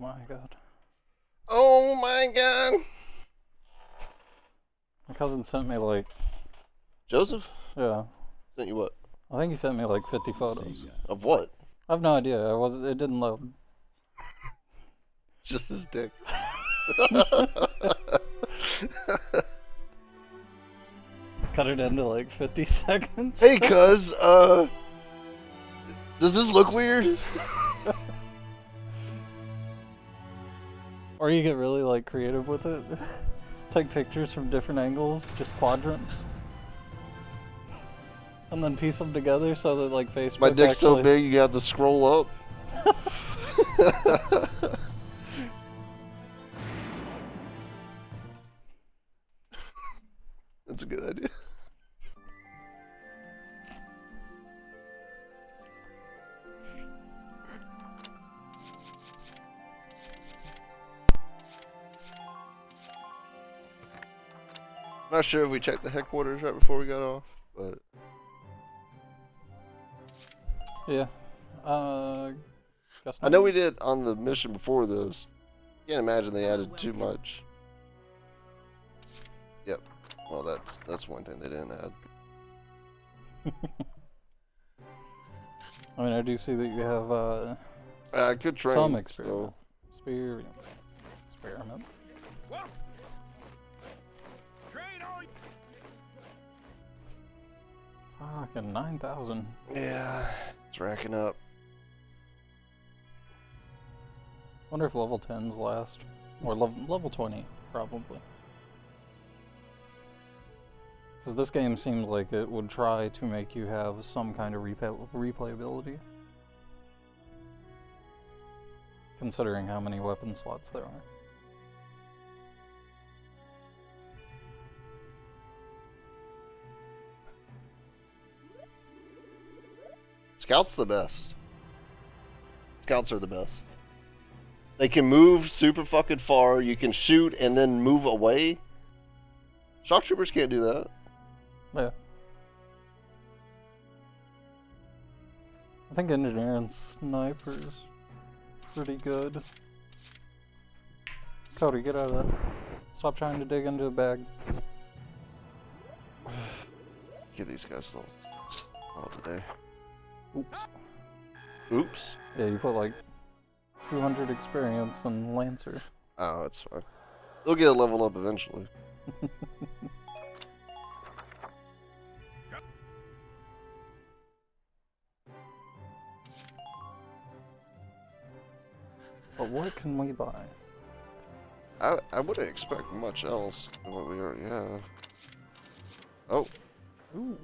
my god. Oh my god. My cousin sent me like... Joseph? Yeah. Sent you what? I think he sent me like 50 photos. Of what? I have no idea. It didn't load. Just his dick. Cut it into like 50 seconds. Hey, cuz, does this look weird? Or you get really like creative with it. Take pictures from different angles, just quadrants. And then piece them together so that like Facebook My dick's actually... so big you have to scroll up. That's a good idea. I'm not sure if we checked the headquarters right before we got off, but... Yeah. Guess I know we did on the mission before this. Can't imagine they added too much. Yep. Well, that's one thing they didn't add. I mean, I do see that you have Good train. some experiment. Experiments. Fucking 9,000. Yeah, it's racking up. Wonder if level 10s last. Or level 20, probably. Because this game seems like it would try to make you have some kind of replayability. Considering how many weapon slots there are. Scouts the best. Scouts are the best. They can move super fucking far. You can shoot and then move away. Shock troopers can't do that. Yeah. I think engineer and sniper's pretty good. Cody, get out of that. Stop trying to dig into a bag. Give these guys all today. Oops. Oops. Yeah, you put like 200 experience in Lancer. Oh, that's fine. They'll get a level up eventually. But what can we buy? I wouldn't expect much else than what we already have. Oh. Ooh.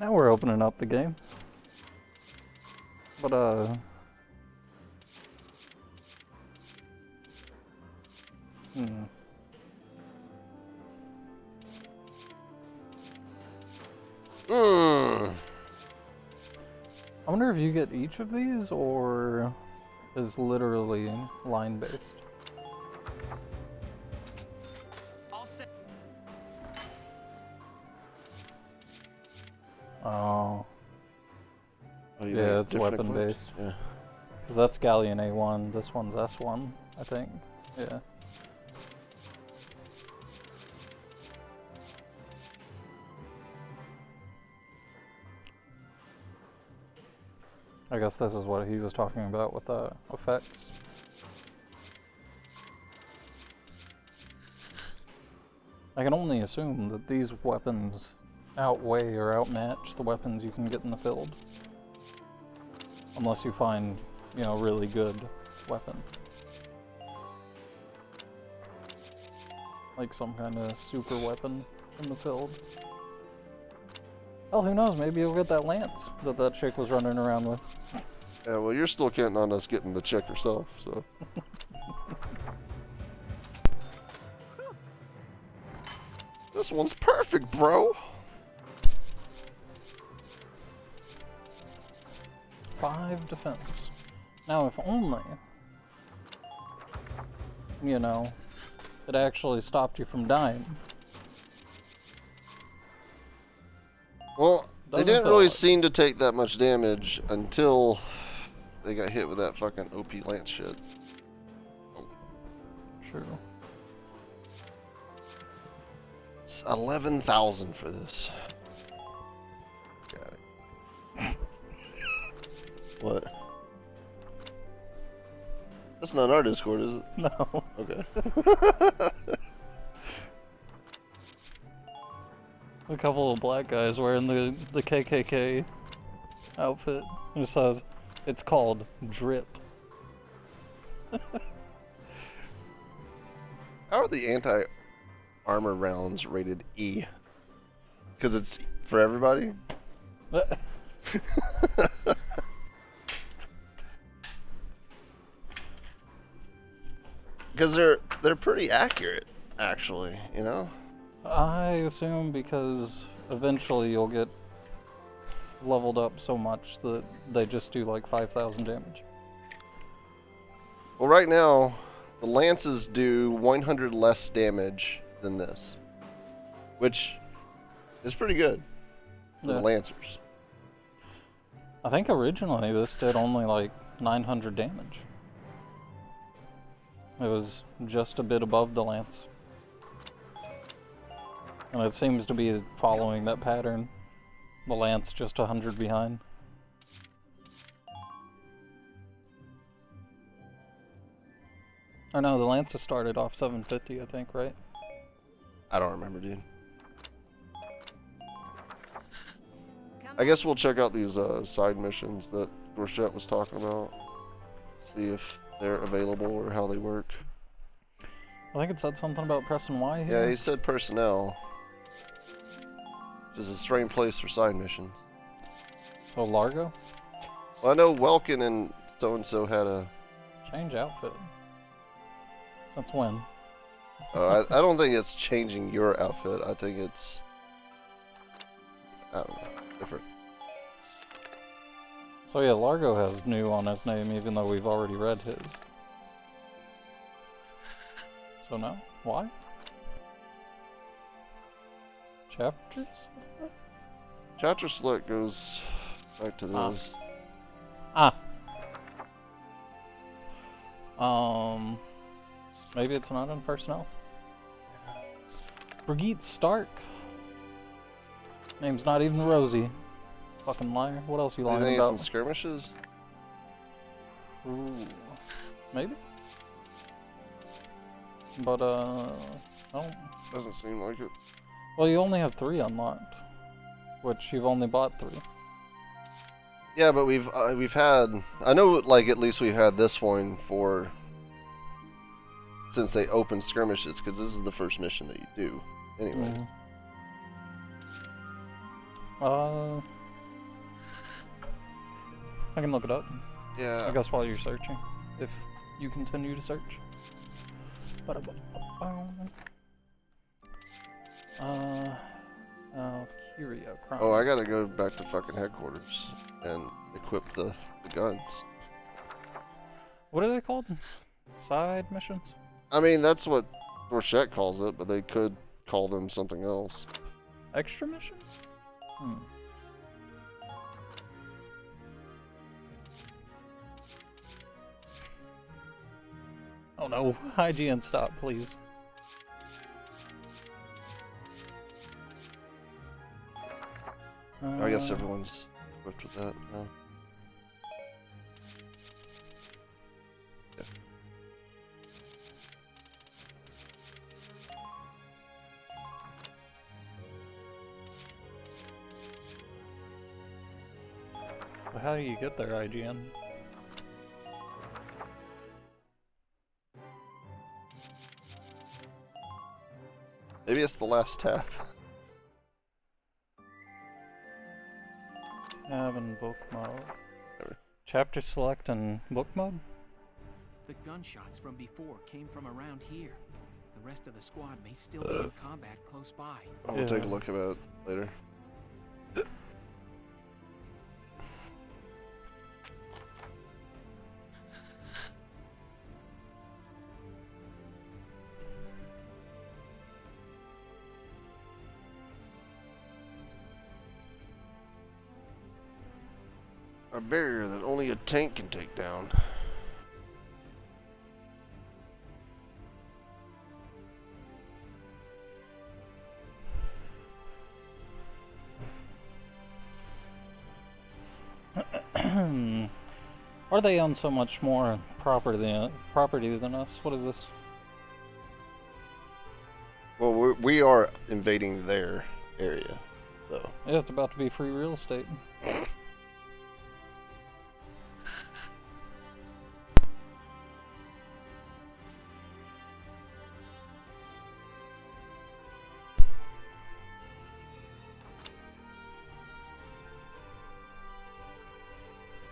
Now we're opening up the game. But I wonder if you get each of these, or is literally line based. Oh. Yeah, it's weapon based. Yeah. Because that's Galleon A1, this one's S1, I think. Yeah. I guess this is what he was talking about with the effects. I can only assume that these weapons outweigh or outmatch the weapons you can get in the field. Unless you find, you know, really good weapon. Like some kind of super weapon in the field. Well, who knows, maybe you'll get that lance that chick was running around with. Yeah, well, you're still counting on us getting the chick yourself, so. This one's perfect, bro. 5 defense. Now, if only, you know, it actually stopped you from dying. Well, they didn't really seem to take that much damage until they got hit with that fucking OP lance shit. True. It's 11,000 for this. Got it. What? That's not our Discord, is it? No. Okay. A couple of black guys wearing the KKK outfit. It says, it's called Drip. How are the anti-armor rounds rated E? Because it's for everybody? Because they're pretty accurate, actually, you know? I assume because eventually you'll get leveled up so much that they just do like 5,000 damage. Well, right now, the lances do 100 less damage than this, which is pretty good for the lancers. I think originally this did only like 900 damage. It was just a bit above the lance. And it seems to be following that pattern. The lance just 100 behind. Or no, the lance started off 750, I think, right? I don't remember, dude. I guess we'll check out these side missions that Dorchette was talking about. See if they're available or how they work. I think it said something about pressing Y here. Yeah, he said personnel. Which is a strange place for side missions. So Largo? Well, I know Welkin and so-and-so had a... Change outfit. Since when? I don't think it's changing your outfit. I think it's... I don't know. Different. So yeah, Largo has new on his name even though we've already read his. So no? Why? Chapters? Chapter select goes back to this. Maybe it's not in personnel. Brigitte Stark. Name's not even Rosie. Fucking liar. What else you Do you lying think about? it's in skirmishes? Ooh. Maybe? But, I don't... Doesn't seem like it. Well, you only have 3 unlocked. Which you've only bought 3. Yeah, but we've had... I know, like, at least we've had this one for... Since they opened skirmishes, because this is the first mission that you do. Anyway. I can look it up. Yeah. I guess while you're searching. If you continue to search. Valkyria Chronicles. Oh, I gotta go back to fucking headquarters and equip the guns. What are they called? Side missions? I mean, that's what Dorchette calls it, but they could call them something else. Extra missions? Oh no, IGN stop, please. I guess everyone's equipped with that now. Yeah. Well, how do you get there, IGN? Maybe it's the last tab. Tab and book mode. Chapter select and book mode? The gunshots from before came from around here. The rest of the squad may still be in combat close by. We'll take a look at it later. A barrier that only a tank can take down. Are they on so much more property than us? What is this? Well, we are invading their area, so. Yeah, it's about to be free real estate.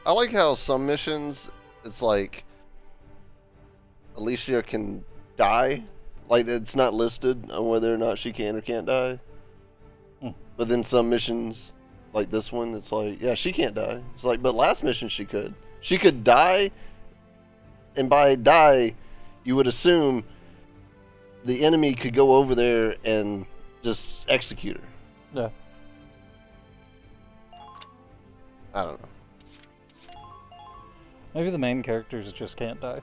I like how some missions, it's like Alicia can die. Like, it's not listed on whether or not she can or can't die. But then some missions, like this one, it's like, yeah, she can't die. It's like, but last mission she could. She could die, and by die, you would assume the enemy could go over there and just execute her. Yeah. I don't know. Maybe the main characters just can't die,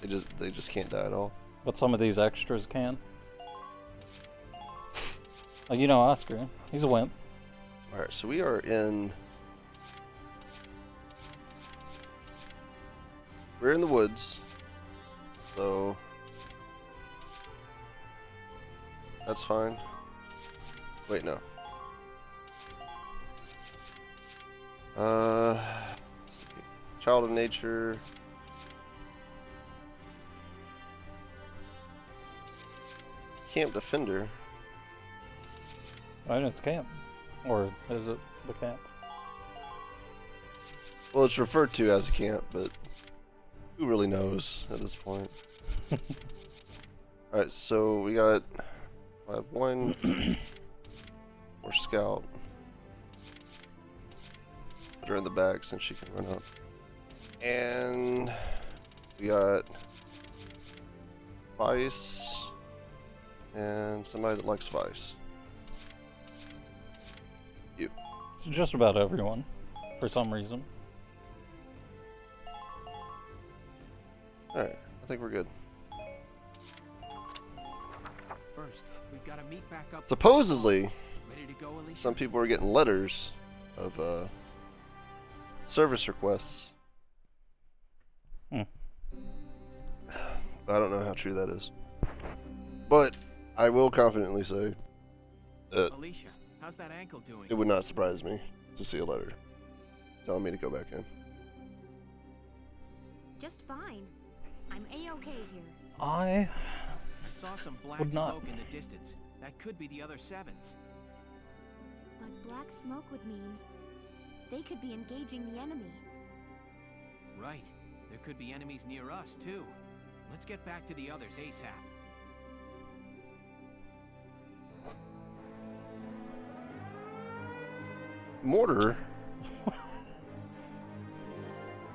They just can't die at all. but some of these extras can. Like, you know Oscar, he's a wimp. Alright, so we are in... We're in the woods. So... That's fine. Wait, no. Child of Nature. Camp Defender. I know it's camp. Or is it the camp? Well, it's referred to as a camp, but who really knows at this point? Alright, so we got one more scout. Put her in the back since she can run up. And we got Vice and somebody that likes Vice. You. It's just about everyone, for some reason. Alright, I think we're good. First, we've got to meet back up. Supposedly, Ready to go, Alicia? some people are getting letters of service requests. I don't know how true that is. But I will confidently say that Alicia, how's that ankle doing? it would not surprise me to see a letter telling me to go back in. Just fine. I'm A-okay here. I I saw some black would not. smoke in the distance. That could be the other sevens. But black smoke would mean they could be engaging the enemy. Right. There could be enemies near us, too. Let's get back to the others ASAP. Mortar?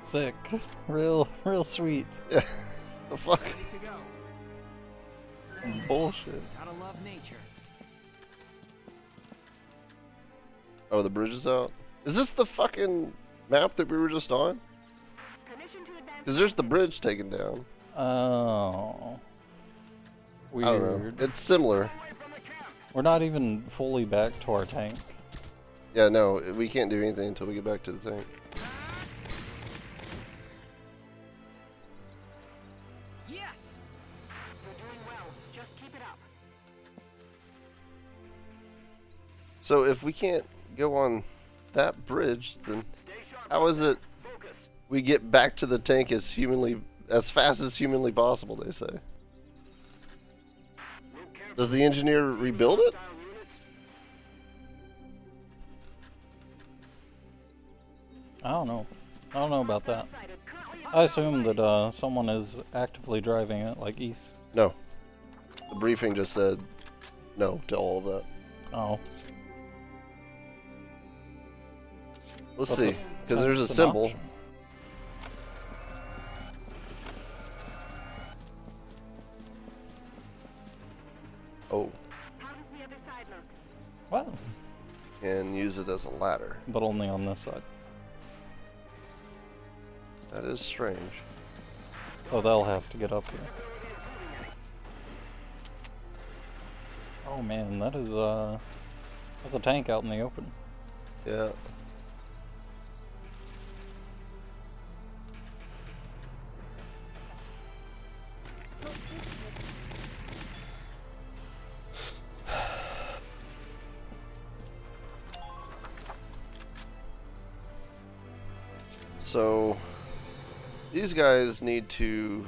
sick. Real sweet. Yeah. The fuck? Ready to go. Bullshit. Gotta love nature. Oh, the bridge is out? Is this the fucking map that we were just on? Because there's the bridge taken down. Oh. I don't know. Weird. It's similar. We're not even fully back to our tank. Yeah, no, we can't do anything until we get back to the tank. Yes! You're doing well. Just keep it up. So if we can't go on that bridge, then how is it we get back to the tank as fast as humanly possible, they say? Does the engineer rebuild it? I don't know. I don't know about that. I assume that someone is actively driving it, like east. No. The briefing just said no to all of that. Oh. Let's But see, because there's a that's an symbol. option. Oh, How does the other side look? Well, and use it as a ladder. but only on this side. That is strange. So they'll have to get up here. Oh man, that is that's a tank out in the open. Yeah. Hope this hits. So these guys need to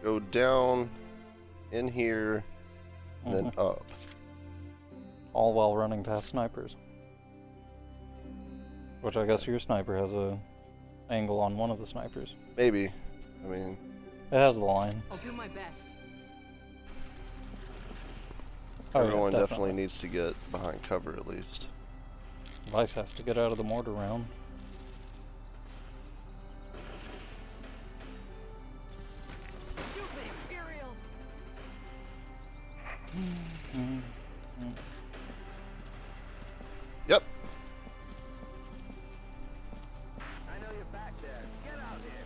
go down in here and then up. All while running past snipers. Which I guess your sniper has a angle on one of the snipers. Maybe. I mean, It has the line. I'll do my best. Oh, yeah, everyone definitely needs to get behind cover at least. Vice has to get out of the mortar round. Stupid Imperials! Yep. I know you're back there. Get out here.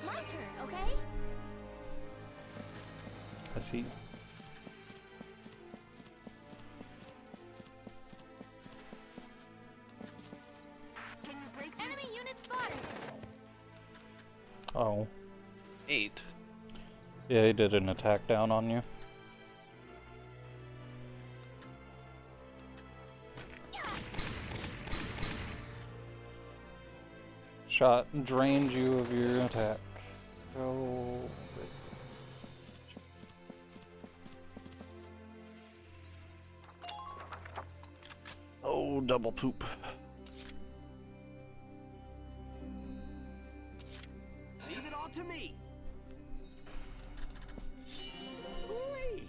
My turn, okay? I see. Can you break through? Enemy unit spotted! Oh. 8. Yeah, he did an attack down on you. Shot drained you of your attack. Go. Oh, double poop. Leave it all to me. Ooh-wee.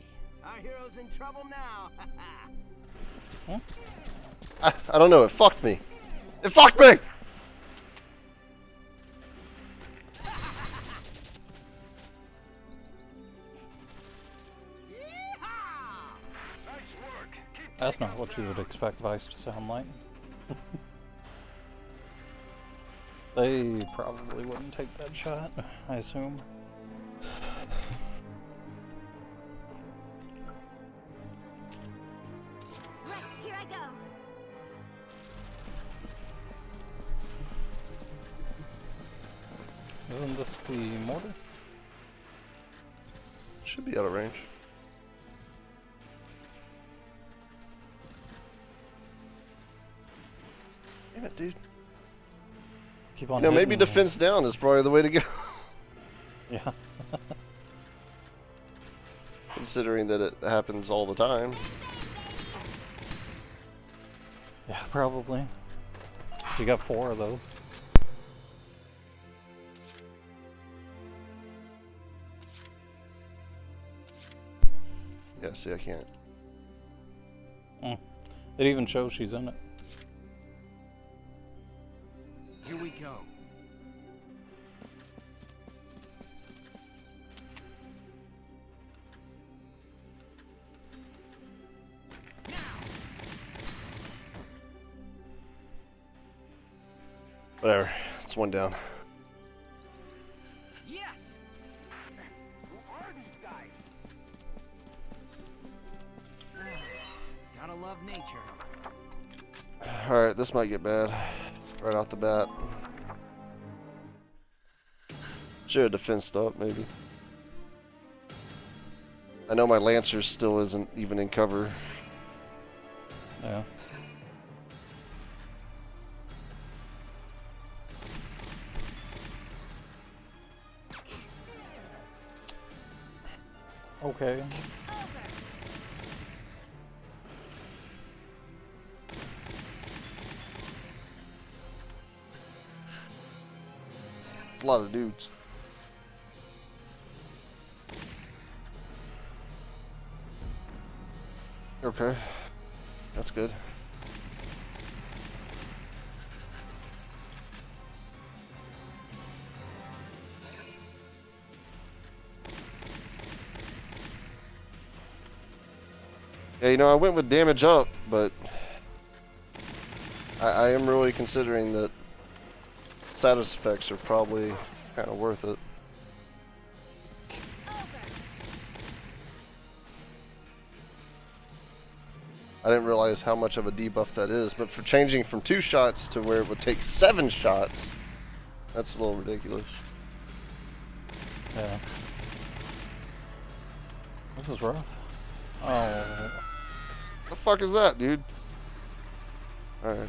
Our hero's in trouble now. I don't know, it fucked me. It fucked me! Yeehaw! Nice work. Keep That's not what you would expect Vice to sound like. They probably wouldn't take that shot, I assume. Right, here I go. Isn't this the mortar? Should be out of range. Damn it, dude. Keep on You know, maybe hitting. defense down is probably the way to go. Yeah. Considering that it happens all the time. Yeah, probably. You got 4 of those. Yeah, see, I can't. It even shows she's in it. Here we go. Whatever. It's one down. Yes! Who are these guys? Gotta love nature. Alright, this might get bad. Right off the bat. Should have defensed up, maybe. I know my Lancer still isn't even in cover. Yeah. Okay. It's a lot of dudes. Okay. That's good. Yeah, you know, I went with damage up, but I am really considering that status effects are probably kind of worth it. I didn't realize how much of a debuff that is, but for changing from 2 shots to where it would take 7 shots, that's a little ridiculous. Yeah. This is rough. Oh. The fuck is that, dude? Alright.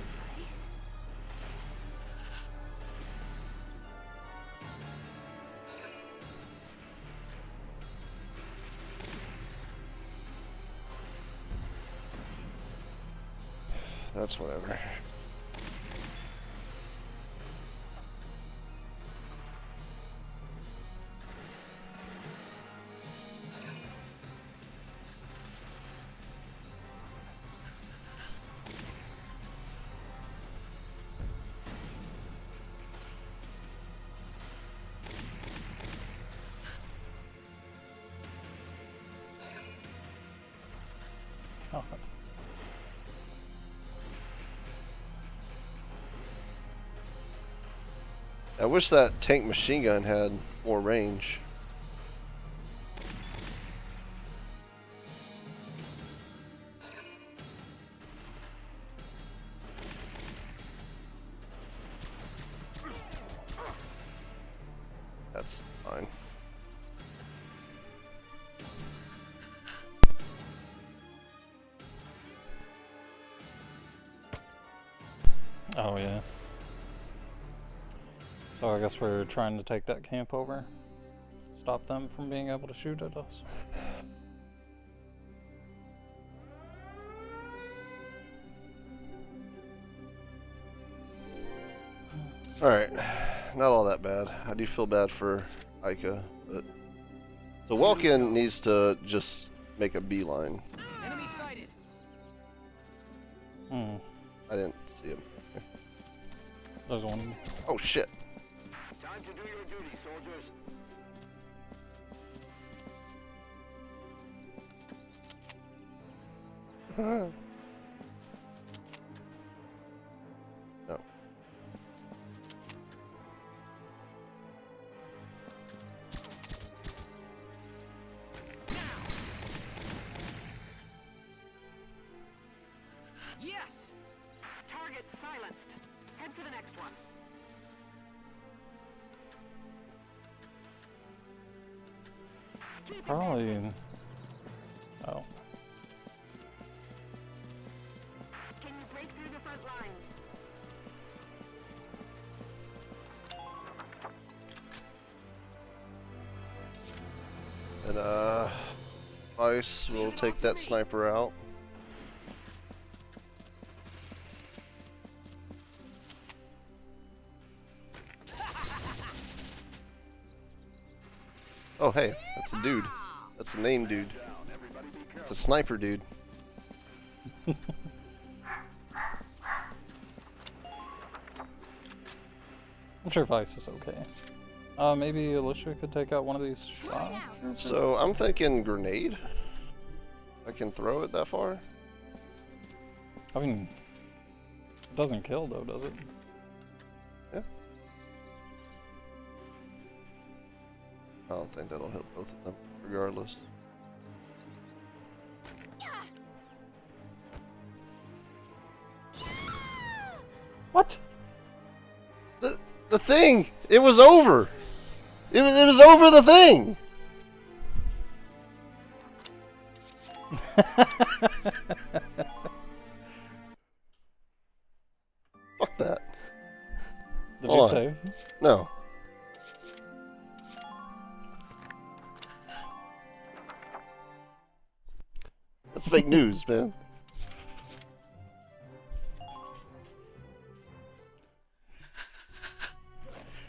That's whatever. God. I wish that tank machine gun had more range. That's fine. Oh yeah. So I guess we're trying to take that camp over. Stop them from being able to shoot at us. Alright, not all that bad. I do feel bad for Ica, but... So Welkin needs to just make a beeline. Enemy sighted. Hmm. I didn't see him. There's one. Oh shit. Time to do your duty, soldiers. No. Yes. Target silenced. Head to the next one. Keep it Probably. Oh. Can you break through the front lines? And Ice will take that sniper out. Oh hey, that's a dude. That's a name dude. It's a sniper dude. I'm sure Vice is okay. Maybe Alicia could take out one of these shots. So I'm thinking grenade. I can throw it that far. I mean, it doesn't kill though, does it? Yeah. I don't think that'll hit both of them, regardless. What? The thing! It was over! It was over the thing! Fuck that. Did Hold you on. save? No. That's fake news, man.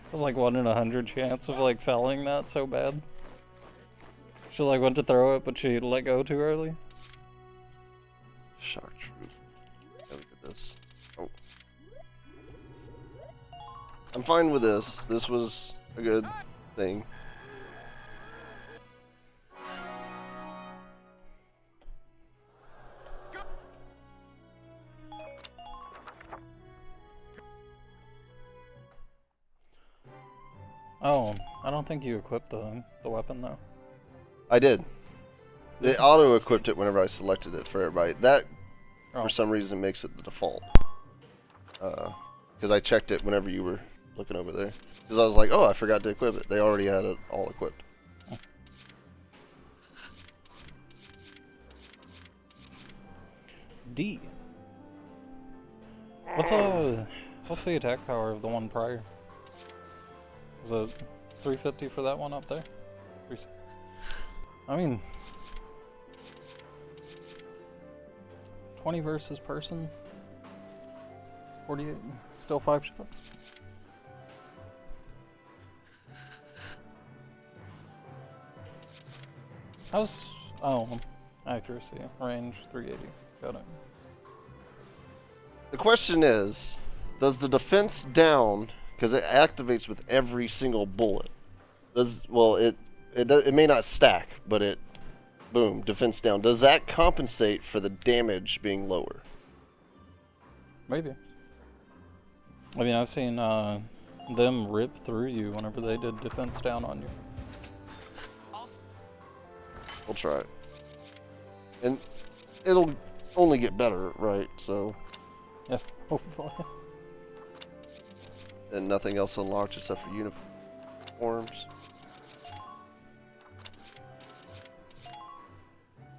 It was like 1 in 100 chance of like felling that so bad. She like went to throw it, but she let go too early. Shock troop. Yeah, look at this. Oh. I'm fine with this. This was a good thing. Oh, I don't think you equipped the weapon though. I did. They auto-equipped it whenever I selected it for everybody. That, for some reason, makes it the default. Because I checked it whenever you were looking over there. Because I was like, oh, I forgot to equip it. They already had it all equipped. D. What's the attack power of the one prior? Is it 350 for that one up there? I mean, 20 versus person, 48, still 5 shots. Accuracy, range 380, got it. The question is, does the defense down, because it activates with every single bullet, it may not stack, but it, boom, defense down. Does that compensate for the damage being lower? Maybe. I mean, I've seen them rip through you whenever they did defense down on you. We'll try it. And it'll only get better, right? So. Yeah, hopefully. And nothing else unlocked except for uniforms.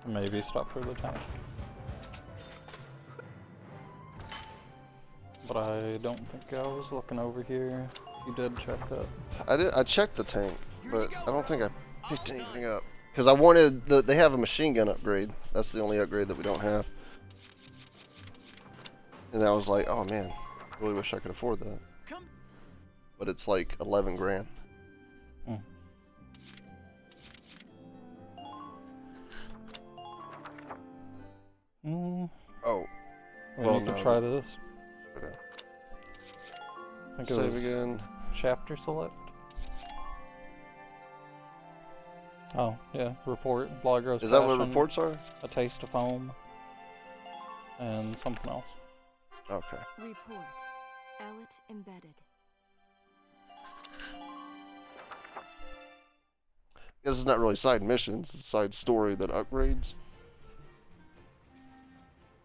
Maybe stop for the tank. But I don't think I was looking over here. You did check that. I checked the tank, but I don't think I picked anything up. Because I wanted they have a machine gun upgrade. That's the only upgrade that we don't have. And I was like, oh man, I really wish I could afford that. But it's like 11 grand. Oh. We need to try this. Okay. I think Save it was again. chapter select. Oh, yeah, report, blog roast. Is that what reports are? A taste of foam. And something else. Okay. Report. Ellet embedded. Guess it's not really side missions, it's side story that upgrades.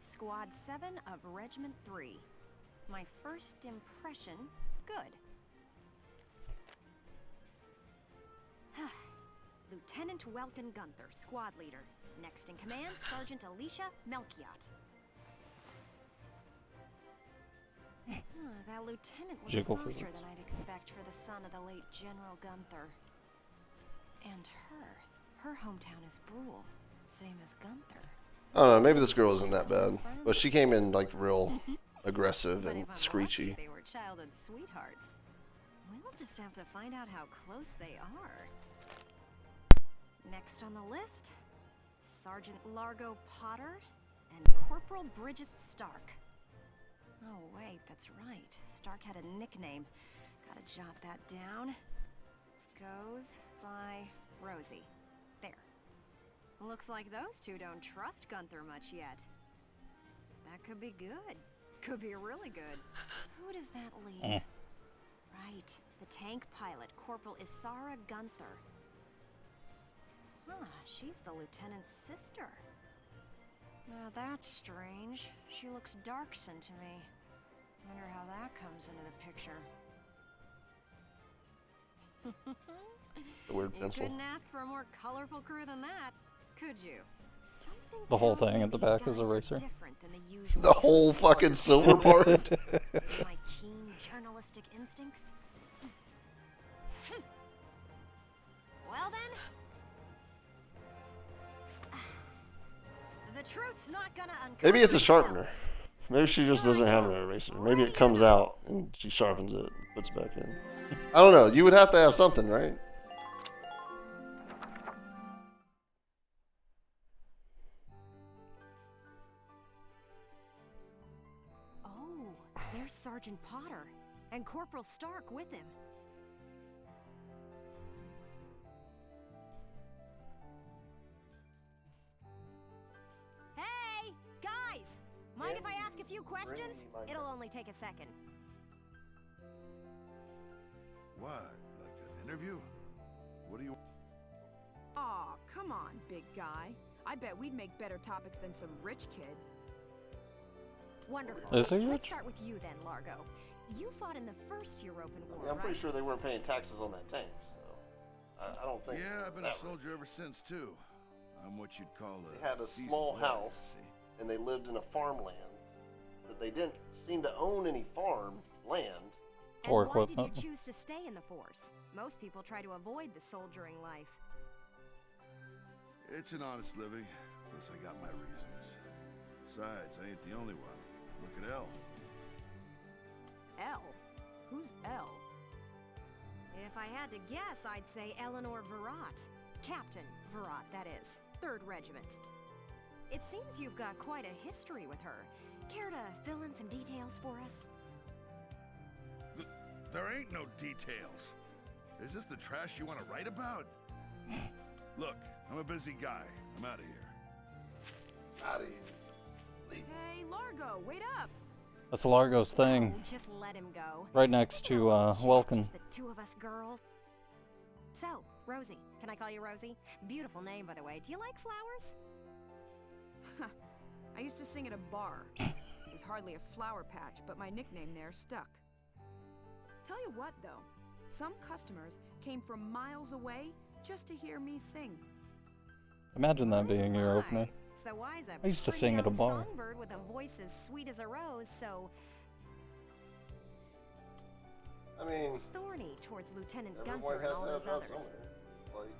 Squad 7 of Regiment 3. My first impression, good. Lieutenant Welkin Gunther, squad leader. Next in command, Sergeant Alicia Melchiot. That lieutenant looks Jiggle softer physics. than I'd expect for the son of the late General Gunther. And her hometown is Brule, same as Gunther. I don't know, maybe this girl isn't that bad. But she came in like real aggressive But and if I'm screechy. lucky, they were childhood sweethearts. We'll just have to find out how close they are. Next on the list, Sergeant Largo Potter and Corporal Bridget Stark. Oh wait, that's right. Stark had a nickname. Gotta jot that down. Goes by Rosie. There. Looks like those two don't trust Gunther much yet. That could be good. Could be really good. Who does that leave? Right, the tank pilot, Corporal Isara Gunther. Huh, she's the lieutenant's sister. Now that's strange. She looks dark-skinned to me. Wonder how that comes into the picture. The weird You pencil. couldn't ask for a more colorful crew than that, could you? Something The whole tells thing me at the these back guys is a are racer. different than the usual The whole fucking silver part. My keen journalistic instincts. Well then, the truth's not gonna uncover. Maybe it's a itself. sharpener. Maybe she just doesn't have an eraser. Maybe it comes out and she sharpens it and puts it back in. I don't know. You would have to have something, right? Oh, there's Sergeant Potter and Corporal Stark with him. Hey, guys! Mind if I ask a few questions? It'll only take a second. What? Like an interview? What do you... Aw, come on, big guy. I bet we'd make better topics than some rich kid. Wonderful. Is he Let's rich? start with you then, Largo. You fought in the first European War, I'm pretty right? sure they weren't paying taxes on that tank, so I don't think. Yeah, I've been that a soldier ever since, too. I'm what you'd call a... They had a seasoned small warrior, house, see? and they lived in a farmland, but they didn't seem to own any farm land. And Or why equipment. did you choose to stay in the Force? Most people try to avoid the soldiering life. It's an honest living. Plus, I got my reasons. Besides, I ain't the only one. Look at Elle. L? Who's L? If I had to guess, I'd say Eleanor Virat. Captain Virat, that is. 3rd Regiment. It seems you've got quite a history with her. Care to fill in some details for us? There ain't no details. Is this the trash you want to write about? Look, I'm a busy guy. I'm out of here. Out of here. Leave. Hey, Largo, wait up! That's Largo's thing. Oh, just let him go. Right next to Welkin. Just the two of us girls. So, Rosie. Can I call you Rosie? Beautiful name, by the way. Do you like flowers? I used to sing at a bar. It was hardly a flower patch, but my nickname there stuck. Tell you what, though. Some customers came from miles away just to hear me sing. Imagine that being your My. opener. So why's a I used to pretty sing at a young bar. songbird with a voice as sweet as a rose so I mean, thorny towards Lieutenant everyone Gunther and has all to those have others? somewhere. Like,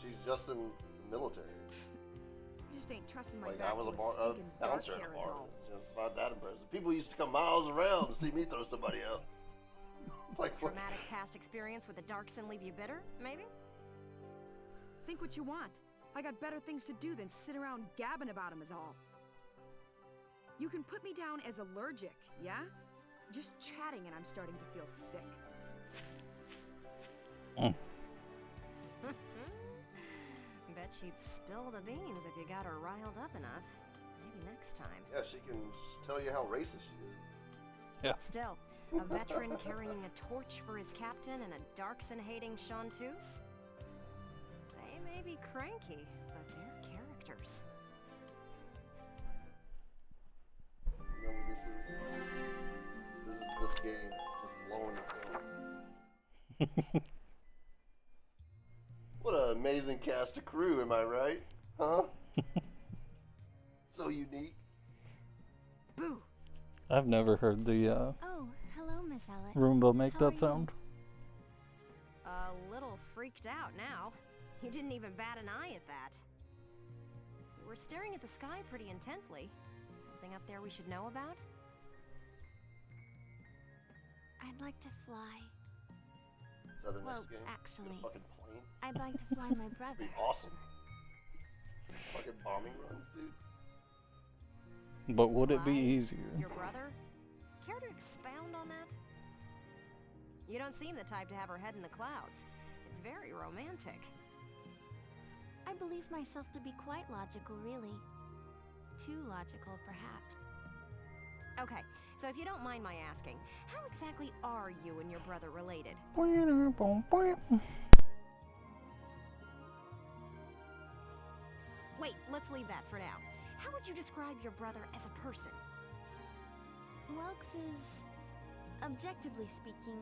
she's just in the military. Just ain't trusting my Like, back I was to a a bar, stinking dark bouncer at hair a is bar. all. It's not that impressive. People used to come miles around to see me throw somebody out. Like, what? Traumatic past experience with the Darkson leave you bitter, maybe? Think what you want. I got better things to do than sit around gabbing about him is all. You can put me down as allergic, yeah? Just chatting and I'm starting to feel sick. Bet she'd spill the beans if you got her riled up enough. Maybe next time. Yeah, she can tell you how racist she is. Yeah. Still, a veteran carrying a torch for his captain and a Darkson-hating chanteuse? They may be cranky, but they're characters. You know, this game just blowing itself. What an amazing cast of crew, am I right? Huh? So unique. Boo! I've never heard the Oh, hello, Miss Ellett. Roomba make How are that you? sound. A little freaked out now. You didn't even bat an eye at that. You were staring at the sky pretty intently. Something up there we should know about? I'd like to fly. Is that the Well, next game? actually, The fucking plane? I'd like to fly my That'd brother. be awesome. Fucking bombing runs, dude. But would it be Fly? easier? Your brother? Care to expound on that? You don't seem the type to have her head in the clouds. It's very romantic. I believe myself to be quite logical, really. Too logical, perhaps. Okay, so if you don't mind my asking, how exactly are you and your brother related? Wait, let's leave that for now. How would you describe your brother as a person? Welks is, objectively speaking,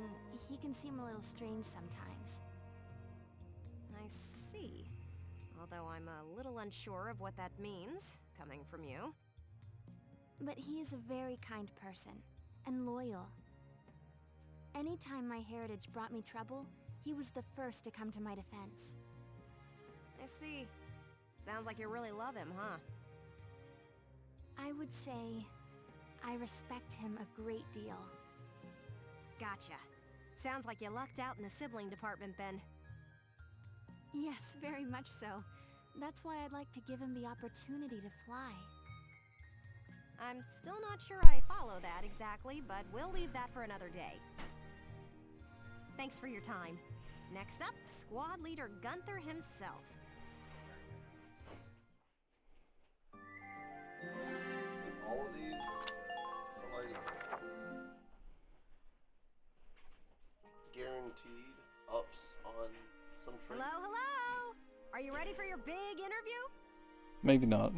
he can seem a little strange sometimes. I see. Although I'm a little unsure of what that means, coming from you. But he is a very kind person, and loyal. Anytime my heritage brought me trouble, he was the first to come to my defense. I see. Sounds like you really love him, huh? I would say I respect him a great deal. Gotcha. Sounds like you lucked out in the sibling department then. Yes, very much so. That's why I'd like to give him the opportunity to fly. I'm still not sure I follow that exactly, but we'll leave that for another day. Thanks for your time. Next up, Squad Leader Gunther himself. All of these are like guaranteed ups on ready for your big interview? Maybe not.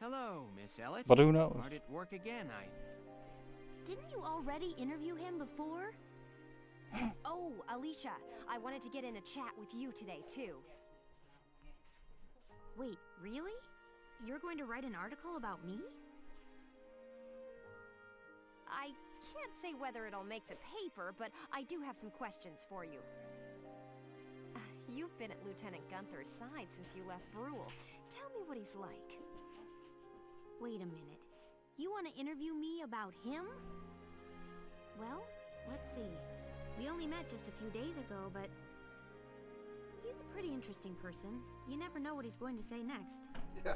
Hello, Miss Elliot. But who knows? Hard at work again, Didn't you already interview him before? Oh, Alicia, I wanted to get in a chat with you today, too. Wait, really? You're going to write an article about me? I can't say whether it'll make the paper, but I do have some questions for you. You've been at Lieutenant Gunther's side since you left Brule. Tell me what he's like. Wait a minute. You want to interview me about him? Well, let's see. We only met just a few days ago, but he's a pretty interesting person. You never know what he's going to say next. Yeah.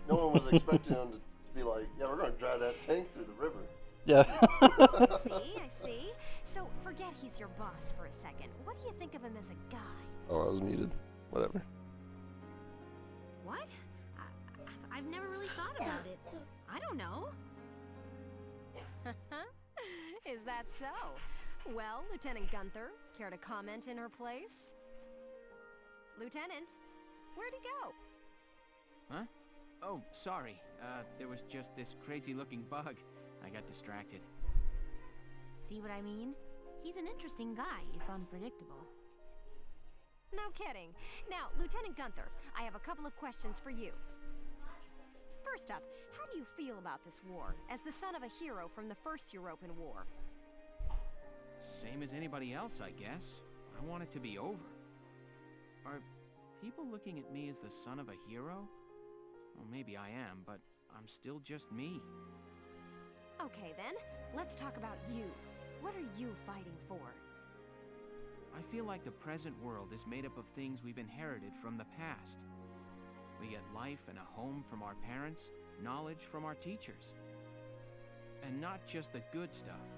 No one was expecting him to be like, yeah, we're going to drive that tank through the river. Yeah. I see. So, forget he's your boss for a second. What do you think of him as a guy? Oh, I was muted. Whatever. What? I've never really thought about it. I don't know. Is that so? Well, Lieutenant Gunther, care to comment in her place? Lieutenant, where'd he go? Huh? Oh, sorry. There was just this crazy-looking bug. I got distracted. See what I mean? He's an interesting guy, if unpredictable. No kidding. Now, Lieutenant Gunther, I have a couple of questions for you. First up, how do you feel about this war, as the son of a hero from the First European War? Same as anybody else, I guess. I want it to be over. Are people looking at me as the son of a hero? Well, maybe I am, but I'm still just me. Okay then, let's talk about you. What are you fighting for? I feel like the present world is made up of things we've inherited from the past. We get life and a home from our parents, knowledge from our teachers. And not just the good stuff.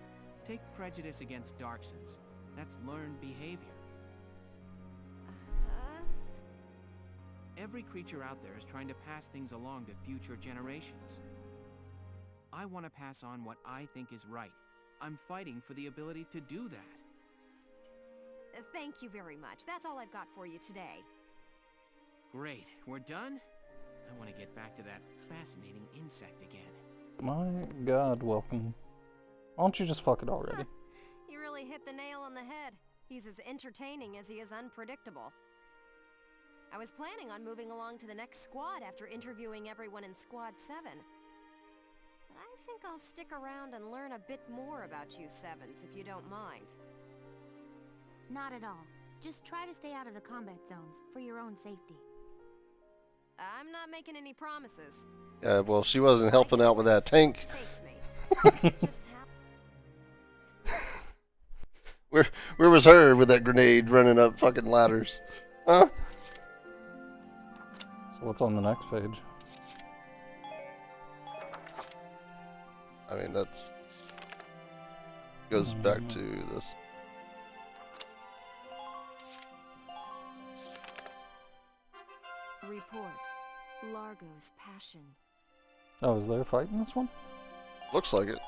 Take prejudice against Darksons. That's learned behavior. Every creature out there is trying to pass things along to future generations. I want to pass on what I think is right. I'm fighting for the ability to do that. Thank you very much. That's all I've got for you today. Great. We're done? I want to get back to that fascinating insect again. My God, welcome. Why don't you just fuck it already? You really hit the nail on the head. He's as entertaining as he is unpredictable. I was planning on moving along to the next squad after interviewing everyone in Squad 7. But I think I'll stick around and learn a bit more about you Sevens, if you don't mind. Not at all. Just try to stay out of the combat zones, for your own safety. I'm not making any promises. Yeah, well, she wasn't helping out with that tank. Takes me. It's just Where was her with that grenade running up fucking ladders? Huh? So what's on the next page? I mean, that's goes back to this. Report. Largo's passion. Oh, is there a fight in this one? Looks like it.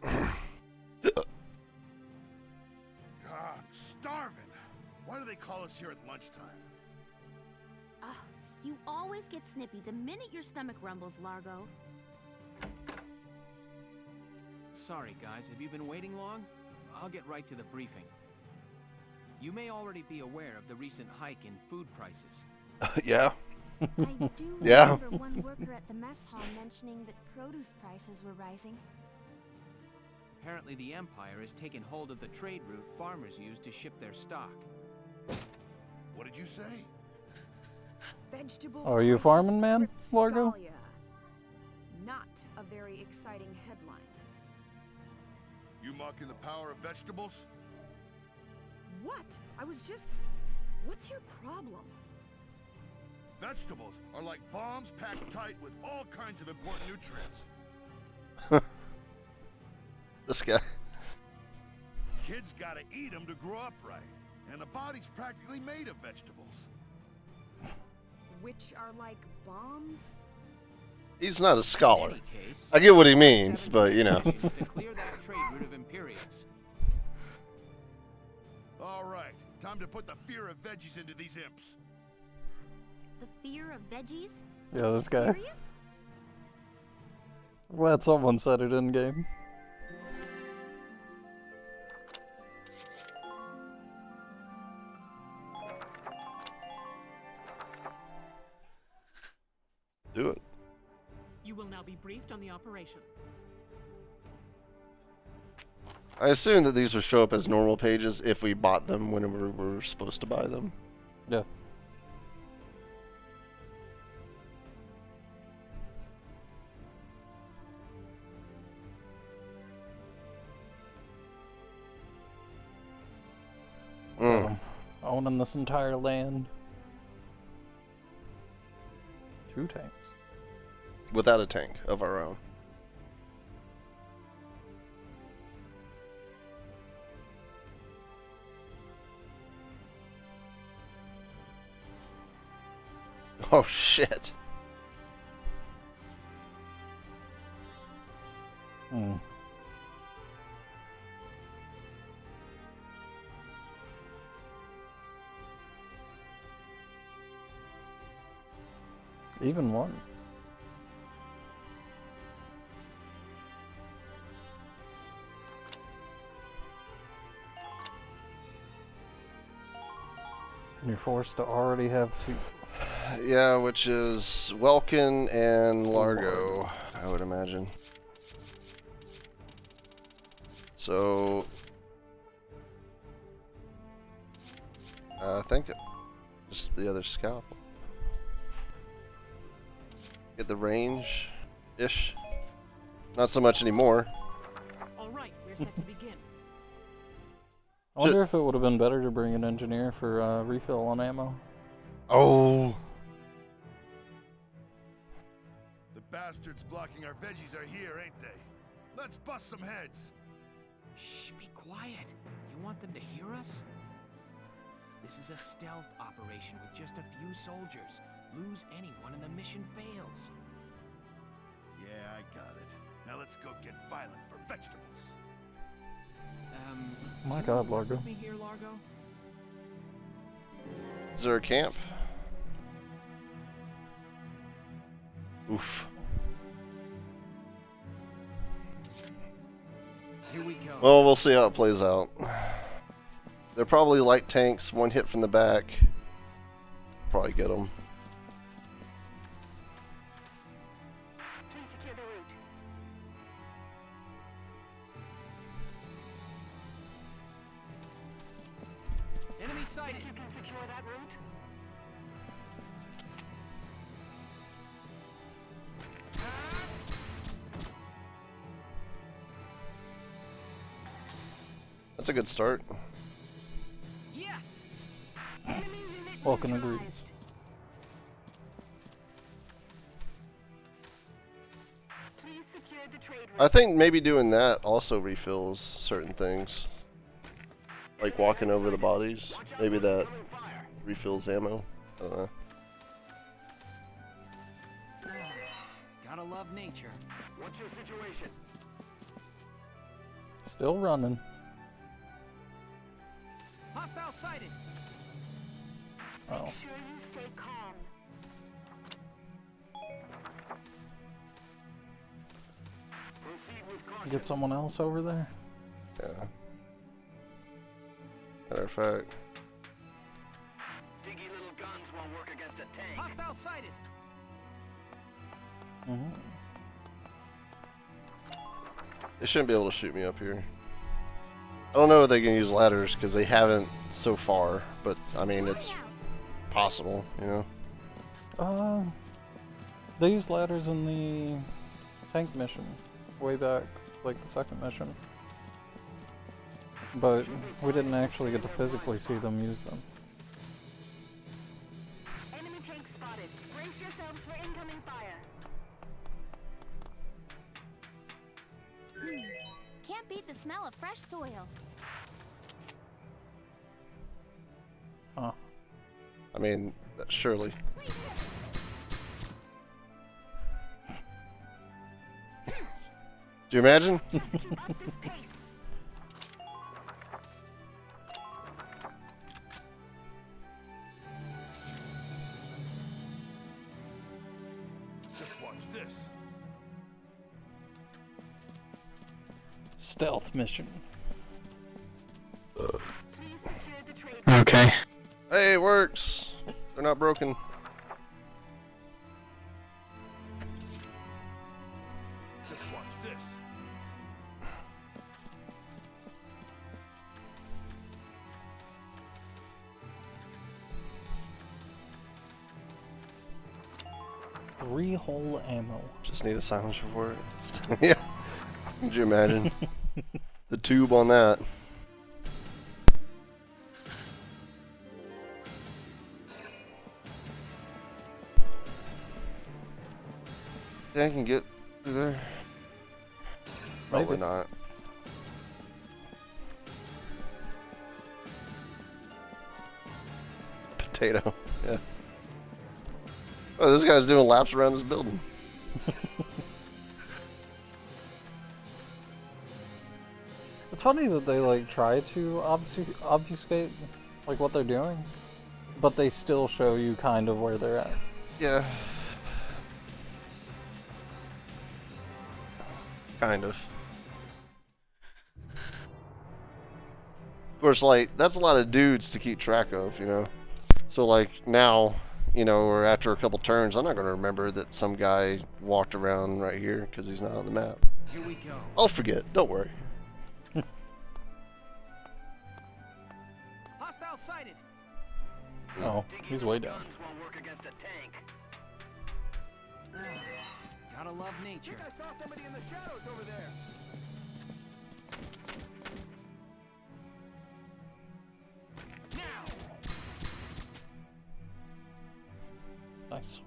I'm starving. Why do they call us here at lunchtime? Ugh, you always get snippy the minute your stomach rumbles, Largo. Sorry, guys. Have you been waiting long? I'll get right to the briefing. You may already be aware of the recent hike in food prices. Yeah. I do Yeah. remember one worker at the mess hall mentioning that produce prices were rising. Apparently the Empire has taken hold of the trade route farmers use to ship their stock. What did you say? Vegetable Oh, are you a crisis farming man, grips Largo? Dahlia. Not a very exciting headline. You mocking the power of vegetables? What? I was just... What's your problem? Vegetables are like bombs packed tight with all kinds of important nutrients. This guy. Kids gotta eat them to grow up right. And the body's practically made of vegetables. Which are like bombs? He's not a scholar. In any case, I get what he means, but you know. to clear that trade route of Imperials. All right, time to put the fear of veggies into these imps. The fear of veggies? Yeah, Is this he guy. serious? Glad someone said it in game. Do it. You will now be briefed on the operation. I assume that these would show up as normal pages if we bought them whenever we're supposed to buy them. Yeah. Owning this entire land. 2 tanks. Without a tank of our own. Oh shit. Hmm. Even one. You're forced to already have 2. Yeah, which is Welkin and Largo, I would imagine. So, I think just the other scalp. Get the range-ish. Not so much anymore. All right, we're set to begin. I wonder if it would have been better to bring an engineer for refill on ammo. Oh. The bastards blocking our veggies are here, ain't they? Let's bust some heads. Shh, be quiet. You want them to hear us? This is a stealth operation with just a few soldiers. Lose anyone and the mission fails. Yeah, I got it. Now let's go get violent for vegetables. My you God, wanna work Largo. with me here, Largo? Is there a camp? Oof. Here we go. Well, we'll see how it plays out. They're probably light tanks, 1 hit from the back. Probably get them. Please secure the route. Enemy sighted. You can secure that route. That's a good start. Yes. Enemy unit Welcome agrees. neutralized. Please secure the trade route. I think maybe doing that also refills certain things. Like walking over the bodies. Maybe that refills ammo. I don't know. Gotta love nature. What's your situation? Still running. Hostile sighted. Oh. Make sure you stay calm. Proceed with caution. Get someone else over there? Yeah. Matter of fact. Diggy little guns won't work against a tank. Hostile sighted. Mm-hmm. They shouldn't be able to shoot me up here. I don't know if they can use ladders because they haven't so far, but I mean it's possible, you know. They used ladders in the tank mission way back, like the second mission. But we didn't actually get to physically see them use them. Enemy tank spotted. Brace yourselves for incoming fire. Can't beat the smell of fresh soil. Huh. I mean, surely. Do you imagine? this. Stealth mission. Okay. Hey, it works. They're not broken. Just watch this. Three-hole ammo. Just need a silencer for it. Yeah. Could you imagine? The tube on that. Yeah, I can get through there. Probably Maybe. not. Potato. Yeah. Oh, this guy's doing laps around this building. It's funny that they like try to obfuscate like what they're doing, but they still show you kind of where they're at. Yeah. Kind of. Of course, like, that's a lot of dudes to keep track of, you know? So, like, now, you know, or after a couple turns, I'm not going to remember that some guy walked around right here because he's not on the map. Here we go. I'll forget. Don't worry. Hostile sighted. Oh, he's way down. Won't work against a tank. Gotta love nature. I saw somebody in the shadows over there. Now. Nice.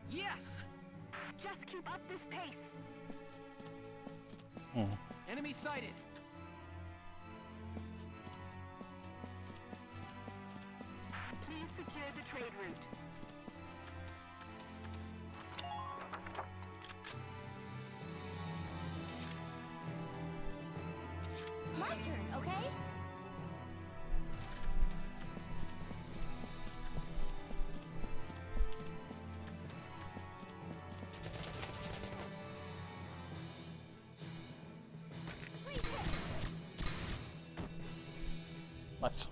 Yes. Just keep up this pace. Enemy sighted. Please secure the trade route. My turn, okay? Nice.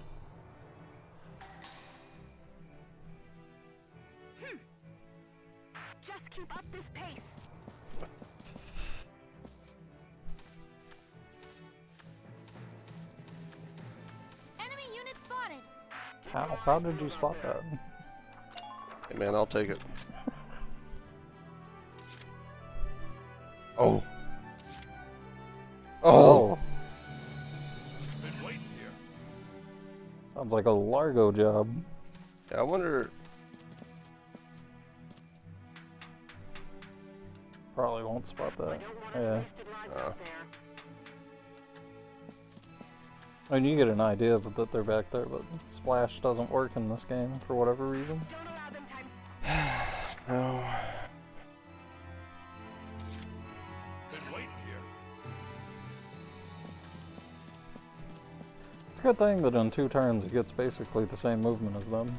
Just keep up this pace. Enemy unit spotted. How did you spot that? Hey, man, I'll take it. Oh. Oh. Been waiting here. Sounds like a Largo job. Yeah, I wonder. Probably won't spot that. Don't want Yeah. any wasted lives out there. I mean, you get an idea that they're back there, but splash doesn't work in this game for whatever reason. Don't allow them time. No. Been waiting here. It's a good thing that in 2 turns it gets basically the same movement as them.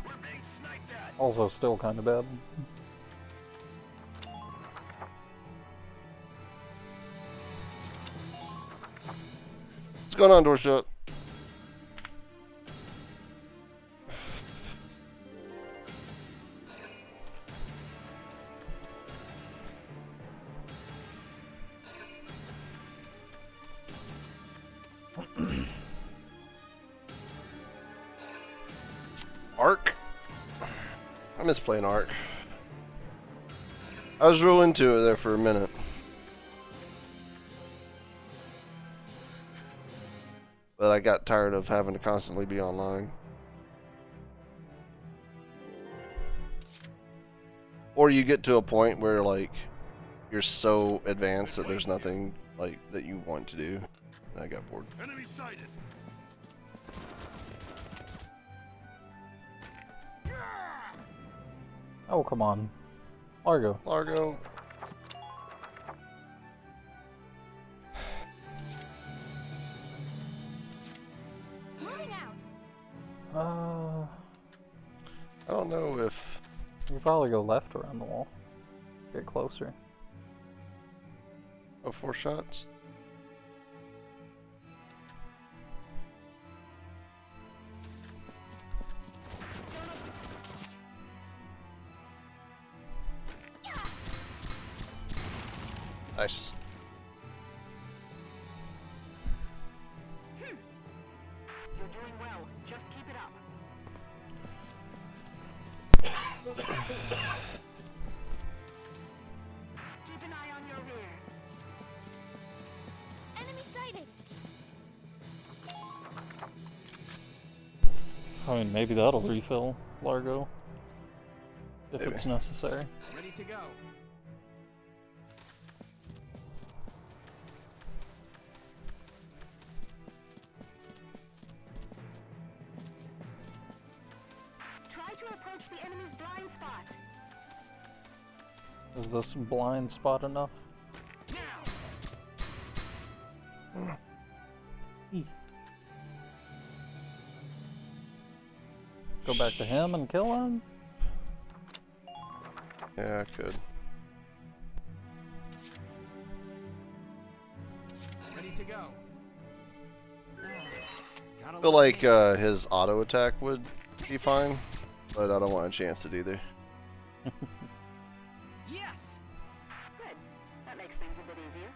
We're being sniped at. Also still kind of bad. What's going on, door shut? Ark? I miss playing Ark. I was real into it there for a minute. But I got tired of having to constantly be online. Or you get to a point where, like, you're so advanced that there's nothing, like, that you want to do. And I got bored. Enemy sighted. Oh, come on. Largo. Largo. Moving out. I don't know if... You probably go left around the wall. Get closer. Oh, 4 shots? Nice. You're doing well. Just keep it up. Keep an eye on your rear. Enemy sighted! I mean, maybe that'll refill Largo. If Maybe. it's necessary. Ready to go. Try to approach the enemy's blind spot. Is this blind spot enough? Now! Go back to him and kill him? Yeah, I could. Ready to go. I feel like his auto attack would be fine, but I don't want a chance it either. Yes! Good. That makes things a bit easier.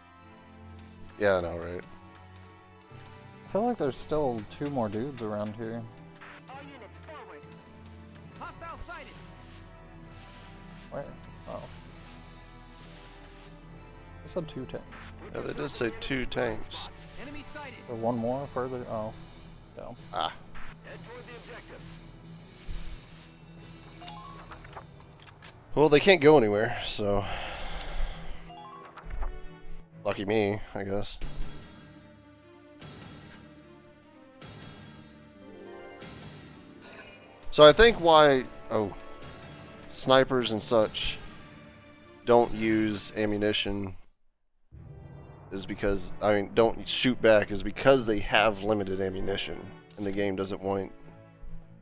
Yeah, I know, right? I feel like there's still 2 more dudes around here. All units forward. Hostile sighted! Where? Oh. I said 2 tanks. Yeah, they did say 2 tanks. Enemy sighted! Or 1 more further? Oh. Down. Ah. Head toward the objective. Well, they can't go anywhere, so... Lucky me, I guess. So I think why... Oh. Snipers and such don't use ammunition is because... I mean, don't shoot back is because they have limited ammunition. And the game doesn't want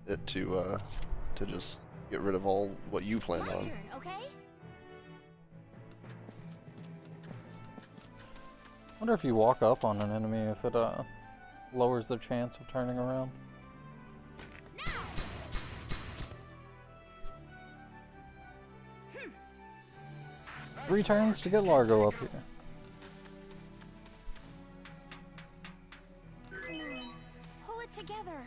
it to just get rid of all what you planned My on. turn, okay? Wonder if you walk up on an enemy if it lowers their chance of turning around. Now! 3 turns to get Largo up here. Come on, pull it together.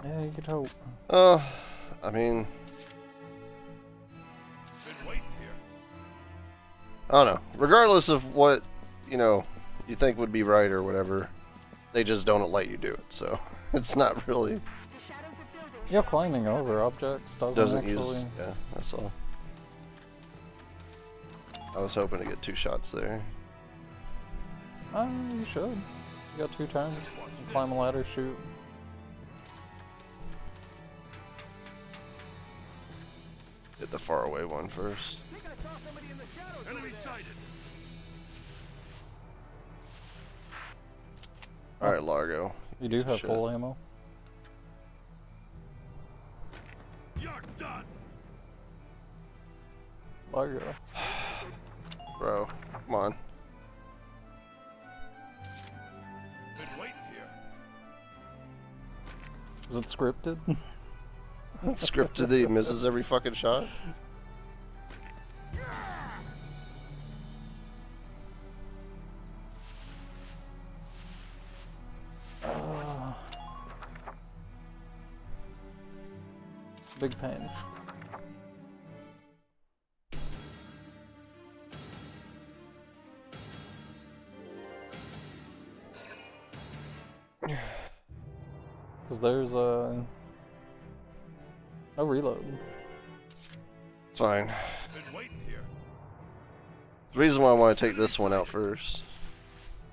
Yeah, you could hope. I mean, Been waiting here. I don't know. Regardless of what, you know, you think would be right or whatever, they just don't let you do it. So it's not really The shadows of buildings. Yeah, climbing over objects doesn't actually. use. Yeah, that's all. I was hoping to get 2 shots there. You should. You got 2 turns. You climb a ladder, shoot. Hit the far away one first. I think I saw somebody in the shadows. Enemy sighted. All right, Largo. You do Piece of have shit. full ammo. You're done. Largo. Bro, come on. Been waiting here. Is it scripted? Scripted that he misses every fucking shot. Big pain. Because there's no reload. It's fine. Been waiting here. The reason why I want to take this one out first.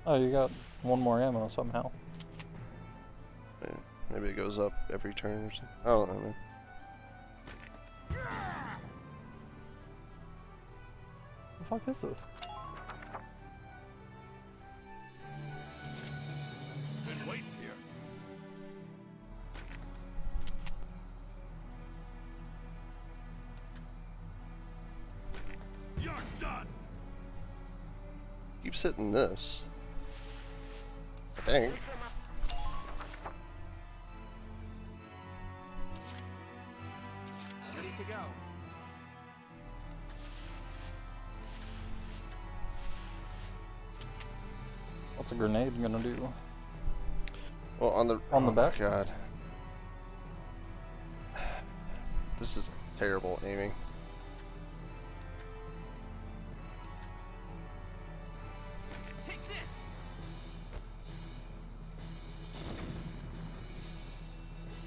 Oh, you got 1 more ammo somehow. Yeah, maybe it goes up every turn or something. I don't know, man. The fuck is this? Been waiting here. keeps hitting this. I think. Ready to go. What's a grenade gonna do? Well, on the back? God, this is terrible aiming. Take this.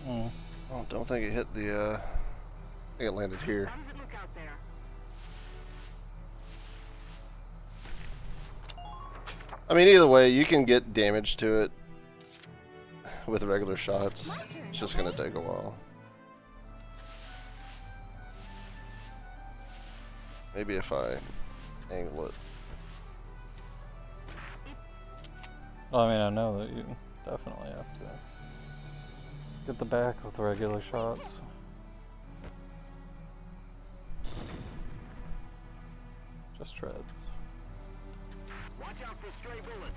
Hmm. Oh, don't think it hit the. I think it landed here. How does it look out there? I mean, either way, you can get damage to it with regular shots. It's just gonna take a while. Maybe if I angle it. I mean, I know that you definitely have to get the back with regular shots. Just treads. Watch out for stray bullets.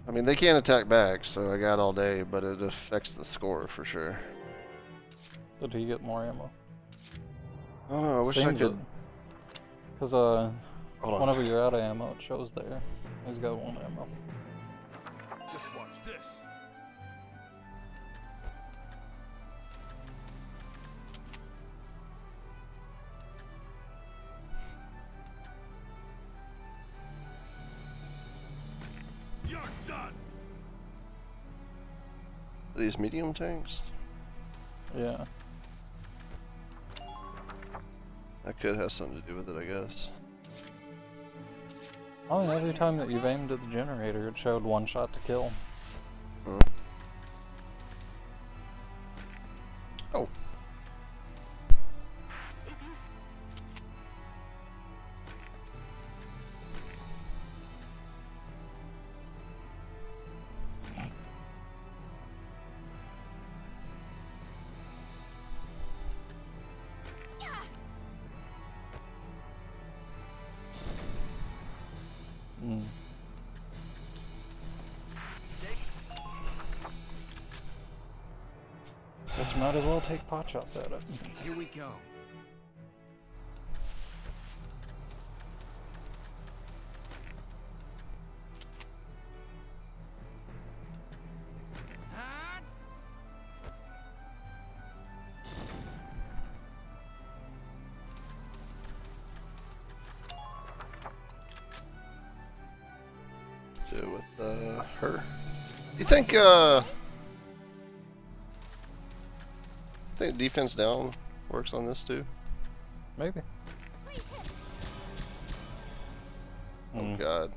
I mean, they can't attack back, so I got all day, but it affects the score for sure. Did he get more ammo? Oh, I wish I Seems could. Because Hold on. whenever you're out of ammo, it shows there. He's got 1 ammo. Just watch this. You're done. These medium tanks? Yeah. That could have something to do with it, I guess. I mean, every time that you've aimed at the generator, it showed 1 shot to kill. Oh. Mm. Guess we might as well take pot shots at it. Here we go. Do with her. You think defense down works on this too? Maybe. Oh God.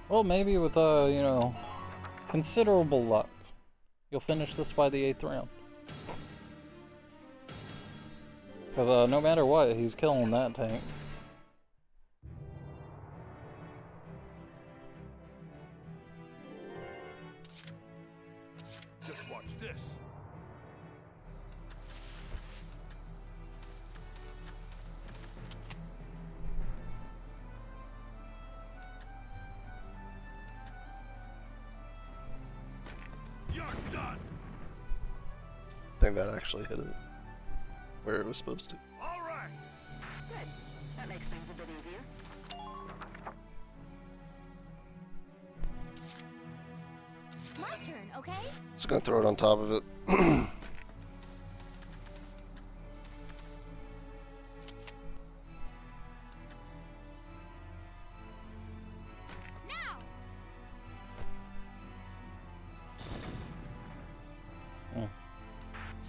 Well, maybe with you know, considerable luck, you'll finish this by the 8th round. Because no matter what, he's killing that tank. Just watch this. You're done. I think that actually hit it where it was supposed to. All right. Good. That makes things a bit easier. My turn, okay? Just gonna throw it on top of it. Now!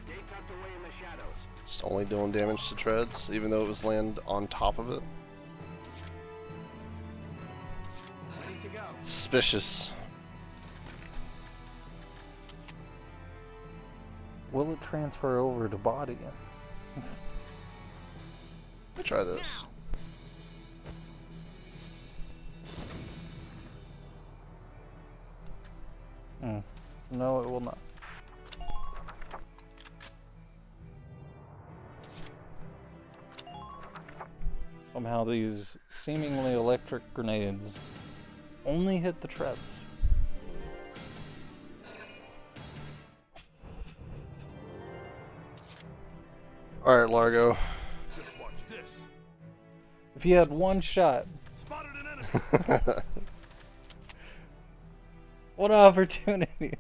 Stay tucked away in the shadows. Just only doing damage to treads, even though it was land on top of it. Ready to go. Suspicious. Will it transfer over to body? Let me try this. Mm-mm. No, it will not. Somehow these seemingly electric grenades only hit the treads. Alright, Largo. Just watch this. If you had one shot, Spotted an enemy. what opportunity?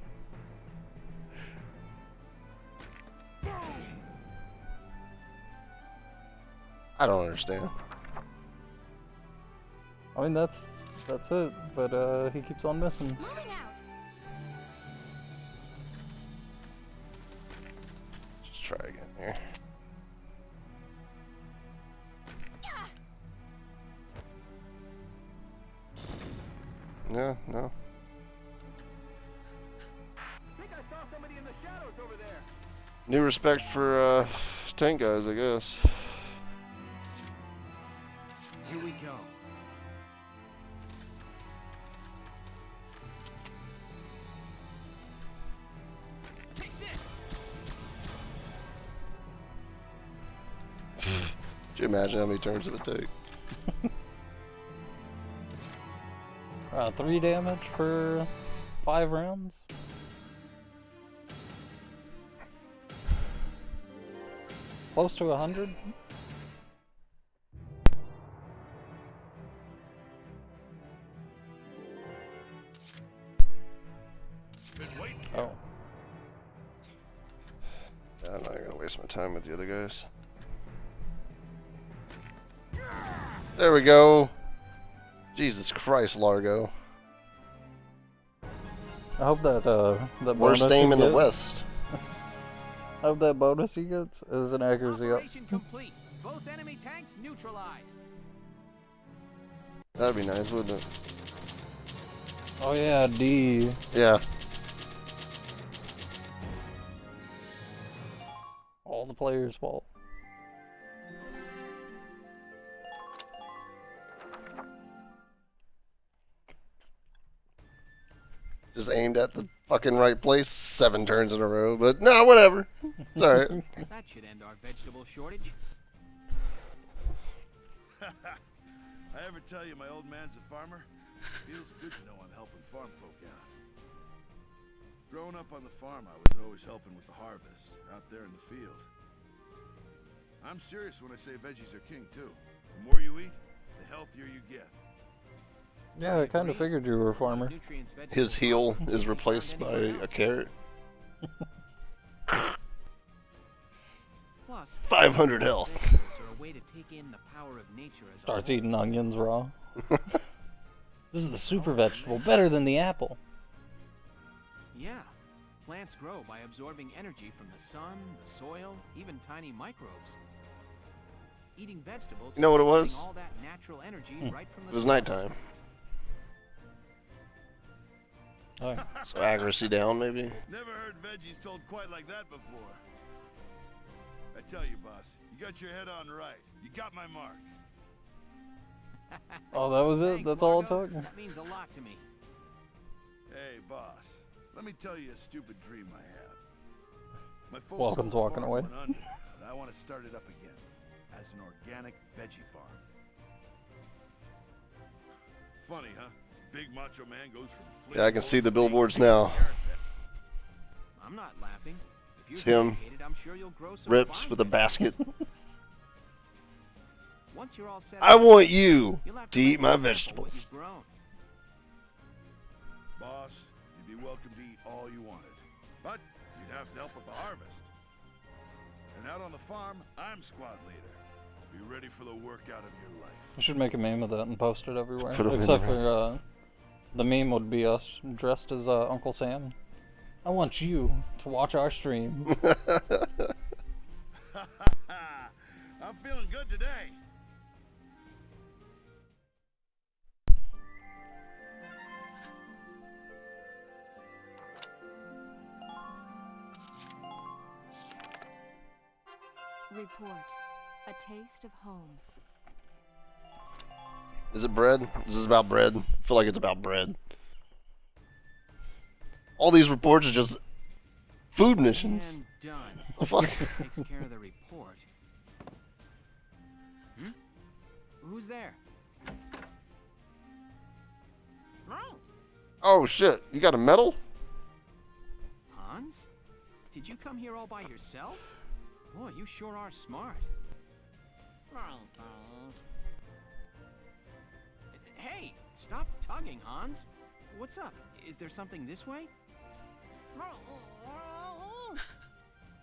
I don't understand. I mean, that's it, but he keeps on missing. Moving out. Just try again here. Yeah, no. I think I saw somebody in the shadows over there. New respect for tank guys, I guess. Here we go. Take this. Could you imagine how many turns it would take? 3 damage per 5 rounds. Close to 100. Oh. Yeah, I'm not gonna waste my time with the other guys. There we go. Jesus Christ, Largo. I hope that that Worst bonus aim he in the gets- West. I hope that bonus he gets is an accuracy up. Operation complete. Both enemy tanks neutralized. That'd be nice, wouldn't it? Oh yeah, D. Yeah. All the players' fault. Just aimed at the fucking right place 7 turns in a row, but no, whatever. It's alright. That should end our vegetable shortage. I ever tell you my old man's a farmer? Feels good to know I'm helping farm folk out. Growing up on the farm, I was always helping with the harvest, out there in the field. I'm serious when I say veggies are king, too. The more you eat, the healthier you get. Yeah, I kind of figured you were a farmer. Nutrients vegetables His heel farm is can't replaced find by anywhere a else. carrot. Plus, 500 health. vegetables are a way to take in the power of nature as a Starts whole. eating onions raw. This is the super vegetable, better than the apple. Yeah. Plants grow by absorbing energy from the sun, the soil, even tiny microbes. Eating vegetables You know what is it like was? getting all that natural energy right from the It was source. nighttime. Oh. So accuracy down, maybe? Never heard veggies told quite like that before. I tell you, boss, you got your head on right. You got my mark. Oh, that was it? Thanks, That's all it Margo. took? That means a lot to me. Hey, boss, let me tell you a stupid dream I had. My folks Welcome's old walking farm away. went under, but I want to start it up again as an organic veggie farm. Funny, huh? Big macho man goes from Yeah, I can see the flip billboards now. I'm not laughing. If It's you're him. dedicated, I'm sure you'll grow some Rips fine with a vegetables. basket. Once you're all set I up, want you you'll have to let eat me my sample what vegetables. you've grown. Boss, you'd be welcome to eat all you wanted. But you'd have to help with the harvest. And out on the farm, I'm squad leader. Be ready for the workout of your life. I should make a meme of that and post it everywhere. Put 'em Except everywhere. for the meme would be us dressed as Uncle Sam. I want you to watch our stream. I'm feeling good today. Report. A taste of home. Is it bread? Is this about bread? I feel like it's about bread. All these reports are just food missions. And done. The fuck? Takes care of the report. Hmm? Who's there? Oh shit! You got a medal? Hans? Did you come here all by yourself? Boy, you sure are smart. Hey, stop tugging, Hans. What's up? Is there something this way?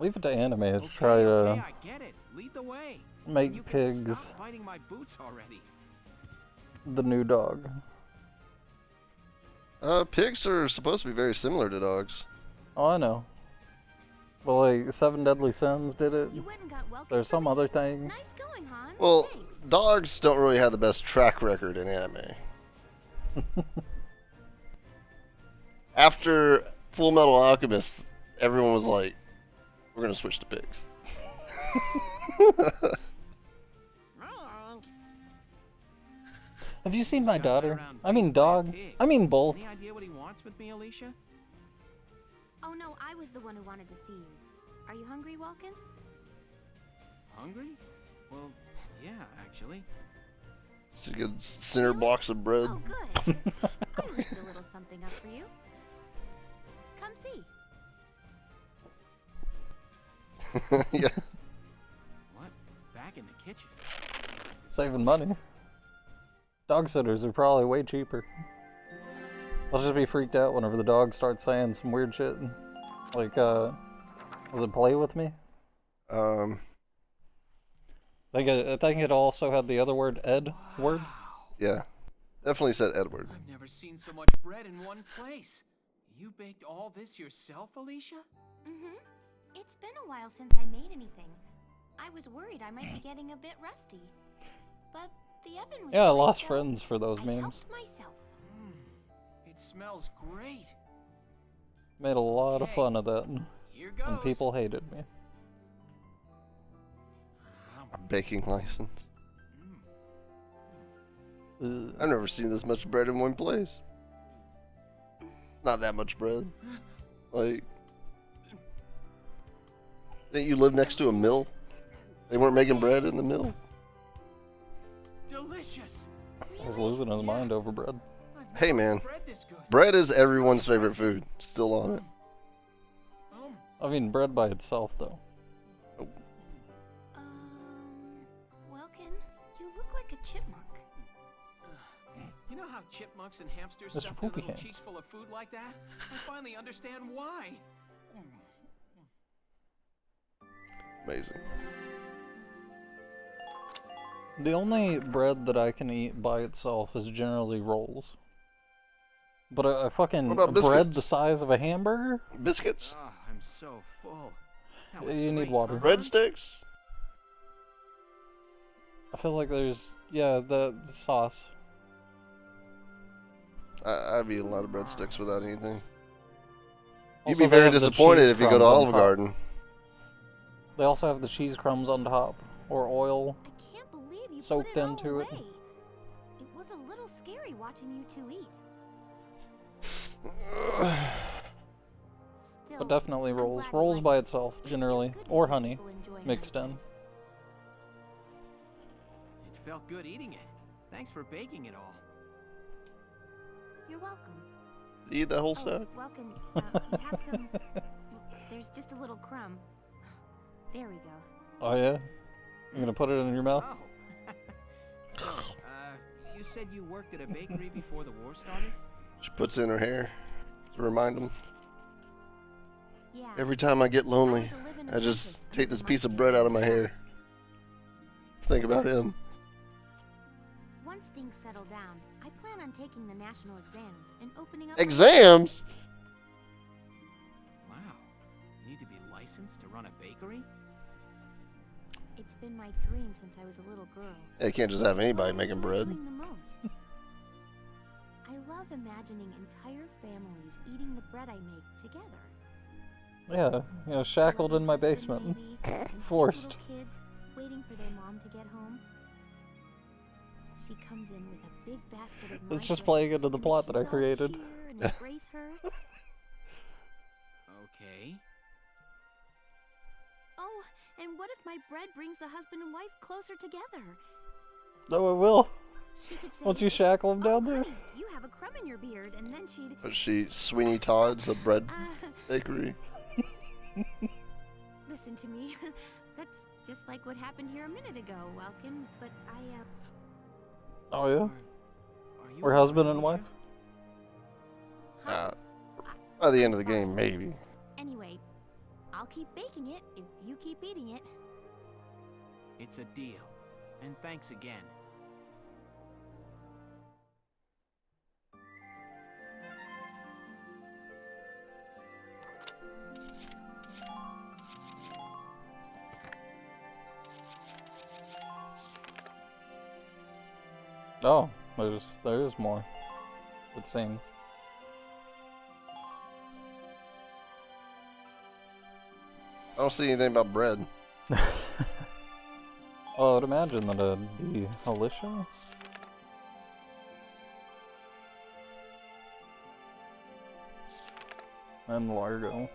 Leave it to anime to Okay, try to okay, I get it. Lead the way. make You can pigs stop biting my boots already. the new dog. Pigs are supposed to be very similar to dogs. Oh, I know. Well, like, Seven Deadly Sins did it. You went and got welcome There's for some me? other thing. Nice going, Hans. Well, Thanks. dogs don't really have the best track record in anime. After Full Metal Alchemist, everyone was like, we're gonna switch to pigs. Have you seen my Just got daughter? around I mean raised by a dog. pig. I mean both. Any idea what he wants with me, Alicia? Oh no, I was the one who wanted to see you. Are you hungry, Walken? Hungry? Well, yeah, actually. She gets cinder blocks of bread. Oh, good. I whipped a little something up for you. Come see. Yeah. What? Back in the kitchen? Saving money. Dog sitters are probably way cheaper. I'll just be freaked out whenever the dog starts saying some weird shit. Like, was it play with me? I think it also had the other word, Ed word. Yeah. Definitely said Edward. I've never seen so much bread in one place. You baked all this yourself, Alicia? Mm-hmm. It's been a while since I made anything. I was worried I might be getting a bit rusty. But the oven was Yeah, I free, lost so friends for those I memes. helped myself. It smells great. Made a lot of Okay, fun of that. Here goes. And people hated me. A baking license. Ugh. I've never seen this much bread in one place. It's not that much bread. Like, didn't you live next to a mill? They weren't making bread in the mill? Delicious. I was losing his mind over bread. I've Hey, never man. had bread this good. Bread is everyone's favorite food. Still on it. I mean, bread by itself, though. Welkin, you look like a chipmunk. You know how chipmunks and hamsters Mr. stuff their Poopy little Hands. cheeks full of food like that? I finally understand why. Amazing. The only bread that I can eat by itself is generally rolls. But a fucking What about bread the biscuits? size of a hamburger? Biscuits? Oh, I'm so full. That was You need great, water. huh, Hans? Breadsticks? I feel like there's, yeah, the sauce. I've eaten a lot of breadsticks without anything. You'd Also, be they very have the disappointed cheese if you go to crumbs on Olive top. Garden. They also have the cheese crumbs on top, or oil. I can't believe you Soaked put it all into it. away. It was a little scary watching you two eat. Still, But definitely I'm rolls. glad you Rolls like by it. itself, It feels generally. good to Or see honey, people enjoy mixed honey. in. It felt good eating it. Thanks for baking it all. You're welcome. Eat that whole Oh, stack? welcome. You have some. There's just a little crumb. There we go. Oh yeah? You're gonna put it in your mouth? Oh. So, you said you worked at a bakery before the war started? She puts it in her hair to remind him. Yeah. Every time I get lonely, I was a living I just apprentice take under this the piece of Munchkin bread out of my family. hair. Think about him. Once things settle down, I plan on taking the national exams and opening up. Exams? Wow. You need to be licensed to run a bakery? It's been my dream since I was a little girl. Yeah, you can't just have anybody What I making enjoy bread. doing the most. I love imagining entire families eating the bread I make together. Yeah, you know, shackled in my Loving basement. husband, maybe, and cute Forced. little kids waiting for their mom to get home. She comes in with a big basket of It's my just bread, playing into the and plot that I kids all created. cheer and embrace her. Okay. Oh, and what if my bread brings the husband and wife closer together? No, it will. She could say, Once you shackle him down there. honey, you have a crumb in your beard, and then she'd... But she Sweeney Todd's a bread bakery. Listen to me. That's just like what happened here a minute ago, Welkin, but Oh yeah? Are you We're husband and alright, wife? By the end of the game, maybe. Anyway, I'll keep baking it if you keep eating it. It's a deal. And thanks again. Oh, there's more. It seems. I don't see anything about bread. Oh, I would imagine that it'd be Alicia. And Largo.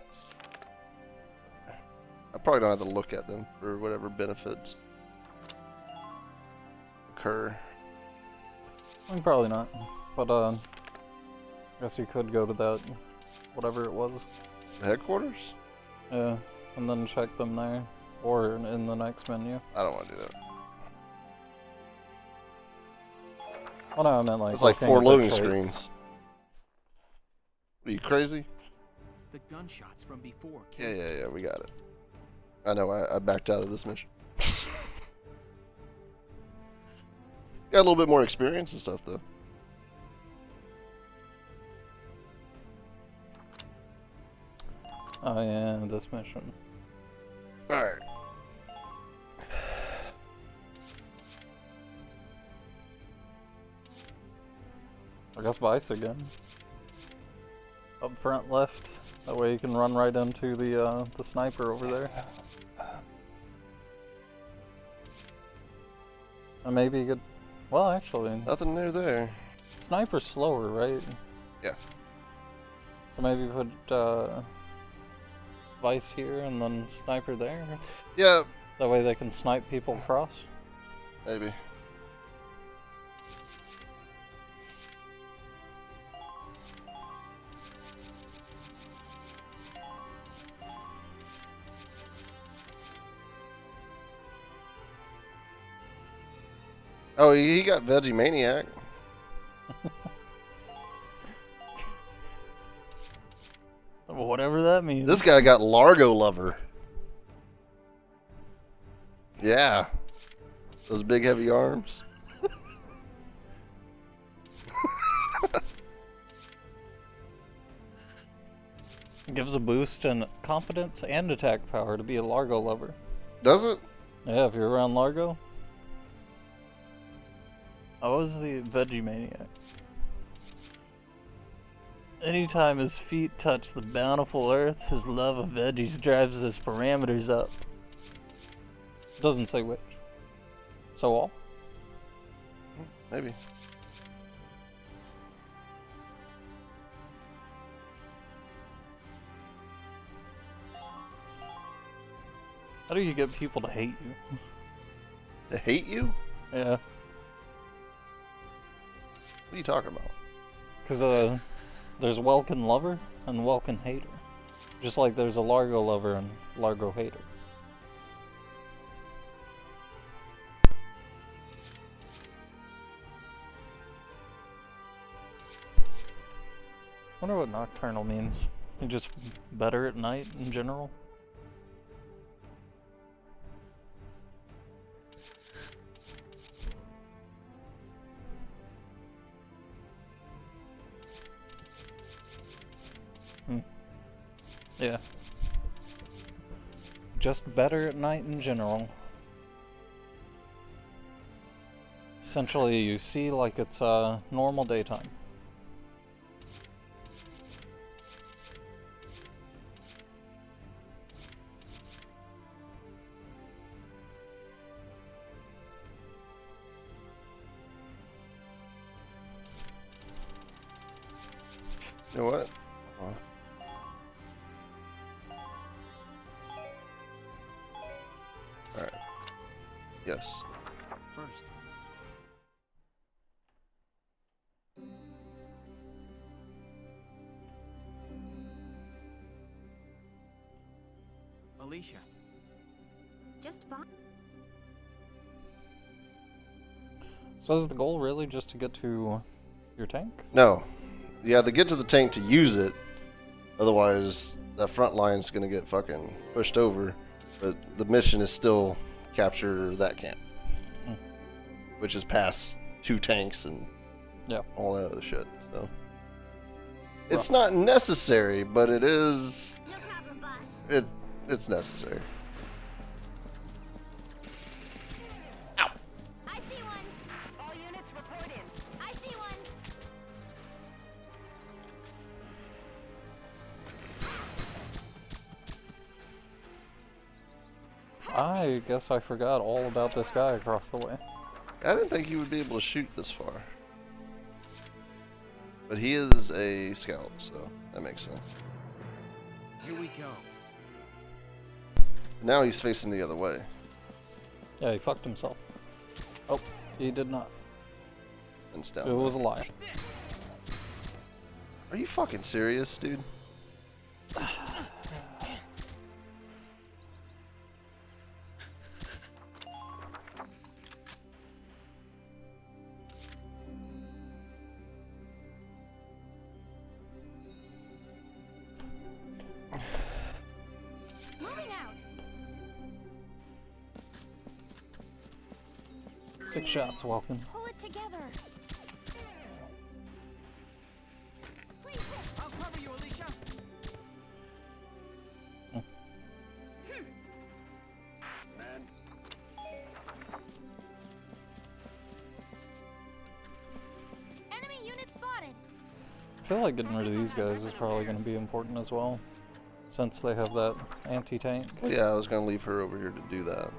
I probably don't have to look at them for whatever benefits occur. I mean, probably not. But, I guess you could go to that, whatever it was. The headquarters? Yeah, and then check them there. Or in the next menu. I don't want to do that. Oh no, I meant like... It's like looking 4 at the loading traits. screens. Are you crazy? The gunshots from before. Yeah, we got it. I know, I backed out of this mission. Got a little bit more experience and stuff, though. Oh yeah, this mission. Alright. I guess Vice again. Up front left. That way you can run right into the sniper over there. And maybe you could... Well, actually... Nothing new there. Sniper's slower, right? Yeah. So maybe put Vice here and then Sniper there? Yeah. That way they can snipe people across? Maybe. Oh, he got Veggie Maniac. Whatever that means. This guy got Largo Lover. Yeah. Those big heavy arms. Gives a boost in confidence and attack power to be a Largo lover. Does it? Yeah, if you're around Largo. I was the Veggie Maniac. Anytime his feet touch the bountiful earth, his love of veggies drives his parameters up. Doesn't say which. So all? Maybe. How do you get people to hate you? To hate you? Yeah. What are you talking about? Because, there's Welkin Lover and Welkin Hater. Just like there's a Largo Lover and Largo Hater. Wonder what nocturnal means. You just better at night in general? Yeah. Just better at night in general. Essentially, you see like it's normal daytime. You know what? Yes. First. Alicia. Just fine. So is the goal really just to get to your tank? No. You have to get to the tank to use it. Otherwise, that front line's gonna get fucking pushed over. But the mission is still capture that camp. Which is past 2 tanks and all that other shit. So it's not necessary, but it is. No problem, boss. It's necessary. I see one. All units report in. I see one. I guess I forgot all about this guy across the way. I didn't think he would be able to shoot this far. But he is a scout, so that makes sense. Here we go. Now he's facing the other way. Yeah, he fucked himself. Oh, he did not. And it's down It was a there. lie. Are you fucking serious, dude? Moving out. 6 shots, welcome. Pull it together. Please hit. I'll cover you, Alicia. Man, Enemy unit spotted. I feel like getting rid of these guys is probably going to be important as well, since they have that anti-tank. Well, yeah, I was gonna leave her over here to do that.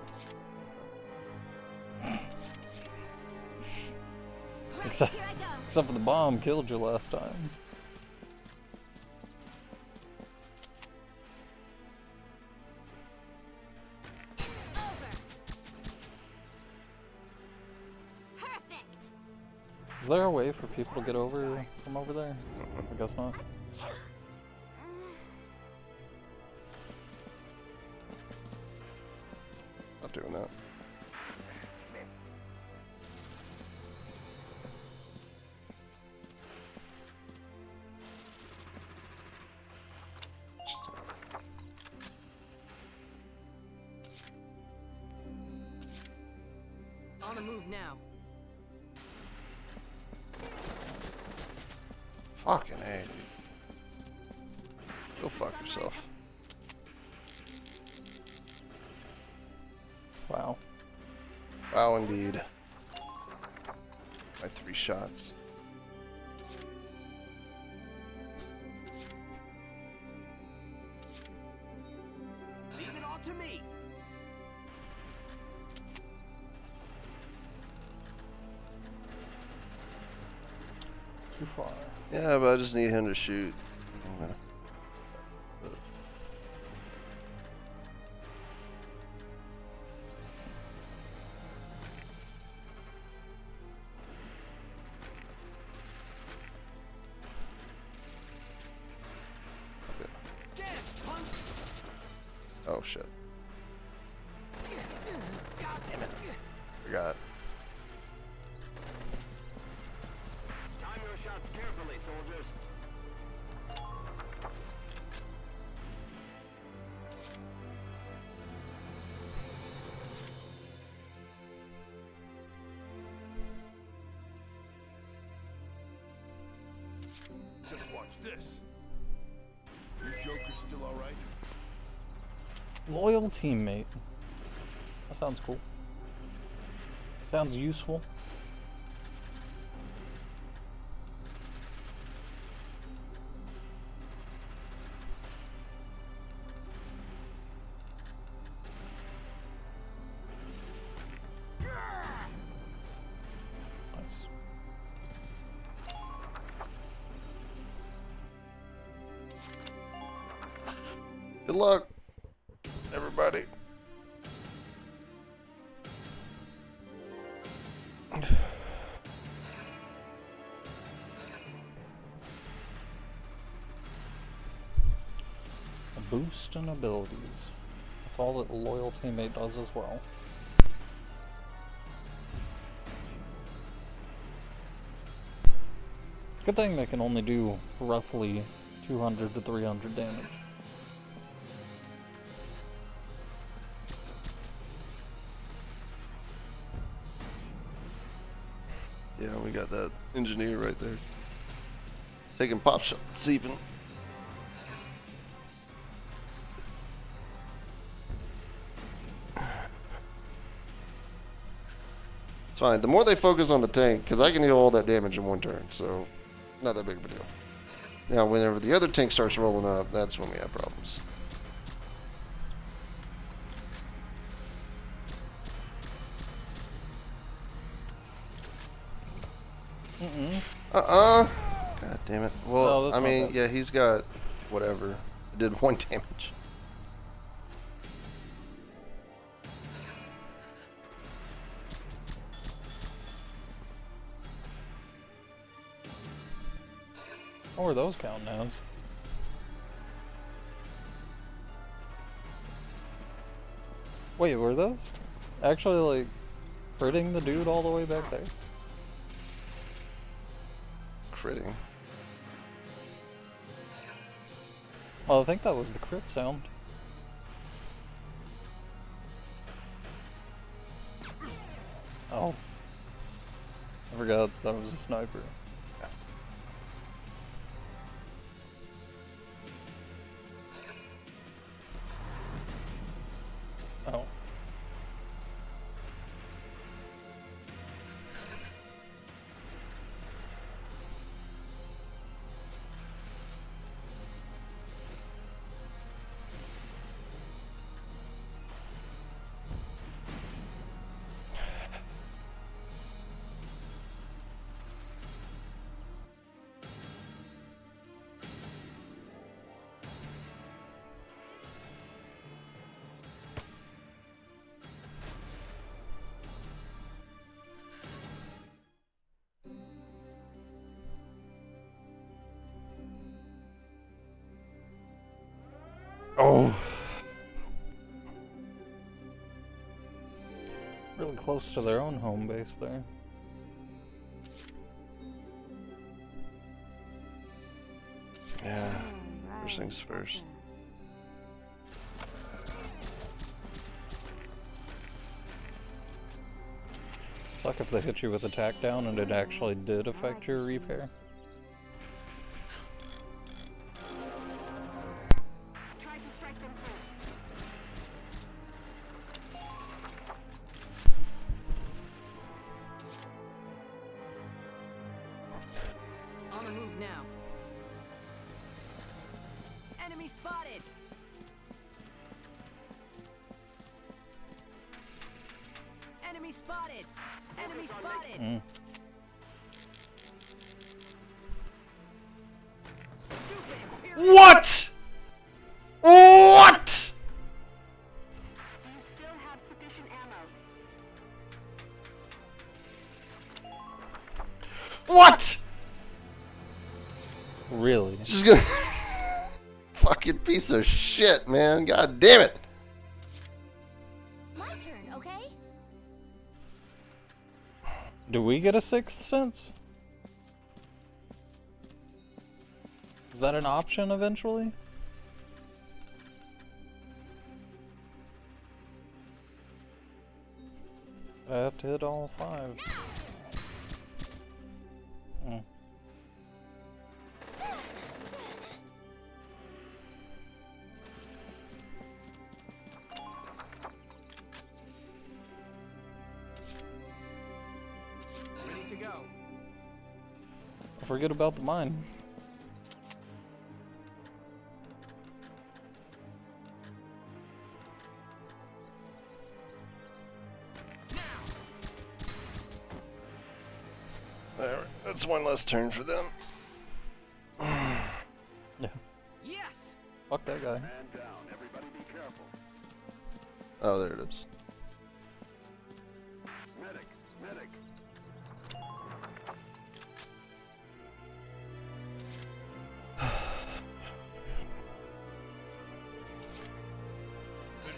Except, Here I go. except for the bomb killed you last time. Over. Perfect. Is there a way for people to get over from over there? I guess not. Not doing that. On the move now. Fucking A, dude. Go fuck yourself. Wow. Wow, indeed. My 3 shots. Leave it all to me. Too far. Yeah, but I just need him to shoot. Get it, punk. Oh shit. Forgot. Time your shots carefully, soldiers. just watch this. You Joker's still alright? Loyal teammate. That sounds cool. Sounds useful. Nice. Good luck, everybody. boost in abilities. That's all that a loyal teammate does as well. Good thing they can only do roughly 200 to 300 damage. Yeah, we got that engineer right there. Taking pop shots even. It's fine. The more they focus on the tank, because I can deal all that damage in one turn, so not that big of a deal. Now, whenever the other tank starts rolling up, that's when we have problems. God damn it. Well, No, I mean, bad. yeah, he's got whatever. It did 1 damage. What were those counting as? Wait, were those actually like critting the dude all the way back there? Critting. Well, I think that was the crit sound. Oh. I forgot that was a sniper. Oh. Oh. Really close to their own home base there. Yeah. First things first. Suck if they hit you with attack down and it actually did affect your repair. Try to strike them first. On the move now. Enemy spotted! Enemy spotted! Enemy spotted! Mm. Stupid Imperial! What? What? You still have sufficient ammo. What? Really? She's gonna. Fucking piece of shit, man. God damn it. My turn, okay? Do we get a sixth sense? Is that an option eventually? I have to hit all 5. Mm. Ready to go. Forget about the mine. Alright, that's one less turn for them. Yeah. Yes! Fuck that guy. Man down. Everybody be careful. Oh, there it is. Medic. Medic.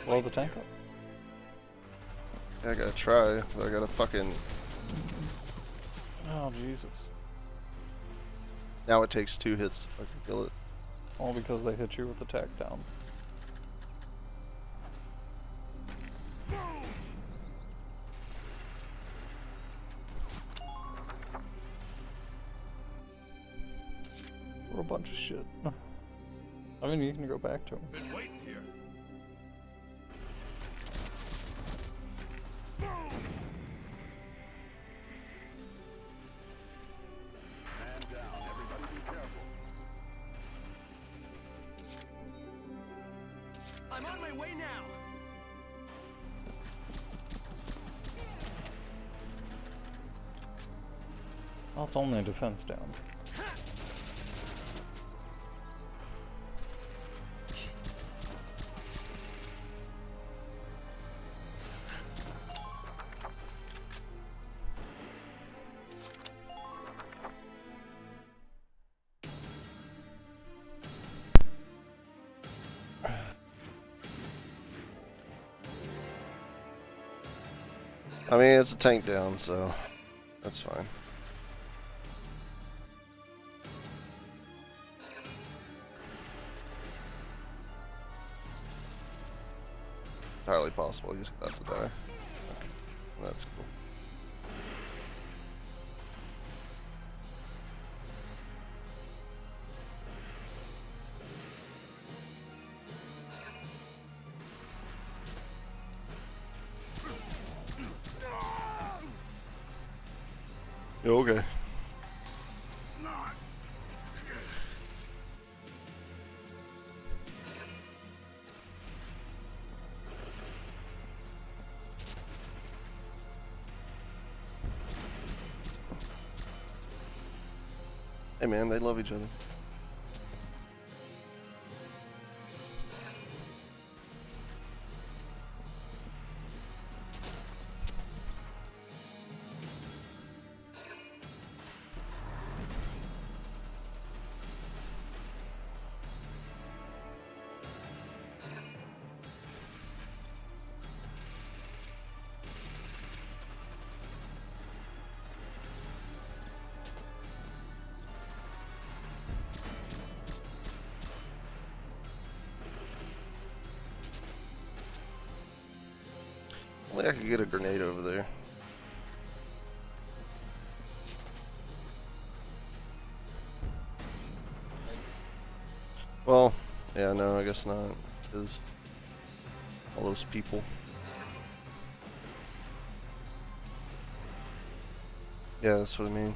Blow the tank up? Yeah, I gotta try, but I gotta fucking... Oh, Jesus. Now it takes 2 hits to fucking kill it. All because they hit you with attack down. We're a bunch of shit. I mean, you can go back to him. Been waiting here. Man down. Everybody be careful. I'm on my way now. Well, it's only a defense down. I mean, it's a tank down, so that's fine. Entirely possible he's about to die. That's cool. You okay? Not yet. Hey man, they love each other. Only I could get a grenade over there. Well, yeah, no, I guess not. Because all those people. Yeah, that's what I mean.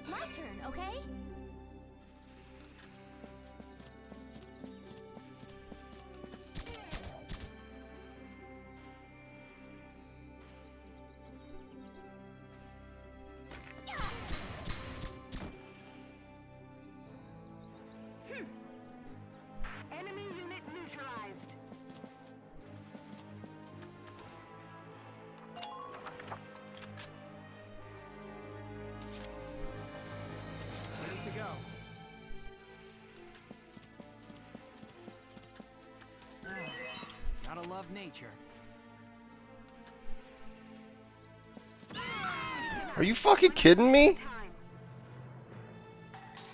My turn, okay? Enemy unit neutralized. Ready to go. Gotta love nature. Are you fucking kidding me?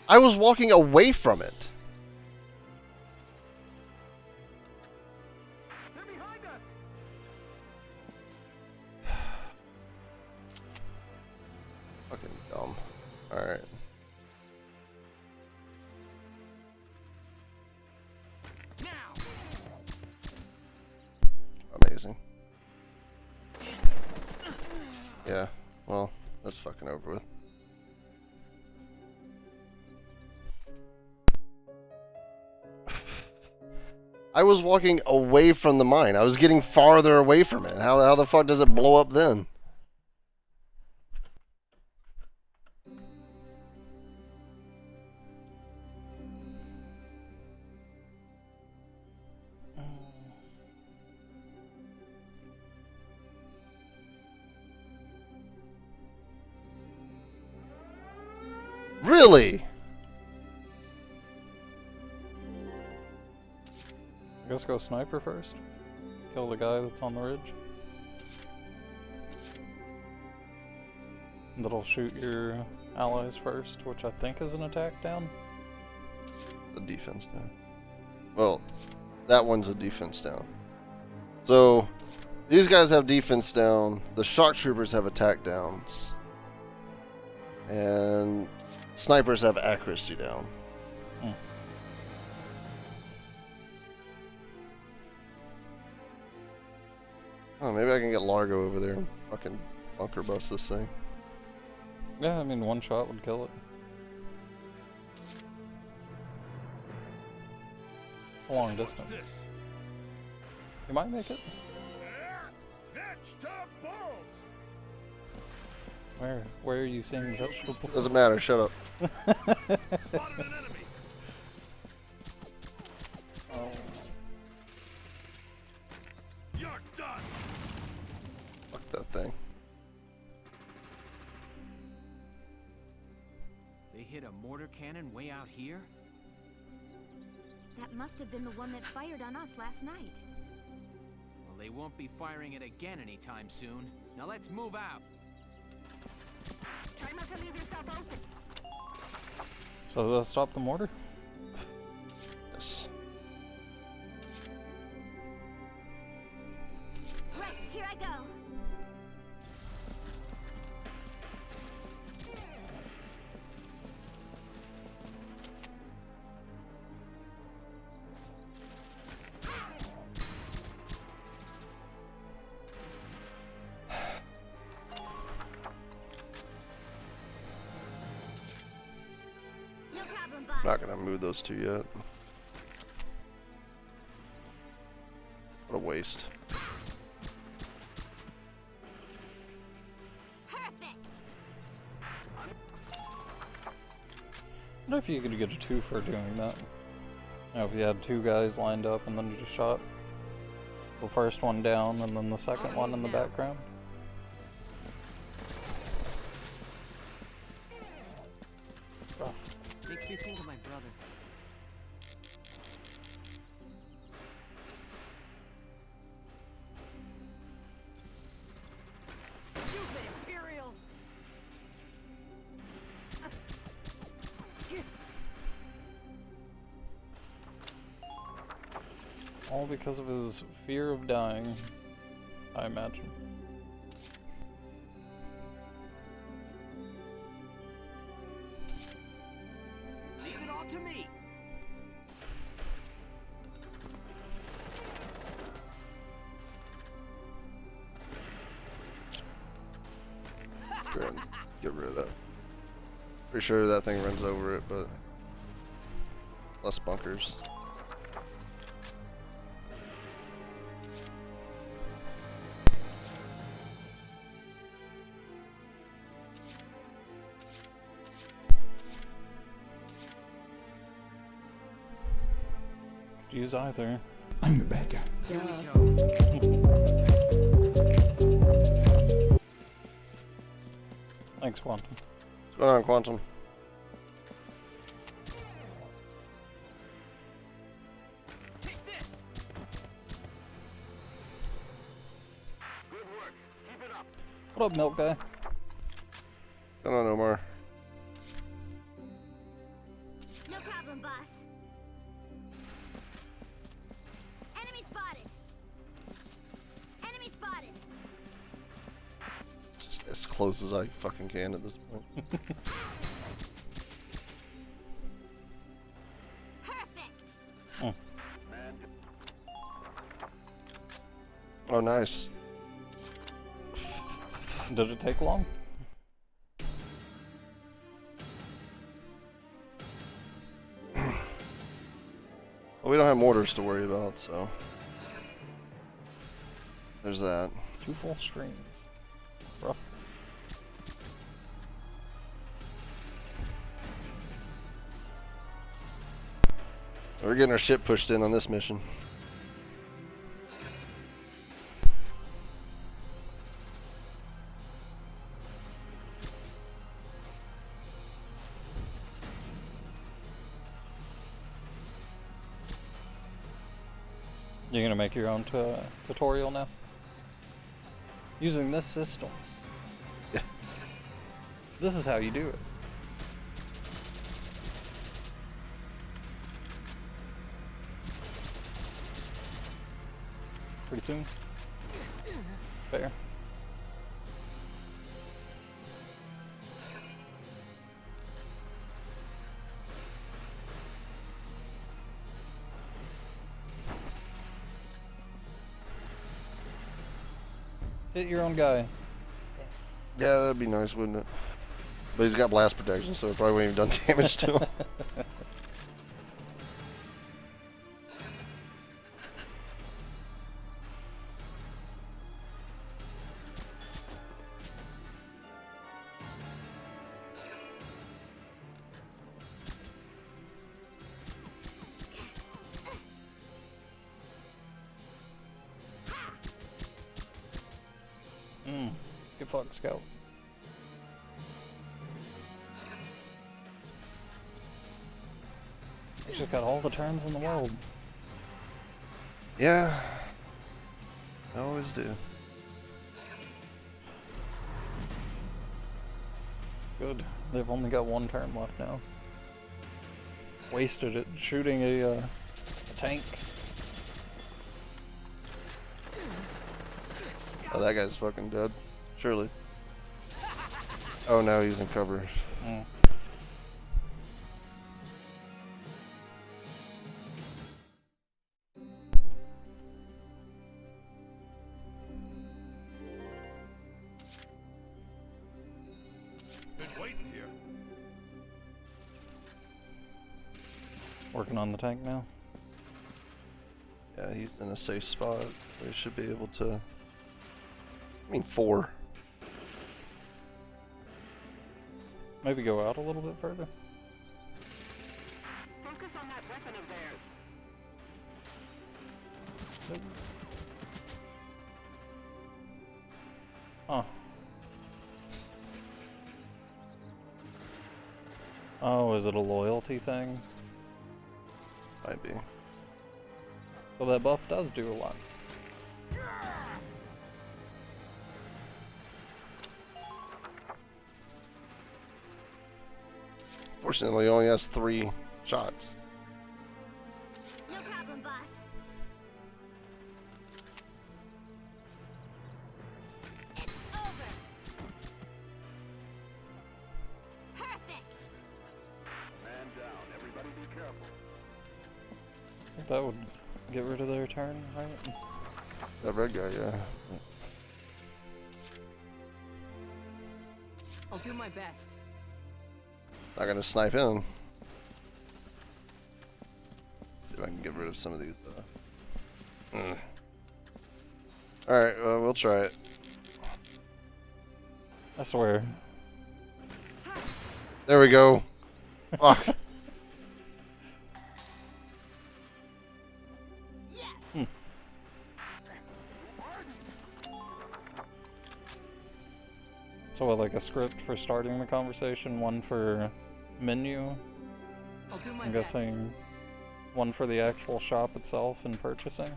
I was walking away from it. They're behind us. Fucking dumb. Alright. Now. Amazing. Yeah, well, that's fucking over with. I was walking away from the mine. I was getting farther away from it. How the fuck does it blow up then? Really? I guess go sniper first. Kill the guy that's on the ridge. That'll shoot your allies first, which I think is an attack down. The defense down. Well, that one's a defense down. So, these guys have defense down. The shock troopers have attack downs. And snipers have accuracy down. Oh, maybe I can get Largo over there and fucking bunker bust this thing. Yeah, I mean, one shot would kill it. It's a long distance. You might make it. Where are you seeing vegetables? Doesn't matter, shut up. Oh. You're done. Fuck that thing. They hit a mortar cannon way out here? That must have been the one that fired on us last night. Well, they won't be firing it again anytime soon. Now let's move out. Try not to leave yourself open. So does that stop the mortar? Yes. Right, here I go. I'm not gonna move those two yet. What a waste. Perfect. I wonder if you could get a 2 for doing that. You know, if you had 2 guys lined up and then you just shot the first one down and then the second one in the background. Makes me think of my brother. Stupid Imperials! All because of his fear of dying, I imagine. Leave it all to me. Go ahead and get rid of that. Pretty sure that thing runs over it, but less bunkers. Could use either. I'm the bad guy. Here we go. Thanks, Quantum. What's going on, Quantum? Take this. Good work. Keep it up. What up, milk guy? Going on, Omar. No problem, boss. Enemy spotted. Enemy spotted. Just as close as I fucking can at this point. Perfect. Man, Oh, nice. Did it take long? Well, we don't have mortars to worry about, so there's that. 2 full screens. Rough. We're getting our shit pushed in on this mission. You're gonna make your own tutorial now? Using this system. Yeah. This is how you do it. Pretty soon. Fair. Hit your own guy. Yeah, that'd be nice, wouldn't it? But he's got blast protection, so it probably wouldn't even done damage to him. Good fuck, Scout. You just got all the turns in the world. Yeah, I always do. Good. They've only got 1 turn left now. Wasted it shooting a tank. Oh, that guy's fucking dead. Surely. Oh no, he's in cover. Mm. Been waiting here. Working on the tank now. Yeah, he's in a safe spot. We should be able to. I mean, 4. Maybe go out a little bit further. Focus on that weapon of theirs. Huh. Oh, is it a loyalty thing? Might be. So that buff does do a lot. Fortunately, he only has 3 shots. No problem, boss. It's over. Perfect. Man down. Everybody be careful. That would get rid of their turn, right? That red guy, yeah. I'll do my best. Not gonna snipe him. See if I can get rid of some of these. Alright, we'll try it. I swear. There we go. Fuck. Yes. So what, like a script for starting the conversation, 1 for menu, I'll do my I'm best. guessing 1 for the actual shop itself and purchasing.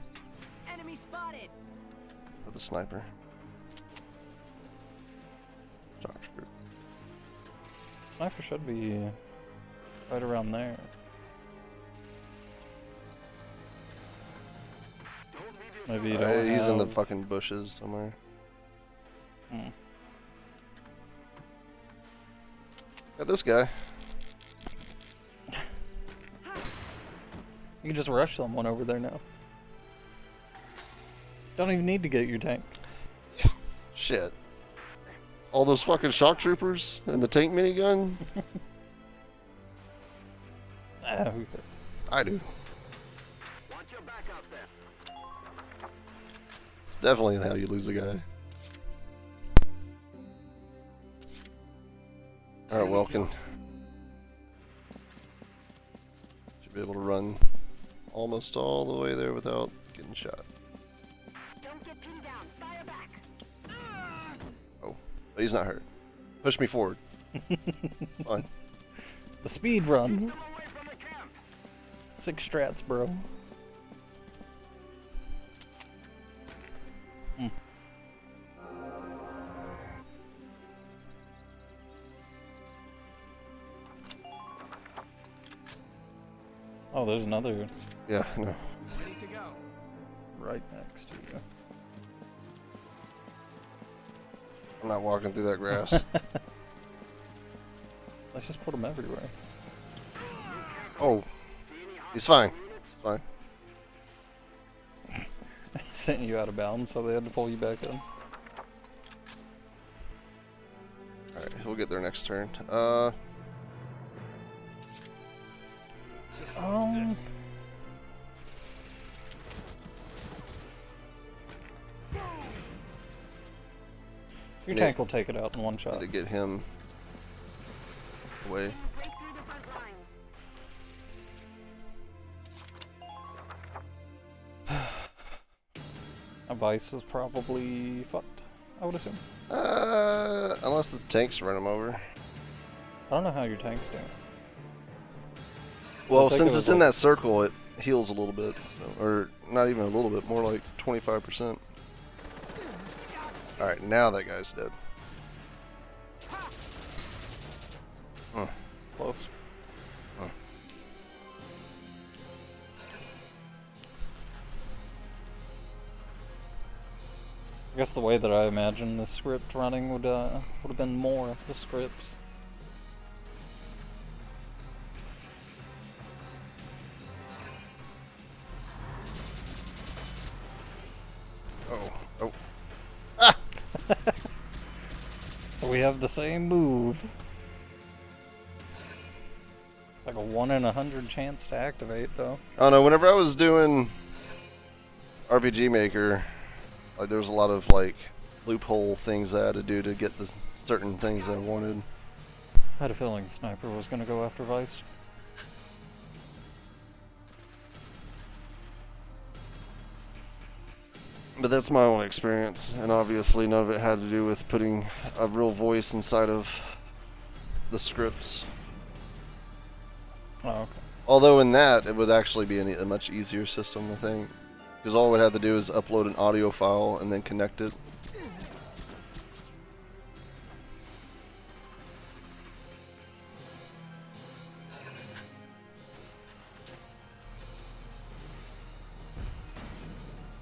Enemy spotted. With the sniper. Shock screw. Sniper should be right around there. Maybe you don't He's in the have- fucking bushes somewhere. Hmm. Got this guy. You can just rush someone over there now. Don't even need to get your tank. Shit. All those fucking shock troopers and the tank minigun? Ah, who cares? I do. Watch your back out there. It's definitely how you lose a guy. Alright, Welkin. Should be able to run almost all the way there without getting shot. Don't get pinned down. Fire back. Oh, he's not hurt. Push me forward. Fine. The speed run. Them away from the camp. 6 strats, bro. Hmm. Oh, there's another Yeah, no. Ready to go. right next to you. I'm not walking through that grass. Let's just put them everywhere. Oh, he's fine. Fine. Sent you out of bounds, so they had to pull you back in. Alright, we'll get there next turn. Your Yeah. tank will take it out in one Need shot. to get him away. Break through the front line. A Vice is probably fucked, I would assume. Unless the tanks run him over. I don't know how your tank's doing. Well, I think since it it's was in like- that circle, it heals a little bit. So, or not even a little bit, more like 25%. Alright, now that guy's dead. Close. Huh. I guess the way that I imagine the script running would have been more of the scripts. Oh, oh. So we have the same move. It's like a 1 in 100 chance to activate, though. I don't know, whenever I was doing RPG Maker, like there was a lot of like loophole things I had to do to get the certain things I wanted. I had a feeling Sniper was going to go after Vice. But that's my own experience, and obviously none of it had to do with putting a real voice inside of the scripts. Oh, okay. Although in that, it would actually be a much easier system, I think. Because all it would have to do is upload an audio file and then connect it.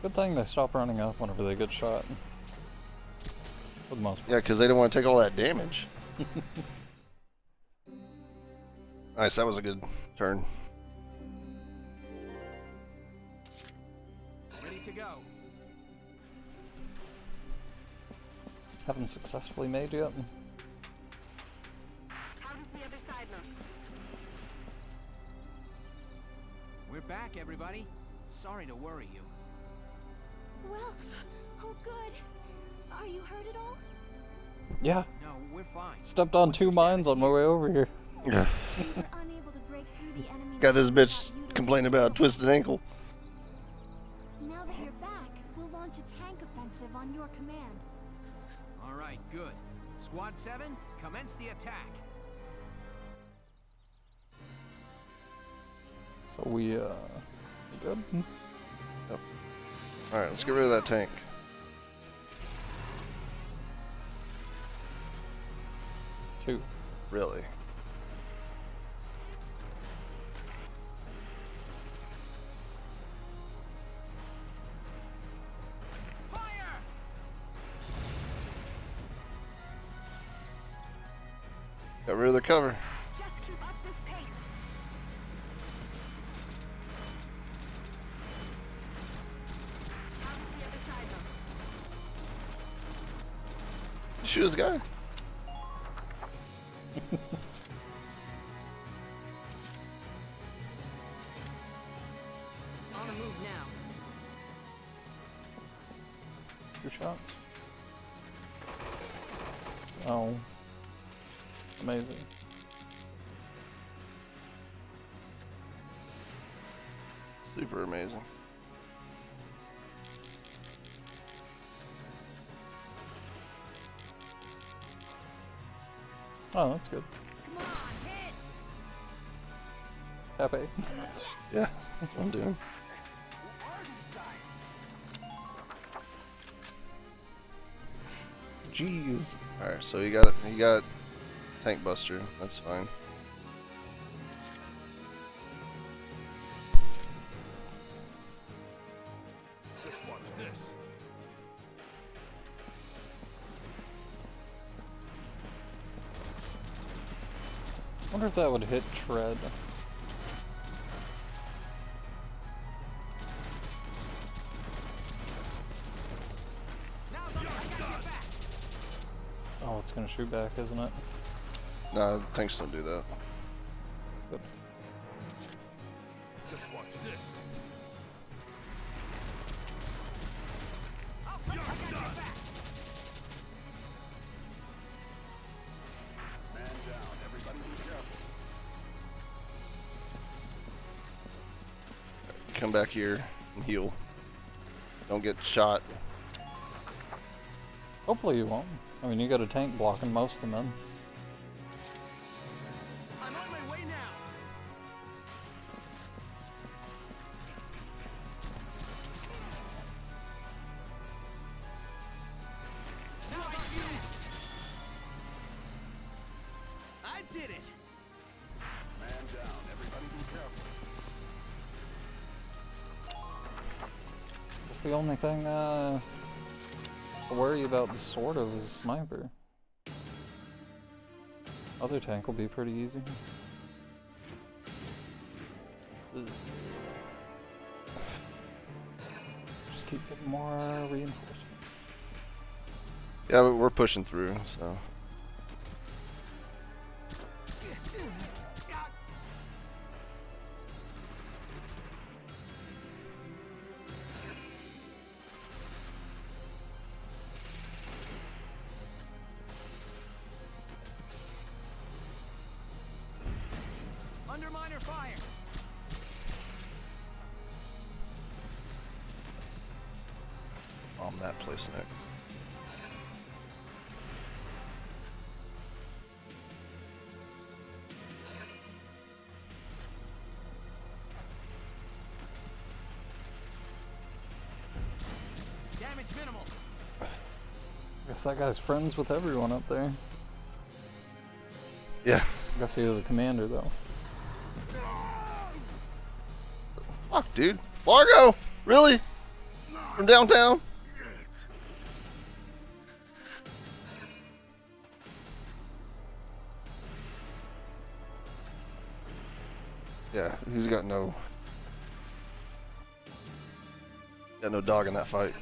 Good thing they stop running up whenever they get shot. For the most part. Yeah, because they didn't want to take all that damage. Nice, that was a good turn. Ready to go. Haven't successfully made yet. How does the other side look? We're back, everybody. Sorry to worry you. Whelks! Oh, good. Are you hurt at all? Yeah, No, we're fine. stepped on What's 2 your mines status on my here? way over here. Yeah. We were unable to break through the enemy. Got this line bitch without you to complaining repair about a twisted ankle. Now that you're back, we'll launch a tank offensive on your command. All right, good. Squad 7, commence the attack. So we good? Alright, let's get rid of that tank. Two. Really? Fire! Got rid of their cover. Just keep up this pace. How does the other side look? Shoot this guy. On the move now. 2 shots. Oh. Amazing. Super amazing. Oh, that's good. Come on, hits! Happy. Yeah, that's what I'm doing. Jeez. Alright, so you got Tank Buster, that's fine. Just watch this. Wonder if that would hit Tread. Oh, it's gonna shoot back, isn't it? No, tanks don't do that. Good. Just watch this. Man down, everybody be careful. Come back here and heal. Don't get shot. Hopefully you won't. I mean, you got a tank blocking most of them in. I'm on my way now. How about you? I did it. Man down, everybody be careful. That's the only thing, to worry about sort of is sniper. Other tank will be pretty easy. Ugh. Just keep getting more reinforcements. Yeah, but we're pushing through, so. Underminer fire. Bomb that place, Nick. Damage minimal. Guess that guy's friends with everyone up there. Yeah. Guess he is a commander though. Fuck, dude. Largo? Really? From downtown? Yeah, he's got no dog in that fight.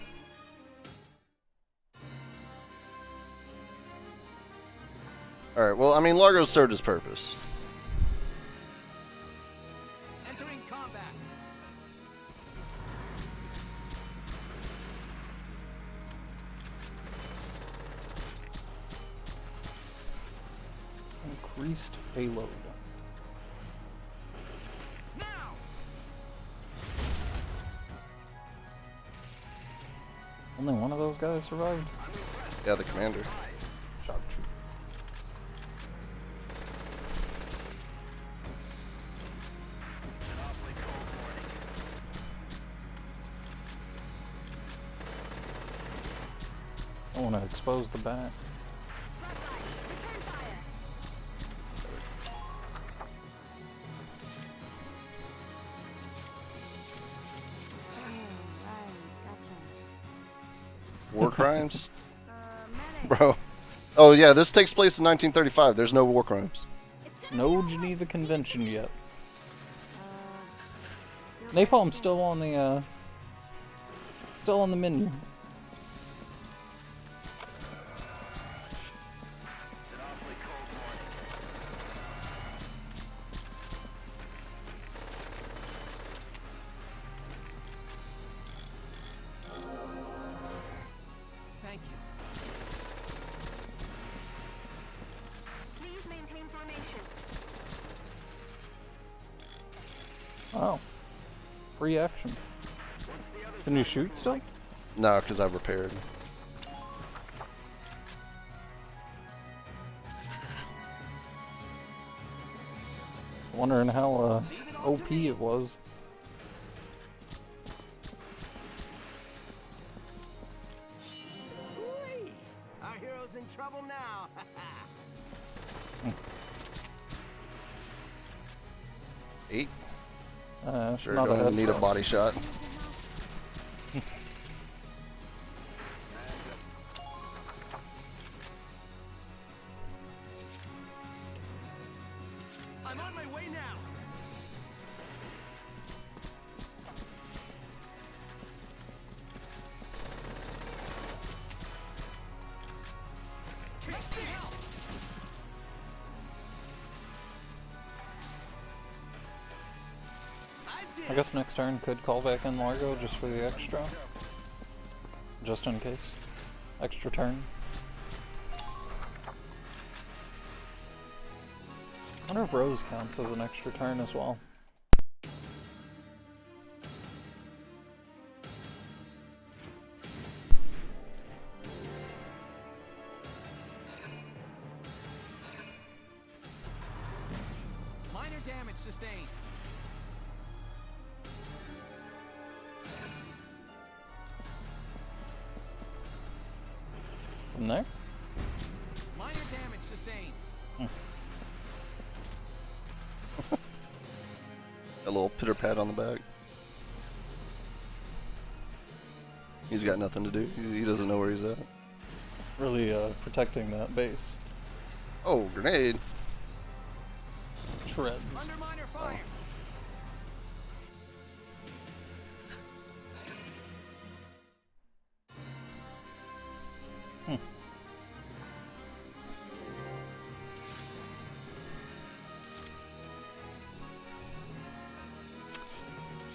Alright, well, I mean, Largo served his purpose. Entering combat. Increased payload. Now. Only one of those guys survived? Yeah, the commander. Shot true. I want to expose the back. War crimes? Bro. Oh, yeah, this takes place in 1935. There's no war crimes. No Geneva Convention yet. Napalm's still on the menu. Oh. Free action. Can you shoot still? No, because I've repaired. Wondering how OP it was. Ooh-wee. Our hero's in trouble now. 8. Sure, not a don't need a headshot. body shot. I'm on my way now. I guess next turn could call back in Largo just for the extra. Just in case. Extra turn. I wonder if Rose counts as an extra turn as well. Minor damage sustained. From there? Minor damage sustained. A little pitter pat on the back. He's got nothing to do. He doesn't know where he's at. Really protecting that base. Oh, grenade. Shreds. Under minor fire.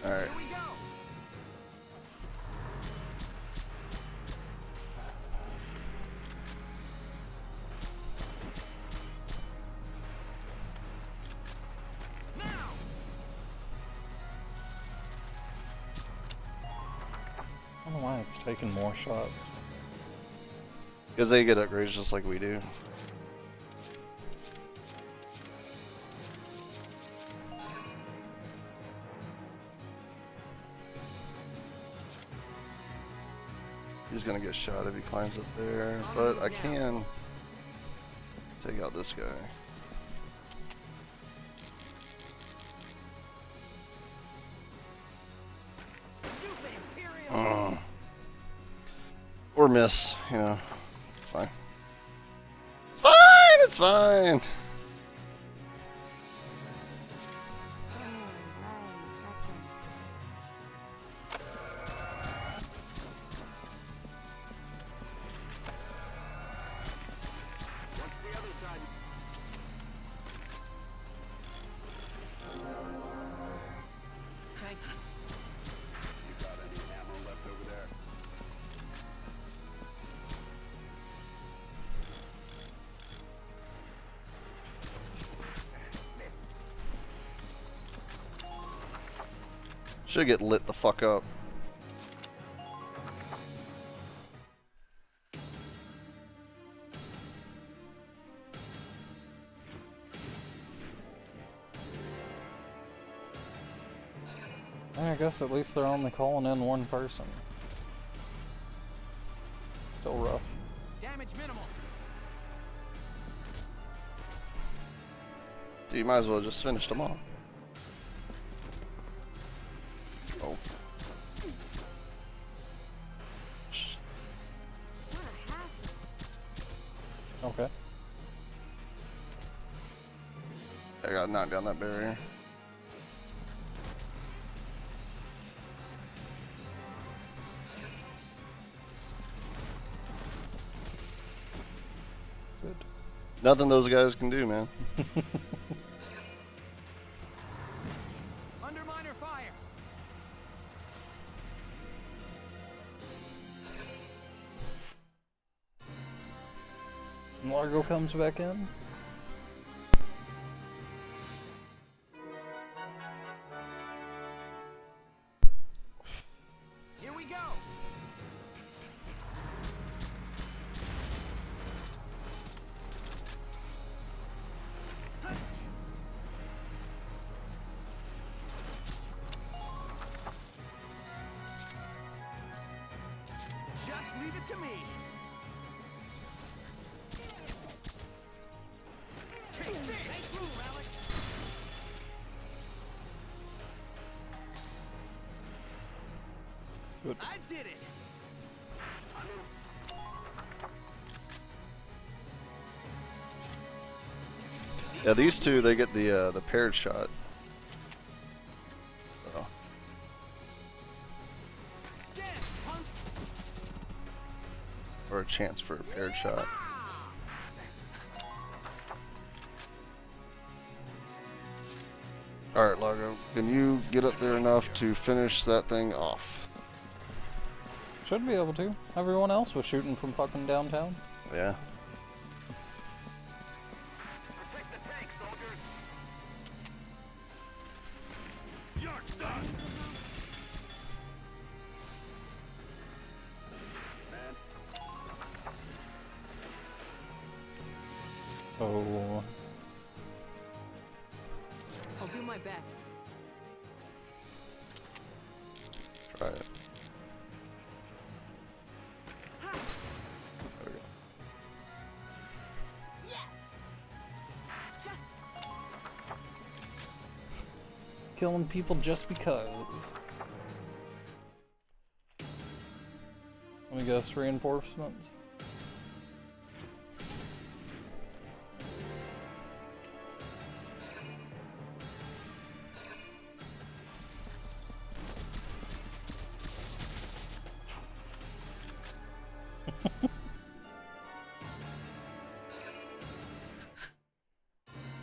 Alright. Here we go. Now. I don't know why it's taking more shots. Because they get upgrades just like we do. He's gonna get shot if he climbs up there, but I can take out this guy. Stupid Imperial. Or miss, you know. It's fine. It's fine! It's fine! What's the other side? Thank you. You got any ammo left over there? Should get lit the fuck up. I guess at least they're only calling in one person. Still rough. Damage minimal. Dude, you might as well just finish them off. Oh. What a hassle. Okay. I gotta knock down that barrier. Good. Nothing those guys can do, man. Under minor fire. Largo comes back in. leave it to me. Take this. Make room, Alex. Good. I did it. Yeah, these two, they get the paired shot. Oh. Or a chance for a paired shot. Alright, Largo, can you get up there enough to finish that thing off? Should be able to. Everyone else was shooting from fucking downtown. Yeah. Protect the tank, soldiers. You're done. So I'll do my best. Try it. There we go. Yes. killing people just because. Let me guess, reinforcements.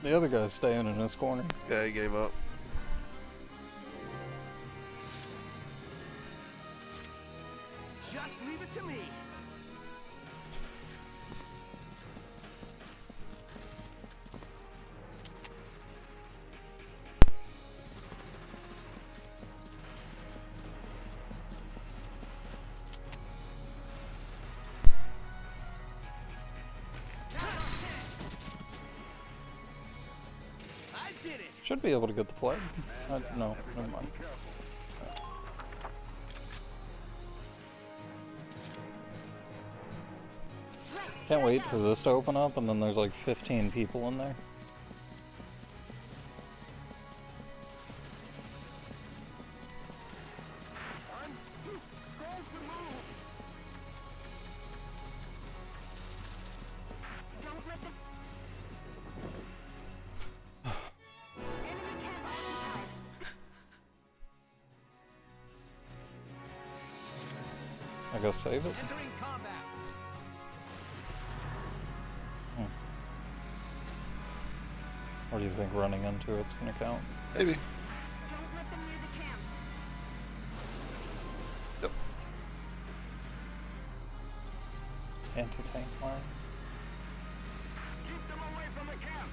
The other guy's staying in his corner. Yeah, he gave up. Just leave it to me. I did it. Should be able to get the flag. No, never mind. Can't wait for this to open up, and then there's like 15 people in there. I go save it. Entering combat. Or do you think running into it's gonna count? Maybe. Don't let them near the camp. Yep. Anti-tank lines. Keep them away from the camp.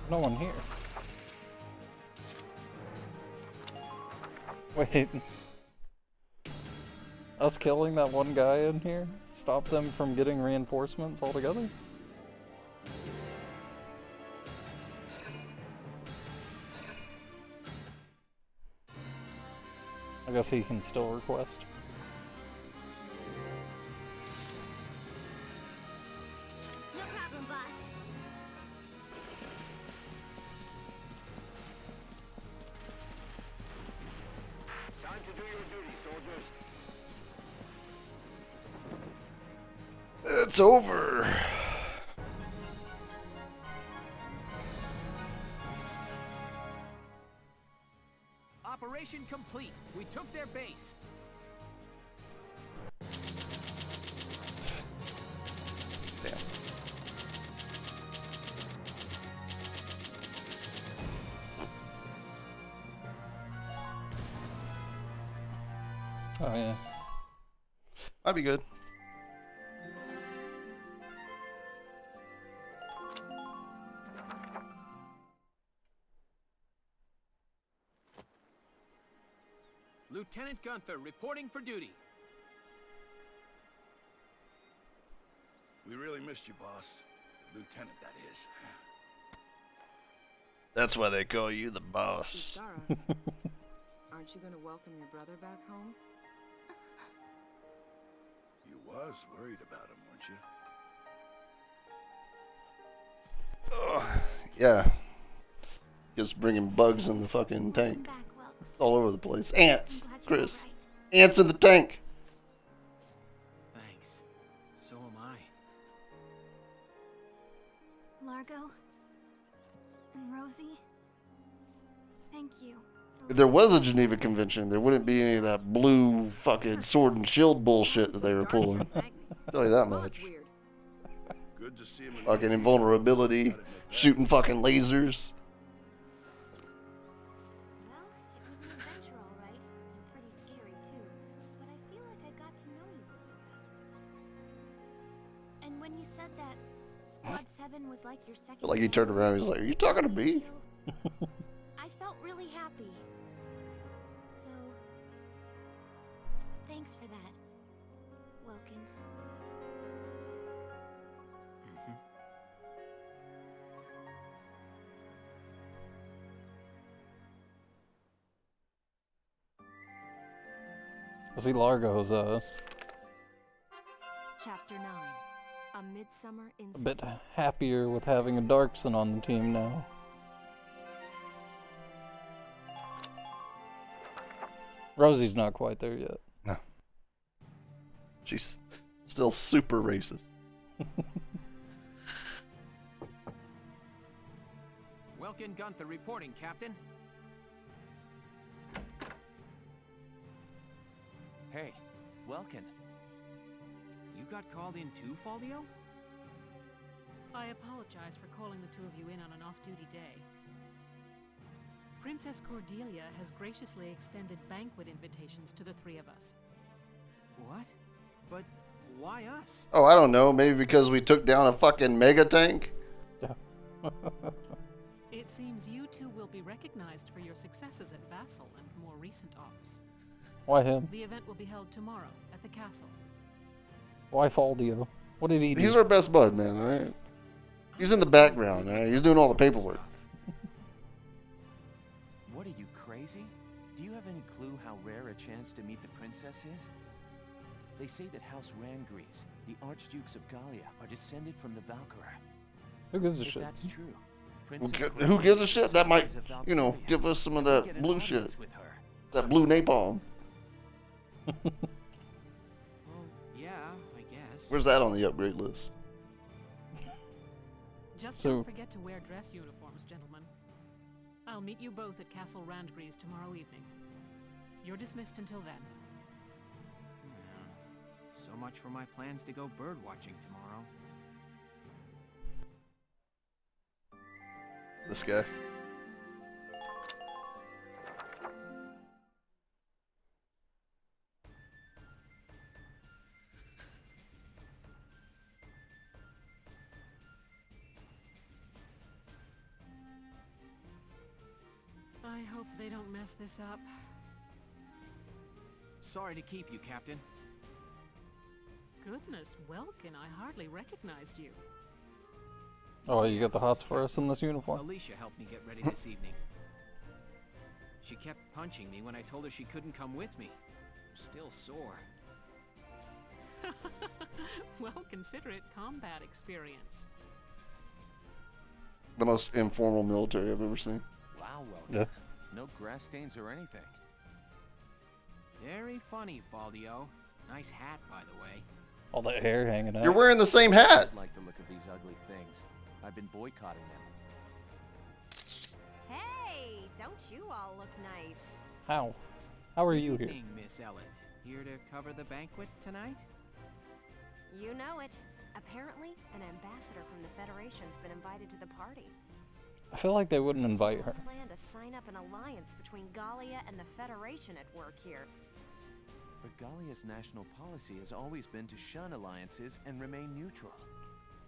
No one here. Wait. Us killing that one guy in here stop them from getting reinforcements altogether? I guess he can still request. No problem, boss. Time to do your duty, soldiers. It's over. Operation complete. We took their base. Damn. Oh yeah. Might be good. Lieutenant Gunther reporting for duty. We really missed you, boss. Lieutenant, that is. That's why they call you the boss. Sarah, aren't you going to welcome your brother back home? You was worried about him, weren't you? Yeah. Just bringing bugs in the fucking tank. Back, Welks. All over the place. Ants, I'm glad you're Chris. alright. Ants in the tank. Thanks. So am I. Largo and Rosie, thank you. If there was a Geneva Convention, there wouldn't be any of that blue fucking sword and shield bullshit that they were pulling. Tell you that Well, much. it's weird. Good to see him. in Fucking one piece. invulnerability, Gotta admit that. shooting fucking lasers. Well, it was an adventure, all right, and pretty scary too. But I feel like I got to know you a little better. And when you said that Squad 7 was like your second. Like he turned around, he was like, "Are you talking to me?" I felt really happy. So, thanks for that, Welkin. See, Largo's Chapter 9. A Midsummer a Incident. bit happier with having a Darkson on the team now. Rosie's not quite there yet. No. She's still super racist. Welkin Gunther reporting, Captain. Hey, Welkin. You got called in too, Faldio? I apologize for calling the two of you in on an off-duty day. Princess Cordelia has graciously extended banquet invitations to the three of us. What? But why us? Oh, I don't know. Maybe because we took down a fucking mega tank. It seems you two will be recognized for your successes at Vassal and more recent ops. Why him? The event will be held tomorrow at the castle. Why Faldio? What did he do? He's our best bud, man. All right. He's in the background. All right? He's doing all the paperwork. What are you, crazy? Do you have any clue how rare a chance to meet the princess is? They say that House Rangries, the Archdukes of Gallia, are descended from the Valkyria. Who gives a If shit? that's true, Well, Princess who gives a Cordelia shit? That might, is a you know, Valkyria. give us some of We that get an blue shit. audience with her. That blue napalm. Well, yeah, I guess. Where's that on the upgrade list? Just So- don't forget to wear dress uniforms, gentlemen. I'll meet you both at Castle Randgrees tomorrow evening. You're dismissed until then. Yeah. So much for my plans to go bird watching tomorrow. This guy. I hope they don't mess this up. Sorry to keep you, Captain. Goodness, Welkin, I hardly recognized you. Oh, you got the hots for us in this uniform? Alicia helped me get ready this evening. She kept punching me when I told her she couldn't come with me. I'm still sore. Well, consider it combat experience. The most informal military I've ever seen. Wow, Welkin. Yeah. No grass stains or anything. Very funny, Faldio. Nice hat, by the way. All that hair hanging out. You're wearing the same hat. I like the look of these ugly things. I've been boycotting them. Hey, don't you all look nice? How? How are you here? Evening, Miss Ellett. Here to cover the banquet tonight? You know it. Apparently, an ambassador from the Federation's been invited to the party. I feel like they wouldn't invite her. Someone planned to sign up an alliance between Gallia and the Federation at work here. But Gallia's national policy has always been to shun alliances and remain neutral.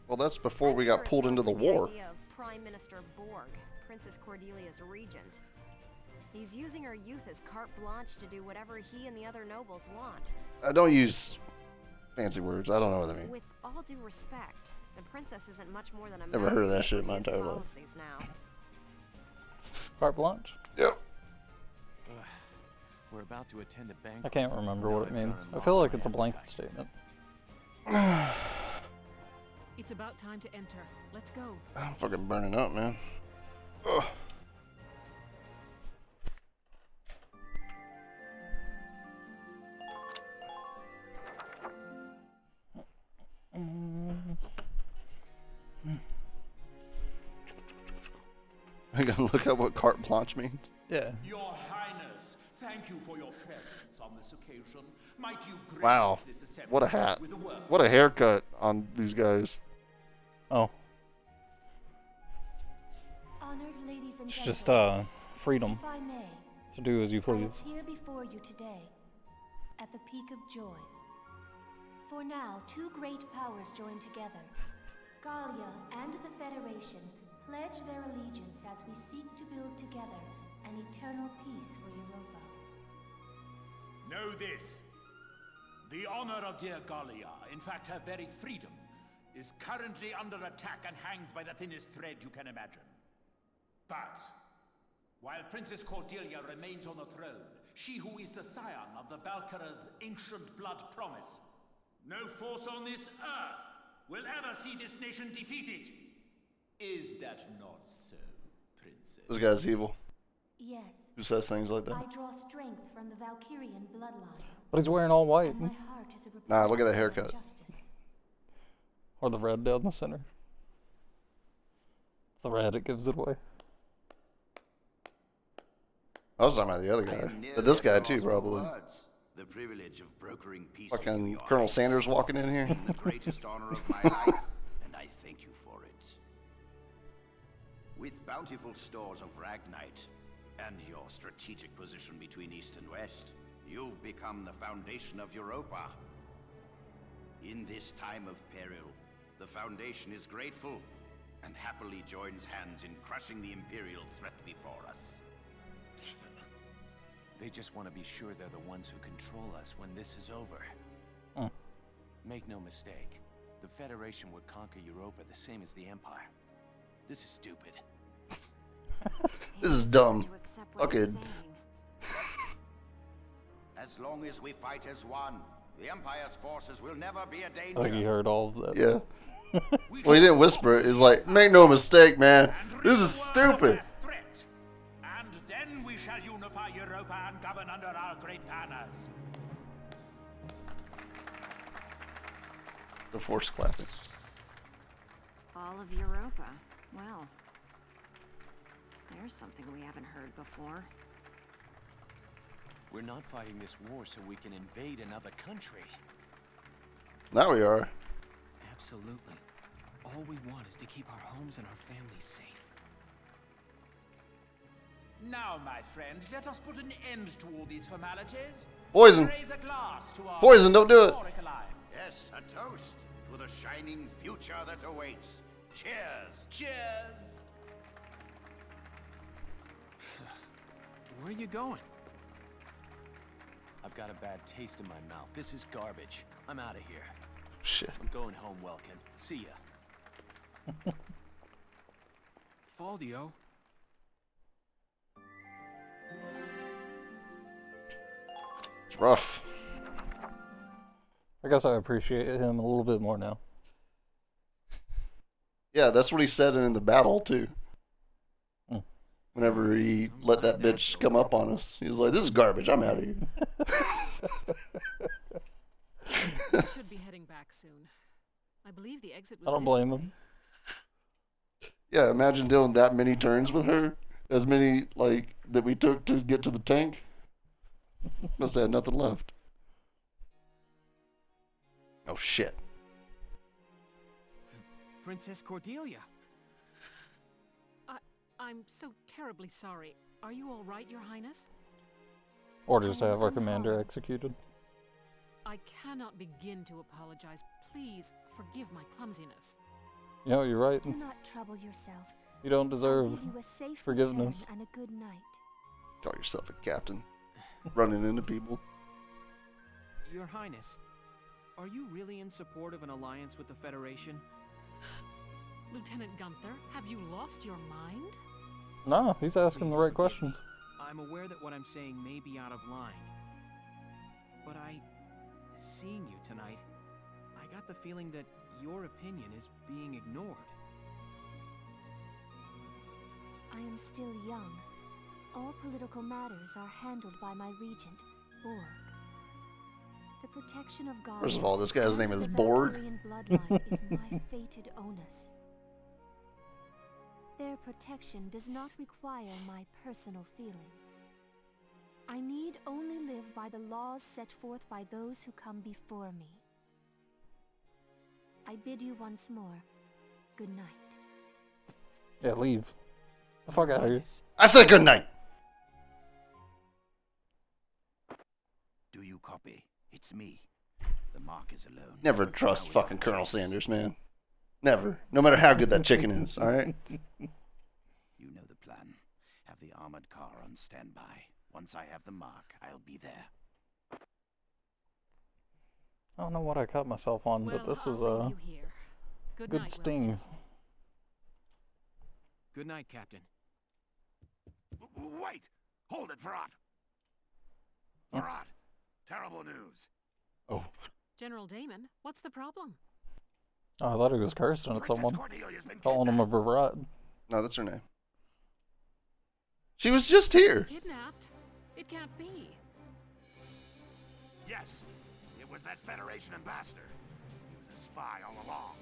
Well, that's before we got pulled into the war. Idea of Prime Minister Borg, Princess Cordelia's regent. He's using her youth as carte blanche to do whatever he and the other nobles want. I don't use fancy words. I don't know what they mean. With all due respect, the princess isn't much more than a Never heard of that mouthpiece shit in for my his entire life. policies now. Carte blanche? Yep. We're about to attend a banquet. I can't remember what it Now I've means. gone and I feel lost like my it's a blanket appetite. statement. It's about time to enter. Let's go. I'm fucking burning up, man. Ugh. I gotta look up what carte blanche means. Yeah. Your Highness, thank you for your presence on this occasion. Might you grace Wow. this assembly What a hat. with a word? What a haircut on these guys. Oh, Honored ladies and it's gentlemen, just freedom if I may, to do as you I please. appear before you today at the peak of joy. For now, two great powers join together. Gallia and the Federation pledge their allegiance as we seek to build together an eternal peace for Europa. Know this. The honor of dear Gallia, in fact her very freedom, is currently under attack and hangs by the thinnest thread you can imagine. But, while Princess Cordelia remains on the throne, she who is the scion of the Valkyria's ancient blood promise, no force on this earth will ever see this nation defeated. Is that not so, Princess? This guy's evil. Yes. Who says things like that? I draw strength from the Valkyrian bloodline. But he's wearing all white. And my heart is a Nah, look at that repository of haircut. justice. Or the red down the center. The red, it gives it away. I was talking about the other guy. But this guy too, probably. The privilege of brokering peace. Fucking Colonel Sanders walking in here. The greatest honor of my life, and I thank you for it. With bountiful stores of Ragnite and your strategic position between East and West, you've become the foundation of Europa. In this time of peril, the Foundation is grateful and happily joins hands in crushing the Imperial threat before us. They just want to be sure they're the ones who control us when this is over. Hmm. Make no mistake, the Federation would conquer Europa the same as the Empire. This is stupid. This is dumb. To accept what Okay. he's saying. As long as we fight as one, the Empire's forces will never be a danger. I think he heard all of that. Yeah. Well, he didn't whisper it. He's like, make no mistake, man. This is stupid. And then we shall unify Europa and govern under our great banners. The force clapping. All of Europa. Well, there's something we haven't heard before. We're not fighting this war so we can invade another country. Now we are. Absolutely. All we want is to keep our homes and our families safe. Now, my friend, let us put an end to all these formalities. Poison. Raise a glass to our Poison, don't do it. historic alliance. Yes, a toast to the shining future that awaits. Cheers! Cheers! Where are you going? I've got a bad taste in my mouth. This is garbage. I'm out of here. Shit. I'm going home, Welkin. See ya. Faldio? It's rough. I guess I appreciate him a little bit more now. Yeah, that's what he said in the battle too. Hmm. Whenever he let that bitch come up on us, he was like, "This is garbage. I'm out of here." We should be heading back soon. I believe the exit was I don't this blame way. him. Yeah, imagine doing that many turns with her, as many like that we took to get to the tank. Must have had nothing left. Oh shit. Princess Cordelia. I'm so terribly sorry. Are you all right, Your Highness? Orders to have our commander executed. I cannot begin to apologize. Please forgive my clumsiness. You know, you're right. Do not trouble yourself. You don't I'll deserve bid you a safe forgiveness. return and a good night. Call yourself a captain. Running into people. Your Highness, are you really in support of an alliance with the Federation? Lieutenant Gunther, have you lost your mind? No, he's asking the Please right forgive me. questions. I'm aware that what I'm saying may be out of line. But seeing you tonight, I I got the feeling that your opinion is being ignored. I am still young. All political matters are handled by my regent, Borg. The protection of God. First of all, this guy's name is Borg. Bloodline is my fated onus. Their protection does not require my personal feelings. I need only live by the laws set forth by those who come before me. I bid you once more, good night. Yeah, leave. The fuck out of here. I said good night. Do you copy? It's me. The mark is alone. Never trust fucking Colonel Sanders, man. Never. No matter how good that chicken is, alright? You know the plan. Have the armored car on standby. Once I have the mark, I'll be there. I don't know what I cut myself on, but this is a good night, sting. Good night, Captain. Wait! Hold it, Farad! Farad! Terrible news. Oh. General Damon, what's the problem? Oh, I thought he was cursing at Princess someone. Cordelia's been Calling him a Virat. No, that's her name. She was just here. Kidnapped? It can't be. Yes, it was that Federation ambassador. He was a spy all along.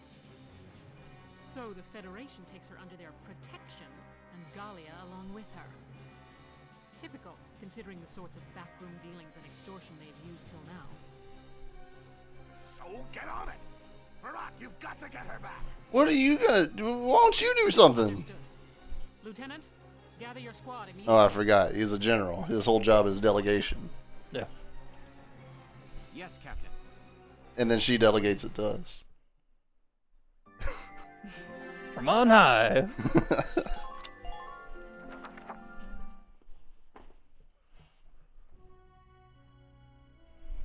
So the Federation takes her under their protection, and Galia along with her. Typical, considering the sorts of backroom dealings and extortion they've used till now. So get on it! Farad, you've got to get her back! What are you gonna do? Why don't you do something? Understood. Lieutenant, gather your squad immediately. Oh, I forgot. He's a general. His whole job is delegation. Yeah. Yes, Captain. And then she delegates it to us. From on high.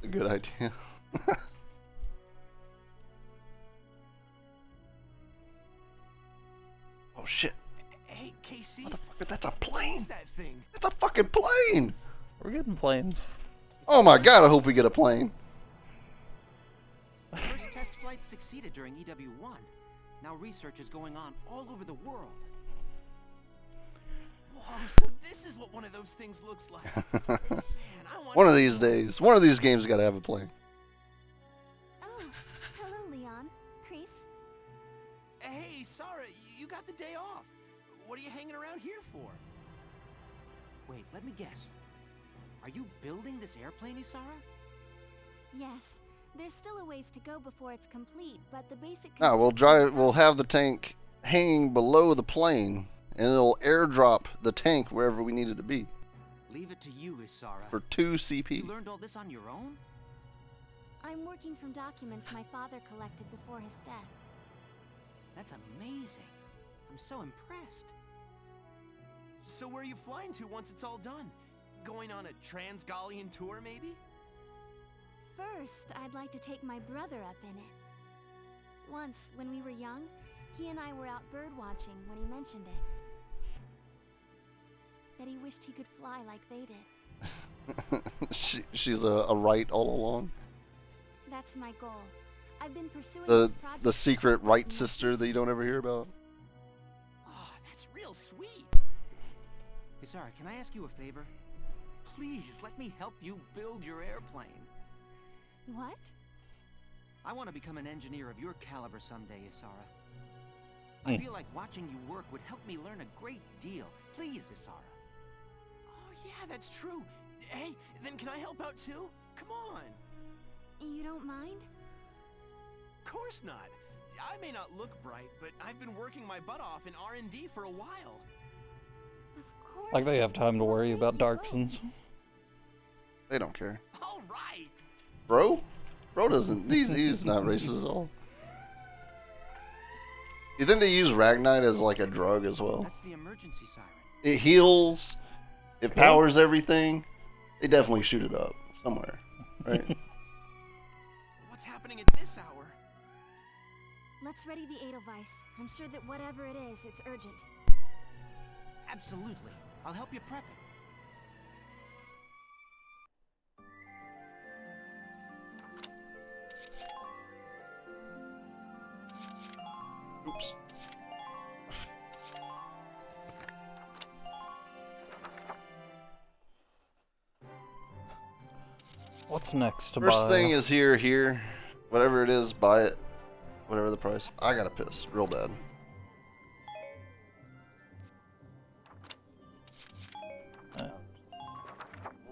A good idea. Oh shit. Hey, Casey. Motherfucker, that's a plane. What is that thing? That's a fucking plane. We're getting planes. Oh my god, I hope we get a plane. The first test flight succeeded during EW1. Now research is going on all over the world. Whoa, so this is what one of those things looks like. Man, I want One of these days. One of these games gotta have a plane. Oh, hello, Leon. Chris. Hey, Sarah, you got the day off. What are you hanging around here for? Wait, let me guess. Are you building this airplane, Isara? Yes. There's still a ways to go before it's complete, but the basic No, we'll drive. We'll have the tank hanging below the plane, and it'll airdrop the tank wherever we need it to be. Leave it to you, Isara. For 2 CP. You learned all this on your own? I'm working from documents my father collected before his death. That's amazing. I'm so impressed. So where are you flying to once it's all done? Going on a Trans-Gallian tour, maybe? First, I'd like to take my brother up in it. Once, when we were young, he and I were out birdwatching when he mentioned it. That he wished he could fly like they did. She's a right all along. That's my goal. I've been pursuing The this project. the secret right sister that you don't ever hear about. Oh, that's real sweet. Isara, can I ask you a favor? Please, let me help you build your airplane. What? I want to become an engineer of your caliber someday, Isara. I feel like watching you work would help me learn a great deal. Please, Isara. Oh, yeah, that's true. Hey, then can I help out too? Come on. You don't mind? Of course not. I may not look bright, but I've been working my butt off in R&D for a while. Of course. Like they have time to worry about Darksons. They don't care. All right. Bro? Bro doesn't. He's not racist at all. You think they use Ragnite as like a drug as well? That's the emergency siren. It heals. It powers everything. They definitely shoot it up somewhere, right? What's happening at this hour? Let's ready the Edelweiss. I'm sure that whatever it is, it's urgent. Absolutely. I'll help you prep it. What's next to First buy? thing is here. Whatever it is, buy it. Whatever the price. I gotta piss. Real bad.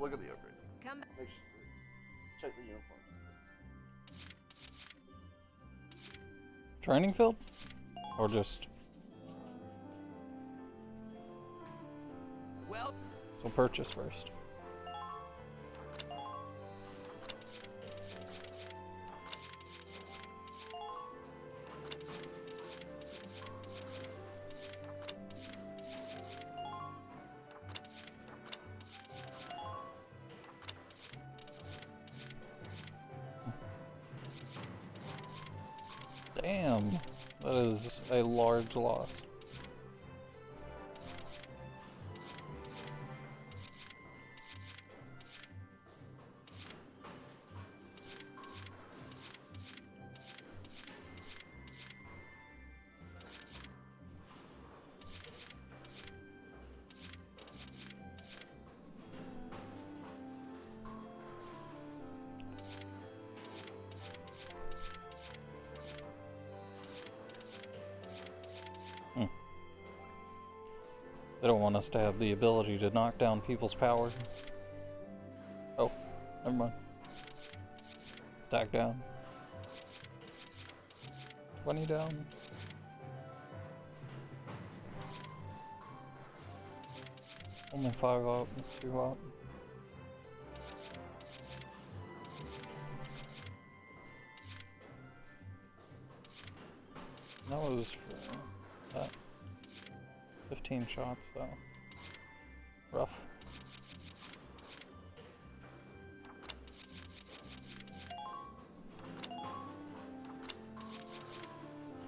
Look at the upgrade. Come. Make sure, check the uniform. Training field? Or just... Well... So purchase first. Damn, that is a large loss. They don't want us to have the ability to knock down people's power. Oh, never mind. Attack down. 20 down. Only 5 up, 2 up. That was for that. 15 shots though. Rough.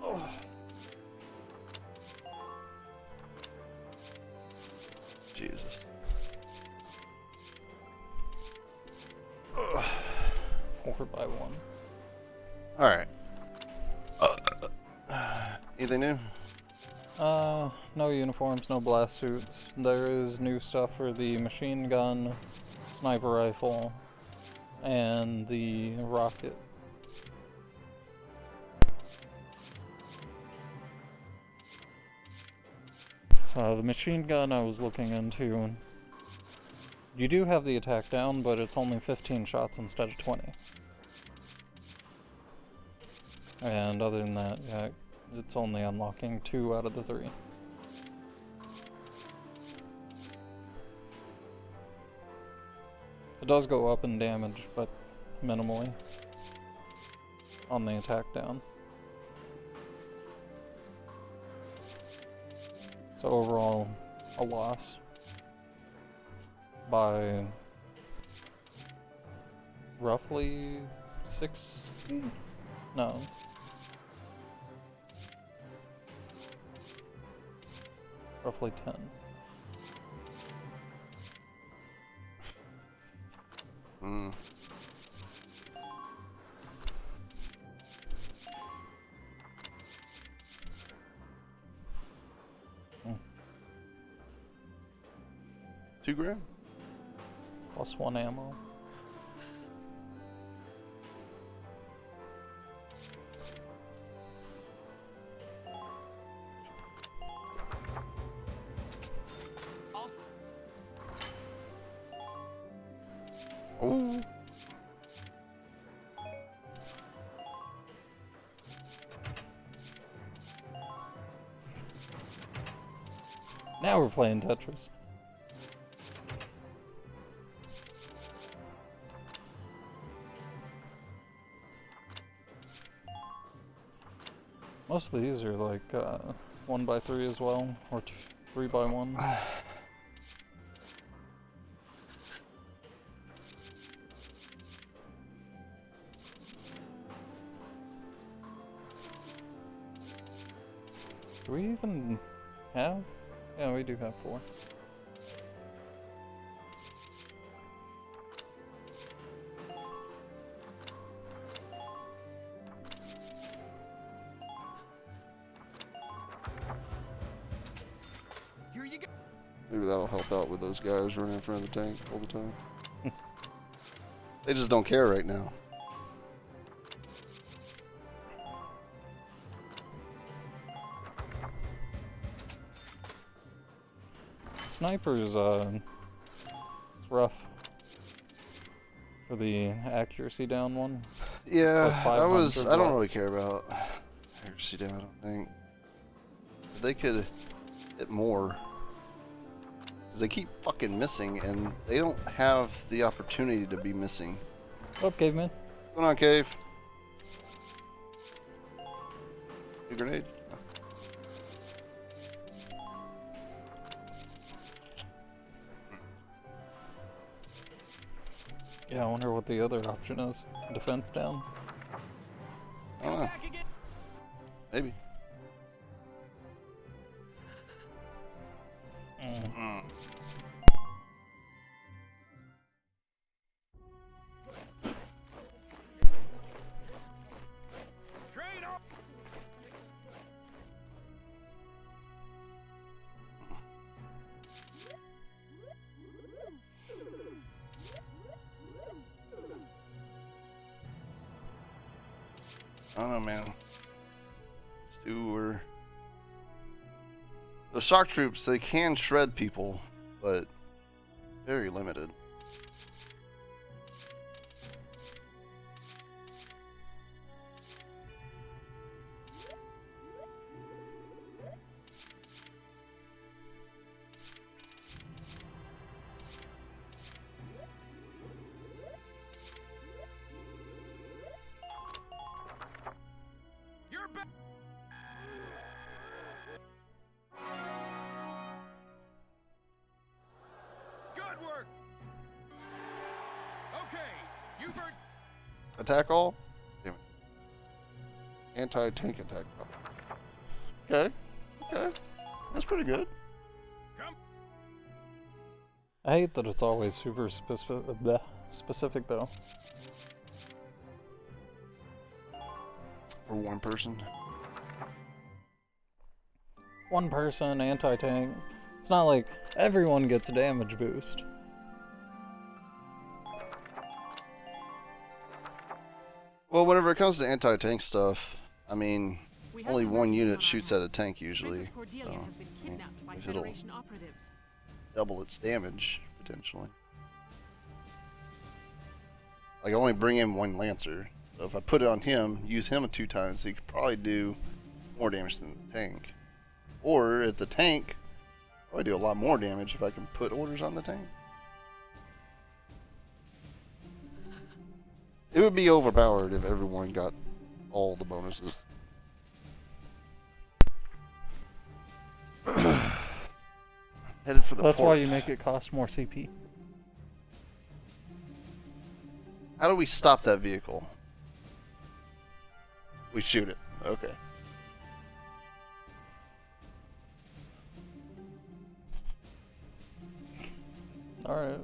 Oh. Jesus. Ugh. 4 by 1. Alright. Anything new? No uniforms, no blast suits. There is new stuff for the machine gun, sniper rifle, and the rocket. The machine gun I was looking into. You do have the attack down, but it's only 15 shots instead of 20. And other than that, yeah, it's only unlocking 2 out of the 3. It does go up in damage, but minimally on the attack down. So overall, a loss by roughly 60? No. Roughly 10. Mm. $2 grand? Plus 1 ammo. Ooh. Now we're playing Tetris. Most of these are like 1 by 3 as well, or 3 by 1. Do we even have? Yeah, we do have 4. Here you go. Maybe that'll help out with those guys running in front of the tank all the time. They just don't care right now. Snipers, it's rough for the accuracy down one. Yeah, Like I 500 don't watts. really care about accuracy down, I don't think. They could hit more. Because they keep fucking missing, and they don't have the opportunity to be missing. Oh, caveman. What's going on, Cave? A grenade? Yeah, I wonder what the other option is. Defense down? I don't know. Maybe. I don't know, man. The shock troops, they can shred people, but very limited. Attack all? Damn it. Anti-tank attack. Okay. Okay. That's pretty good. I hate that it's always super specific though. For one person. One person, anti-tank. It's not like everyone gets a damage boost. Well, whenever it comes to anti-tank stuff, I mean, only one unit shoots at a tank usually. So, if it'll double its damage, potentially. Like, I only bring in one Lancer. So if I put it on him, use him 2 times, he could probably do more damage than the tank. Or, if the tank, I do a lot more damage if I can put orders on the tank. It would be overpowered if everyone got all the bonuses. Headed for the That's port. why you make it cost more CP. How do we stop that vehicle? We shoot it. Okay. Alright.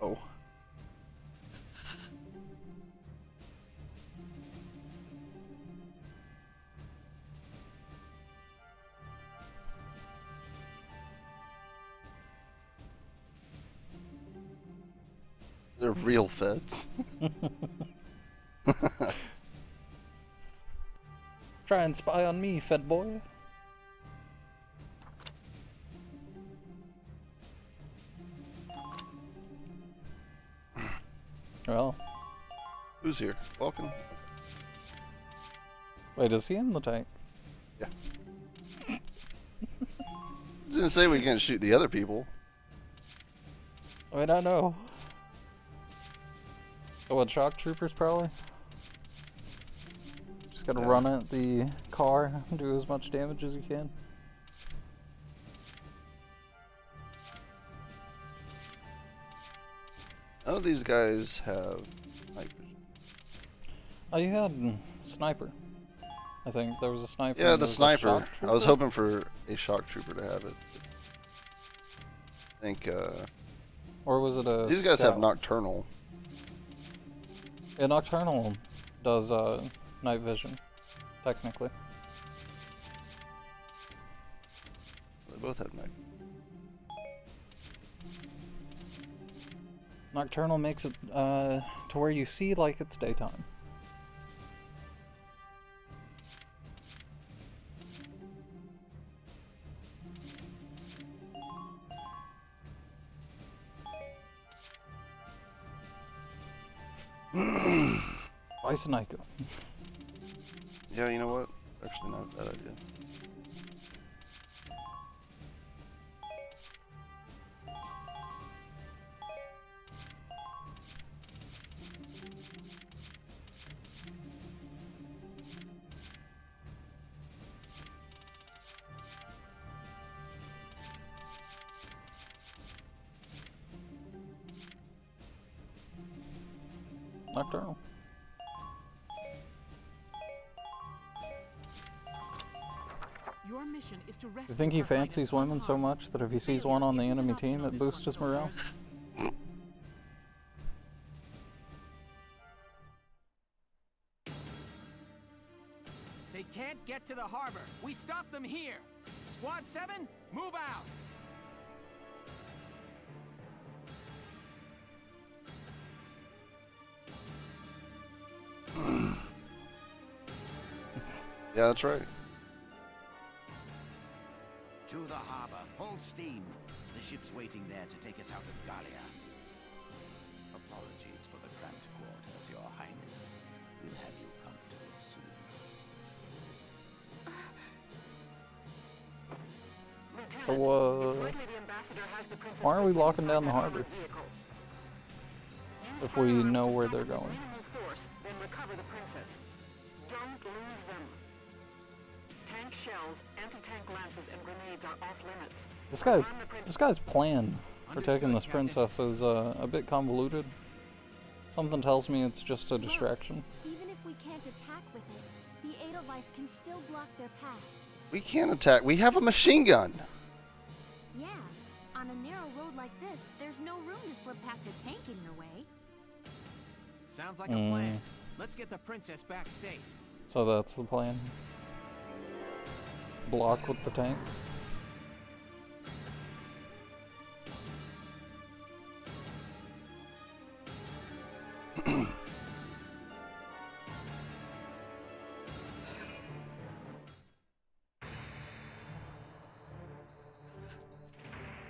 Oh. They're real feds. Try and spy on me, Fed boy. Well. Who's here? Welcome. Wait, is he in the tank? Yeah. Didn't say we can't shoot the other people. I mean, I know. So what, shock troopers probably? Just gotta run at the car and do as much damage as you can. None of these guys have night vision. Oh, you had sniper. I think there was a sniper. Yeah, and the there was a sniper. shock I was trooper. hoping for a shock trooper to have it. I think, Or was it a these guys have scout? nocturnal. Yeah, nocturnal does night vision, technically. They both have night. Nocturnal makes it to where you see like it's daytime. Bison Ico. Yeah, you know what? Actually, not a bad idea. Nocturnal. Your mission is to rescue You think he Her Highness fancies women so much that if he sees one on the enemy team, it boosts his morale? They can't get to the harbor. We stop them here. Squad 7, move out. Yeah, that's right. To the harbor, full steam. The ship's waiting there to take us out of Gallia. Apologies for the cramped quarters, Your Highness. We'll have you comfortable soon. So, why are we locking down the harbor? If we know where they're going. Then recover the princess. Don't lose them. Tank shells, anti-tank lances, and grenades are off limits. This guy's plan for taking this princess is a bit convoluted. Something tells me it's just a distraction. Even if we can't attack with it, the Edelweiss can still block their path. We can't attack. We have a machine gun. Yeah, on a narrow road like this, there's no room to slip past a tank in your way. Sounds like a plan. Let's get the princess back safe. So that's the plan. Block with the tank.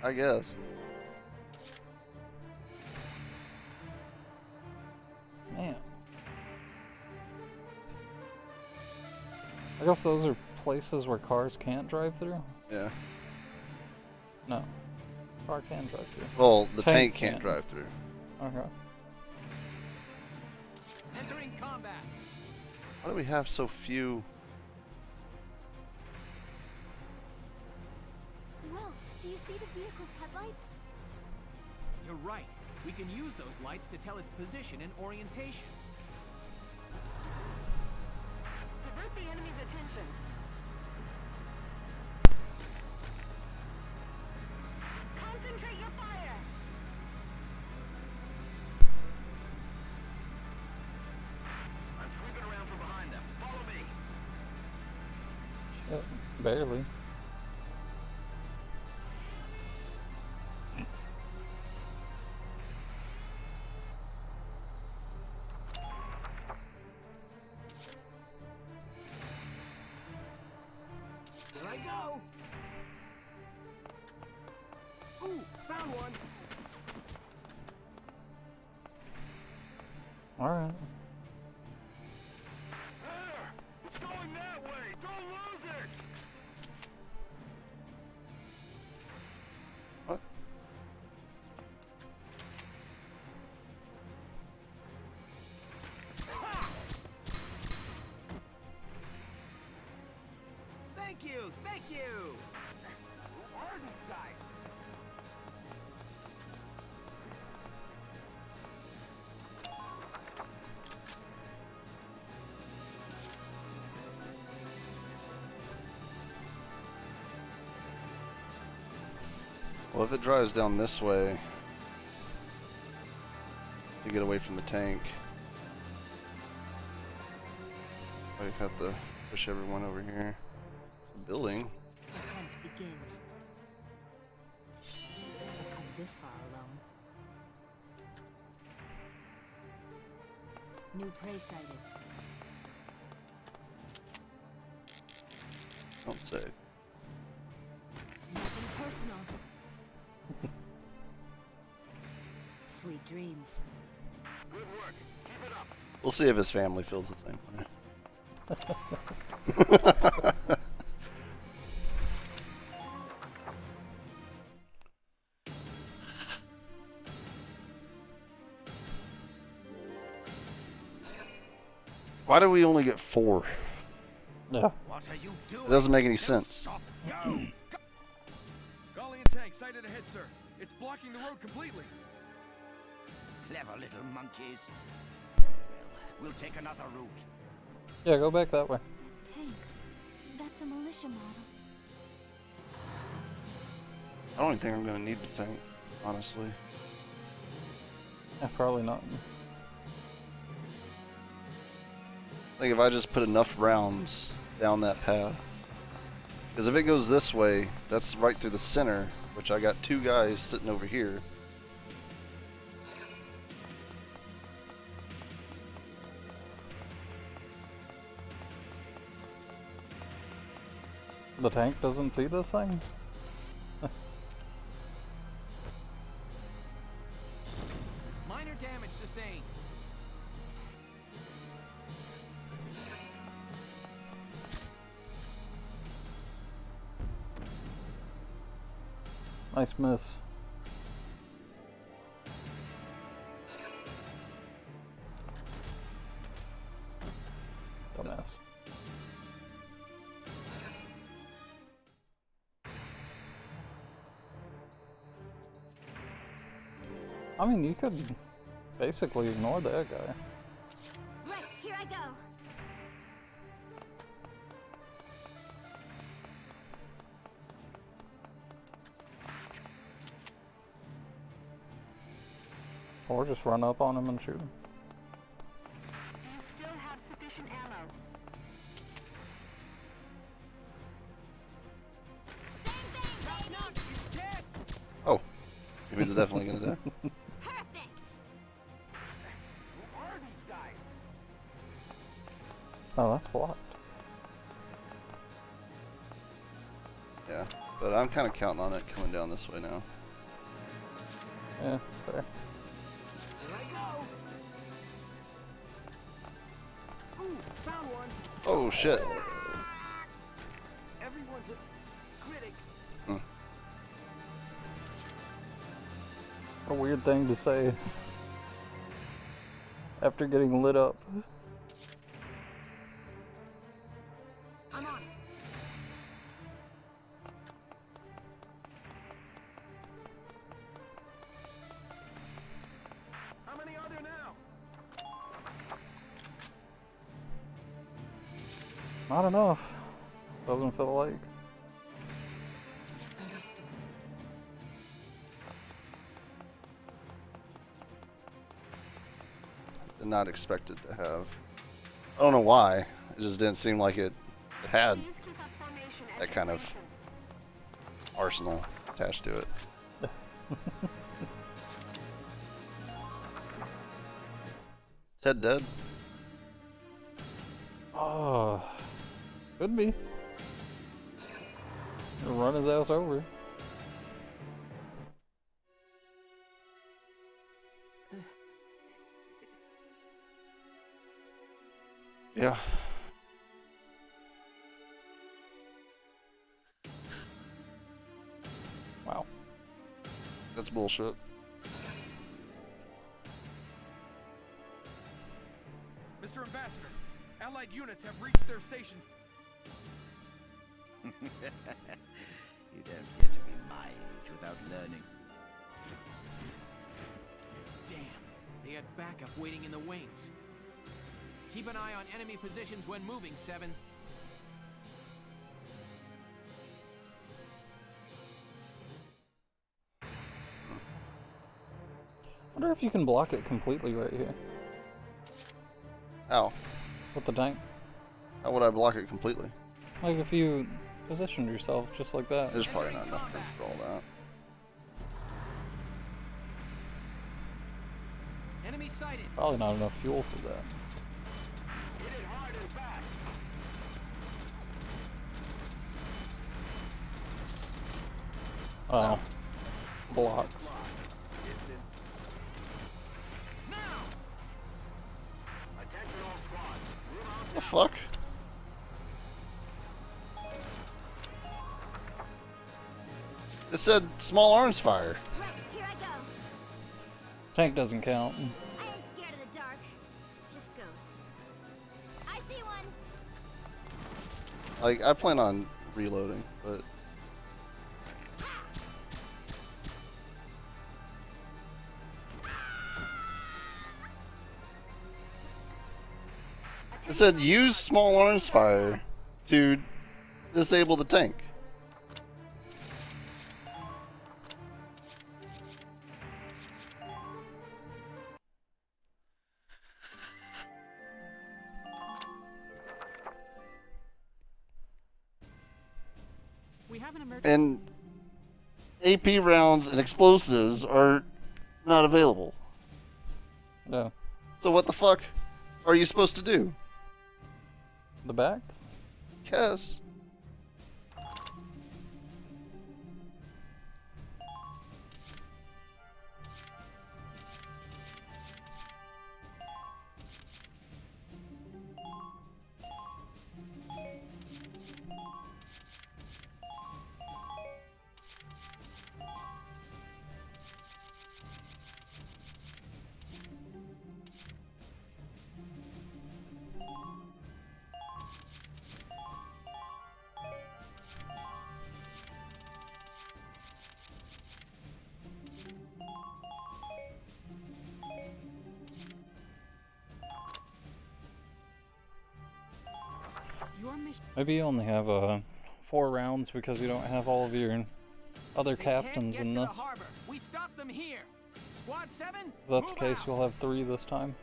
I guess. Man. I guess those are places where cars can't drive through? Yeah. No. Car can drive through. Well, the tank can't drive through. Okay. Entering combat. Why do we have so few? Wilkes, do you see the vehicle's headlights? You're right. We can use those lights to tell its position and orientation. Divert the enemy's attention. Concentrate your fire. I'm sweeping around from behind them. Follow me. Barely. There I go. Ooh, found one. Alright. It's going that way. Don't lose it. What? Thank you, thank you. Who are these guys? Well, if it drives down this way to get away from the tank, I have to push everyone over here. The building. The hunt begins. I've come this far alone. New prey sighted. Don't say. Nothing personal. Sweet dreams. Good work. Keep it up. We'll see if his family feels the same way. Why do we only get 4? Yeah. What are you doing? It doesn't make any sense. Stop. Go. Gallian tank sighted ahead, sir. It's blocking the road completely. Clever little monkeys. We'll take another route. Yeah, go back that way. Tank. That's a militia model. I don't even think I'm gonna need the tank, honestly. Yeah, probably not. I think if I just put enough rounds down that path. Because if it goes this way, that's right through the center, which I got 2 guys sitting over here. The tank doesn't see this thing? Minor damage sustained. Nice miss. Dumbass. I mean, you could basically ignore that guy. Right, here I go. Or just run up on him and shoot him. Do you still have sufficient ammo? Oh, he was definitely gonna die. Perfect. Who are these guys? Oh, that's blocked. Yeah, but I'm kind of counting on it coming down this way now. Yeah, fair. Here I go. Ooh, found one. Oh shit. Everyone's a critic. A weird thing to say after getting lit up. I'm on it. How many are there now? Not enough. Doesn't feel like. Understood. Did not expect it to have. I don't know why. It just didn't seem like it had Please keep up formation and that kind of formation. arsenal attached to it. Ted dead? Oh, could be. He'll run his ass over. Yeah. Wow. That's bullshit. Mr. Ambassador, Allied units have reached their stations. You don't get to be my age without learning. Damn, they had backup waiting in the wings. Keep an eye on enemy positions when moving, Sevens. I wonder if you can block it completely right here Ow. with the tank. How would I block it completely? Like if you positioned yourself just like that. There's probably not enough room for all that. Enemy sighted. Probably not enough fuel for that. Hit it hard and fast. Oh. Blocks. Now. Attention all squads. Move out The fuck? It said small arms fire. Right, here I go. Tank doesn't count. I ain't scared of the dark. Just ghosts. I see one. Like, I plan on reloading, but it said use small arms fire to disable the tank. We have an emergency. And AP rounds and explosives are not available. No. So what the fuck are you supposed to do? The back? Yes. Your mission. Maybe you only have 4 rounds because you don't have all of your other They can't captains get in to this. the harbor. We stop them here. Squad 7. If that's the move case, out. you'll have 3 this time.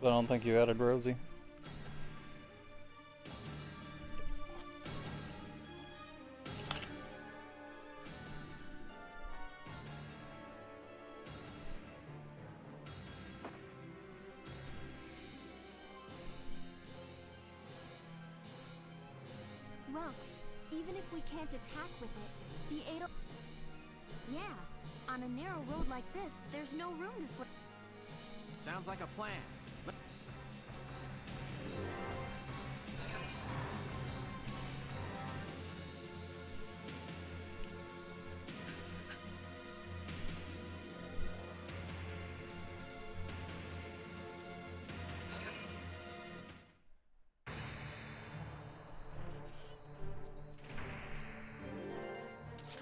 'Cause I don't think you added Rosie. Welks, even if we can't attack with it, the Adel... Yeah, on a narrow road like this, there's no room to slip. Sounds like a plan.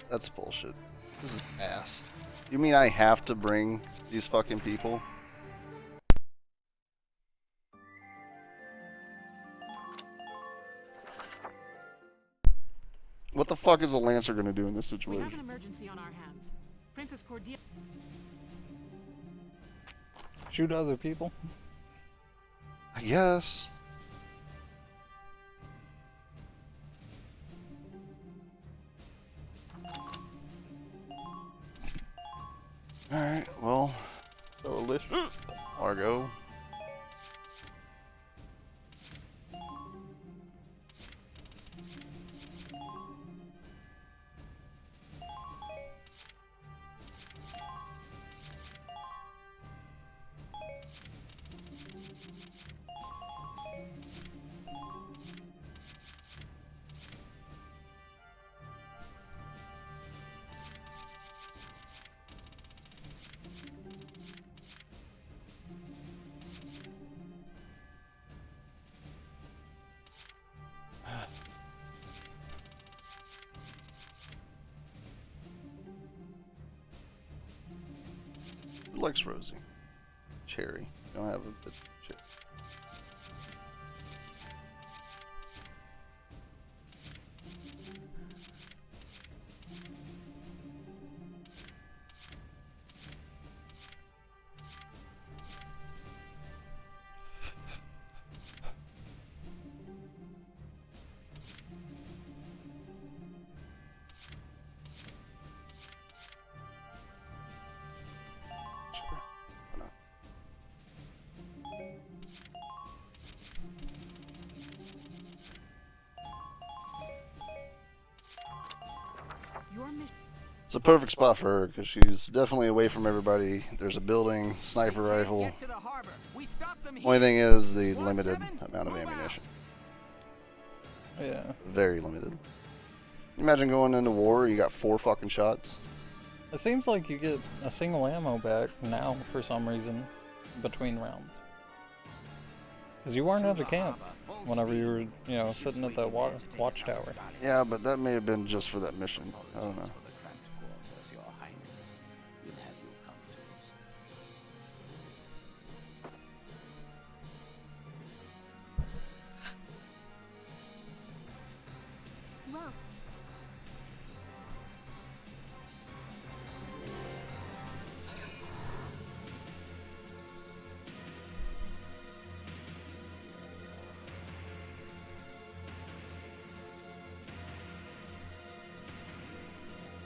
That's bullshit. This is ass. You mean I have to bring these fucking people? What the fuck is a Lancer gonna do in this We have an situation? emergency on our hands. Princess Cordelia. Shoot other people. I guess. Alright, well, So Alicia. Argo. Who likes Rosie? Cherry. Don't have a bit of shit. It's a perfect spot for her because she's definitely away from everybody. There's a building, sniper rifle. Get to the harbor. We stop them here. Only thing is the Squad limited 7, amount of move out. ammunition. Yeah. Very limited. Imagine going into war, you got 4 fucking shots. It seems like you get a single ammo back now for some reason between rounds. Because you weren't at the camp whenever you were, you know, sitting at that watchtower. Yeah, but that may have been just for that mission. I don't know. Whoa.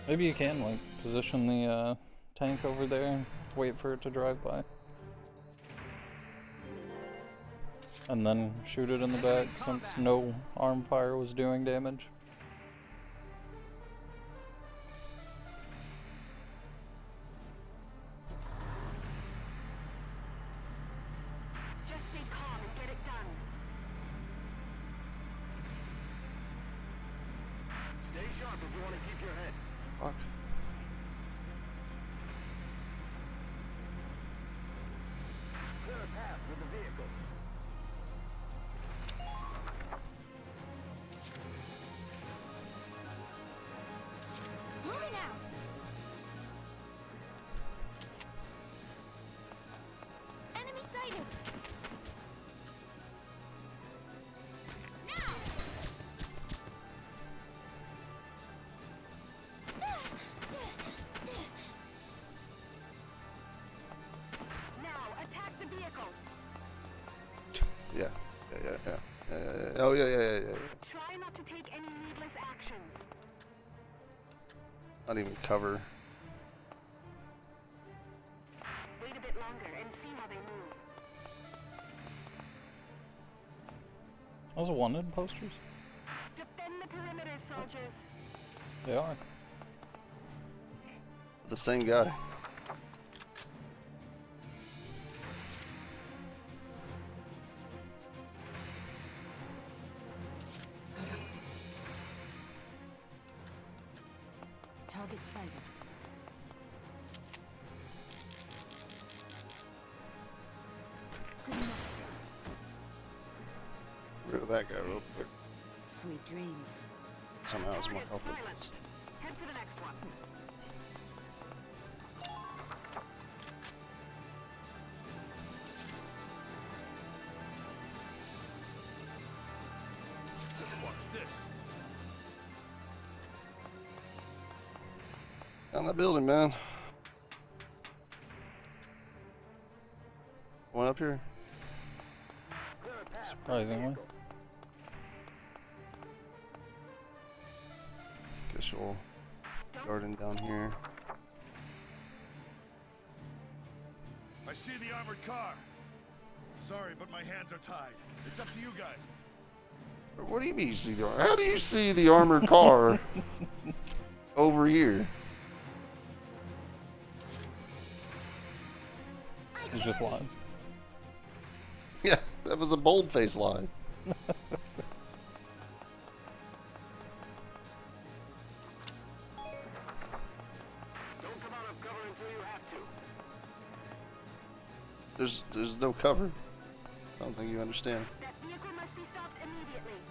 Maybe you can, like, position the tank over there and wait for it to drive by. And then shoot it in the back since no arm fire was doing damage. Just stay calm and get it done. Stay sharp if you want to keep your head. Fuck. Clear a path with the vehicle. Moving out. Enemy sighted. Now. Now, attack the vehicle. Yeah. Oh, yeah. Try not to take any needless actions. Not even cover. Wait a bit longer and see how they move. Those are wanted posters? Defend the perimeter, soldiers. They are. The same guy. Target sighted. Good night. Rid of that guy real quick. Sweet dreams. Somehow it's more healthy. Head to the next one. Just watch this. Down that building, man. One up here. Surprisingly. Guess we'll garden down here. I see the armored car. Sorry, but my hands are tied. It's up to you guys. What do you mean you see the How do you see the armored car over here? He's just lying. Yeah, that was a bold-faced lie. Don't come out of cover until you have to. There's no cover. I don't think you understand. That vehicle must be stopped immediately.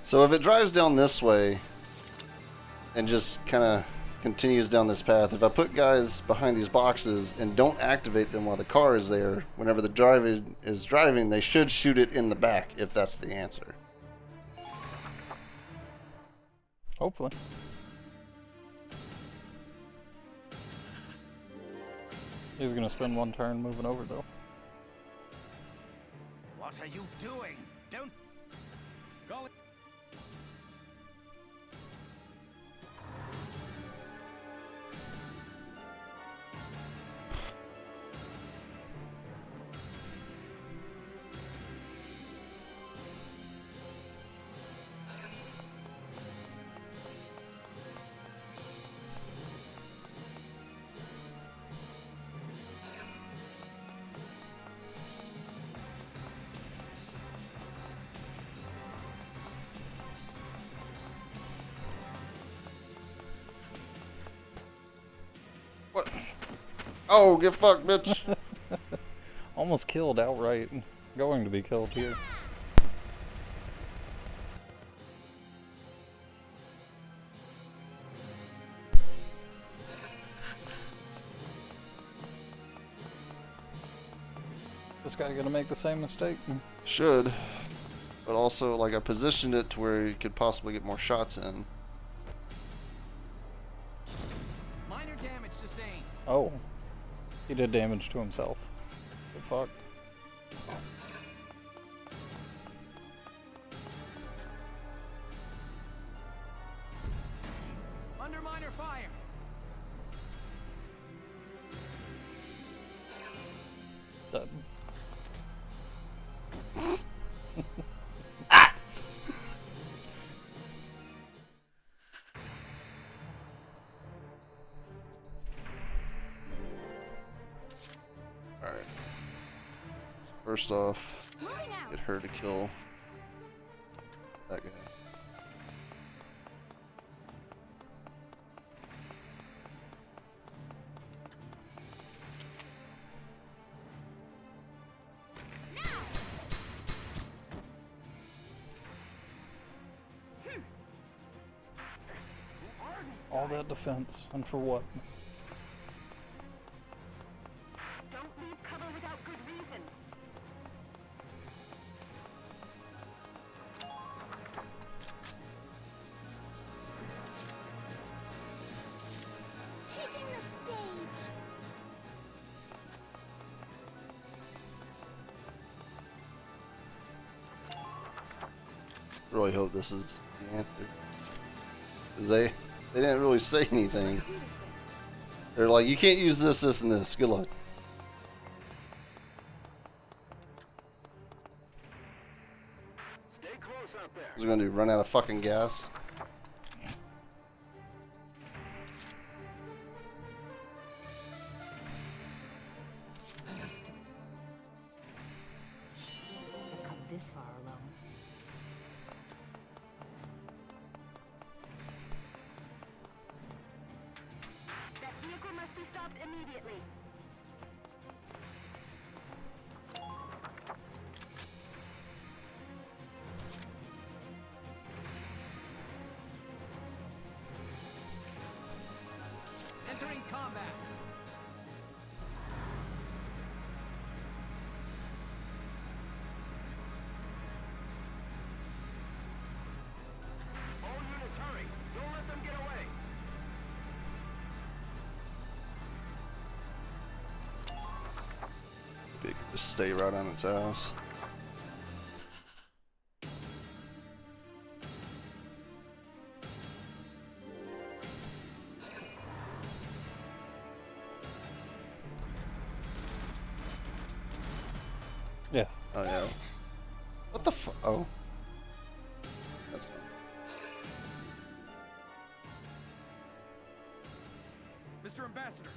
So if it drives down this way and just kind of continues down this path, if I put guys behind these boxes and don't activate them while the car is there, whenever the driver is driving, they should shoot it in the back if that's the answer. Hopefully. He's gonna spend one turn moving over though. What are you doing? Don't. Golly. What? Oh, get fucked, bitch. Almost killed outright. Going to be killed here. This guy gonna make the same mistake? Should. But also, like, I positioned it to where he could possibly get more shots in. Minor damage sustained. Oh. He did damage to himself. The fuck? Under minor fire. Dead. Alright. First off, get her to kill that guy. All that defense, and for what? Don't leave cover without good reason. Taking the stage. Really hope this is the answer. 'Cause they didn't really say anything. They're like, you can't use this, this, and this. Good luck. Stay close out there. What's it gonna do? Run out of fucking gas? Understood. I've come this far alone. That vehicle must be stopped immediately. Entering combat. All units, hurry. Don't let them get away. Big, just stay right on its ass. Yeah. Oh yeah. What the fuck? Oh. That's not. Mr. Ambassador,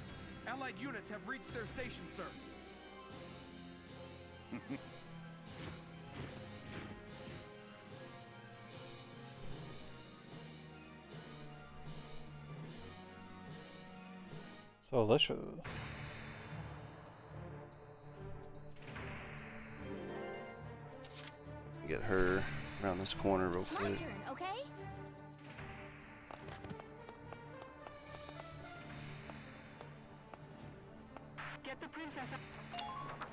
Allied units have reached their station, sir. So delicious. Get her around this corner real My quick. turn, okay? Get the princess up.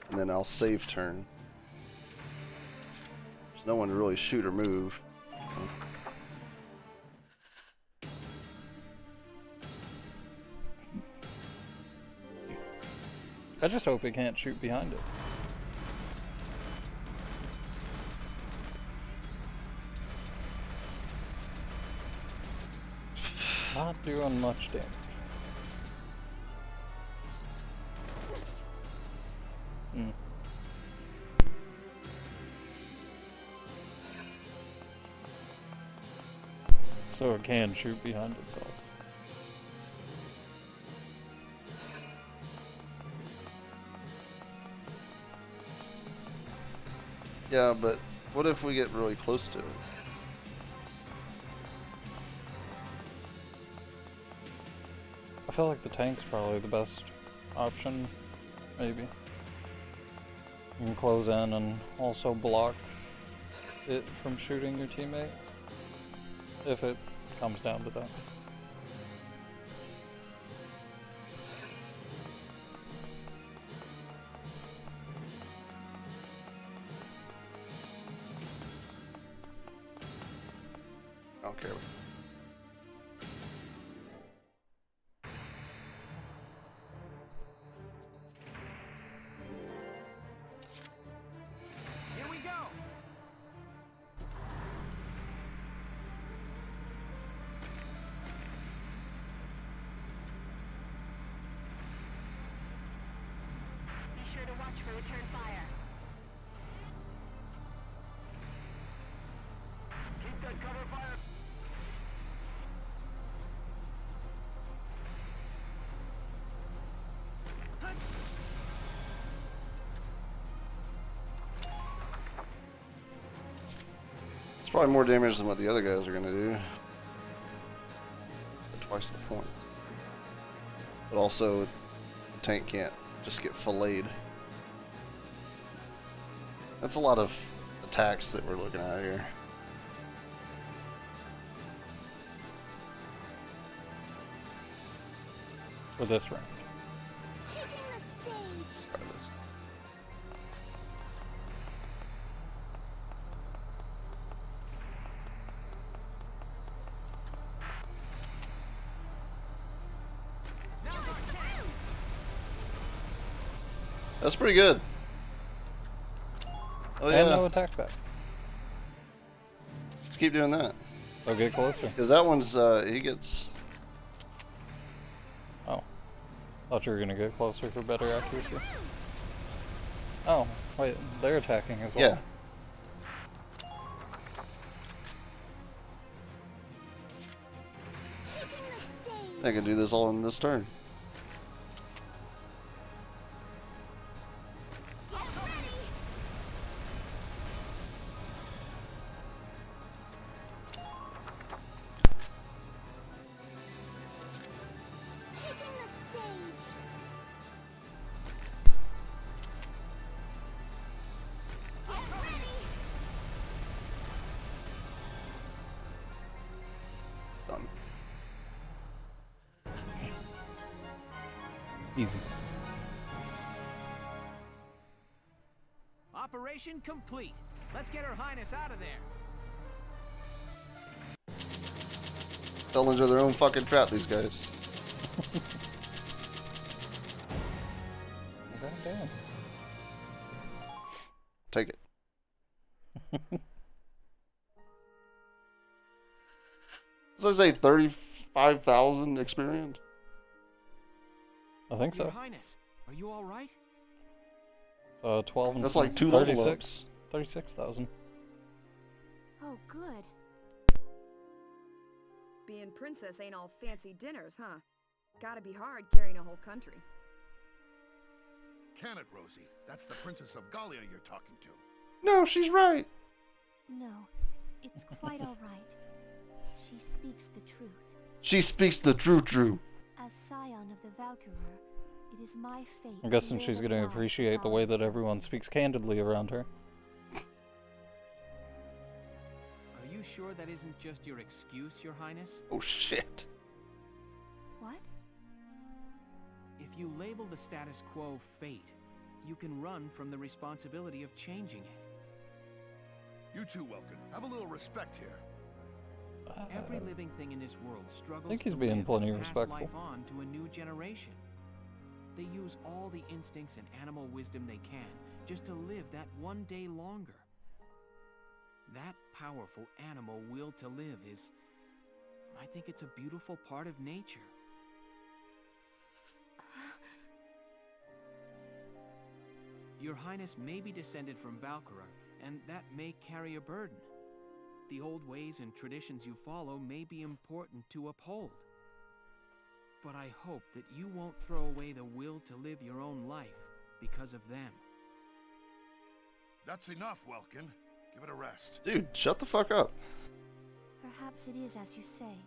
And then I'll save turn. There's no one to really shoot or move. I just hope it can't shoot behind it. Not doing much damage. Hmm. So it can shoot behind itself. Yeah, but what if we get really close to it? feel like the tank's probably the best option, maybe. You can close in and also block it from shooting your teammates, if it comes down to that. I don't care. Here we go. Be sure to watch for return fire. Keep that cover fire. It's probably more damage than what the other guys are gonna do. At twice the point. But also, the tank can't just get filleted. That's a lot of attacks that we're looking at here. For this round. Taking the stage. That's pretty good. Oh yeah. And no attack back. Let's keep doing that. So get closer. Because that one's, he gets... Oh. Thought you were gonna get closer for better accuracy. Oh, wait, they're attacking as well. Yeah. I can do this all in this turn. Done. Easy. Operation complete. Let's get Her Highness out of there. Fell into their own fucking trap, these guys. God damn. Take it. Does I say 35,000 experience? I think Your so. Highness, are you all right? 12 and That's like 2 level 36. ups. 36,000. Oh, good. Being princess ain't all fancy dinners, huh? Gotta be hard carrying a whole country. Can it, Rosie? That's the Princess of Gallia you're talking to. No, she's right. No, it's quite all right. She speaks the truth. She speaks the true. As scion of the Valkyria, it is my fate. I'm to guessing live she's and going to die appreciate the way Gallia's that will. everyone speaks candidly around her. Are you sure that isn't just your excuse, Your Highness? Oh shit. What? If you label the status quo fate, you can run from the responsibility of changing it. You too, Welkin. Have a little respect here. Every living thing in this world struggles think he's to being live plenty and pass respectful. life on to a new generation. They use all the instincts and animal wisdom they can just to live that one day longer. That powerful animal will to live is, I think it's a beautiful part of nature. Your Highness may be descended from Valkyria, and that may carry a burden. The old ways and traditions you follow may be important to uphold. But I hope that you won't throw away the will to live your own life because of them. That's enough, Welkin. Give it a rest. Dude, shut the fuck up. Perhaps it is as you say.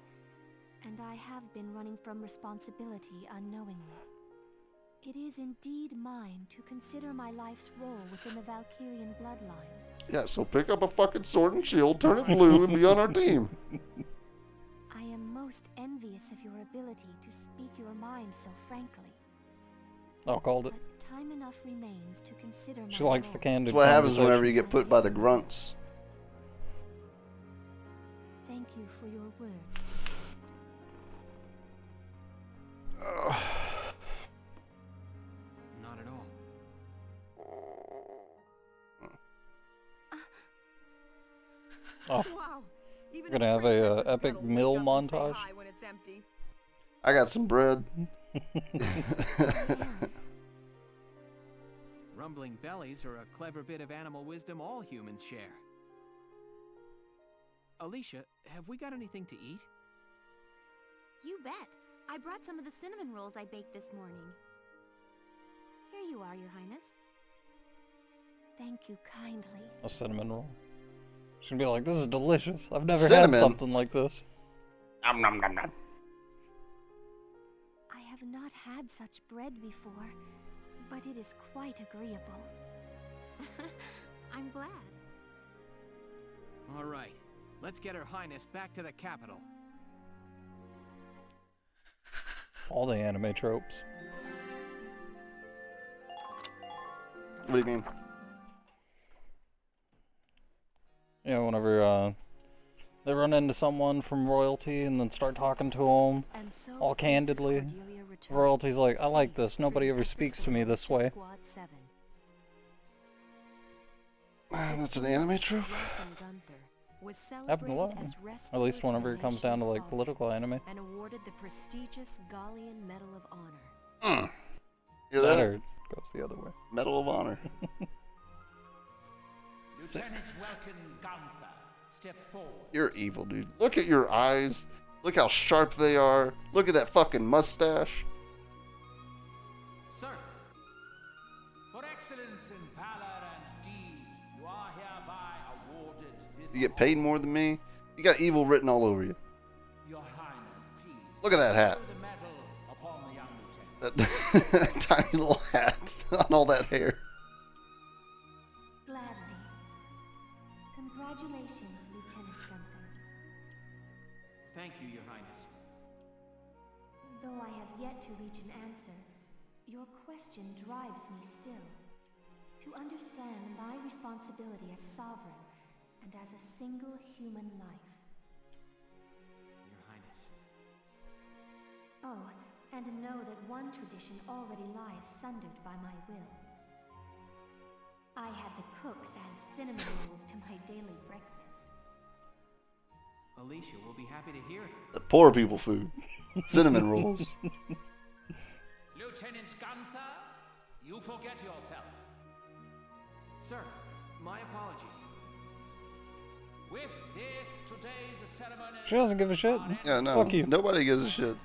and I have been running from responsibility unknowingly. It is indeed mine to consider my life's role within the Valkyrian bloodline. Yeah, so pick up a fucking sword and shield, turn it blue, and be on our team. I am most envious of your ability to speak your mind so frankly. I called it. But time enough remains to consider my She likes role. the candid That's what happens conversation. whenever you get put by the grunts. Thank you for your words. Not at all. Oh, Wow. Even we're gonna have a epic meal montage. When it's empty. I got some bread. Rumbling bellies are a clever bit of animal wisdom all humans share. Alicia, have we got anything to eat? You bet. I brought some of the cinnamon rolls I baked this morning. Here you are, Your Highness. Thank you kindly. A cinnamon roll. She's gonna be like, this is delicious. I've never Cinnamon. had something like this. Nom nom nom nom. I have not had such bread before, but it is quite agreeable. I'm glad. All right, let's get Her Highness back to the capital. All the anime tropes. What do you mean? You know, whenever they run into someone from royalty and then start talking to them And so all Princess candidly. Cordelia returned, Royalty's like, I like safe this. Nobody for ever the speaks efforts to me of this Militia way. Squad 7. That's an anime trope. Welcome Gunther was Happens a lot. celebrated as rescuer At least to whenever the it comes down to nation's like sovereign political anime. and awarded the prestigious Gallian Medal of Honor. Hear That that? or goes the other way. Medal of Honor. Lieutenant Welkin Gunther, step forward. You're evil, dude. Look at your eyes. Look how sharp they are. Look at that fucking mustache. Sir, for excellence in valor and deed, you are hereby awarded this You get paid more than me? You got evil written all over you. Your Highness, please. Look at that hat. bestow the medal upon the young lieutenant. That tiny little hat on all that hair. Gladly. Congratulations, Lieutenant Gunther. Thank you, Your Highness. Though I have yet to reach an answer, your question drives me still. To understand my responsibility as sovereign and as a single human life. Your Highness. Oh, and know that one tradition already lies sundered by my will. I had the cooks add cinnamon rolls to my daily breakfast. Alicia will be happy to hear it. The poor people food. Cinnamon rolls. Lieutenant Gunther, you forget yourself. Sir, my apologies. With this, today's ceremony. She doesn't give a shit. Yeah, no. Fuck you. Nobody gives a shit.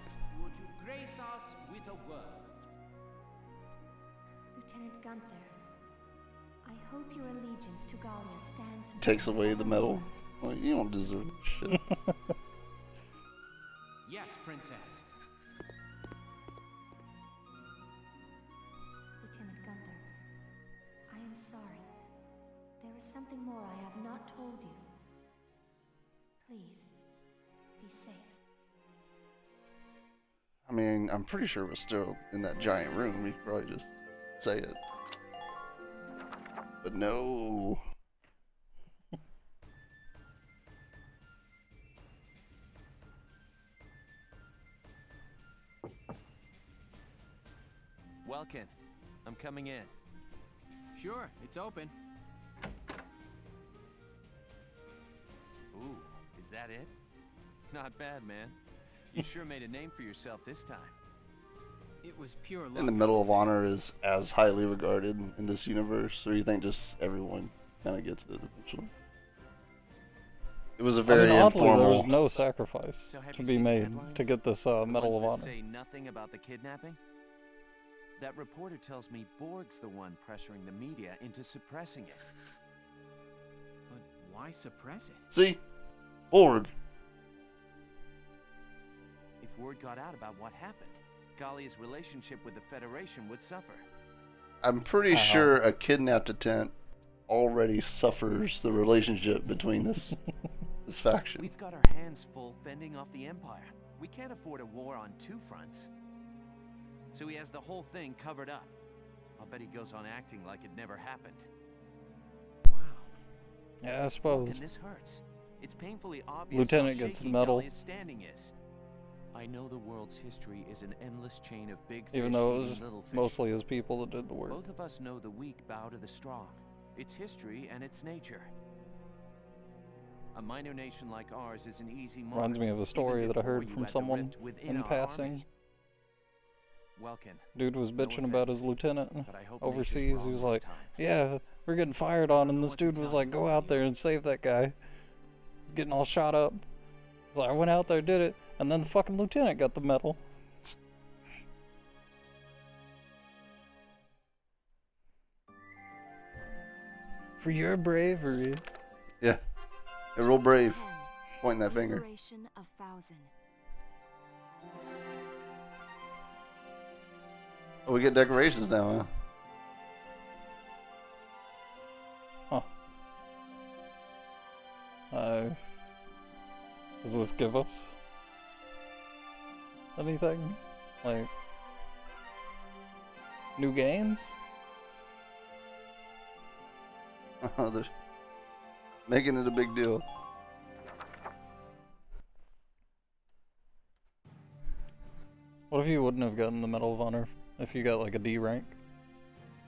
Would you grace us with a word? Lieutenant Gunther, I hope your allegiance to Gallia stands firm. Takes away the medal. Well, you don't deserve shit. Yes, Princess. Lieutenant Gunther, I am sorry. There is something more I have not told you. Please, be safe. I mean, I'm pretty sure it was still in that giant room. We could probably just say it. But no. Welkin, I'm coming in. Sure, it's open. Ooh, is that it? Not bad, man. You sure made a name for yourself this time. It was pure luck. And the Medal of Honor is as highly regarded in this universe, or you think just everyone kind of gets it eventually? It was a very I mean, oddly, informal. there was no sacrifice So have to you be seen the made headlines? to get this The Medal of ones Honor. that say nothing about the kidnapping? That reporter tells me Borg's the one pressuring the media into suppressing it. But why suppress it? See? Borg. if word got out about what happened. Gallia's relationship with the Federation would suffer. I'm pretty sure a kidnapped attempt already suffers the relationship between this faction. We've got our hands full fending off the Empire. We can't afford a war on two fronts. So he has the whole thing covered up. I'll bet he goes on acting like it never happened. Wow. Yeah, I suppose. And this hurts. It's painfully obvious Lieutenant how gets the shaky medal. Gallia's standing is. I know the world's history is an endless chain of big fish Even though it eating was little fish. mostly his people that did the work. Both of us know the weak bow to the strong. It's history and it's nature. A minor nation like ours is an easy mark. Reminds me of a story that I heard from someone in passing. Army. Welkin. Dude was No bitching about his offense, lieutenant but I hope overseas. Nature's He was wrong like, this time. yeah, we're getting fired on, and this dude was like, go out there and save that guy. He's getting all shot up. So I went out there, did it, and then the fucking lieutenant got the medal. For your bravery. Yeah. They're real brave. Pointing that finger. Liberation of Thousand. Oh, we get decorations now, huh? Does this give us anything? Like, new games? They're making it a big deal. What if you wouldn't have gotten the Medal of Honor if you got like a D rank?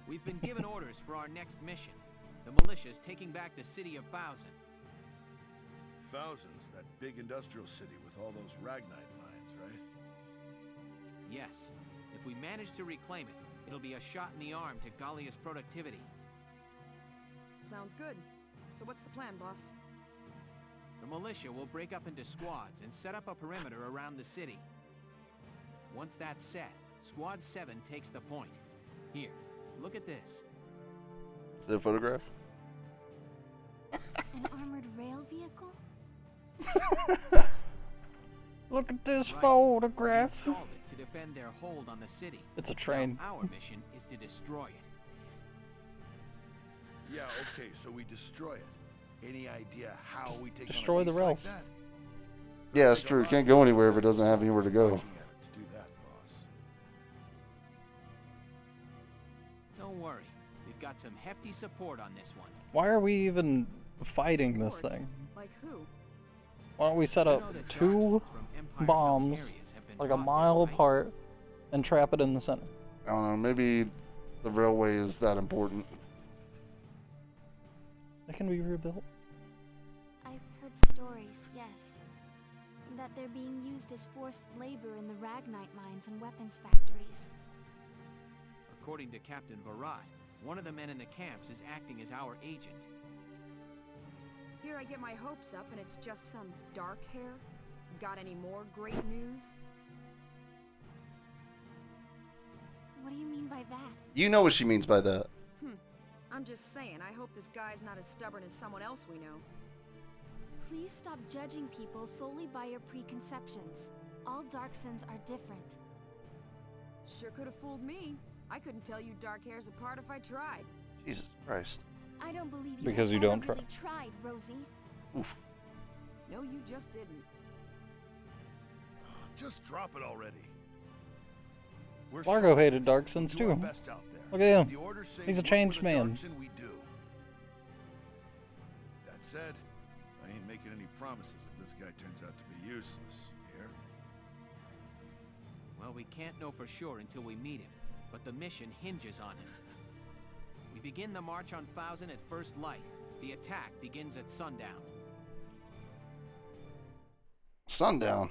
We've been given orders for our next mission. The militia's taking back the city of Thousand. Thousands, that big industrial city with all those Ragnite mines, right? Yes. If we manage to reclaim it, it'll be a shot in the arm to Gallia's productivity. Sounds good. So what's the plan, boss? The militia will break up into squads and set up a perimeter around the city. Once that's set, Squad 7 takes the point. Here, look at this. Is it a photograph? An armored rail vehicle? Look at this Right. photograph. We installed it to defend their hold on the city. It's a train. Now our mission is to destroy it. Yeah, okay, so we destroy it. Any idea how we take destroy on a the beast rails. like that? Yeah, it's true. It can't go anywhere if it doesn't have anywhere to go. Watching at it to do that, boss. Don't worry, we've got some hefty support on this one. Why are we even fighting this Support? thing? Like who? Why don't we set up You know that 2 toxins from Empire-held bombs areas have been like a brought mile there, right? apart and trap it in the center? I don't know. Maybe the railway is that important. They can be rebuilt. I've heard stories, yes. That they're being used as forced labor in the Ragnite mines and weapons factories. According to Captain Virat, one of the men in the camps is acting as our agent. Here I get my hopes up and it's just some dark hair. Got any more great news? What do you mean by that? You know what she means by that. I'm just saying, I hope this guy's not as stubborn as someone else we know. Please stop judging people solely by your preconceptions. All Darksons are different. Sure could have fooled me. I couldn't tell you dark hairs apart if I tried. Jesus Christ. I don't believe you Because have you ever don't try. really tried, Rosie. Oof. No, you just didn't. Just drop it already. We're Largo soldiers. hated Darksons We do our too. best out there. Look at him. The orders say He's a work changed with a man. Darkson, we do. That said, I ain't making any promises if this guy turns out to be useless. Here. Well, we can't know for sure until we meet him, but the mission hinges on him. We begin the march on Thousand at first light. The attack begins at sundown. Sundown.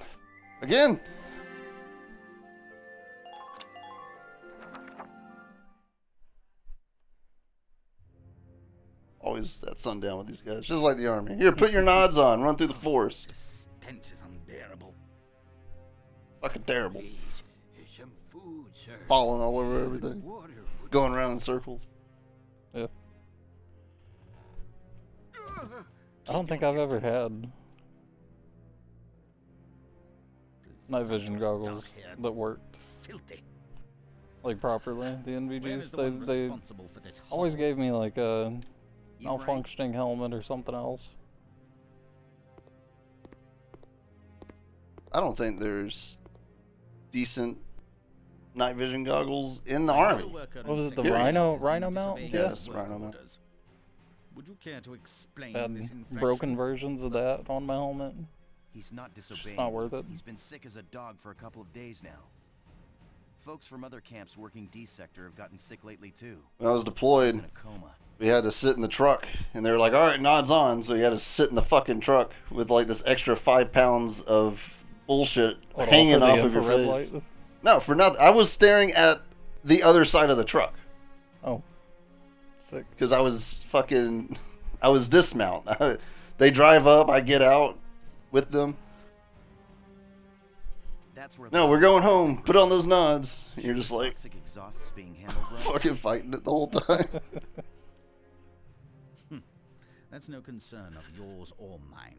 Again? Always at sundown with these guys. Just like the army. Here, put your nods on. Run through the forest. The stench is unbearable. Fucking terrible. Please, some food, sir. Falling all over everything. Water would... Going around in circles. Yeah. I don't think I've ever had night vision goggles dark-haired. that worked Filthy. like properly. The Where is NVGs, the one they responsible for this always hovel? gave me like a You right? malfunctioning helmet or something else. I don't think there's decent night vision goggles in the My army. co-worker What was it, the in Valkyria Rhino- has been Rhino mount? disobeying Yes, his work Rhino mount. orders. Would you care to explain Had this infraction? broken versions of that on my helmet. He's not disobeying. not worth it. He's been sick as a dog for a couple of days now. Folks from other camps working D sector have gotten sick lately too. When I was He's deployed, in a coma. we had to sit in the truck, and they were like, "All right, nods on." So you had to sit in the fucking truck with like this extra 5 pounds of bullshit What, all hanging for the off of your infrared face. light? No, for nothing. I was staring at the other side of the truck Oh, sick. because I was dismount. They drive up, I get out with them. That's where No, we're going home. Put on those nods. And you're just like toxic exhausts being handled right. fucking fighting it the whole time. That's no concern of yours or mine.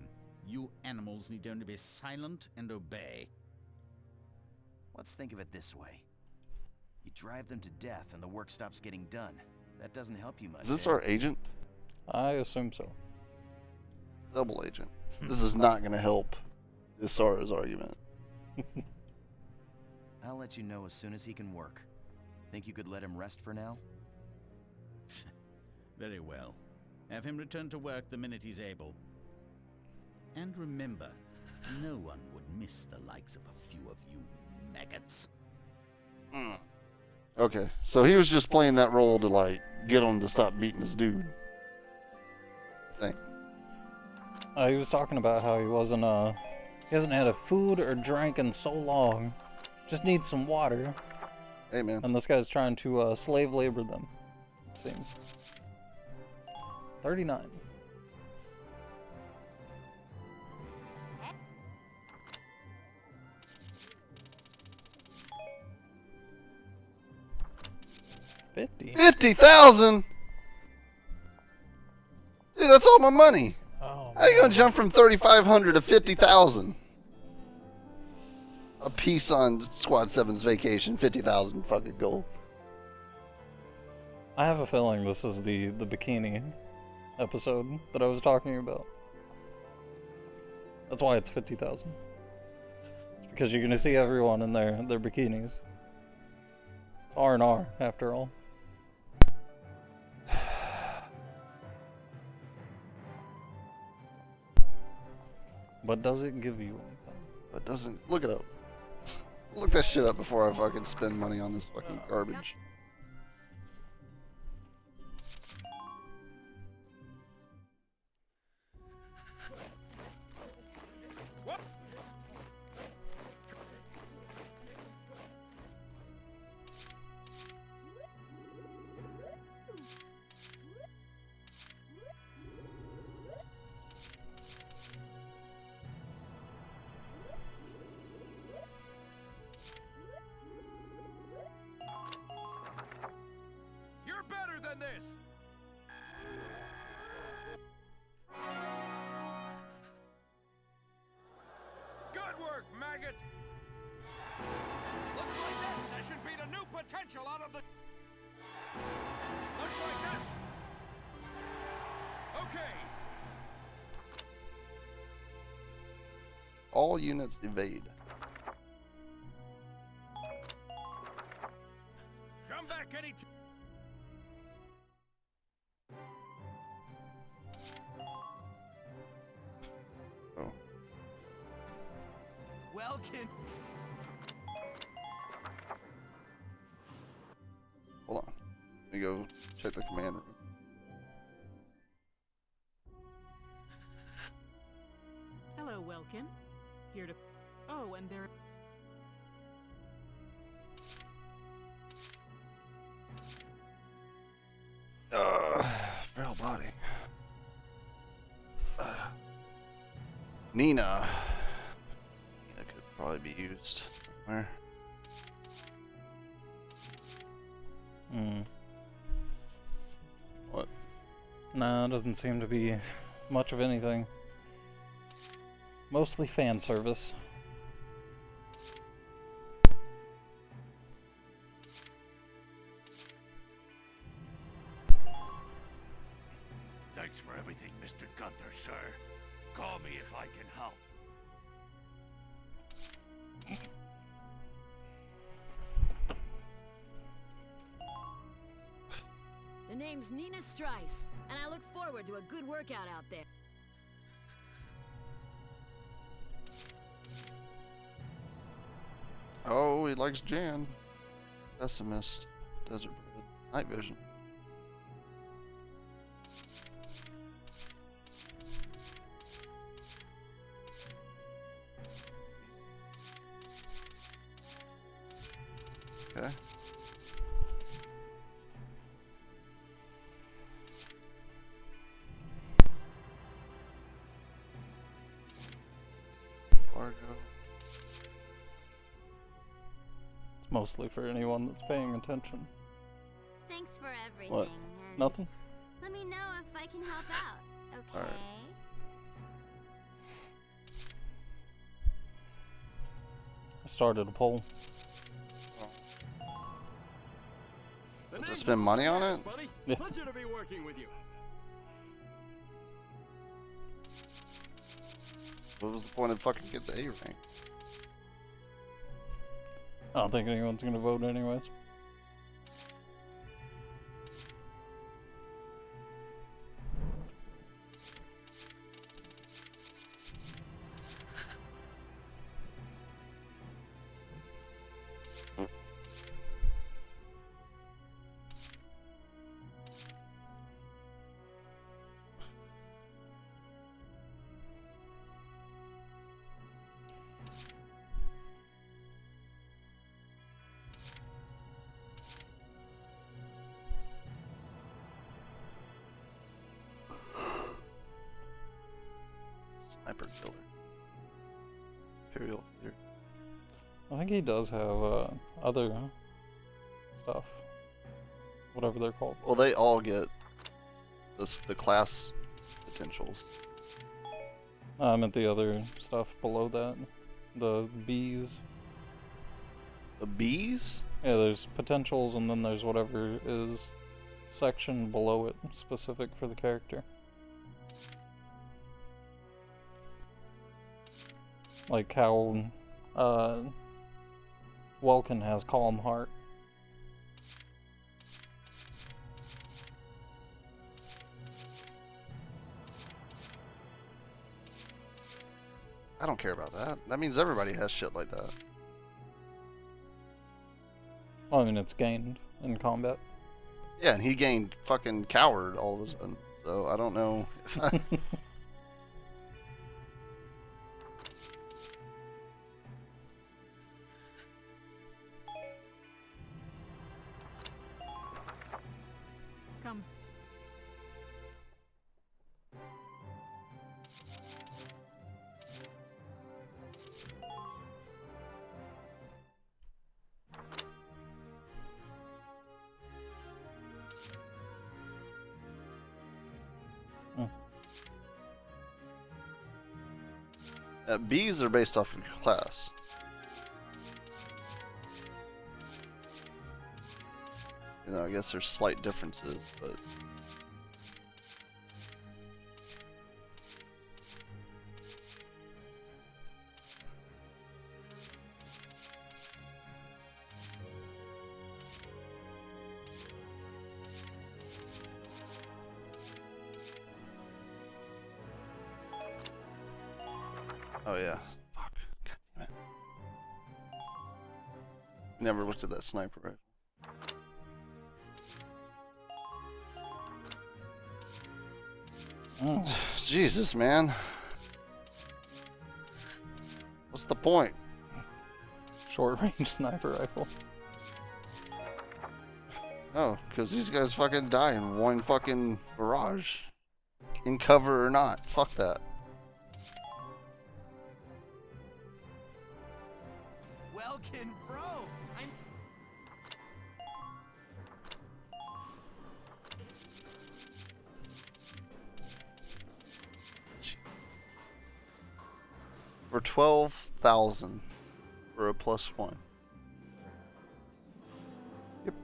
You animals need only be silent and obey. Let's think of it this way. You drive them to death and the work stops getting done. That doesn't help you much. Is this eh? our agent? I assume so. Double agent. This is not going to help Isara's argument. I'll let you know as soon as he can work. Think you could let him rest for now? Very well. Have him return to work the minute he's able. And remember, no one would miss the likes of a few of you maggots. Okay, so he was just playing that role to like get him to stop beating his dude. I think. He was talking about how he hasn't had a food or drink in so long. Just needs some water. Hey man. And this guy's trying to slave labor them, it seems. 39. $50,000? Dude, that's all my money. Oh, How you gonna jump from 3,500 to 50,000? A piece on Squad 7's vacation, 50,000 fucking gold. I have a feeling this is the bikini episode that I was talking about. That's why it's 50,000. It's because you're gonna see everyone in their bikinis. It's R&R after all. But does it give you anything? But doesn't look it up. Look that shit up before I fucking spend money on this fucking garbage. You're better than this! Good work, maggot! Looks like that session beat a new potential out of the... Looks like that's... Okay, All units evade. come back any time. Oh. Welkin! Hold on. Let me go check the command room. Hello, Welkin. Here to... Oh, and there... Frail body. Nina. Nina could probably be used somewhere. What? Nah, doesn't seem to be much of anything. Mostly fan service. for everything, Mr. Gunther, sir. Call me if I can help. The name's Nina Strice, and I look forward to a good workout out there. Oh, he likes Jan. Pessimist. Desert Bird. Night vision. Okay. Largo. It's mostly for anyone that's paying attention. Thanks for everything. What? And Nothing? let me know if I can help out, okay? Alright. I started a poll. To spend money on it? Yeah. Pleasure to be working with you. What was the point of fucking get the A rank? I don't think anyone's gonna vote anyways. Sniper killer. Imperial leader. I think he does have other stuff. Whatever they're called. Well, they all get the class potentials. I meant the other stuff below that. The bees. The bees? Yeah, there's potentials and then there's whatever is section below it specific for the character. Like how Welkin has Calm Heart. I don't care about that. That means everybody has shit like that. Well, I mean, it's gained in combat. Yeah, and he gained fucking coward all of a sudden. So I don't know if I... Come. Bees are based off of your class. You know, I guess there's slight differences, but... Oh yeah. Fuck. God damn it. Never looked at that sniper rifle. Jesus, man. What's the point? Short range sniper rifle. Oh, because these guys fucking die in one fucking barrage. In cover or not. Fuck that. Welkin, bro! I'm... For 12,000 for a +1. Yep.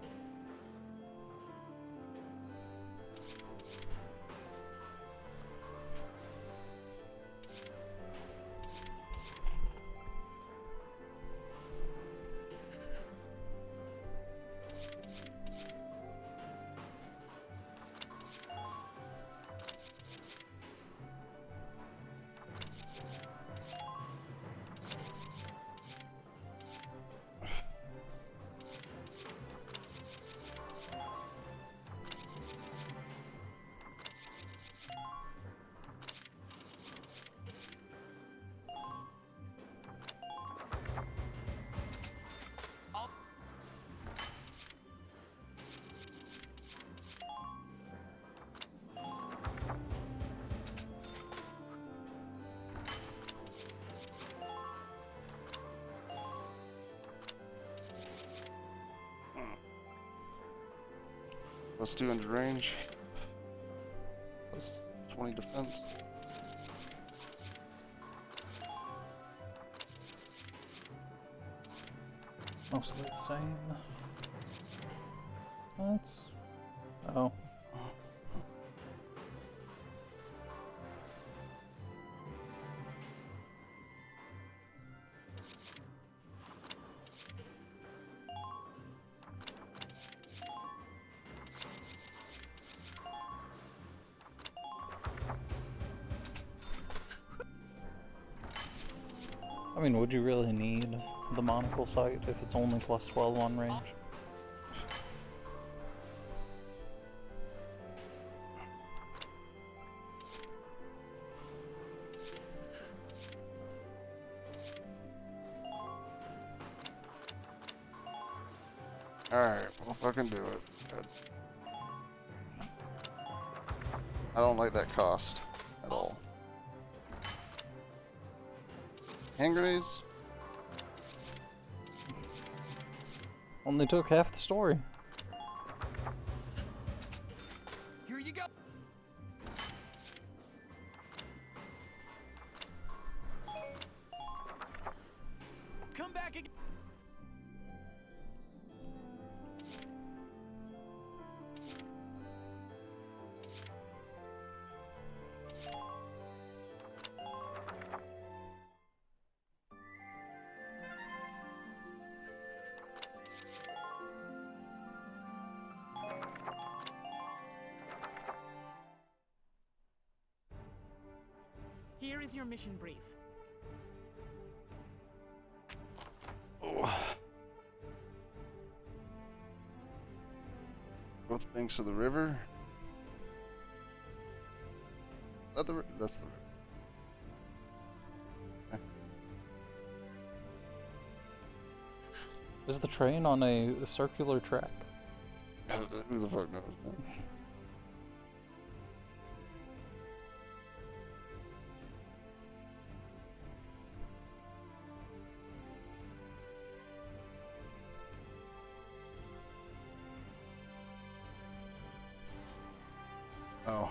Plus 200 range. Plus 20 defense. Mostly the same. That's... Oh. I mean, would you really need the monocle sight if it's only plus 12 on range? Alright, we'll fucking do it. Good. I don't like that cost at all. Hand grenades? Only took half the story. Here you go. Come back again. Here is your mission brief. Oh. Both banks of the river. Is that the that's the river. Okay. Is the train on a circular track? Who the fuck knows, man? Oh.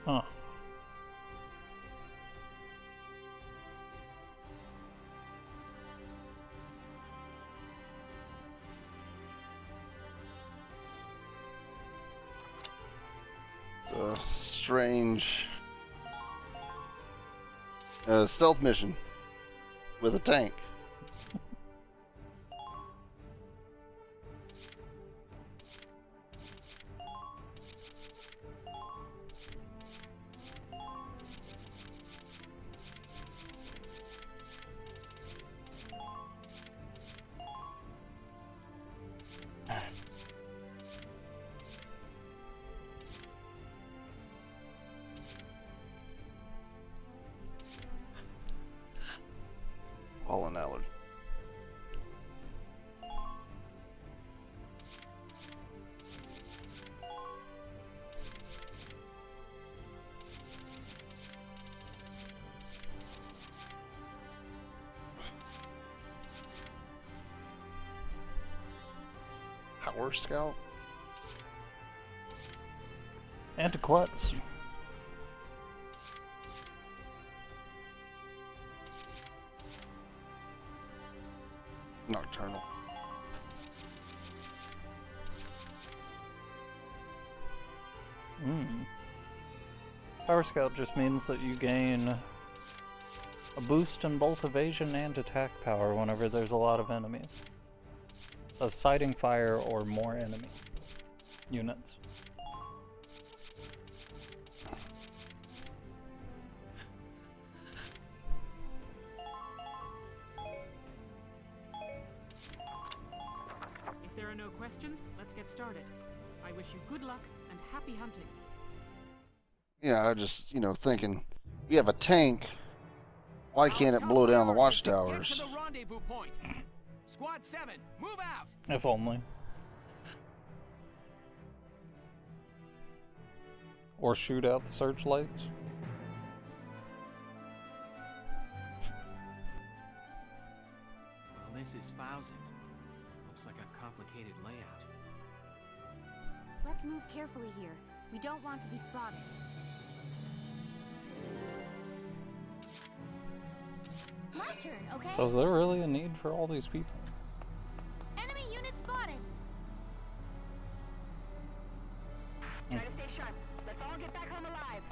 Huh. Strange stealth mission with a tank. Pollen allergy. Power Scout? Antiquettes. Nocturnal. Power Scout just means that you gain a boost in both evasion and attack power whenever there's a lot of enemies. So sighting fire or more enemy units. If there are no questions, let's get started. I wish you good luck and happy hunting. Yeah, I just, thinking, we have a tank. Why can't it blow down the watchtowers? Get to the rendezvous point. Squad 7, move out. If only. Or shoot out the searchlights. complicated layout. Let's move carefully here. We don't want to be spotted. My turn, okay? So is there really a need for all these people? Enemy unit spotted. Try to stay sharp. Let's all get back home alive.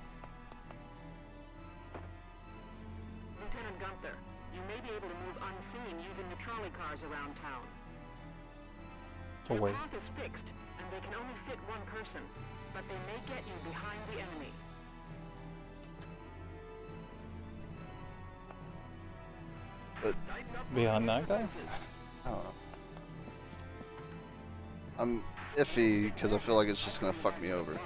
Lieutenant Gunther, you may be able to move unseen using the trolley cars around town. So Your wait. path is fixed, and they can only fit one person, but they may get you behind the enemy. But Behind that guy? I don't know. I'm iffy because I feel like it's just gonna fuck me over.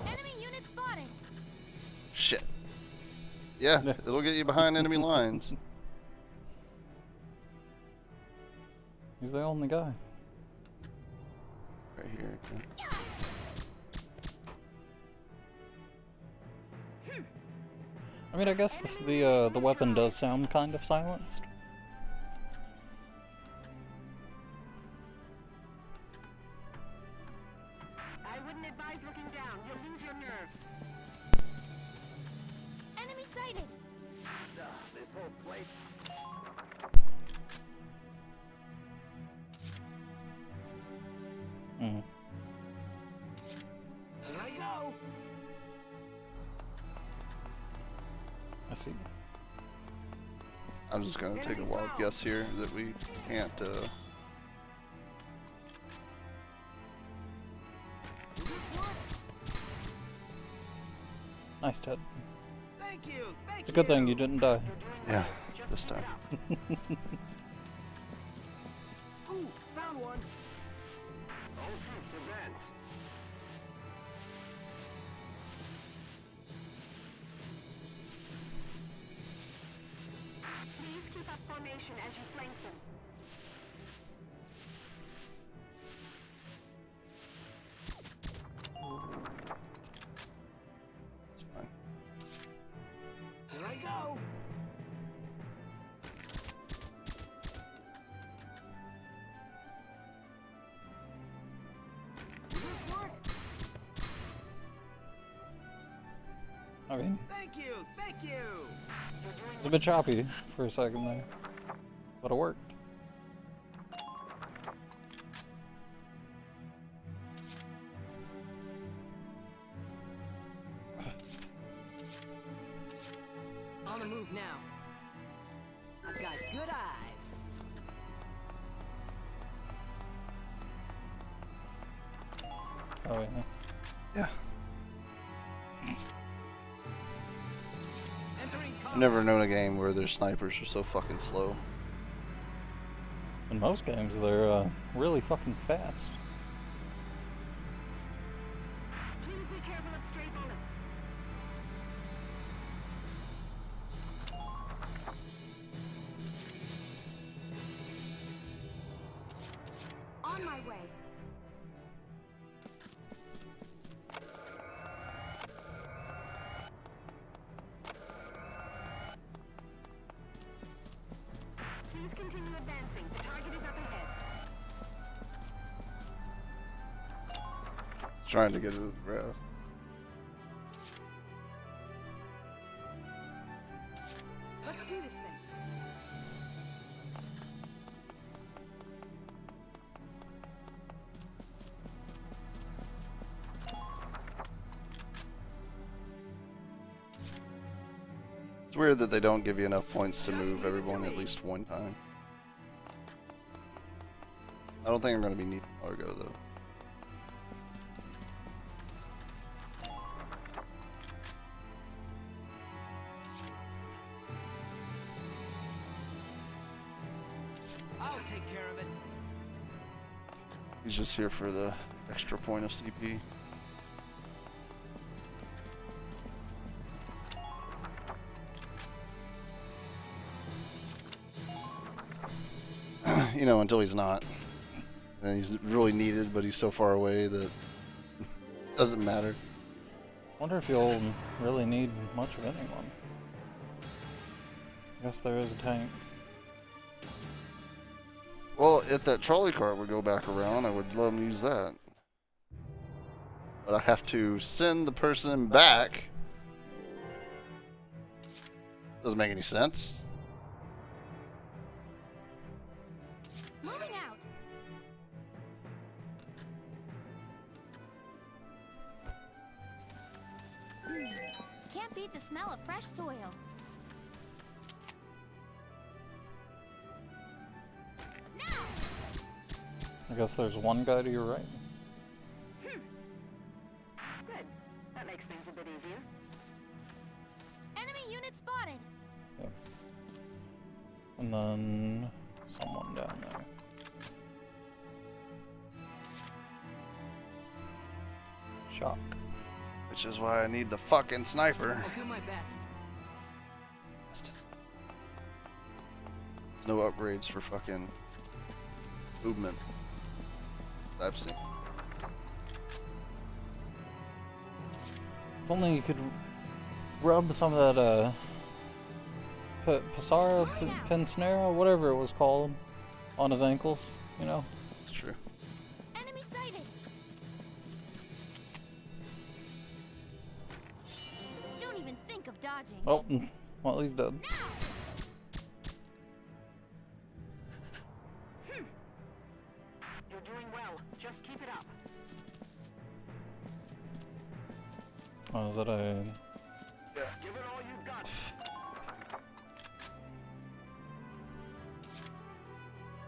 Enemy unit spotted. Shit. Yeah, it'll get you behind enemy lines. He's the only guy. Right here. Yeah. I mean, I guess the weapon does sound kind of silenced. I wouldn't advise looking down. You'll lose your nerve. Enemy sighted. This whole place. Mm. Here I go. I see. I'm just gonna take a wild guess here that we can't. Nice, Ted. Thank you. Thank It's a good thing you didn't die. Yeah, this time. Ooh, found one. All troops advance. Please keep up formation as you flank them. It's fine. Here I go. Does this work? I mean, Thank you. Thank you. it's a bit choppy for a second there, but it worked. On the move now. I've got good eyes. Oh yeah. Yeah. Entering I've never known a game where their snipers are so fucking slow. In most games, they're really fucking fast. Please be careful of stray bullets. On my way. Please continue advancing. The target is up ahead. Trying to get to the rest. Let's do this thing. It's weird that they don't give you enough points to move everyone at least one time. I don't think I'm going to be needing Largo though. I'll take care of it. He's just here for the extra point of CP. You know, until he's not. And he's really needed, but he's so far away that it doesn't matter. Wonder if you'll really need much of anyone. Guess there is a tank. Well, if that trolley cart would go back around, I would let them use that. But I have to send the person back. Doesn't make any sense. Moving out. Can't beat the smell of fresh soil. I guess there's one guy to your right. Good. That makes things a bit easier. Enemy unit spotted. Yeah. And then someone down there. Shock. Which is why I need the fucking sniper. I'll do my best. No upgrades for fucking movement. I've seen. If only you could rub some of that, Passara, Pensnera, whatever it was called, on his ankles, you know? It's true. Enemy sighted. Don't even think of dodging. Oh, well, he's dead. You're doing well. Just keep it up. Oh, is that a... Give it all you've got.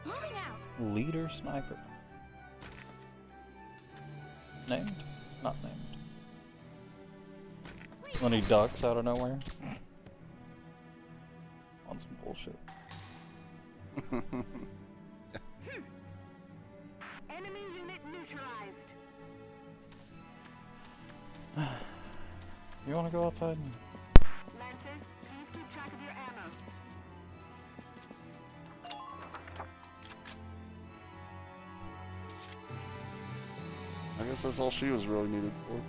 Moving out. leader sniper? Named? Not named. Then he ducks out of nowhere. On some bullshit. Enemy unit neutralized. You wanna go outside? Lancers, please keep track of your ammo. I guess that's all she was really needed for.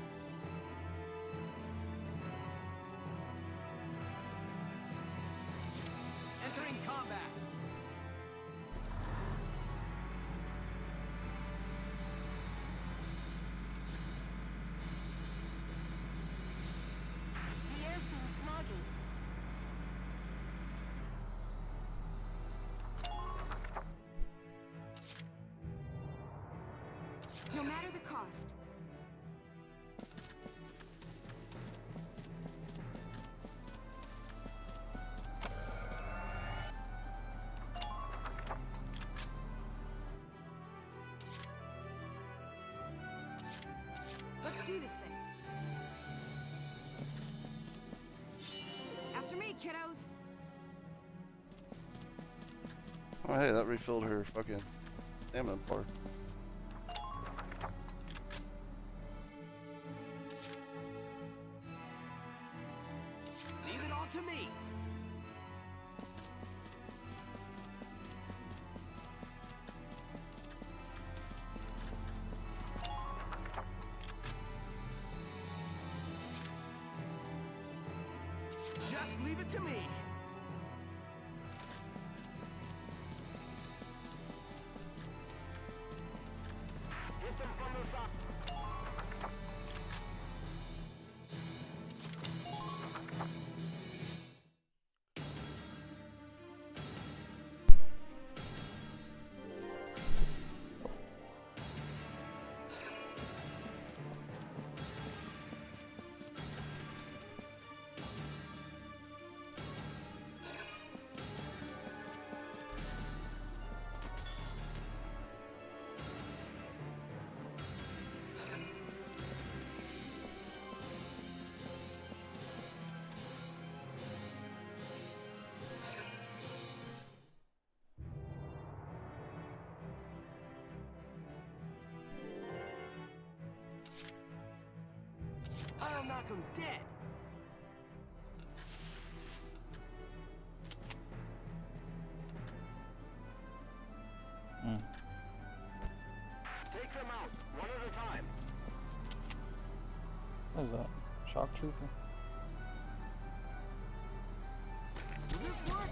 Entering combat. The air seems smoggy. No matter the cost. Let's do this thing. After me, kiddos. Oh hey, that refilled her fucking stamina bar. Leave it all to me. Just leave it to me. Get them from the side. I'll knock him dead. Take them out, one at a time. What is that? Shock trooper? Will this work?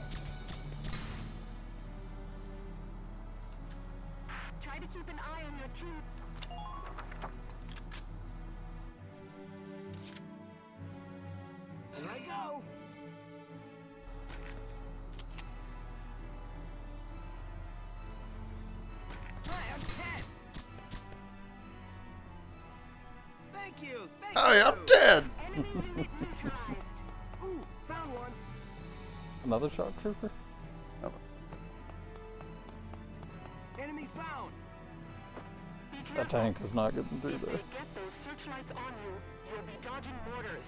Thank you. Hey, I'm dead. Ooh, found one. Another shock trooper? Oh. Enemy found. That tank is not getting through there. Get those searchlights on you, you'll be dodging mortars.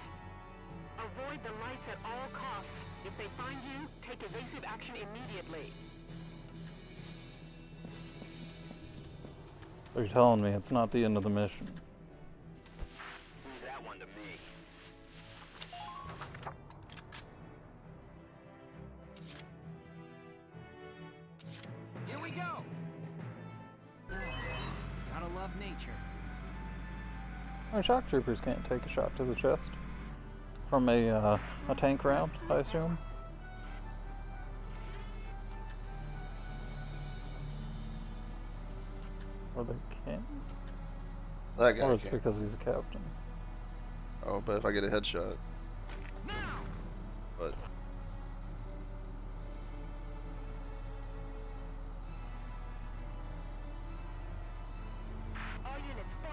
Avoid the lights at all costs. If they find you, take evasive action immediately. They're telling me it's not the end of the mission. Leave that one to me. Here we go. Gotta love nature. Our shock troopers can't take a shot to the chest from a tank round, I assume. Or they can't. That guy Or it's can't. because he's a captain. Oh, but if I get a headshot. But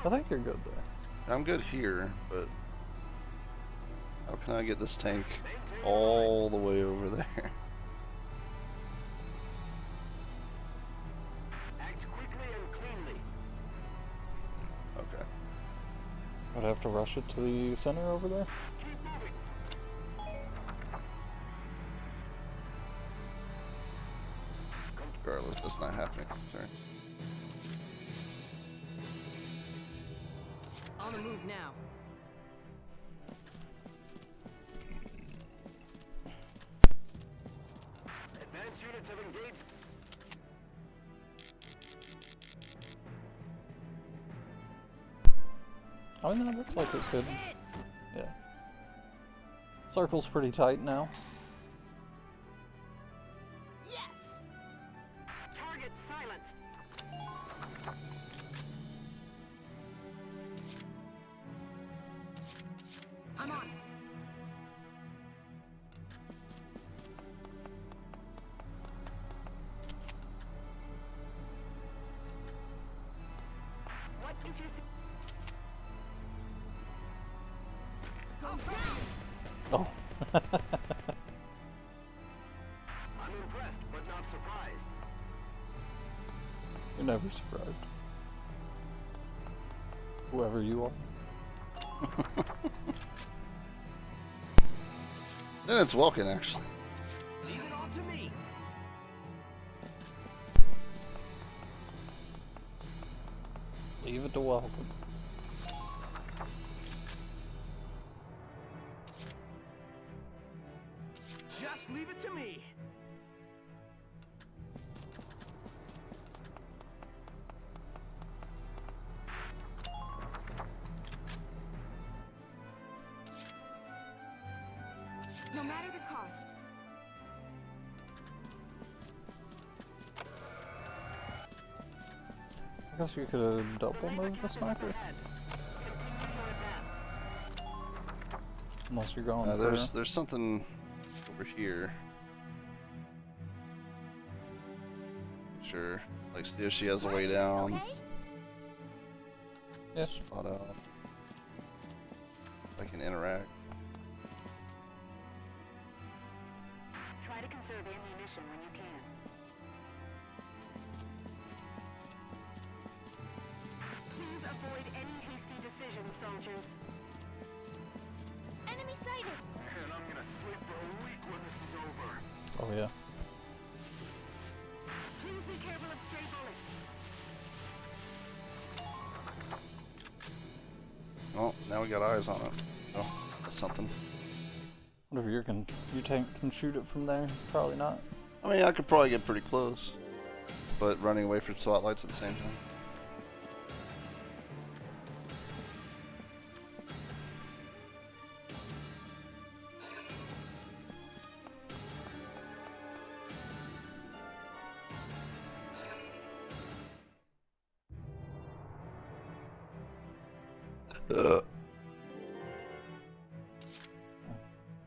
I think you're good there. I'm good here, but how can I get this tank all the way over there? Act quickly and cleanly. Okay. I'd have to rush it to the center over there. Regardless, that's not happening. Sorry. On the move now. Advanced units have engaged. I mean, that looks like it could. Yeah. Circle's pretty tight now. Yes. Target silenced. I'm on. What is your Oh. I'm impressed, but not surprised. You're never surprised. Whoever you are. Then it's Welkin, actually. Leave it all to me. Leave it to welcome. Just leave it to me. No matter the cost. I guess you could have double moved the sniper. Unless you're going There's something over here. Sure. Like, see if she has a way down. Yeah. Spot out. I can interact. Try to conserve ammunition when you can. Please avoid any hasty decisions, soldiers. Enemy sighted! And I'm gonna sleep for a week when this is over. Oh yeah. Please be careful of stray bullets. Oh, now we got eyes on it. Oh, that's something. What if your tank can shoot it from there? Probably not. I mean, I could probably get pretty close, but running away from spotlights at the same time.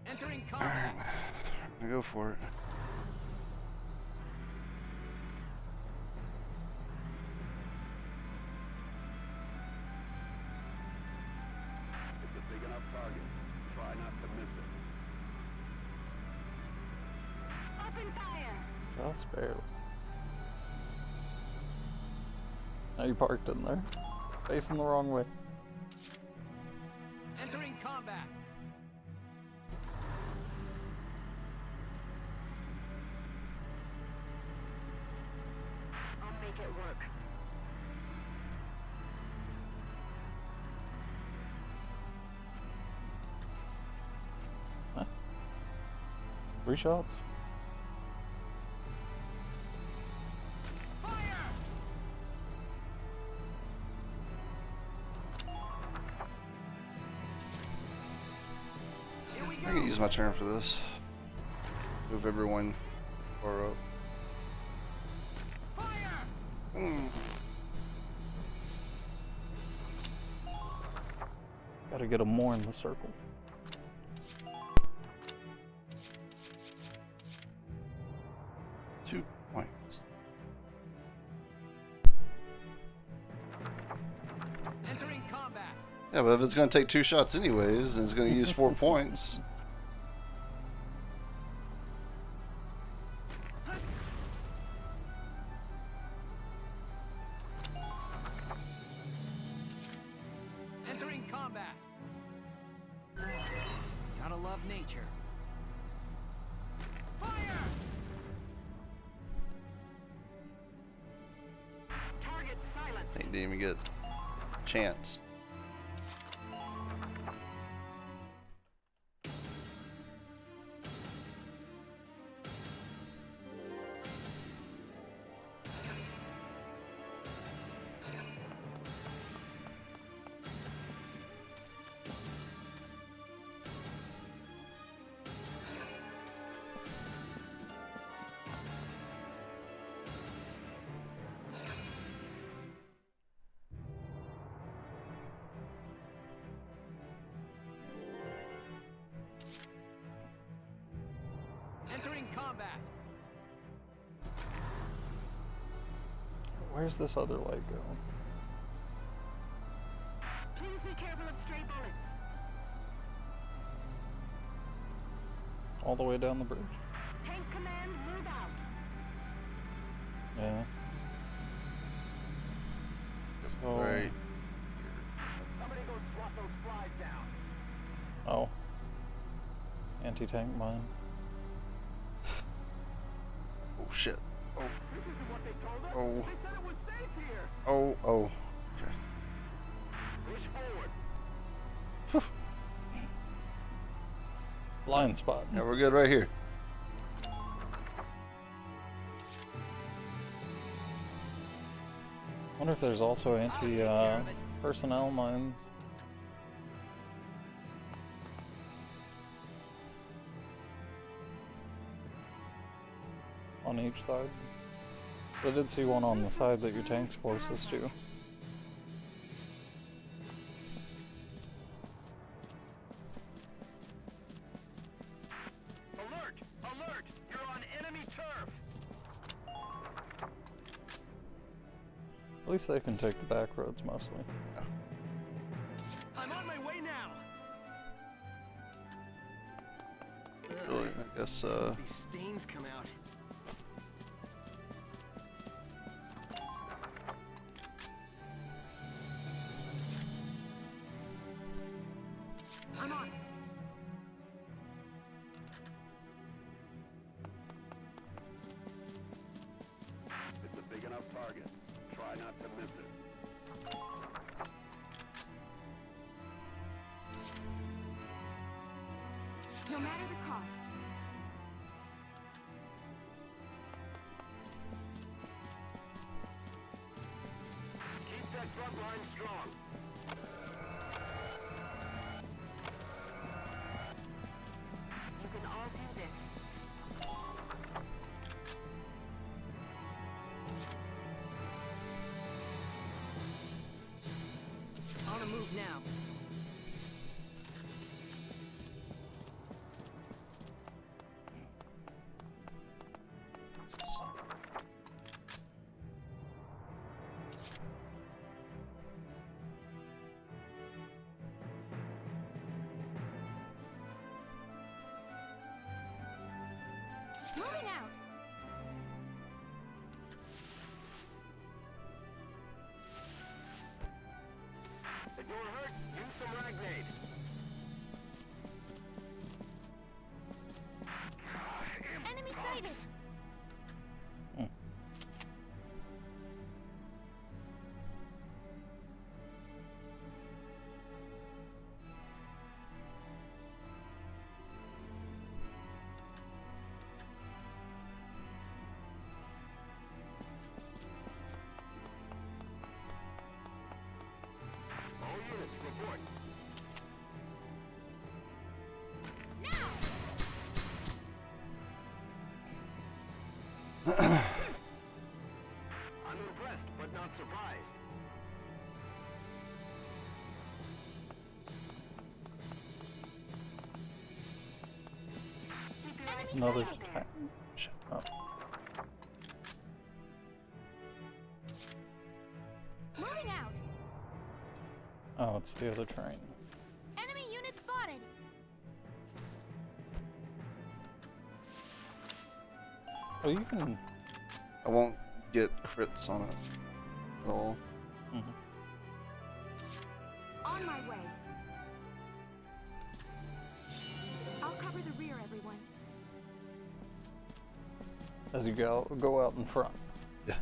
Entering combat. I go for it. target. Try not to miss it. Open fire! Just barely. Now you parked in there. Facing the wrong way. Entering combat. I'll make it work. Huh? 3 shots. I can use my turn for this. Move everyone far up. Gotta get them more in the circle. Two points. Entering combat. Yeah, but if it's gonna take 2 shots anyways, and it's gonna use 4 points. Entering combat. Gotta love nature. Fire! Target silent. Didn't even get a chance. Entering combat. Where's this other light going? Please be careful of stray bullets. All the way down the bridge. Tank command, move out. Yeah. So, Right. Somebody go swat those flies down. oh. Anti-tank mine. Oh shit. Oh. This isn't what they told us. Oh. They said it was safe here. Oh. Oh. Okay. Push forward. Blind spot. Yeah, we're good right here. Wonder if there's also personnel mines. On each side. I did see one on the side that your tank's closest to. Alert! Alert! You're on enemy turf. At least they can take the back roads mostly. I'm on my way now. Really, I guess, These stains come out. I'm on. It's a big enough target. Try not to miss it. No matter the cost. Keep that front line strong. You can all do this. On the move now. Moving out. If you're hurt, use some Ragnade. Enemy sighted. All units, report. I'm impressed, but not surprised. Another tank. Shut up. Moving out. Oh, it's the other train. Enemy unit spotted. Oh, you can. I won't get crits on it at all. On my way. I'll cover the rear, everyone. As you go out in front. Yeah.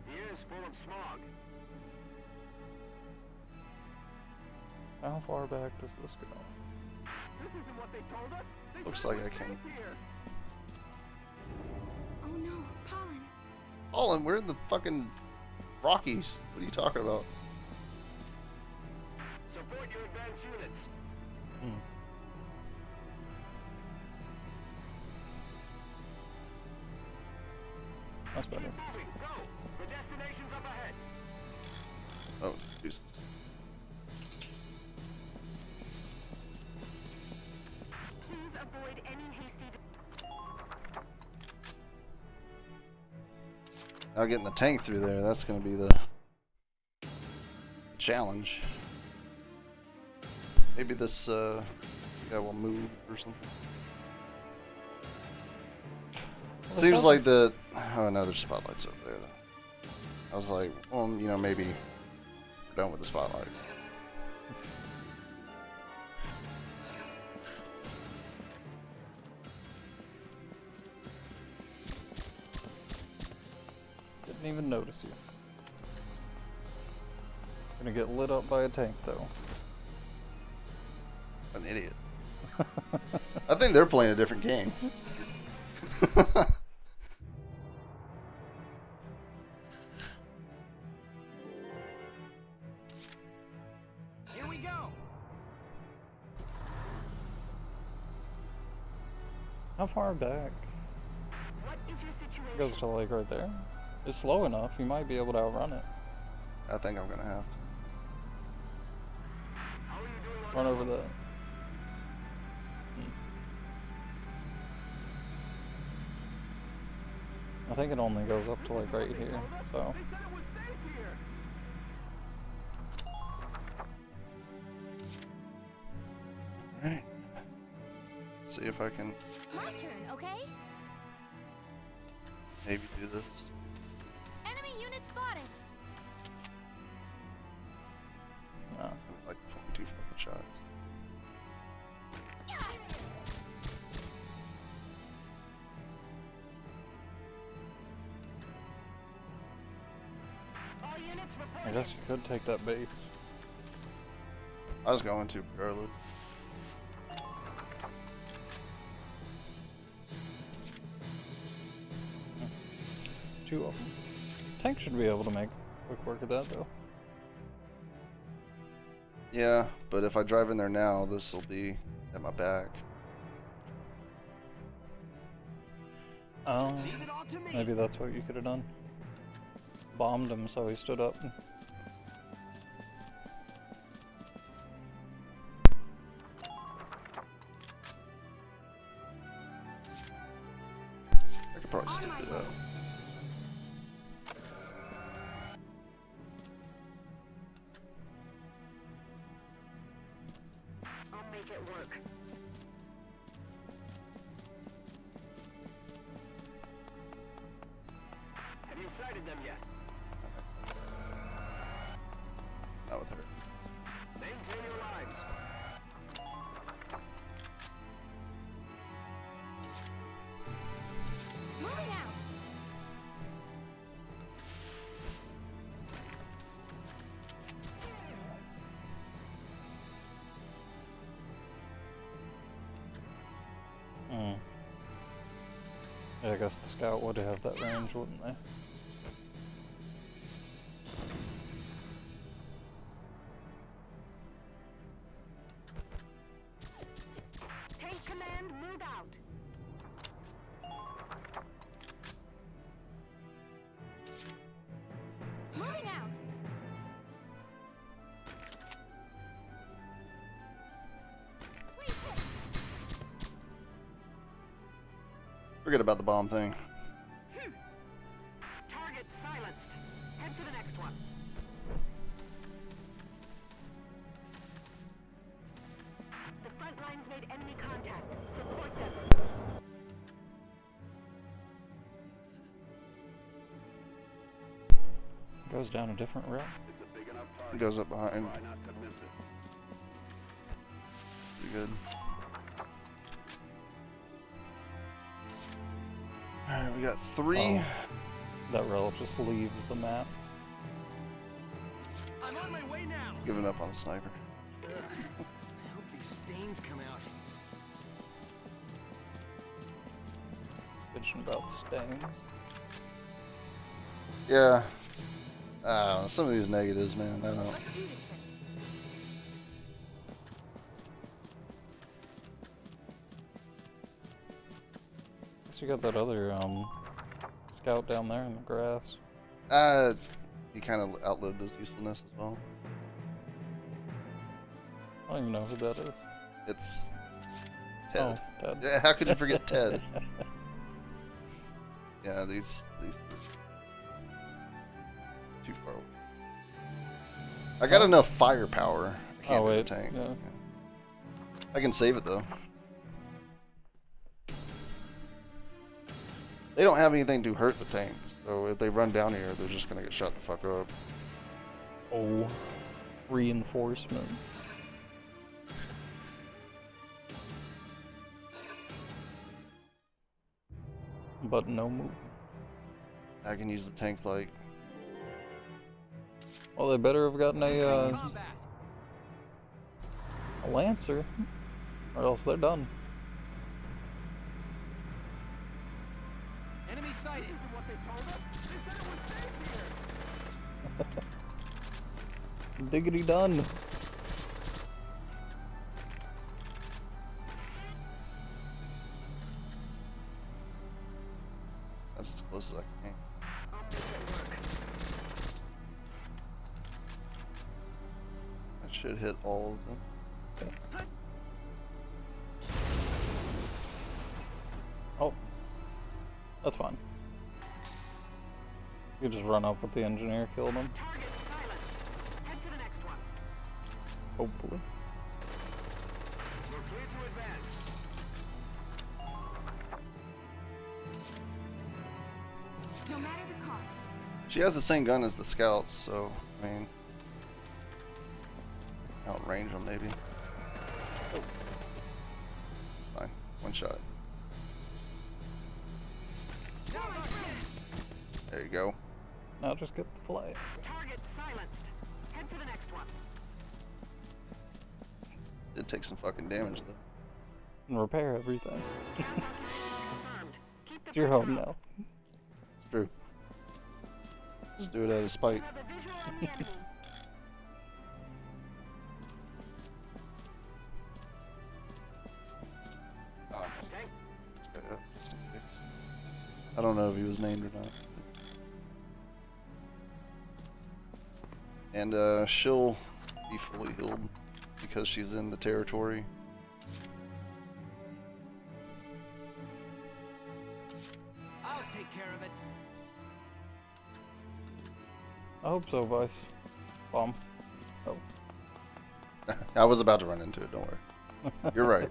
The air is full of smog. How far back does this go? This isn't what they told us. They Looks said like it I was can. safe here. Oh no, pollen. Olin, we're in the fucking Rockies. What are you talking about? Support your advanced units. That's better. Moving, go. The destination's up ahead. Oh, Jesus. Please avoid any hasty. Now getting the tank through there, that's going to be the challenge. Maybe this guy will move or something. Seems like the... Oh no, there's spotlights over there though. I was like, well, you know, maybe we're done with the spotlight. Didn't even notice you. Gonna get lit up by a tank though. An idiot. I think they're playing a different game. Here we go. How far back? What is your situation? It goes to like right there. It's slow enough, you might be able to outrun it. I think I'm gonna have to. Run over the... I think it only goes up to like right here, so... Alright. See if I can My turn, okay? maybe do this. Enemy unit spotted. No. Like 22 fucking shots. I guess you could take that base. I was going to regardless. Two of them. Tank should be able to make quick work of that though. Yeah, but if I drive in there now, this will be at my back. Oh, maybe that's what you could have done. Bombed him so he stood up. I could probably still do that. I'll make make it work. Have you sighted them yet? Not with her. Maintain your lines. Moving out. Yeah, I guess the scout would have that range, wouldn't they? Tank command, move out. Moving out. Forget about the bomb thing. Target silenced. Head to the next one. The front lines made enemy contact. Support them. Goes down a different route. It's a big enough It target. goes up behind. Try not to miss it. Pretty good. Alright, we got 3. Oh, that relic just leaves the map. I'm on my way now. Giving up on the sniper. I hope these stains come out. Bitching about stains. Yeah. I don't know, some of these negatives, man, I don't. Let's do this thing. So you got that other scout down there in the grass. He kind of outlived his usefulness as well. I don't even know who that is. It's Ted. Oh, Ted. Yeah, how could you forget Ted? Yeah, these too far away. I got enough firepower. I can't hit the tank. Yeah. I can save it though. They don't have anything to hurt the tank, so if they run down here, they're just gonna get shut the fuck up. Oh, reinforcements. But no move. I can use the tank like. Well, they better have gotten a lancer, or else they're done. Enemy sighted. What they told us? They said it was safe here. Diggity done. That's as close as I can. I'll make it work. That should hit all of them. Oh, that's fine. You just run up with the engineer, kill them. Target silenced. Head to the next one. Hopefully. We're clear to advance. No matter the cost. She has the same gun as the scouts, so I mean, outrange them maybe. Oh. Fine, one shot. There you go. Now just get the flag. Target silenced. Head to the next one. Did take some fucking damage though. And repair everything. Confirmed. Keep the It's your home now. It's true. Just do it out of spite. have a visual on the enemy. Oh, Okay. let's back up just in case. I don't know if he was named or not. And she'll be fully healed because she's in the territory. I'll take care of it. I hope so, Vice. Bomb. Oh, I was about to run into it, don't worry. You're right.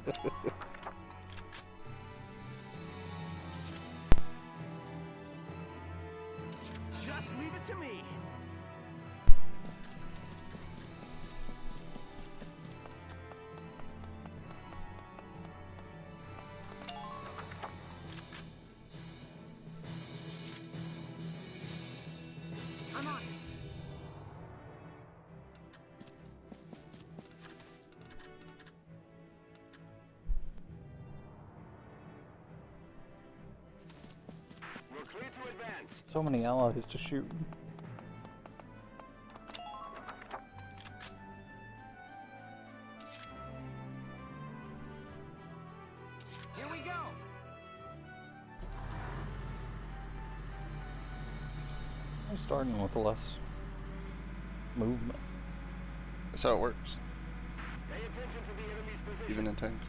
Just leave it to me. I'm on. We're clear to advance. So many allies to shoot. Here we go. I'm starting with less movement. That's how it works. Pay attention to the enemy's position. Even in tanks.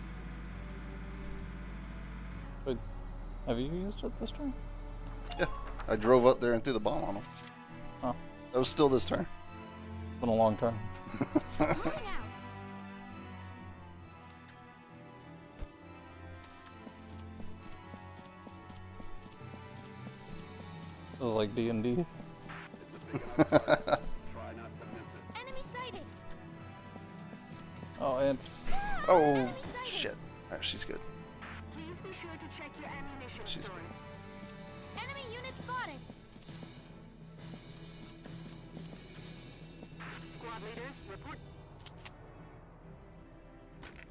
But have you used it this turn? Yeah. I drove up there and threw the bomb on them. Huh. That was still this turn. It's been a long time. This is like D&D. Try not to miss it. Enemy sighted. Oh, it's... Oh, shit. Alright, she's good. Please be sure to check your ammunition She's stores. Enemy unit spotted. Squad leaders, report.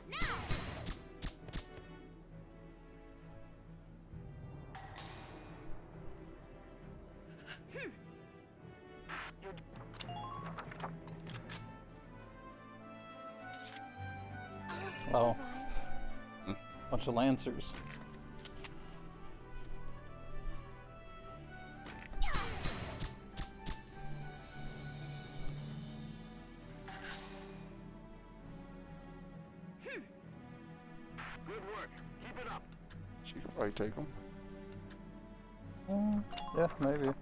Now. Oh. Bunch of Lancers. Good work. Keep it up. She could probably take them. Yeah, maybe.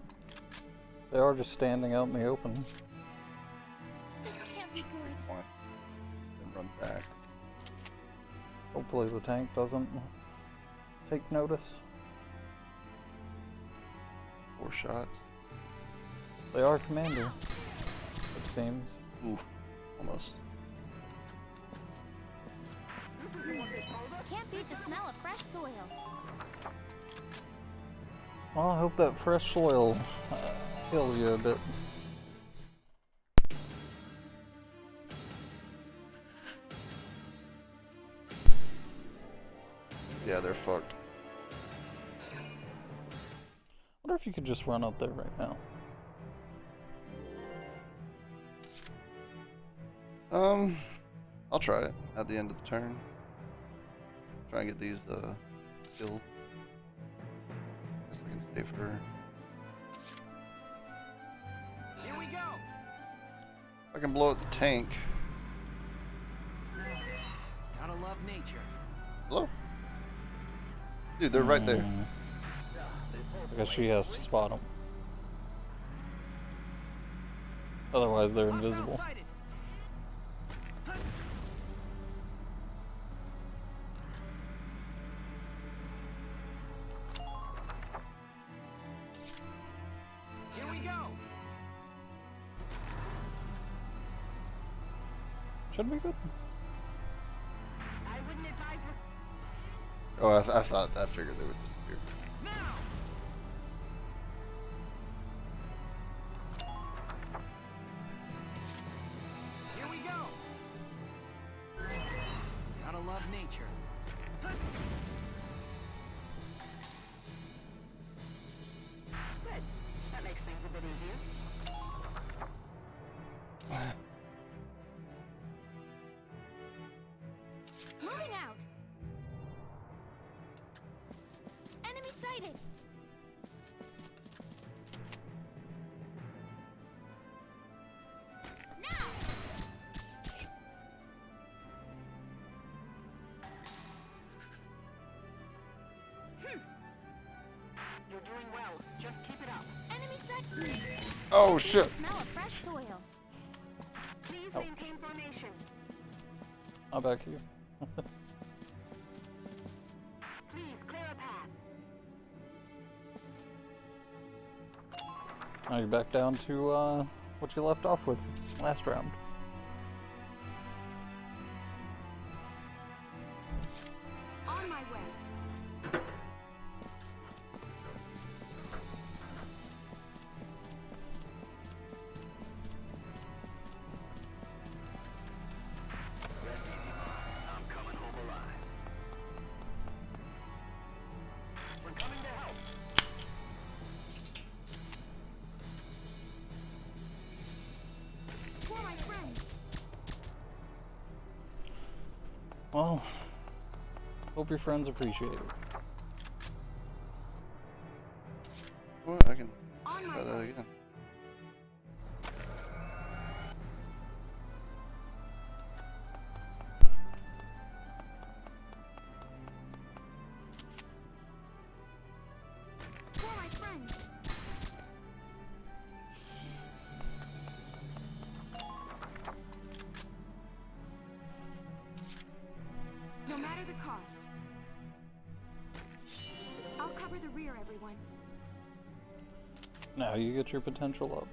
They are just standing out in the open. This can't be good. One. Then run back. Hopefully the tank doesn't take notice. 4 shots. They are commander, it seems. Ooh, almost. Can't beat the smell of fresh soil. Well, I hope that fresh soil heals you a bit. Yeah, they're fucked. I wonder if you could just run up there right now. I'll try it at the end of the turn. Try and get these killed. Guess I can stay for her. Here we go. I can blow up the tank. Gotta love nature. Hello? Dude, they're right there. I guess she has to spot them. Otherwise they're invisible. Here we go. Should be good. I wouldn't advise her. Oh, I figured they would disappear. Now. Here we go. Gotta love nature. Good. That makes things a bit easier. Moving out. Enemy sighted. Now. You're doing well. Just keep it up. Enemy sighted. Oh shit! Smell of fresh soil. Please Oh. maintain formation. I'll back you. Please clear a path. Now you're back down to what you left off with last round. On my way. I'm coming home alive. We're coming to help. For my friends. Well, hope your friends appreciate it. Well, I can try that again. For my friends. No matter the cost. I'll cover the rear, everyone. Now you get your potential up.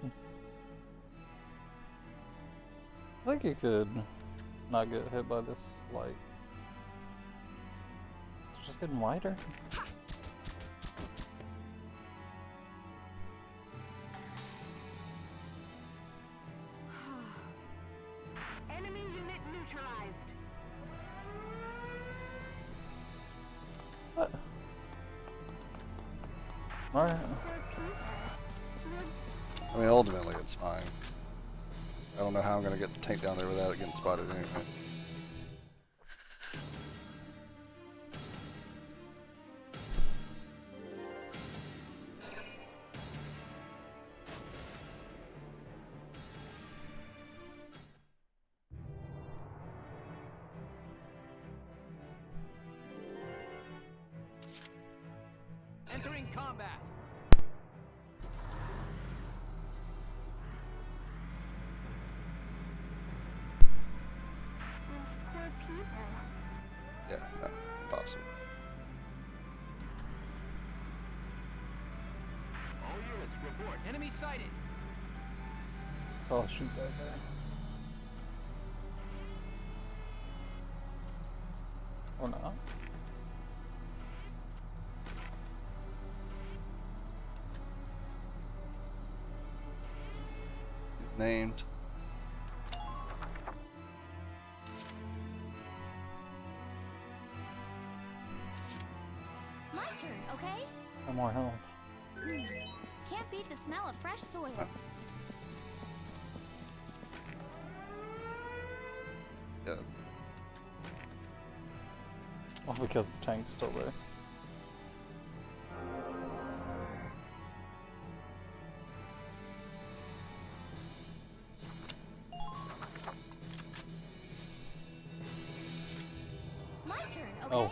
I think you could not get hit by this light. It's just getting wider. Enemy unit neutralized. What? Alright. I mean, ultimately, it's fine. I don't know how I'm going to get the tank down there without it getting spotted anyway. Entering combat. Yeah, no, impossible. All units report. Enemy sighted. Oh, shoot that guy. Or not. He's named. My turn, okay? No more health. Can't beat the smell of fresh soil. Yeah. Well, because the tank's still there. My turn, okay? Oh.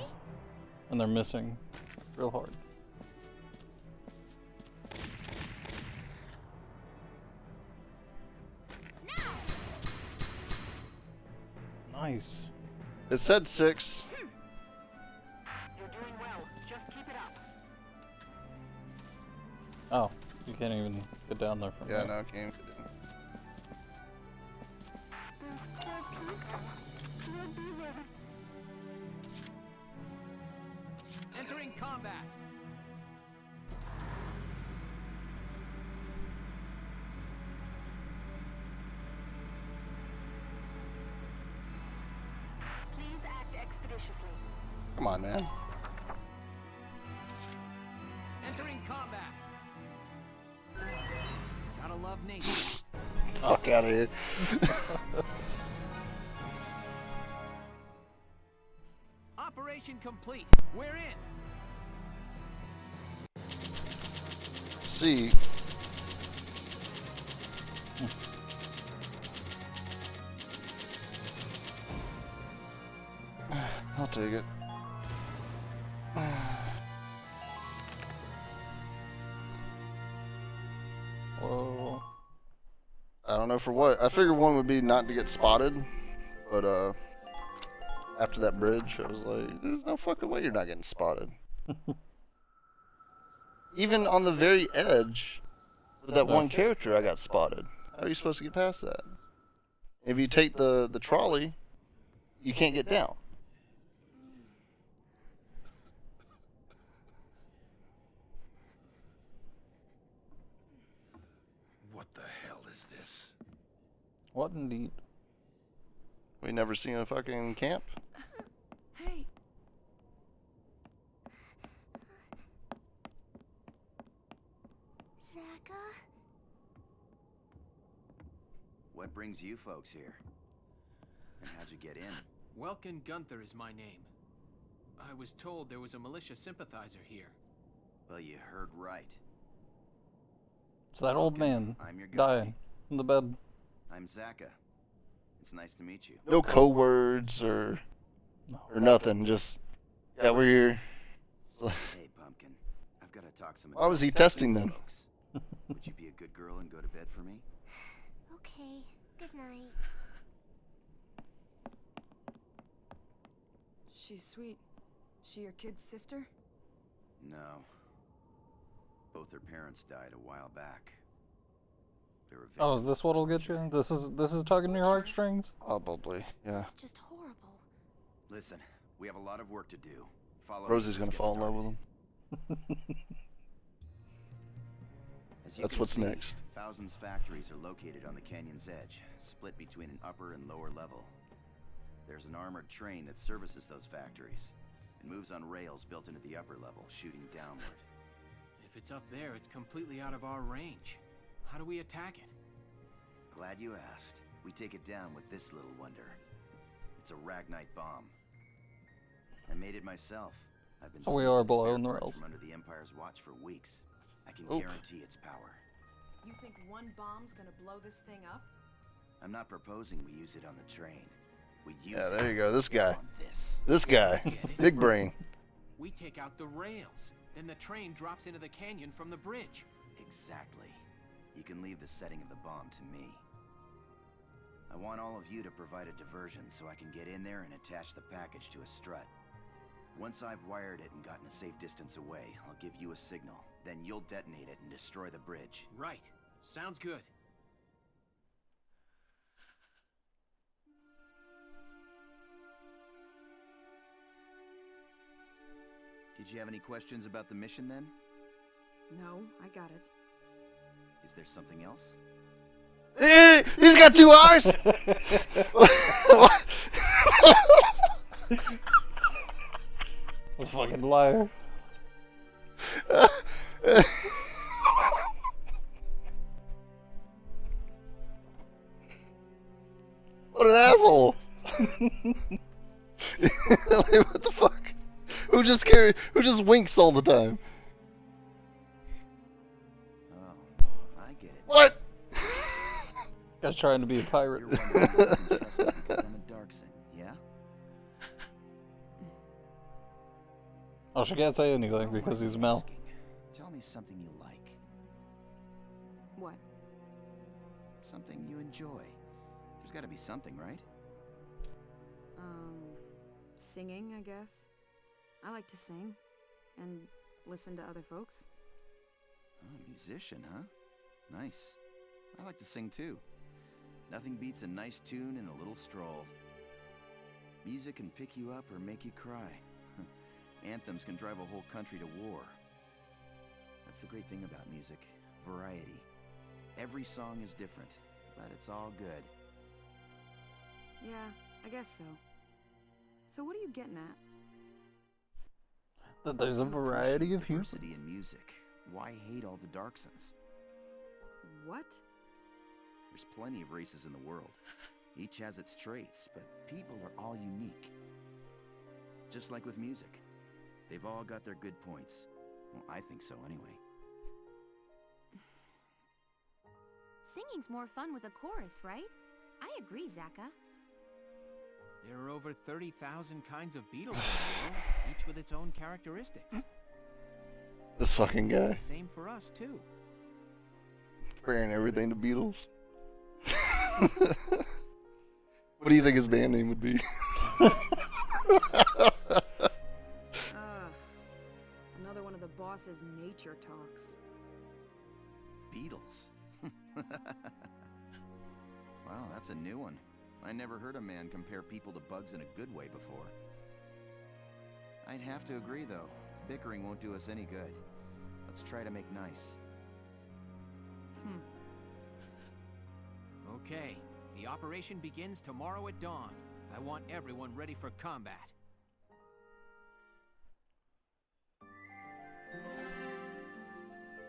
And they're missing real hard. Nice. It said 6. You're doing well. Just keep it up. Oh, you can't even get down there from Yeah, there. no, I can't even get down. Entering combat. Please act expeditiously. Come on, man. Entering combat. Gotta love nature. Fuck out of here. Operation complete. We're in. C. I'll take it. Whoa. I don't know for what. I figured one would be not to get spotted, but I after that bridge, I was like, there's no fucking way you're not getting spotted. Even on the very edge of that one character, I got spotted. How are you supposed to get past that? If you take the trolley, you can't get down. What the hell is this? What indeed? We never seen a fucking camp? Hey. Zaka? What brings you folks here? And how'd you get in? Welkin Gunther is my name. I was told there was a militia sympathizer here. Well, you heard right. It's that old man I'm your guy. dying in the bed. I'm Zaka. It's nice to meet you. No code words or nothing. Just, yeah, we're here. So, Hey, Pumpkin. I've got to talk some. why was he testing them? Folks. Would you be a good girl and go to bed for me? Okay, good night. She's sweet. She your kid's sister? No. Both their parents died a while back. They were Oh, is this what'll get you? This is tugging your heartstrings? Probably, yeah. It's just horrible. Listen, we have a lot of work to do. Follow Rosie's me, gonna let's get fall in love started. with him. As you That's can what's see, next. Thousands factories are located on the canyon's edge, split between an upper and lower level. There's an armored train that services those factories. It moves on rails built into the upper level, shooting downward. If it's up there, it's completely out of our range. How do we attack it? Glad you asked. We take it down with this little wonder. It's a Ragnite bomb. I made it myself. I've been So we sneaking are below spare in the parts rails. from under the Empire's watch for weeks. I can Oop. guarantee its power. You think one bomb's gonna blow this thing up? I'm not proposing we use it on the train. We use Yeah, it there you go. This guy. on this. This guy. Big brain. We take out the rails. Then the train drops into the canyon from the bridge. Exactly. You can leave the setting of the bomb to me. I want all of you to provide a diversion so I can get in there and attach the package to a strut. Once I've wired it and gotten a safe distance away, I'll give you a signal. Then you'll detonate it and destroy the bridge. Right. Sounds good. Did you have any questions about the mission then? No, I got it. Is there something else? Hey, he's got two eyes! A fucking liar. What an asshole! Like, what the fuck? Who just winks all the time? Oh, I get it. What? Guy's trying to be a pirate. You're wondering if you can trust me because I'm a Darkson, yeah? Oh, she can't say anything because he's Mel. Tell me something you like. What? Something you enjoy. There's gotta be something, right? Singing, I guess. I like to sing and listen to other folks. Oh, musician, huh? Nice. I like to sing too. Nothing beats a nice tune and a little stroll. Music can pick you up or make you cry. Anthems can drive a whole country to war. That's the great thing about music. Variety. Every song is different, but it's all good. Yeah, I guess so. So what are you getting at? That there's a variety of humor. Diversity in music. Why hate all the Darksons? What? There's plenty of races in the world. Each has its traits, but people are all unique. Just like with music. They've all got their good points. Well, I think so anyway. Singing's more fun with a chorus, right? I agree, Zaka. There are over 30,000 kinds of beetles in the world, each with its own characteristics. This fucking guy. It's the same for us, too. Comparing everything to Beatles. What do you think his band name would be? Another one of the boss's nature talks. Beetles. Wow, that's a new one. I never heard a man compare people to bugs in a good way before. I'd have to agree, though. Bickering won't do us any good. Let's try to make nice. Okay, the operation begins tomorrow at dawn. I want everyone ready for combat.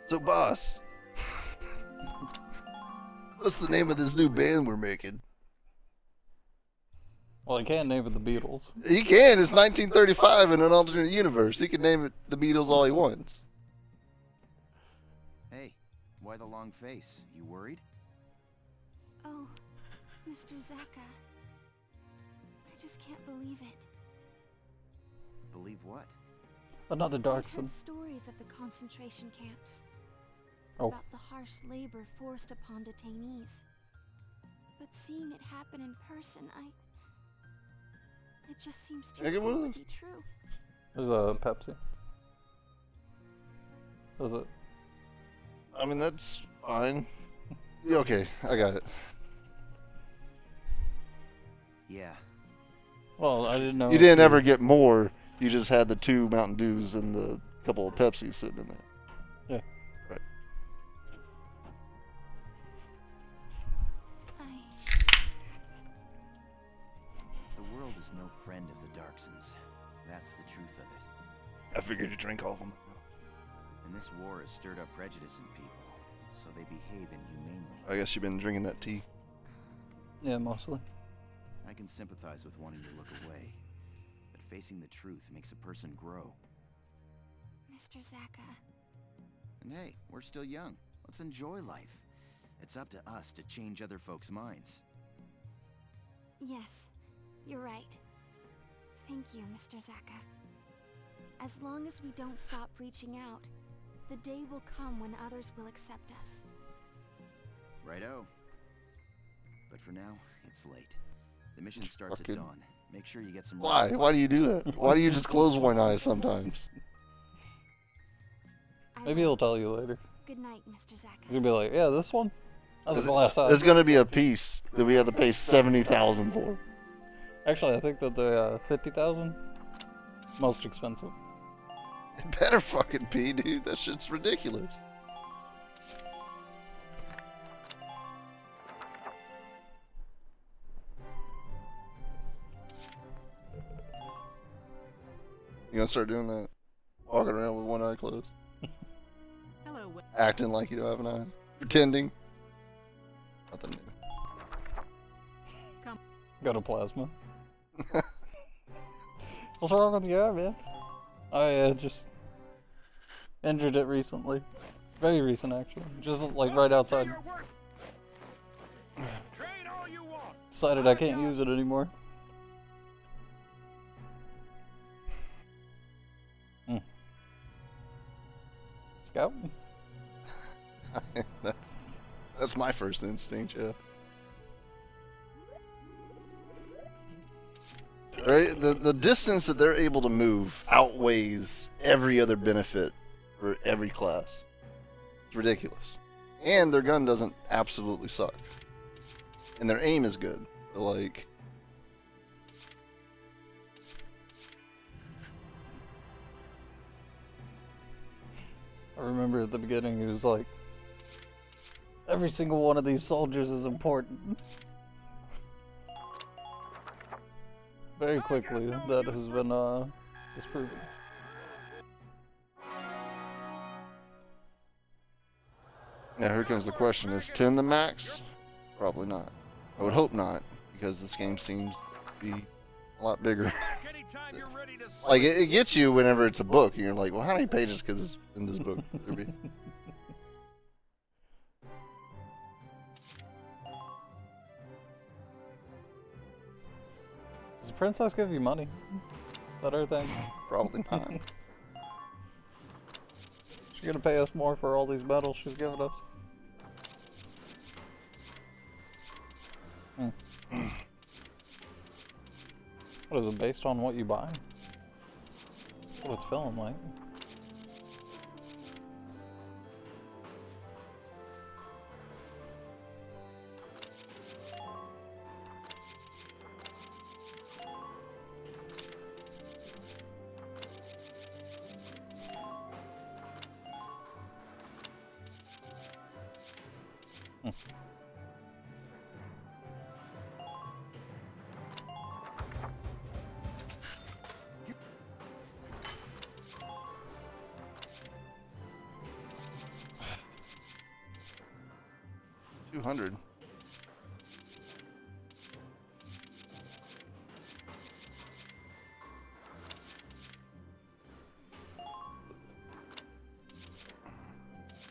So, boss, what's the name of this new band we're making? Well, I can't name it the Beatles. He can. It's 1935 in an alternate universe. He can name it the Beatles all he wants. Hey, why the long face? You worried? Oh, Mr. Zaka. I just can't believe it. Believe what? Another I've Darkson. heard stories of the concentration camps. Oh. About the harsh labor forced upon detainees. But seeing it happen in person, it just seems too Can I get one of good to those? be true. There's a Pepsi. Is it? I mean, that's fine. Yeah, okay, I got it. Yeah. Well, I didn't know. You didn't ever get more. You just had the 2 Mountain Dews and the couple of Pepsis sitting in there. Yeah. Right. The world is no friend of the Darksons. That's the truth of it. I figured you drank all of them. And this war has stirred up prejudice in people, so they behave inhumanely. I guess you've been drinking that tea. Yeah, mostly. I can sympathize with wanting to look away, but facing the truth makes a person grow. Mr. Zaka. And hey, we're still young. Let's enjoy life. It's up to us to change other folks' minds. Yes, you're right. Thank you, Mr. Zaka. As long as we don't stop reaching out, the day will come when others will accept us. Righto. But for now, it's late. The mission starts Fucking- at dawn. Make sure you get some Why? rest. Why do you do that? Why do you just close one eye sometimes? Maybe he'll tell you later. Good night, Mr. Zaka. He's gonna be like, yeah, this one? That's the last time. It's gonna be a piece that we have to pay 70,000 for. Actually, I think that the 50,000 most expensive. It better fucking be, dude. That shit's ridiculous. You gonna start doing that? Walking around with one eye closed? Hello. Acting like you don't have an eye? Pretending? Nothing new. Come. Got a plasma. What's wrong with your eye, man? I just injured it recently. Very recent, actually. Just like right outside. Decided I can't use it anymore. Scout? That's my first instinct, yeah. Right? The distance that they're able to move outweighs every other benefit for every class. It's ridiculous. And their gun doesn't absolutely suck. And their aim is good. So, like... I remember at the beginning, it was like, every single one of these soldiers is important. Very quickly, that has been disproven. Now here comes the question, is 10 the max? Probably not. I would hope not, because this game seems to be a lot bigger. Like, it gets you whenever it's a book, and you're like, well, how many pages could this, in this book there be? Does the princess give you money? Is that her thing? Probably not. She's gonna pay us more for all these medals she's giving us. What is it, based on what you buy? That's what it's feeling like. $200.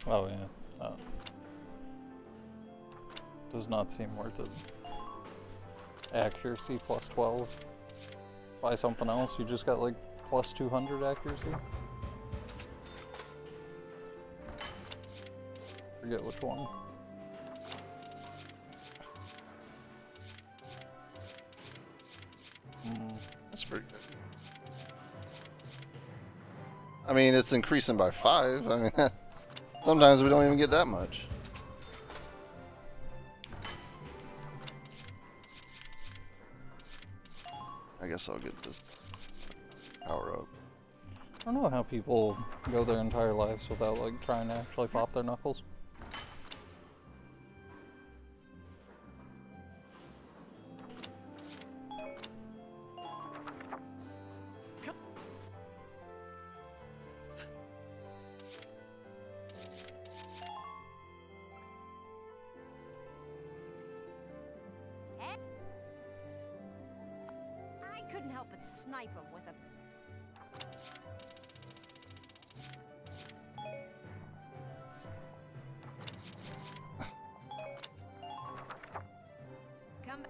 Oh yeah. Does not seem worth it. Accuracy plus 12. Buy something else, you just got like plus 200 accuracy. Forget which one. That's pretty good. I mean, it's increasing by 5. I mean, sometimes we don't even get that much. I guess I'll get this power up. I don't know how people go their entire lives without like trying to actually pop their knuckles. I couldn't help but snipe him with a... Come...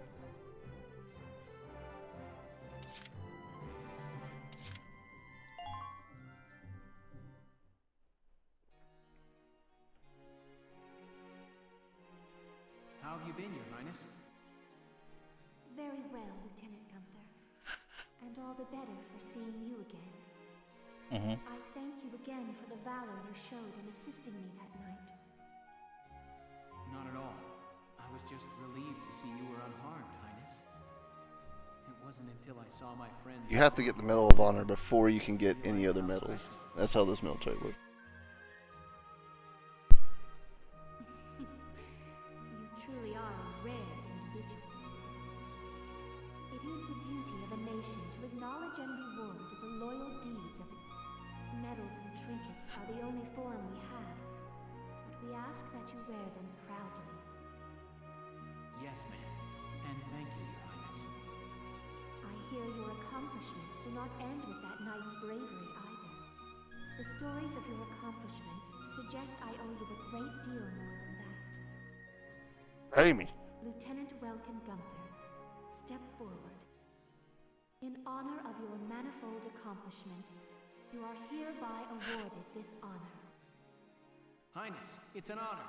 How have you been, Your Highness? Very well, Lieutenant Gunther. And all the better for seeing you again. I thank you again for the valor you showed in assisting me that night. Not at all. I was just relieved to see you were unharmed, Highness. It wasn't until I saw my friend... You have to get the Medal of Honor before you can get any other medals. That's how this military works. You truly are a rare individual. It is the duty of a nation to acknowledge and reward the loyal deeds of its medals and trinkets are the only form we have, but we ask that you wear them proudly. Yes, ma'am. And thank you, Your Highness. I hear your accomplishments do not end with that knight's bravery either. The stories of your accomplishments suggest I owe you a great deal more than that. Pay me. Lieutenant Welkin Gunther, step forward. In honor of your manifold accomplishments, you are hereby awarded this honor. Highness, it's an honor.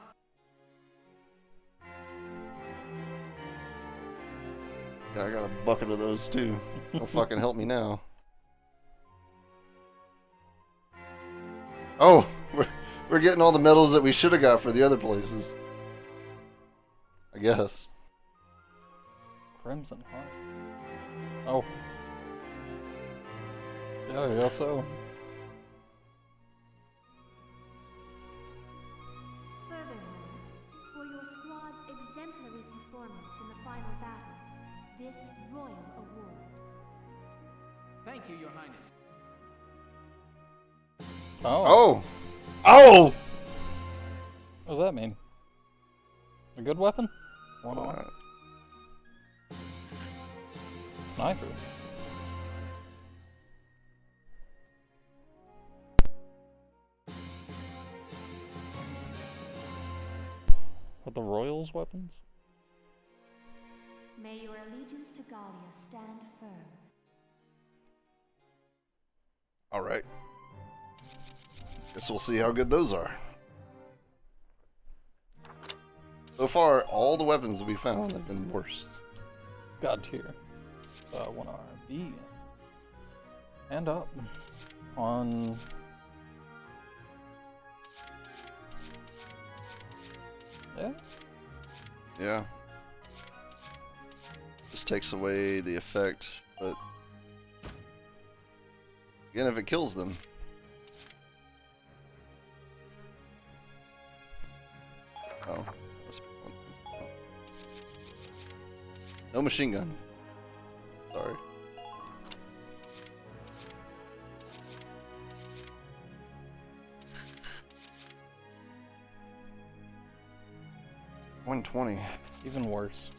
Yeah, I got a bucket of those too. Don't fucking help me now. Oh, we're getting all the medals that we should have got for the other places. I guess. Crimson Heart. Oh. Yeah, I guess so. Furthermore, for your squad's exemplary performance in the final battle, this royal award. Thank you, Your Highness. Oh. Oh! Oh! What does that mean? A good weapon? One on. Sniper. What, the Royals' weapons? May your allegiance to Gallia stand firm. Alright. Guess we'll see how good those are. So far, all the weapons that we found have been worse. God tier. 1 RB. And up on. Yeah. Yeah. Just takes away the effect, but again, if it kills them. Oh. No machine gun. Sorry. $120. Even worse.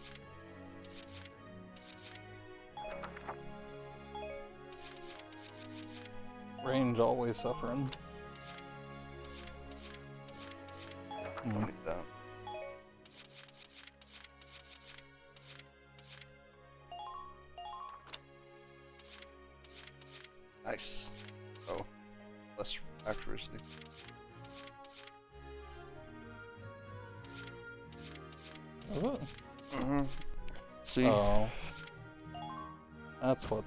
Range always suffering. Like that. Nice. Oh, less accuracy. Is it? Mm-hmm. See? Oh. That's what.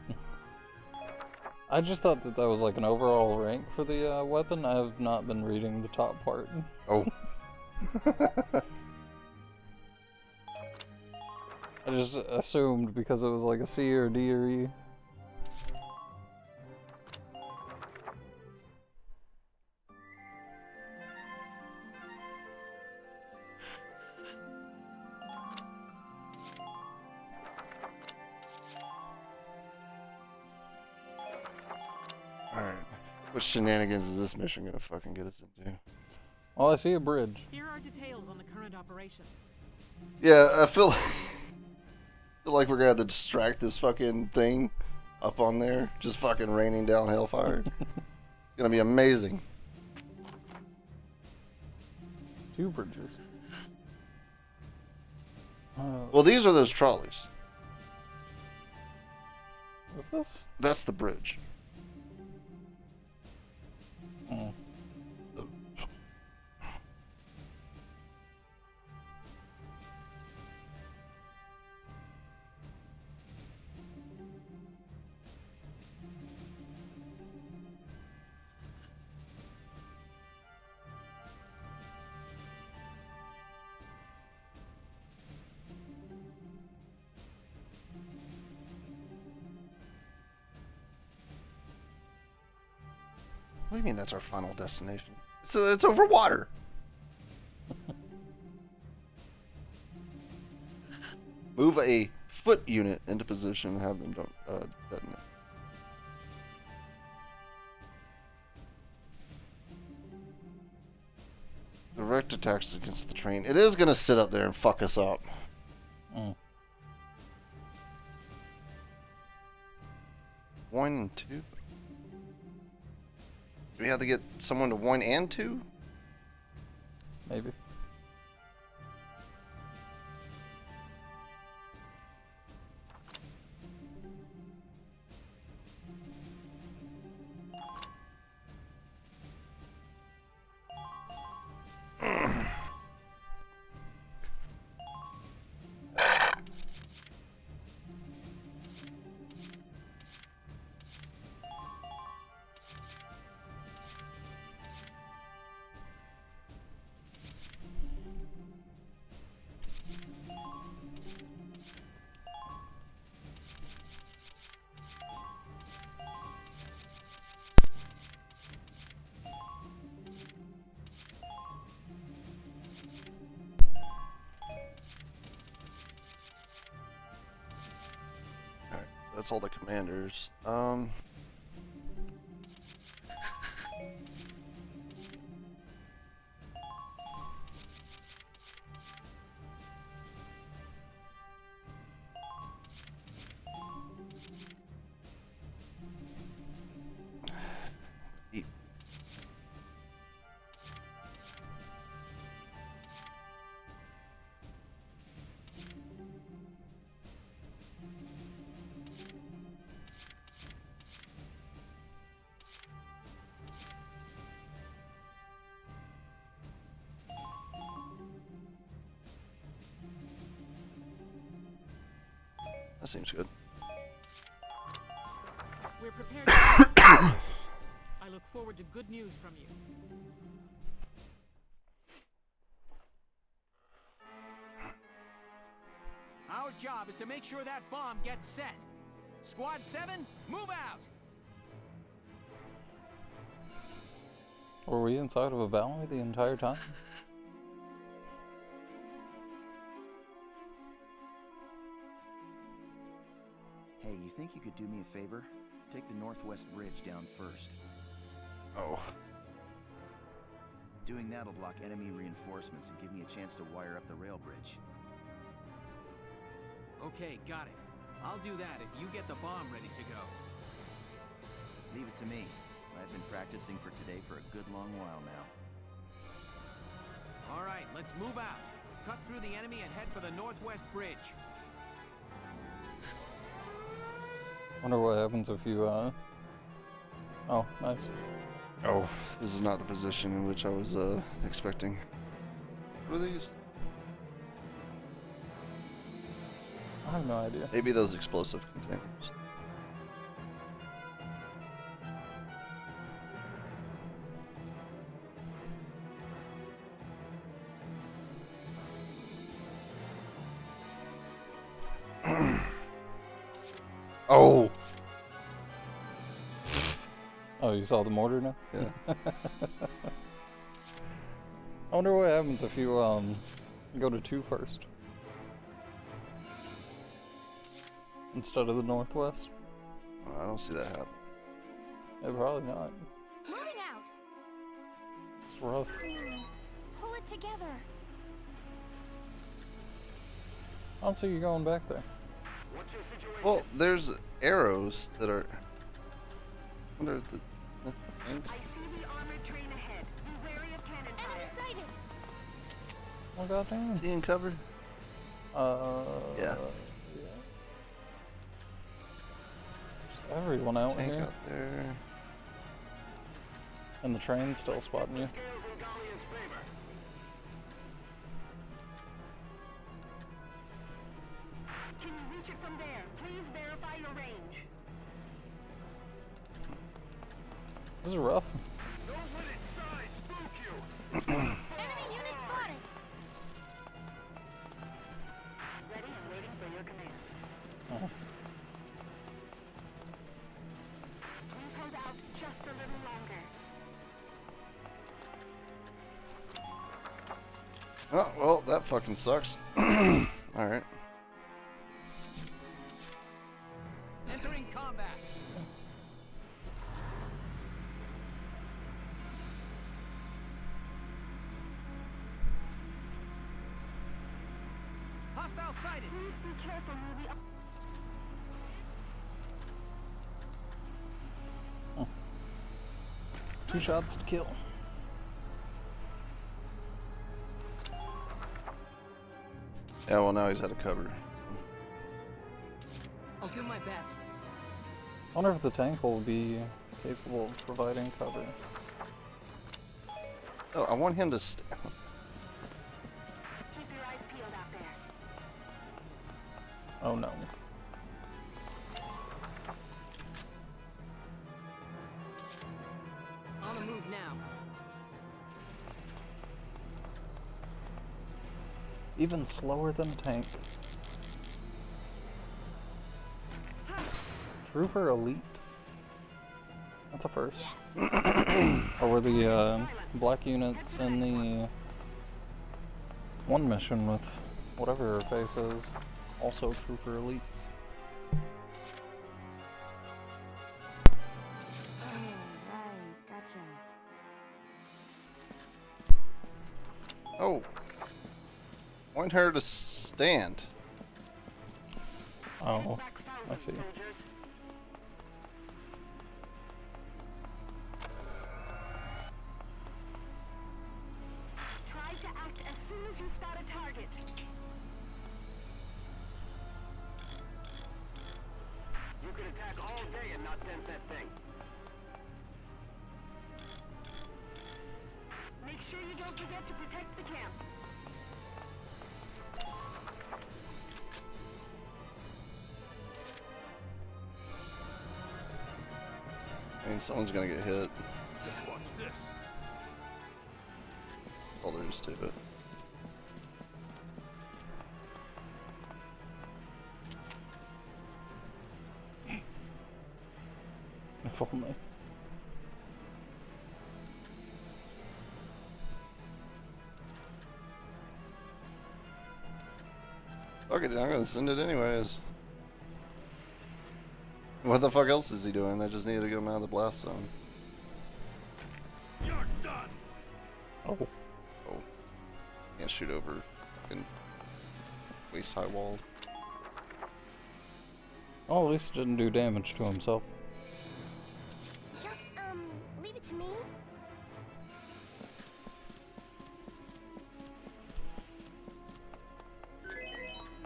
I just thought that was like an overall rank for the weapon. I have not been reading the top part. Oh. I just assumed because it was like a C or D or E. Alright. What shenanigans is this mission gonna fucking get us into? Oh, I see a bridge. Here are details on the current operation. Yeah, I feel like we're gonna have to distract this fucking thing up on there. Just fucking raining down hellfire. It's gonna be amazing. 2 bridges. Well, these are those trolleys. What's this? That's the bridge. Oh. What do you mean that's our final destination? So it's over water. Move a foot unit into position and have them detonate. Direct attacks against the train. It is gonna sit up there and fuck us up. Mm. 1 and 2. Do we have to get someone to 1 and 2? Maybe. That's all the commanders. That seems good. We're prepared to I look forward to good news from you. Our job is to make sure that bomb gets set. Squad 7, move out! Were we inside of a valley the entire time? Hey, you think you could do me a favor? Take the northwest bridge down first. Oh. Doing that'll block enemy reinforcements and give me a chance to wire up the rail bridge. Okay, got it. I'll do that if you get the bomb ready to go. Leave it to me. I've been practicing for today for a good long while now. All right, let's move out. Cut through the enemy and head for the northwest bridge. Wonder what happens if you, Oh, nice. Oh, this is not the position in which I was, expecting. What are these? I have no idea. Maybe those explosive containers. Oh! Oh, you saw the mortar now? Yeah. I wonder what happens if you, go to 2 first. Instead of the northwest. I don't see that happen. Yeah, probably not. Moving out. It's rough. Pull it together. I don't see you going back there. Well, there's arrows that are... I wonder if the... I see the armored train ahead. Be wary of cannon fire. Enemy sighted. Oh, goddamn. Is he in cover? Yeah. Just everyone out Tank here. out there. And the train's still spotting you. Can you reach it from there? Please verify your range. This is rough. Enemy unit spotted. Ready and waiting for your command. Oh. Please hold out just a little longer. Oh, well, that fucking sucks. Alright. Entering combat. Hostile sighted. Please be careful near the... Oh. 2 shots to kill. Yeah, well, now he's out of cover. I'll do my best. I wonder if the tank will be capable of providing cover. Oh, I want him to Keep your eyes peeled out there. Oh no. On the move now. Even slower than a tank. Trooper Elite? That's a first. Or were the black units in the one mission with whatever her face is also Trooper Elites? Right, gotcha. Oh. Want her to stand. Oh, I see. Try to act as soon as you spot a target. You could attack all day and not dent that thing. Make sure you don't forget to protect the camp. means someone's gonna get hit. Just watch this. All there is to it. If only. Fuck it, I'm gonna send it anyways. What the fuck else is he doing? I just needed to get him out of the blast zone. You're done. Oh. Oh. Can't shoot over fucking waist high wall. Oh, at least it didn't do damage to himself. Just, leave it to me.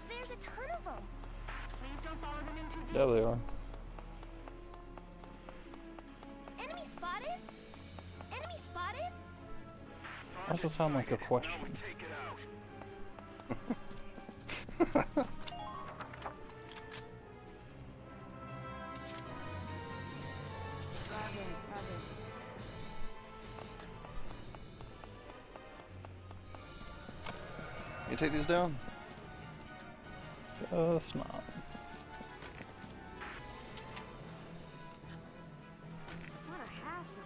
There's a ton of them. Please don't follow them into Yeah, they are. Enemy spotted. Enemy spotted. Why does it sound like a question? You take these down? Guess not. What a hassle.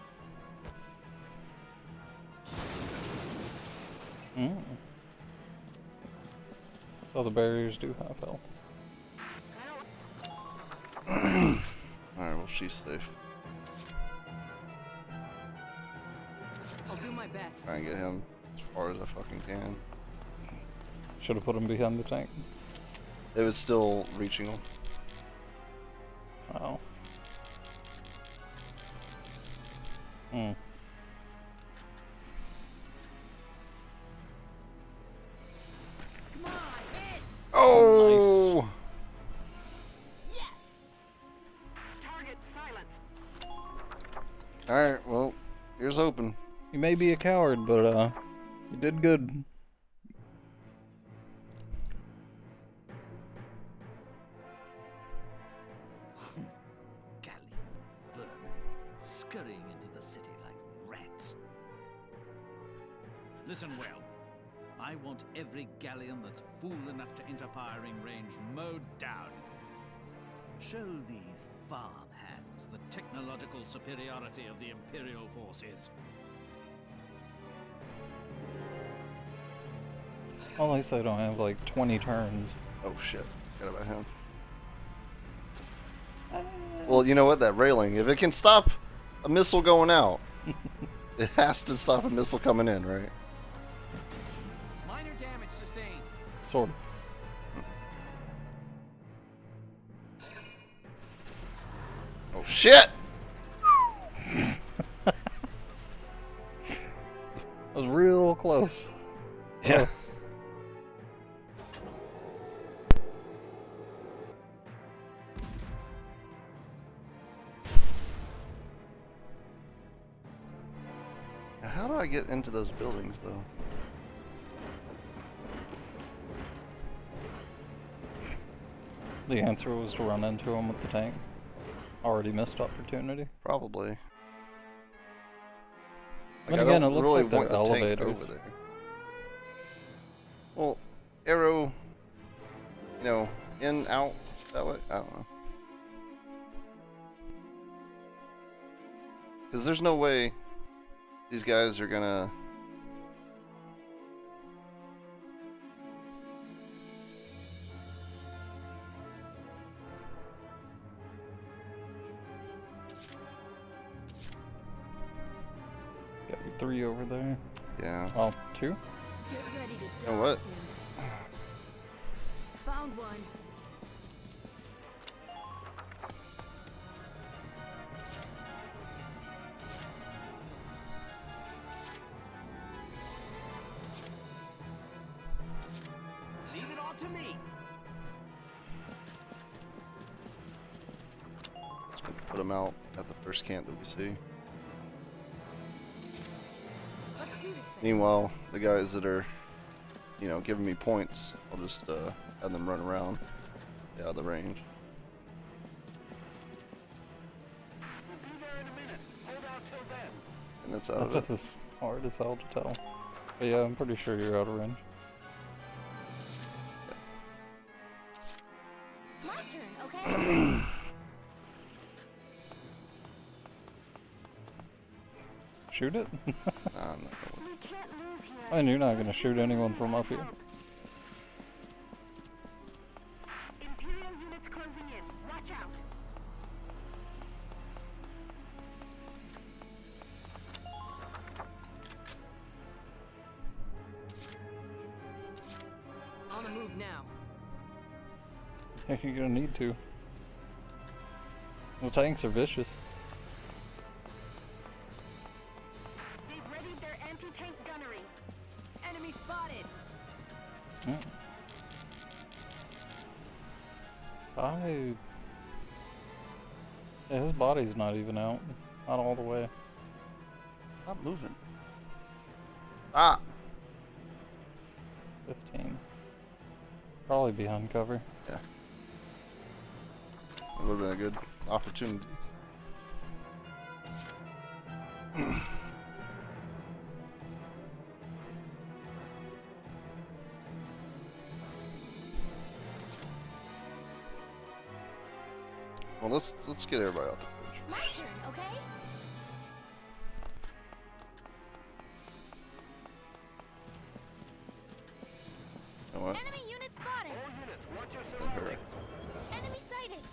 So the barriers do have health. Alright, well, she's safe. I'll do my best. Try and get him as far as I fucking can. Should have put him behind the tank. It was still reaching him. Oh. Hmm. Come on, hit! Oh! Yes! Target silence. Alright, well, here's hoping. You may be a coward, but you did good. Scurrying into the city like rats. Listen well. I want every galleon that's fool enough to enter firing range mowed down. Show these farmhands the technological superiority of the Imperial forces. Well, at least they don't have like 20 turns. Oh shit, forgot about him. Well, you know what? That railing, if it can stop a missile going out, it has to stop a missile coming in, right? Minor damage sustained. Sort of. Oh shit! That was real close. Yeah. Now, how do I get into those buildings, though? The answer was to run into him with the tank. Already missed opportunity. Probably. But I again, don't it looks really like they're want the tank elevators. over there. Well, arrow, you know, in, out, that way? I don't know. Because there's no way these guys are gonna... Got your 3 over there. Yeah. Oh, 2? Get ready to You know what? Found one. Leave it all to me. Just gonna put them out at the first camp that we see. Let's do this thing. Meanwhile, the guys that are, you know, giving me points, I'll just have them run around out of the range. We'll be there in a minute. And that's out of it. This is hard as hell to tell. But yeah, I'm pretty sure you're out of range. My turn, okay? Shoot it? Nah, I'm not gonna. We can't move here. I mean, you're not gonna shoot anyone from up here. Imperial units closing in. Watch out. On the move now. You're gonna need to. The tanks are vicious. They've readied their anti-tank gunnery. Enemy spotted. Yeah, his body's not even out. Not all the way. Stop moving. Ah! 15. Probably behind cover. Yeah. That would have been a good opportunity. Well, let's get everybody out the bridge. My turn, okay? You know what? Enemy unit spotted. All units, watch your Then hurry. surroundings. Enemy sighted.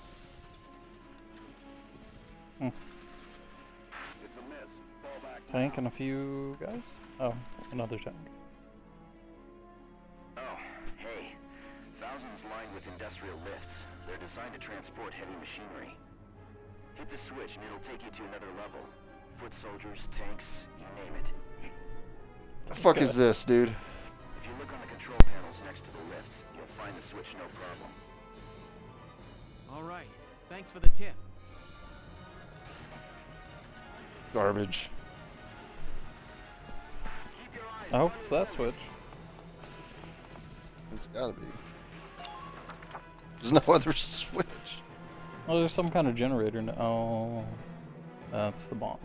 It's a miss. Fall back. Tank and a few guys? Oh, another tank. Oh, hey. Thousands lined with industrial lifts. They're designed to transport heavy machinery. Hit the switch and it'll take you to another level. Foot soldiers, tanks, you name it. The fuck is this, dude? If you look on the control panels next to the lift, you'll find the switch no problem. All right. Thanks for the tip. Garbage. I hope it's that switch. It's gotta be. There's no other switch. Oh, there's some kind of generator now. Oh, that's the bombs.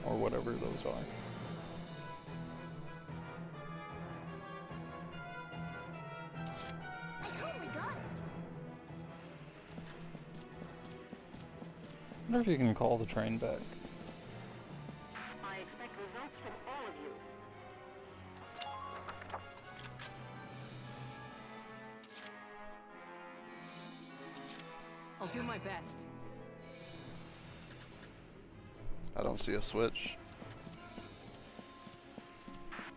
Or whatever those are. I totally got it. I wonder if you can call the train back. I expect results from all of you. I'll do my best. I don't see a switch.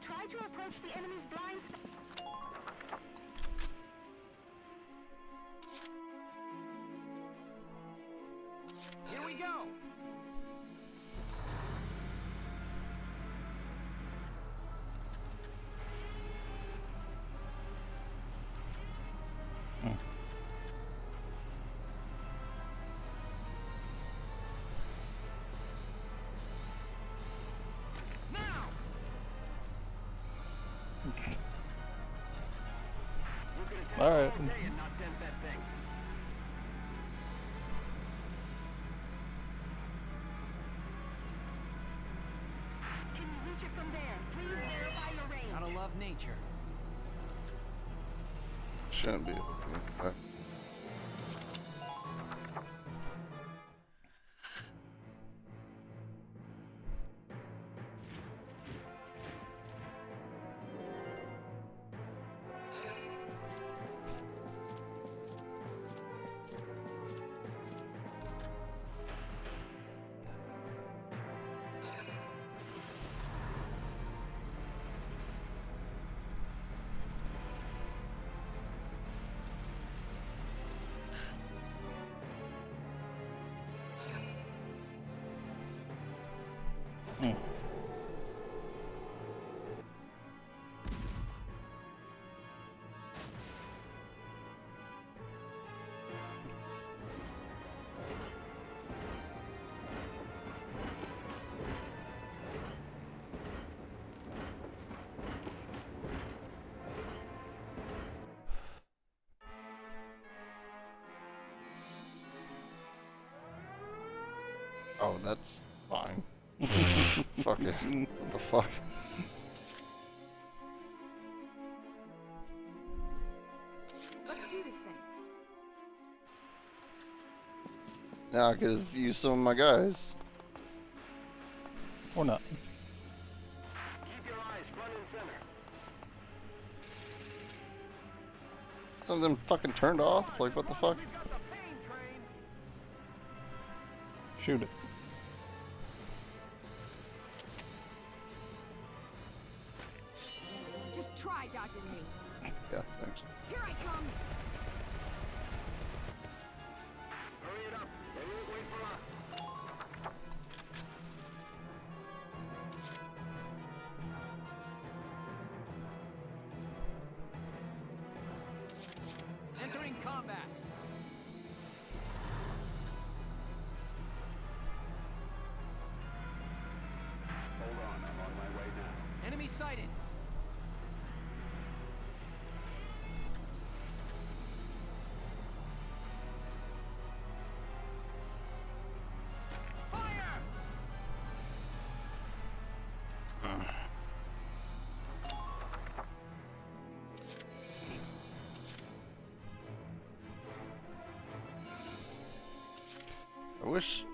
Try to approach the enemy's blind spot. Here we go. Alright. Can you reach it from there? Please verify your range. Gotta love nature. Shouldn't be able to. Okay. Oh, that's fine. Fuck it. What the fuck? Let's do this thing. Now I could use some of my guys. Or not. Keep your eyes front and center. Some of them fucking turned off. Like, what the fuck? Shoot it. Just try dodging me. Yeah, thanks. Here I come. Hurry it up. They won't wait for us. Entering combat. Hold on, I'm on my way now. Enemy sighted. Fire! I wish.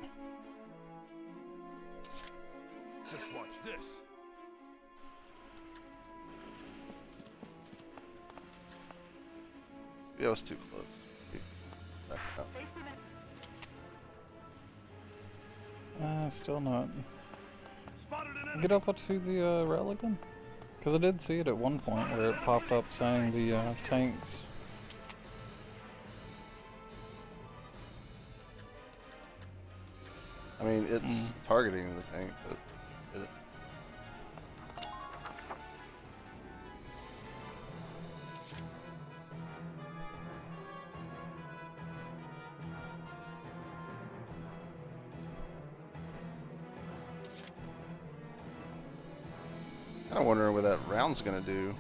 Just watch this. Yeah, I was too close. Back up. Still not. Spotted an enemy. Get up to the rail again? Because I did see it at one point where it popped up saying the tanks. I mean, it's targeting the tank, but it, kind of wondering what that round's gonna do.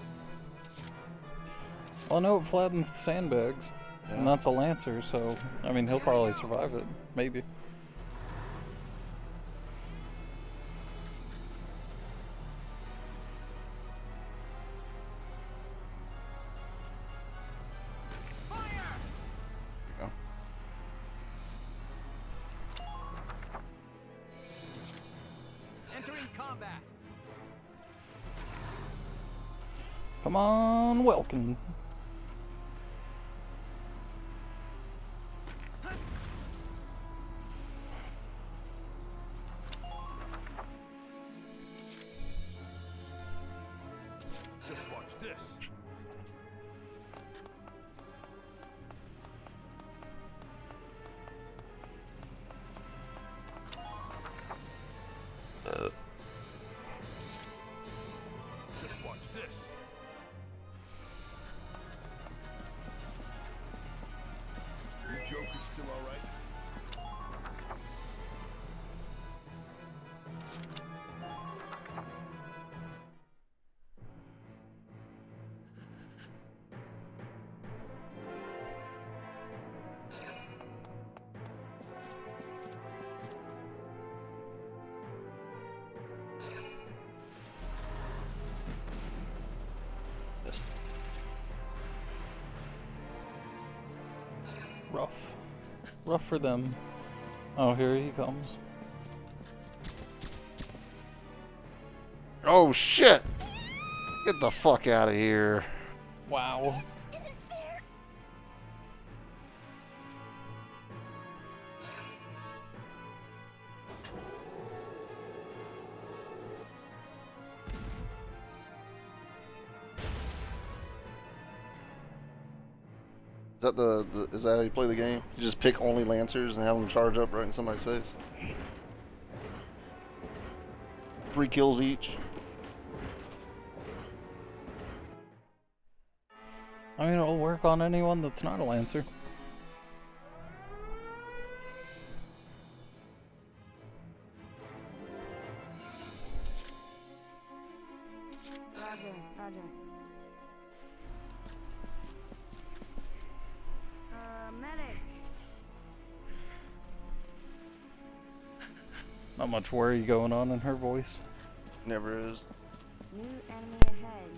Well, I know it flattens the sandbags, and that's a Lancer, so I mean he'll probably survive it, maybe. Entering combat. Come on, Welkin. Just watch this. Just watch this. Your joke is still all right. Rough. Rough for them. Oh, here he comes. Oh shit! Get the fuck out of here. Wow. Is that is that how you play the game? You just pick only Lancers and have them charge up right in somebody's face? 3 kills each. I mean, it'll work on anyone that's not a Lancer. Roger, roger. Medic. Not much worry going on in her voice. Never is. New enemy ahead.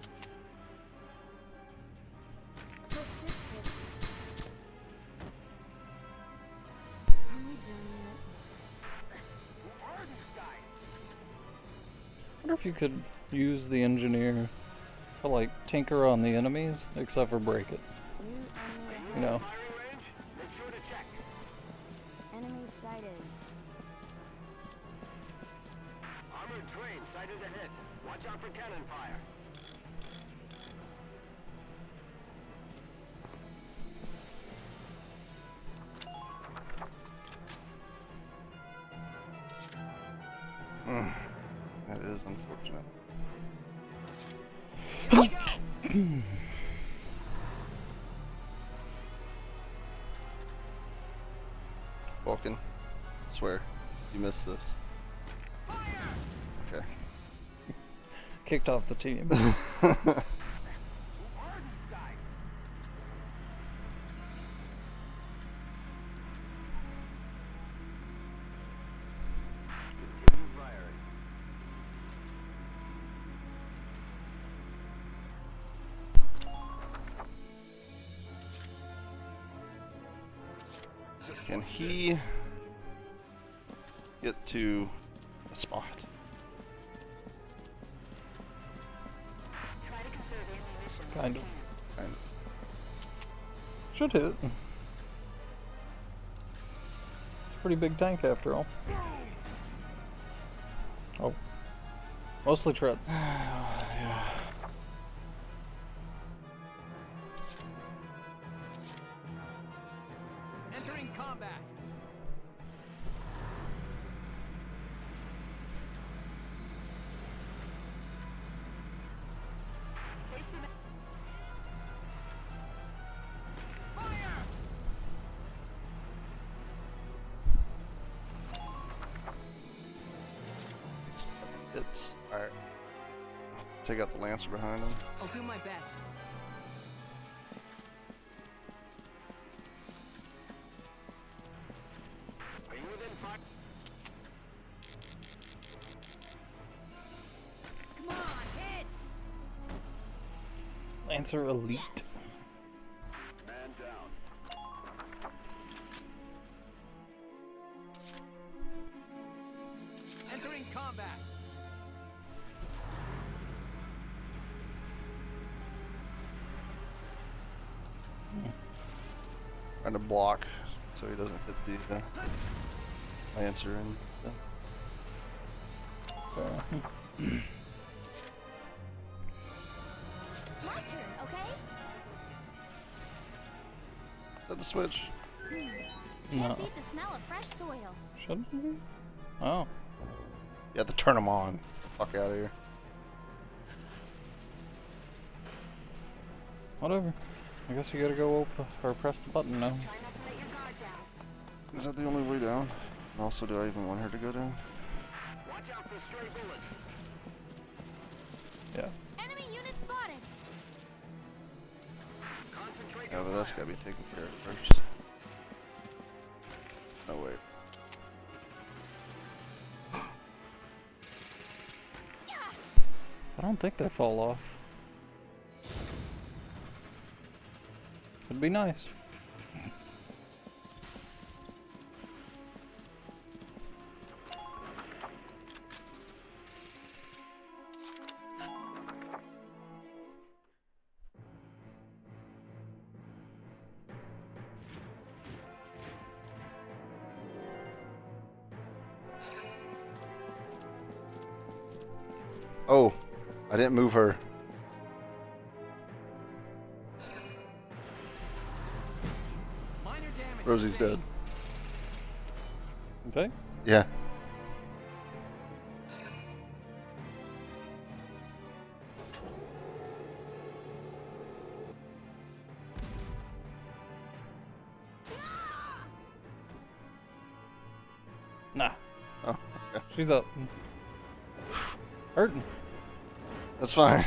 Hope this hits. Are we done yet? I wonder if you could use the engineer to like tinker on the enemies, except for break it. You know. Enemy sighted. Armored train sighted ahead. Watch out for cannon fire. That is unfortunate. Vulcan, I swear, you missed this. Okay. Kicked off the team. Can he get to a spot? Kind of. Kind of. Should hit. It's a pretty big tank after all. Oh. Mostly treads. Yeah. Entering combat. It's alright. Take out the Lancer behind him. I'll do my best. Are you within fire? Come on, hit! Lancer Elite. Man down. Entering combat. Trying to block so he doesn't hit the Lancer and My turn, okay? Hit the switch. No. Can't beat the smell of fresh soil. Shouldn't we? Oh. You have to turn them on. Fuck out of here. Whatever. I guess you gotta go open or press the button now. Is that the only way down? And also, do I even want her to go down? Watch out for stray bullets. Yeah. Enemy unit spotted. Concentrate. Yeah, but that's gotta be taken care of first. No, wait. I don't think they fall off. It'd be nice. Oh, I didn't move her. Minor damage. Rosie's dead. Okay. Yeah. Nah. Oh, okay. She's up. Hurting. That's fine.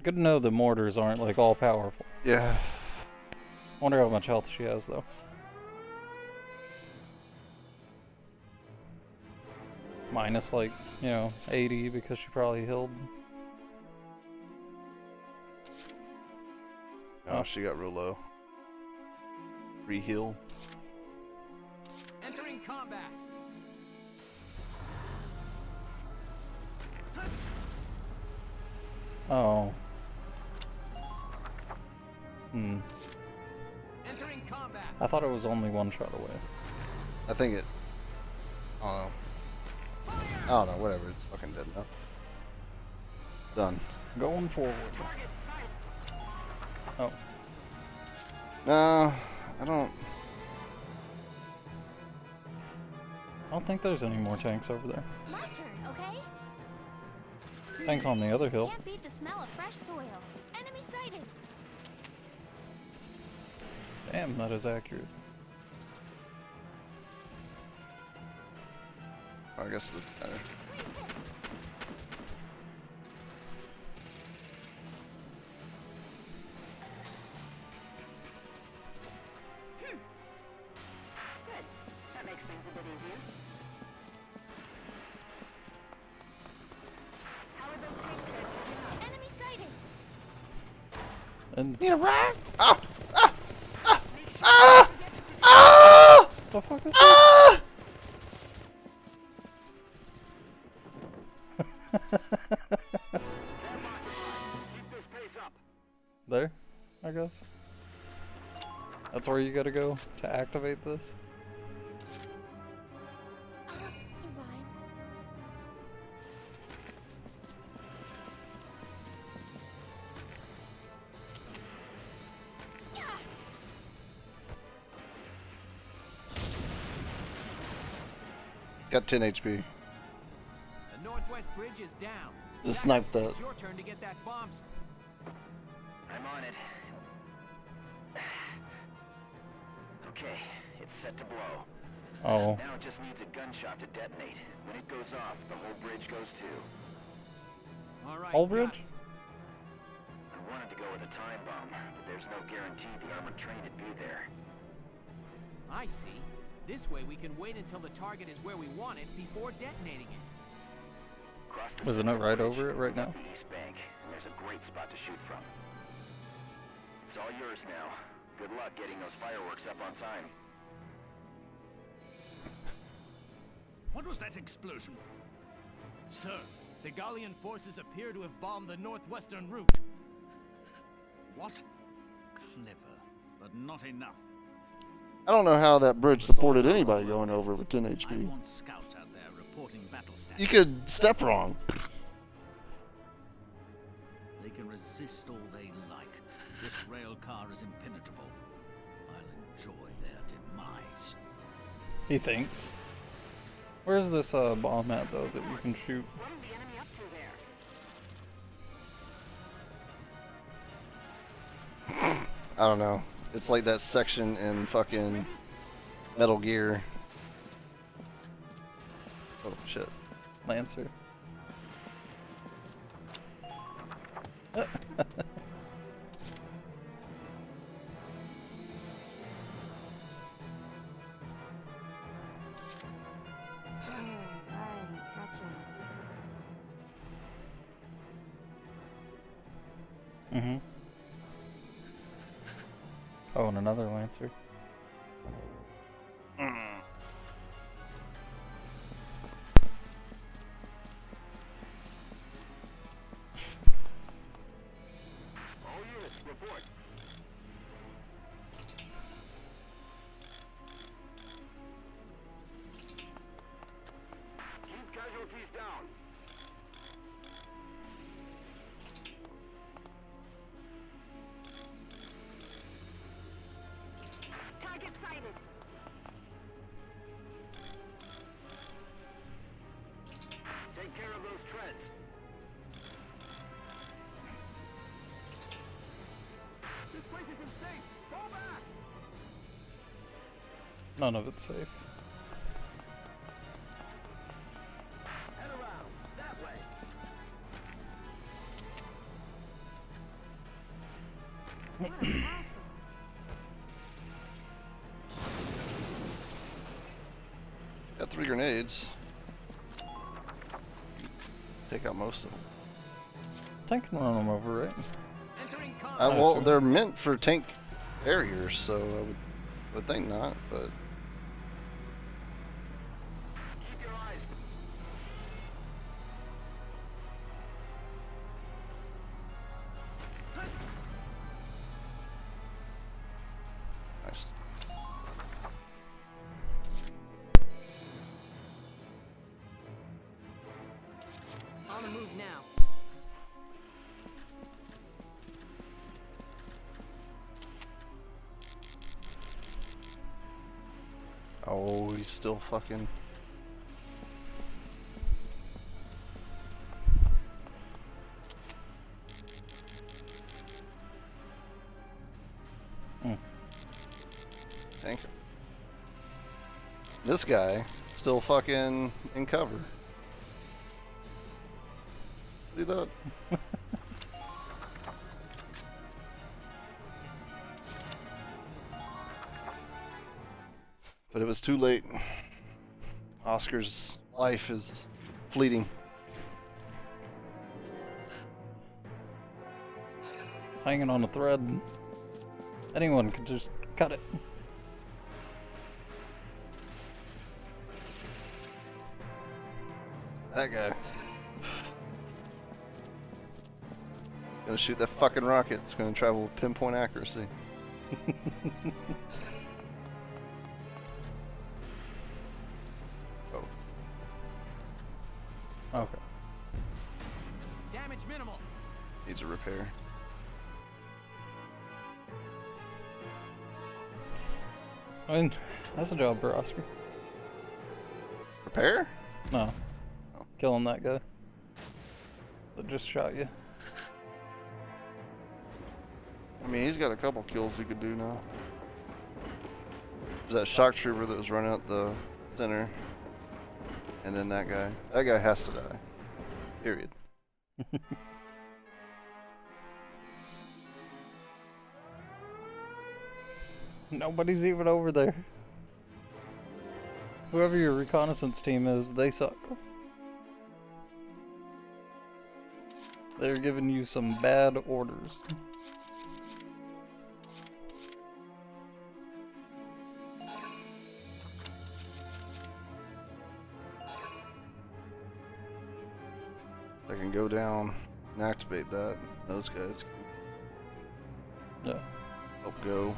Good to know the mortars aren't like all powerful. Yeah. Wonder how much health she has, though. Minus, like, you know, 80 because she probably healed. Oh, she got real low. Free heal. Entering combat. Oh. Entering combat. I thought it was only one shot away. I think it. I don't know. I don't know. Whatever. It's fucking dead now. It's done. Going forward. Oh. No, I don't. I don't think there's any more tanks over there. My turn, okay? Tanks on the other hill. Can't beat the smell of fresh soil. Enemy sighted. Damn, that is accurate. I guess it's better. Good. That makes things a bit easier. How are those tanks holding up? Enemy sighted. And yeah, right. Oh! Ah! Ah! Ah! Ah! The fuck is ah! There, I guess. That's where you gotta go to activate this. Survive. Got 10 HP. The northwest bridge is down. Just snipe that. It's your turn to get that bomb. I'm on it. Okay, it's set to blow. Oh. Now it just needs a gunshot to detonate. When it goes off, the whole bridge goes too. All right. Whole bridge? I wanted to go with a time bomb, but there's no guarantee the armored train would be there. I see. This way we can wait until the target is where we want it before detonating it. Isn't it right over it right now? The East Bank, and there's a great spot to shoot from. It's all yours now. Good luck getting those fireworks up on time. What was that explosion? Sir, the Gallian forces appear to have bombed the northwestern route. What? Clever, but not enough. I don't know how that bridge supported anybody going over with 10 I HP. want scouts out there reporting battle stats. You could step wrong. They can resist all they like. This rail car is impenetrable. I'll enjoy their demise. He thinks. Where's this bomb at, though, that you can shoot? What is the enemy up to there? I don't know. It's like that section in fucking Metal Gear. Oh shit. Lancer. Mm-hmm. Oh, and another Lancer. All units, report. Keep casualties down. Target sighted. Take care of those treads. This place isn't safe. Fall back. None of it's safe. Head around. That way. What an asshole. 3 grenades. Take out most of them. Tank can run them over, right? Well, they're meant for tank barriers, so I would think not, but... Nice. On the move now. Oh, he's still fucking... Tank. This guy still fucking in cover. See that? But it was too late. Oscar's life is fleeting. It's hanging on a thread. Anyone could just cut it. That guy. Gonna shoot that fucking rocket. It's gonna travel with pinpoint accuracy. Oh. Okay. Damage minimal. Needs a repair. I mean, that's a job for Oscar. Repair? No. Oh. Killing that guy that just shot you. I mean, he's got a couple kills he could do now. There's that shock trooper that was running out the center. And then that guy. That guy has to die. Period. Nobody's even over there. Whoever your reconnaissance team is, they suck. They're giving you some bad orders. I can go down and activate that. Those guys can help go.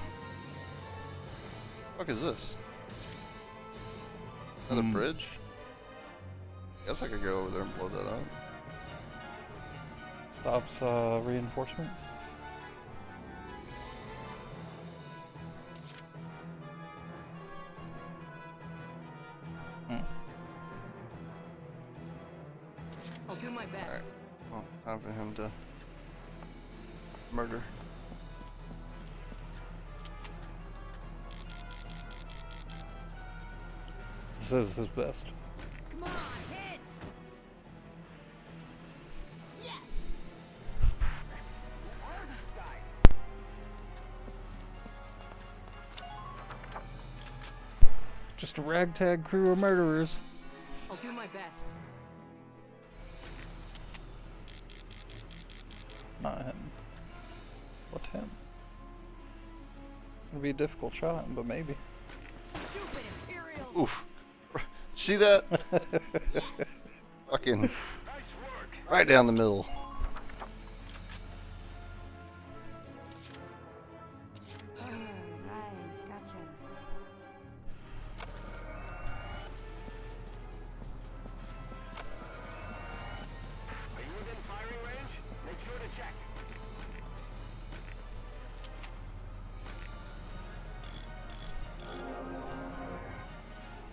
What the fuck is this? Another bridge? Guess I could go over there and blow that up. Stops reinforcements. I'll do my best. Alright. Well, time for him to murder. This is his best. Come on, hits! Yes! Just a ragtag crew of murderers. I'll do my best. Not him. What's him? It'll be a difficult shot, but maybe. Stupid Imperials! Oof. See that? Fucking right down the middle. Right, gotcha. Are you within firing range? Make sure to check.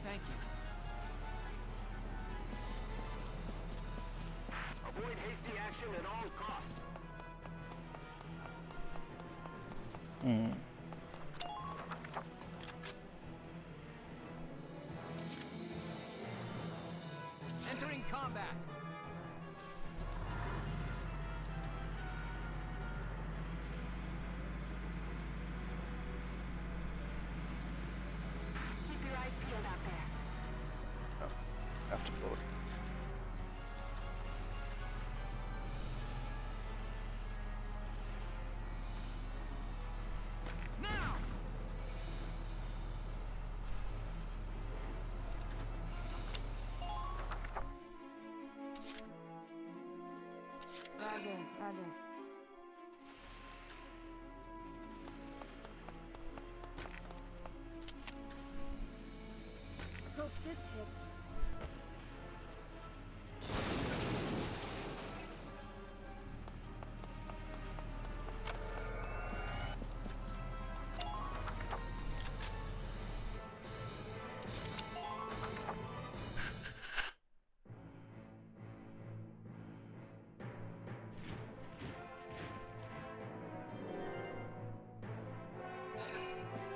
Thank you. Avoid hasty action at all costs. Entering combat. Keep your eyes peeled out there. Roger, roger. Hope this hits.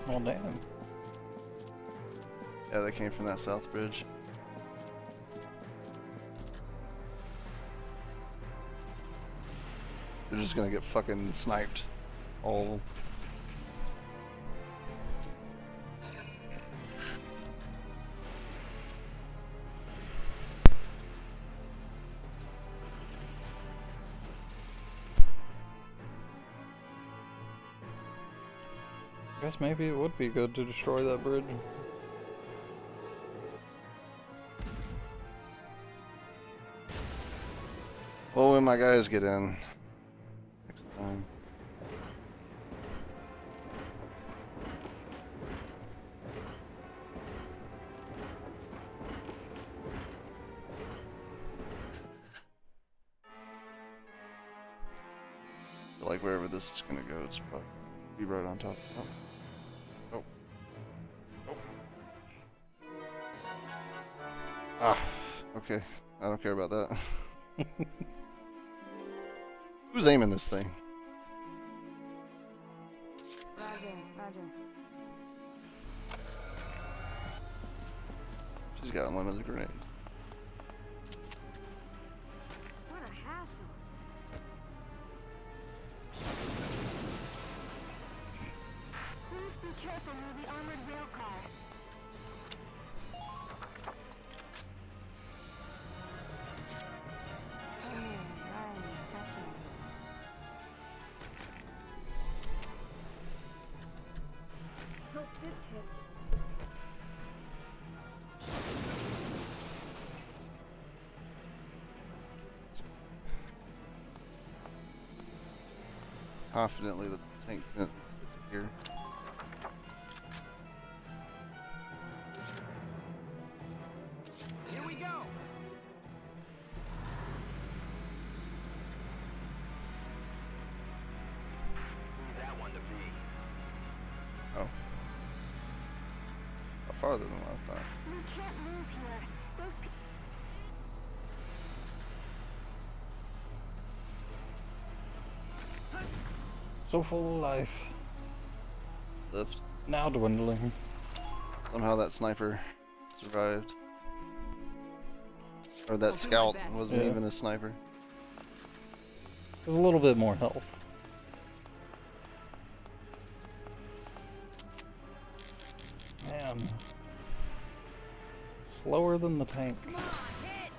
Oh damn. Yeah, they came from that south bridge. They're just gonna get fucking sniped. All. I guess maybe it would be good to destroy that bridge. Well, when my guys get in next time. Like wherever this is gonna go, it's probably be right on top. Oh. Oh. Ah. Okay. I don't care about that. Who's aiming this thing? Roger, roger. She's got unlimited grenades. What a hassle. Please be careful near the armored rail car. Hope this hits. Confidently, the tank is here. Here we go. Leave that one to me. Oh. Farther than what I thought. We can't move here. Those So full of life. Lived. Now dwindling. Somehow that sniper survived. Or that scout wasn't even a sniper. There's a little bit more health. Man. Slower than the tank. Come on, hit!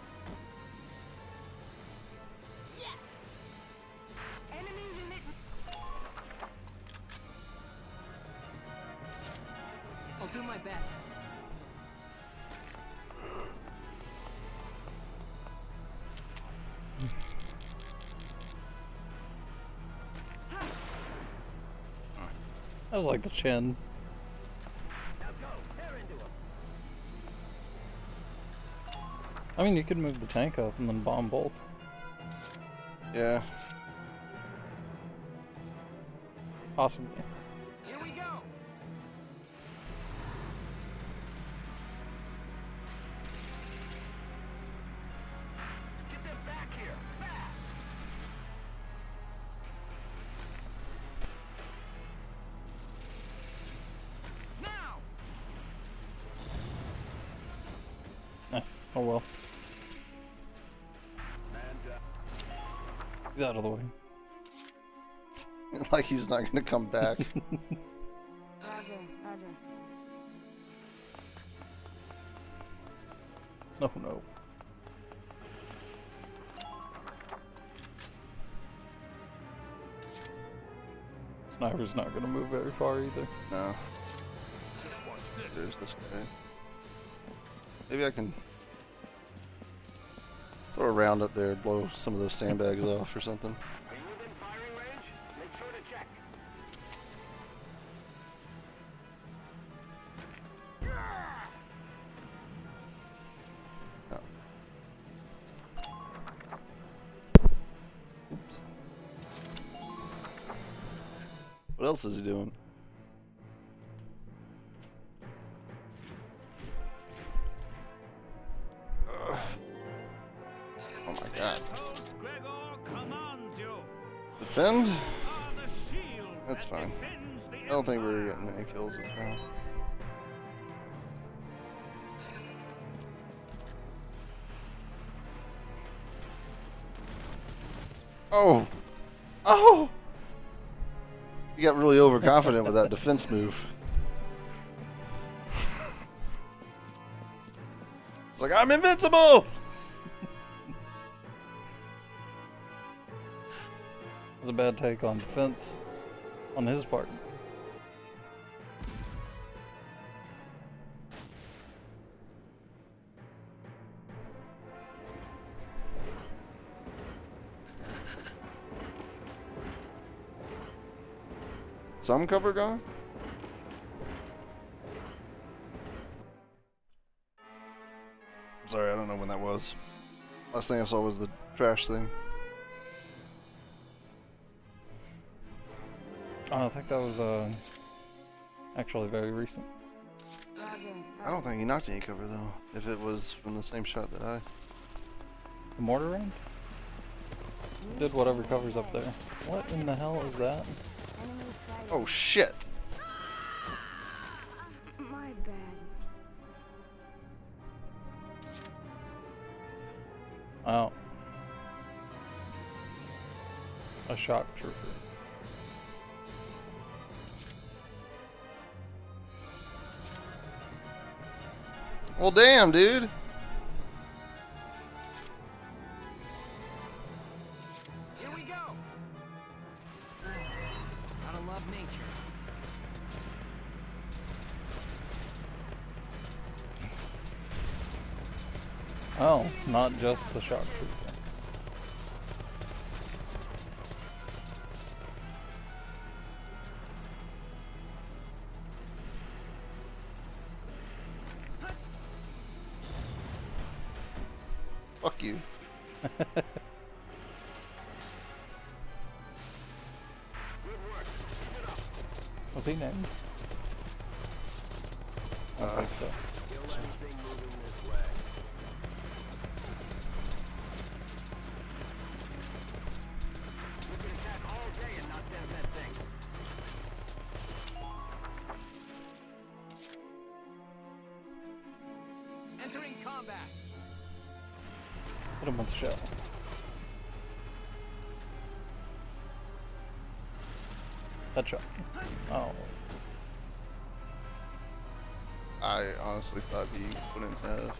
Yes! enemies in it. I'll do my best. That was like the chin. I mean, you could move the tank up and then bomb both. Yeah. Possibly. Here we go. Get them back here. Fast. Now. Oh well. And, He's out of the way. Like he's not gonna come back. Roger, roger. No, no. Sniper's not gonna move very far either. No. Just watch this. There's this guy. Maybe I can. Throw a round up there, blow some of those sandbags off or something. Are you within firing range? Make sure to check. Oh. What else is he doing? Ugh. Oh my god. Defend? That's fine. I don't think we're getting any kills this round. Oh! Oh! You got really overconfident with that defense move. It's like, I'm invincible! It was a bad take on defense on his part. Some cover gone? Sorry, I don't know when that was. Last thing I saw was the trash thing. Oh, I think that was actually very recent. I don't think he knocked any cover though, if it was from the same shot that I... The mortar round? Did whatever covers up there. What in the hell is that? Oh shit! My bad. Oh. A shock trooper. Well damn, dude! Here we go! Gotta love nature. Oh, not just the shock trooper. Fuck you. Was he named? I don't think so. Entering combat. Hit him with the shell. Headshot. Oh. I honestly thought he wouldn't have.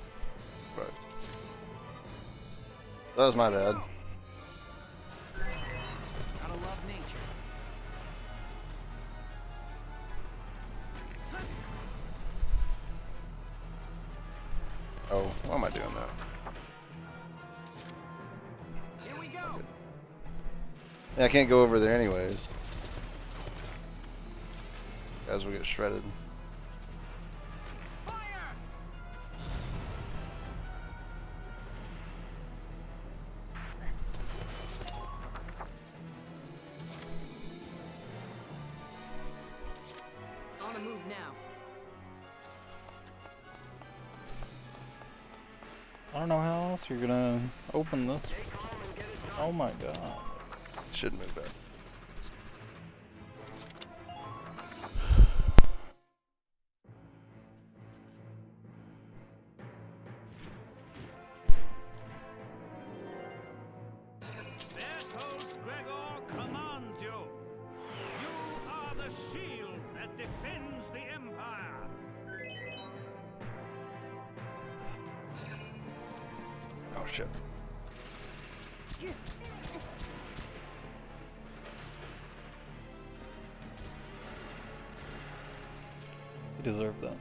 Right. That was my bad. Gotta love nature. Oh, why am I doing that? Here we go. Yeah, I can't go over there anyways. Guys will get shredded. On a move now. I don't know how else you're gonna open this. Oh my god. Should move back. Bertolt Gregor commands you. You are the shield that defends the Empire. Oh shit. You deserve that.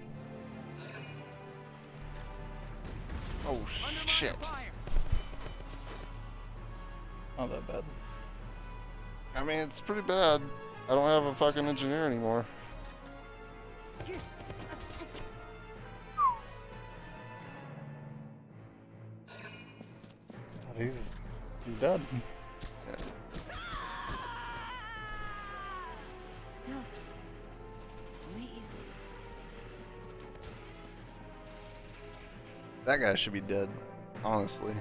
Oh shit. Not that bad. I mean, it's pretty bad. I don't have a fucking engineer anymore. He's dead. Yeah. No. Please. That guy should be dead, honestly.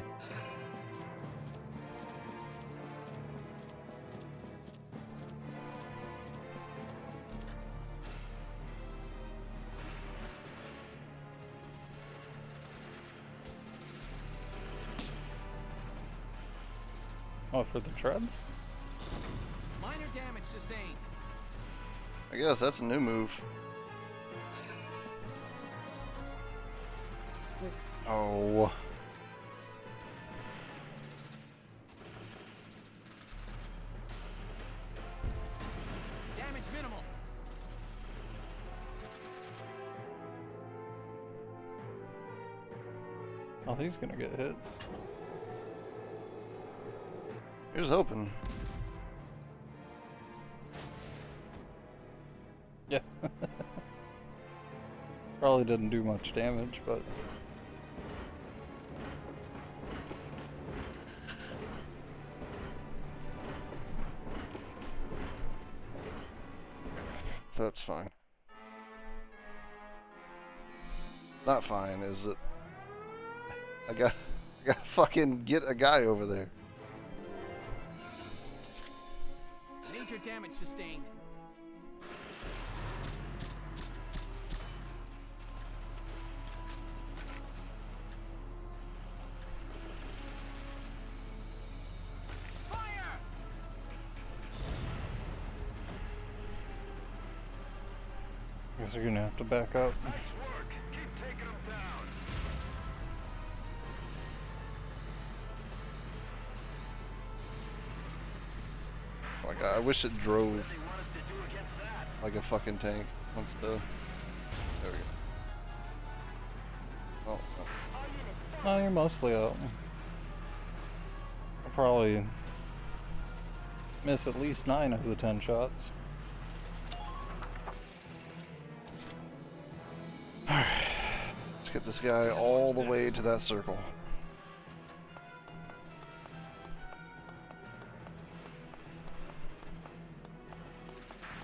Oh, for the treads? Minor damage sustained. I guess that's a new move. Oh. Damage minimal. Oh, he's gonna get hit. Here's hoping. Yeah. Probably didn't do much damage, but... That's fine. Not fine, is it? I gotta fucking get a guy over there. Major damage sustained. Fire! Guess you're gonna have to back up. Oh my god, I wish it drove like a fucking tank. Wants to. There we go. Oh, oh. Oh, you're mostly out. I'll probably miss at least 9 of the 10 shots. Alright. Let's get this guy all the way to that circle.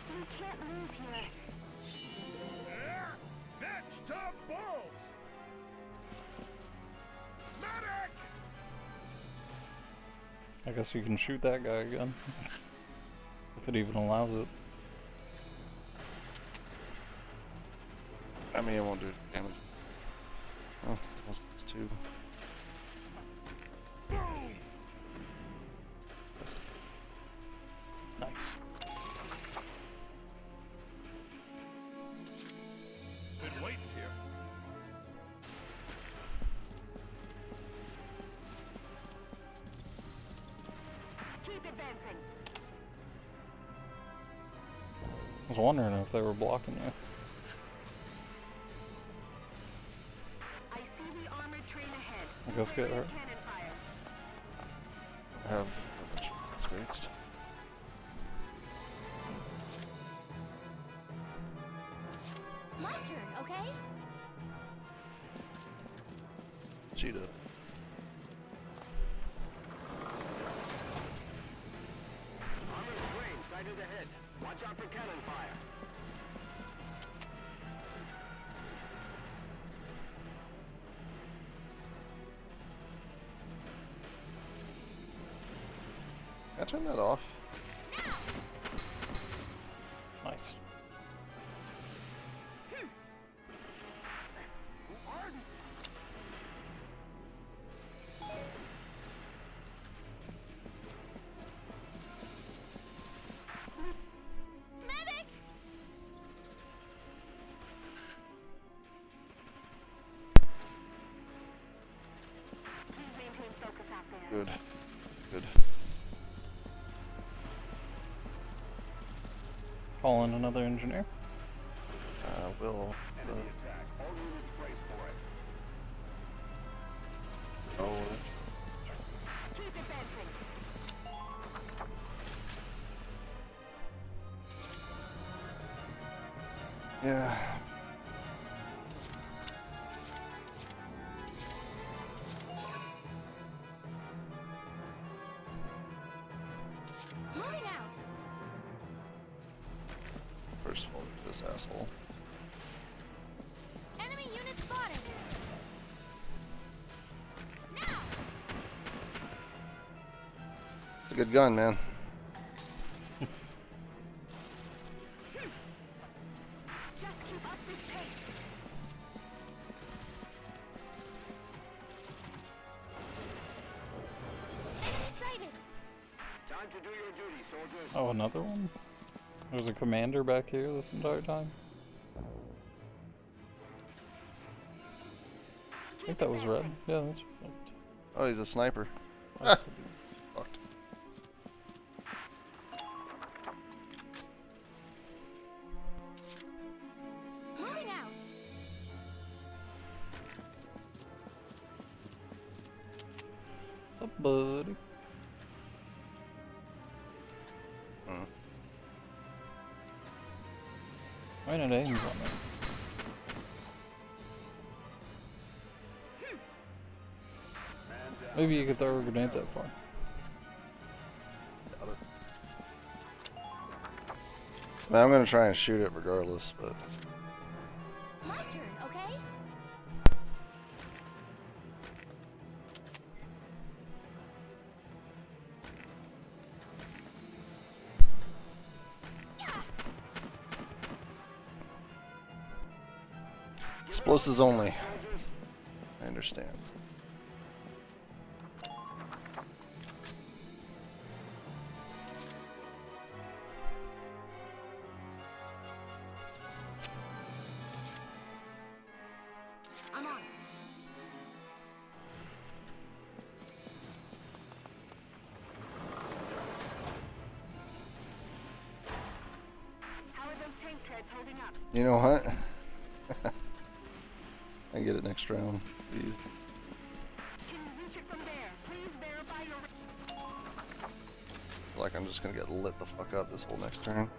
We can't move here. Bitch, top balls! Medic! I guess you can shoot that guy again. If it even allows it. I mean, it won't do damage. Oh, that's 2. Nice. Been waiting here. Keep advancing. I was wondering if they were blocking you. I see the armored train ahead. I guess get her. Cannon fire. I have a bunch of experienced. My turn, okay? Cheetah. Armored train sighted ahead. Watch out for cannon fire. Can I turn that off? Nice. Medic! Please maintain focus out there. Good. Good. Call in another engineer. Will. Enemy attack. All units brace for it. Oh, Keep advancing. Yeah. Moving out. First of all, this asshole. Enemy unit spotted. It's a good gun, man. Just keep up this pace. Enemy sighted. Time to do your duty, soldiers. Oh, another one? There's a commander back here this entire time? I think that was red. Yeah, that's right. Oh, he's a sniper. That's the Fucked. Moving out. What's up, buddy? Why not aims on that? Maybe you could throw a grenade that far. Got it. Man, I'm gonna try and shoot it regardless, but My turn, okay? explosives only. I understand. I'm on. How are those tank treads holding up? You know what? I can get it next round, please. Can you reach it from there? Please verify your... Feel like I'm just gonna get lit the fuck up this whole next turn.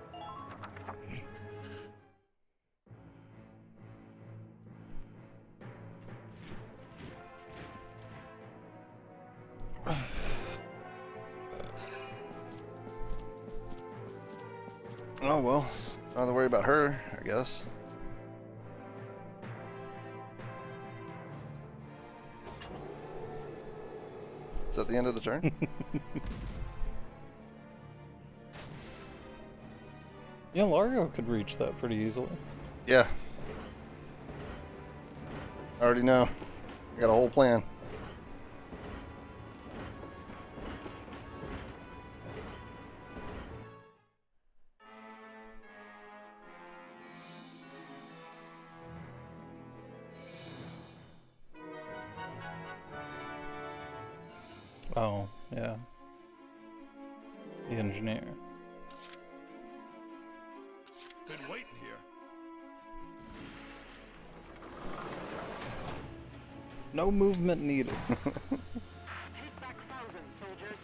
Oh well, not to worry about her, I guess. Is that the end of the turn? Yeah, Largo could reach that pretty easily. Yeah. I already know. I got a whole plan. Oh, yeah. The engineer. Been waiting here. No movement needed. Take back thousands, soldiers.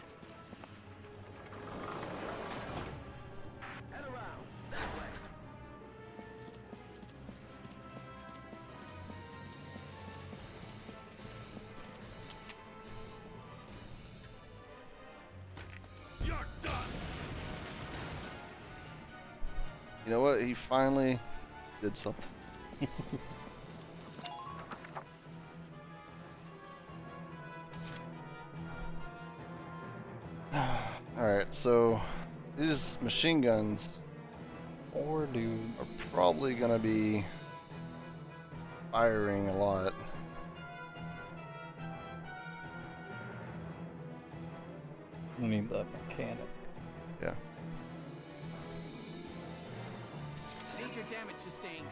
Head around. That way. You're done. You know what? He finally did something. Alright, so these machine guns Or do are probably gonna be firing a lot. we need that mechanic? Yeah. Major damage sustained.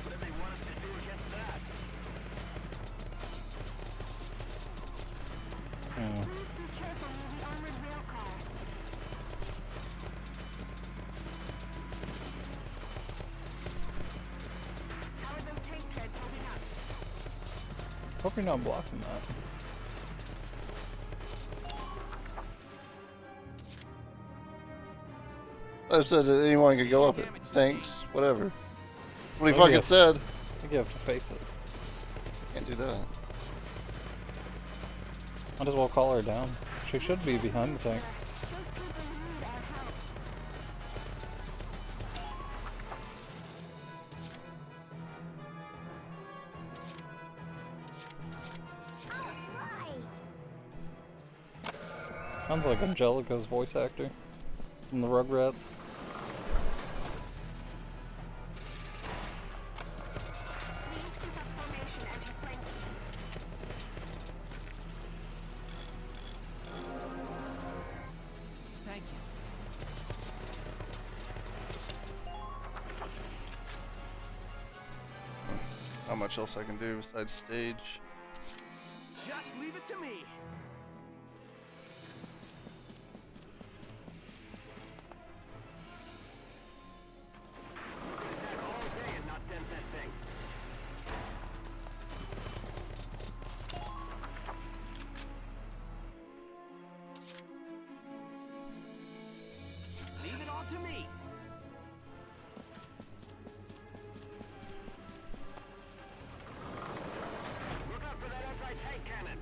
What do they want us to do against that? Hmm. Please be careful near the armored rail car. How are those tank treads holding up? Hope you're not blocking that. I said that anyone could go up it. Thanks, whatever. What he Oh, fucking yeah. said. I think you have to face it. Can't do that. Might as well call her down. She should be behind the tank. Sounds like Angelica's voice actor from the Rugrats. Thank you. Not much else I can do besides stage. Just leave it to me. Leave it all to me. Look out for that anti-tank cannon.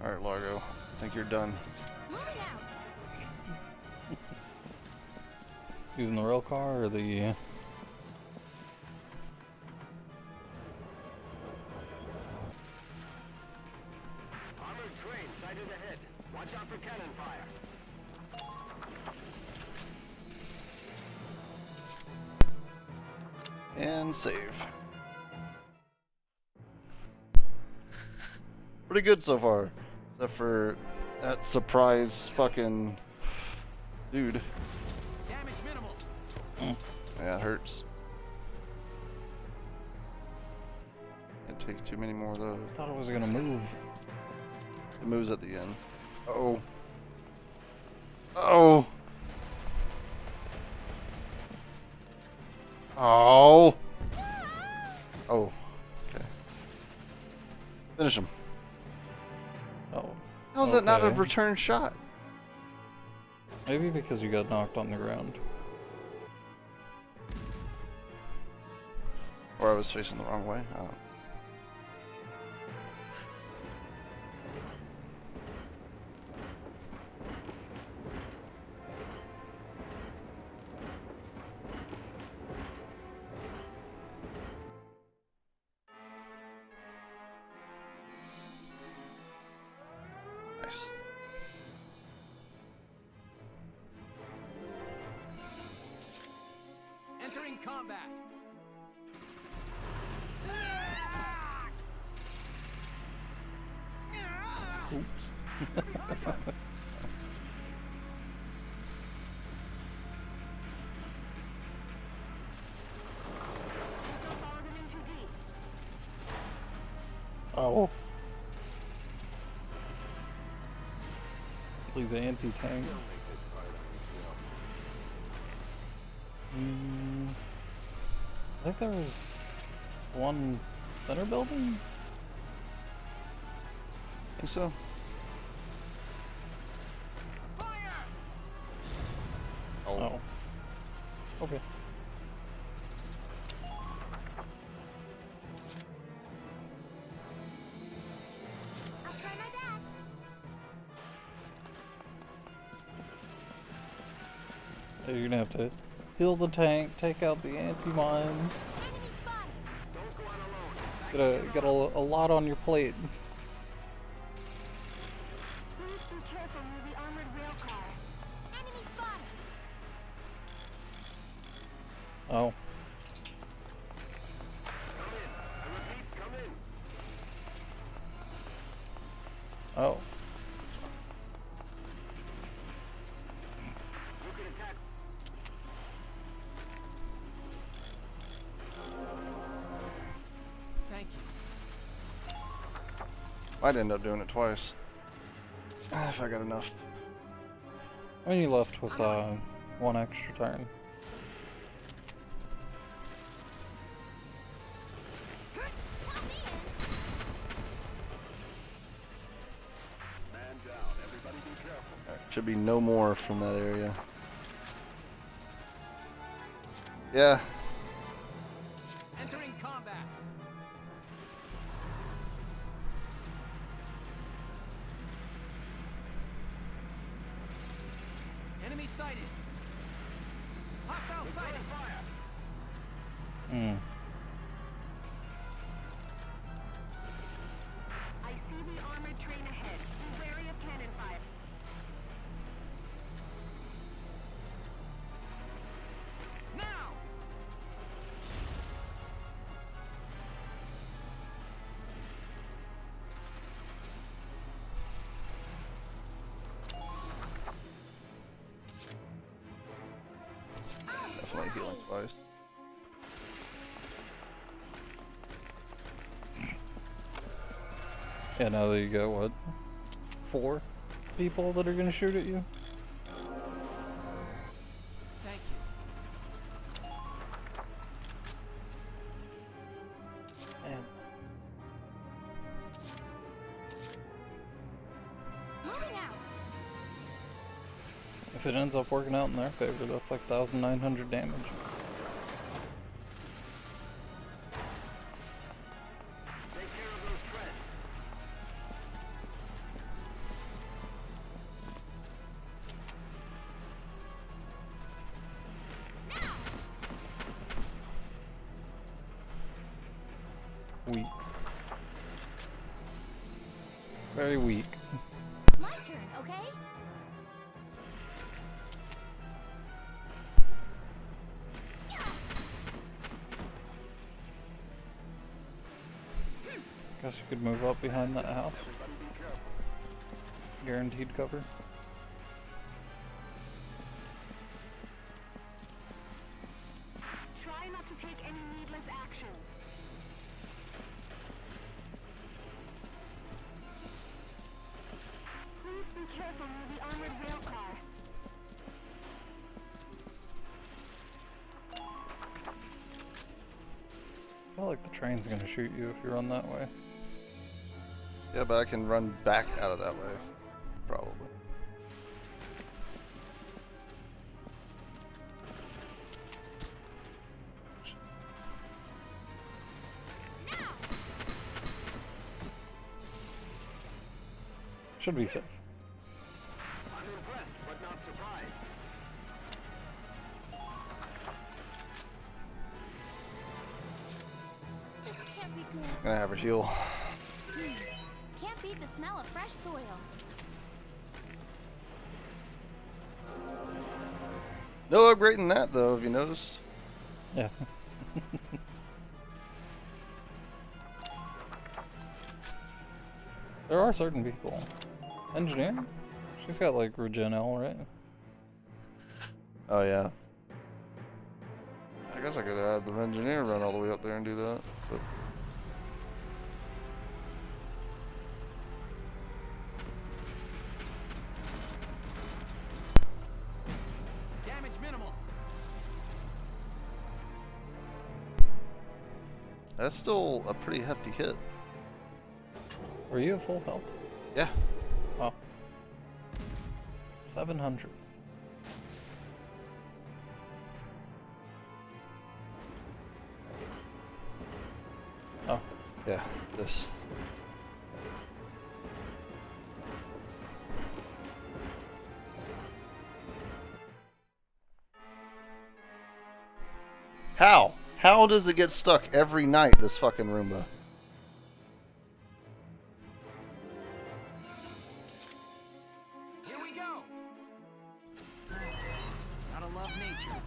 Alright, Largo. I think you're done. Using the rail car or the... Armored train sighted ahead. Watch out for cannon fire. And save. Pretty good so far. Except for that surprise fucking dude. Damage minimal. Yeah, it hurts. Can't take too many more of those. Thought it was gonna move. It moves at the end. Oh. Oh. Oh. Oh. Okay. Finish him. Oh. How's that not a okay. return shot? Maybe because you got knocked on the ground. Or I was facing the wrong way? Oh. Nice. Entering combat. Oh. Please, anti-tank. I think there was one center building? I think so. Oh. Okay. I'll try my best. You're gonna have to heal the tank, take out the anti-mines. Get a lot on your plate. Please be careful near the armored rail car. Enemy spotted. Oh. Oh. Thank you. Might end up doing it twice. If I got enough. When you left with 1 extra turn. Man down. Everybody be careful. Alright, should be no more from that area. Yeah. Entering combat. Enemy sighted. Hostile sighted. Fire. Hmm. I see the armored train ahead. Be wary of cannon fire. Now! Definitely healing twice. Yeah, now that you got, what, 4 people that are gonna shoot at you? Thank you. Man. Moving out. If it ends up working out in their favor, that's like 1,900 damage. Take care of those treads. Weak. Very weak. My turn, okay? Guess you could move up behind that house. Guaranteed cover. Try not to take any needless action. Please be careful near the armored rail car. I feel like the train's gonna shoot you if you run that way. Yeah, but I can run back out of that way. Probably. Should be safe. I'm impressed, but not surprised. This can't be good. Gonna have her heal. Can't beat the smell of fresh soil. No upgrading that though, have you noticed? Yeah. There are certain people. Engineer? She's got like regen L, right? Oh yeah. I guess I could have had the engineer run all the way up there and do that, but Damage minimal. that's still a pretty hefty hit. Were you at full health? Yeah. Oh. 700. Oh. Yeah, this. How? How does it get stuck every night, this fucking Roomba? Here we go. Gotta love nature.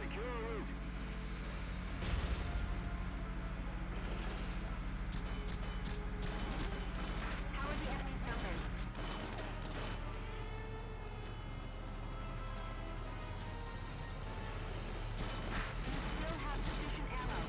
Secure route. How are the enemy's numbers? You still have sufficient ammo.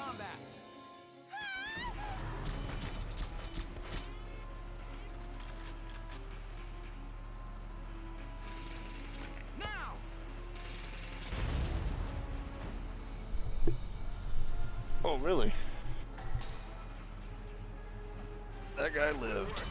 combat. Now! Oh, really? That guy lived.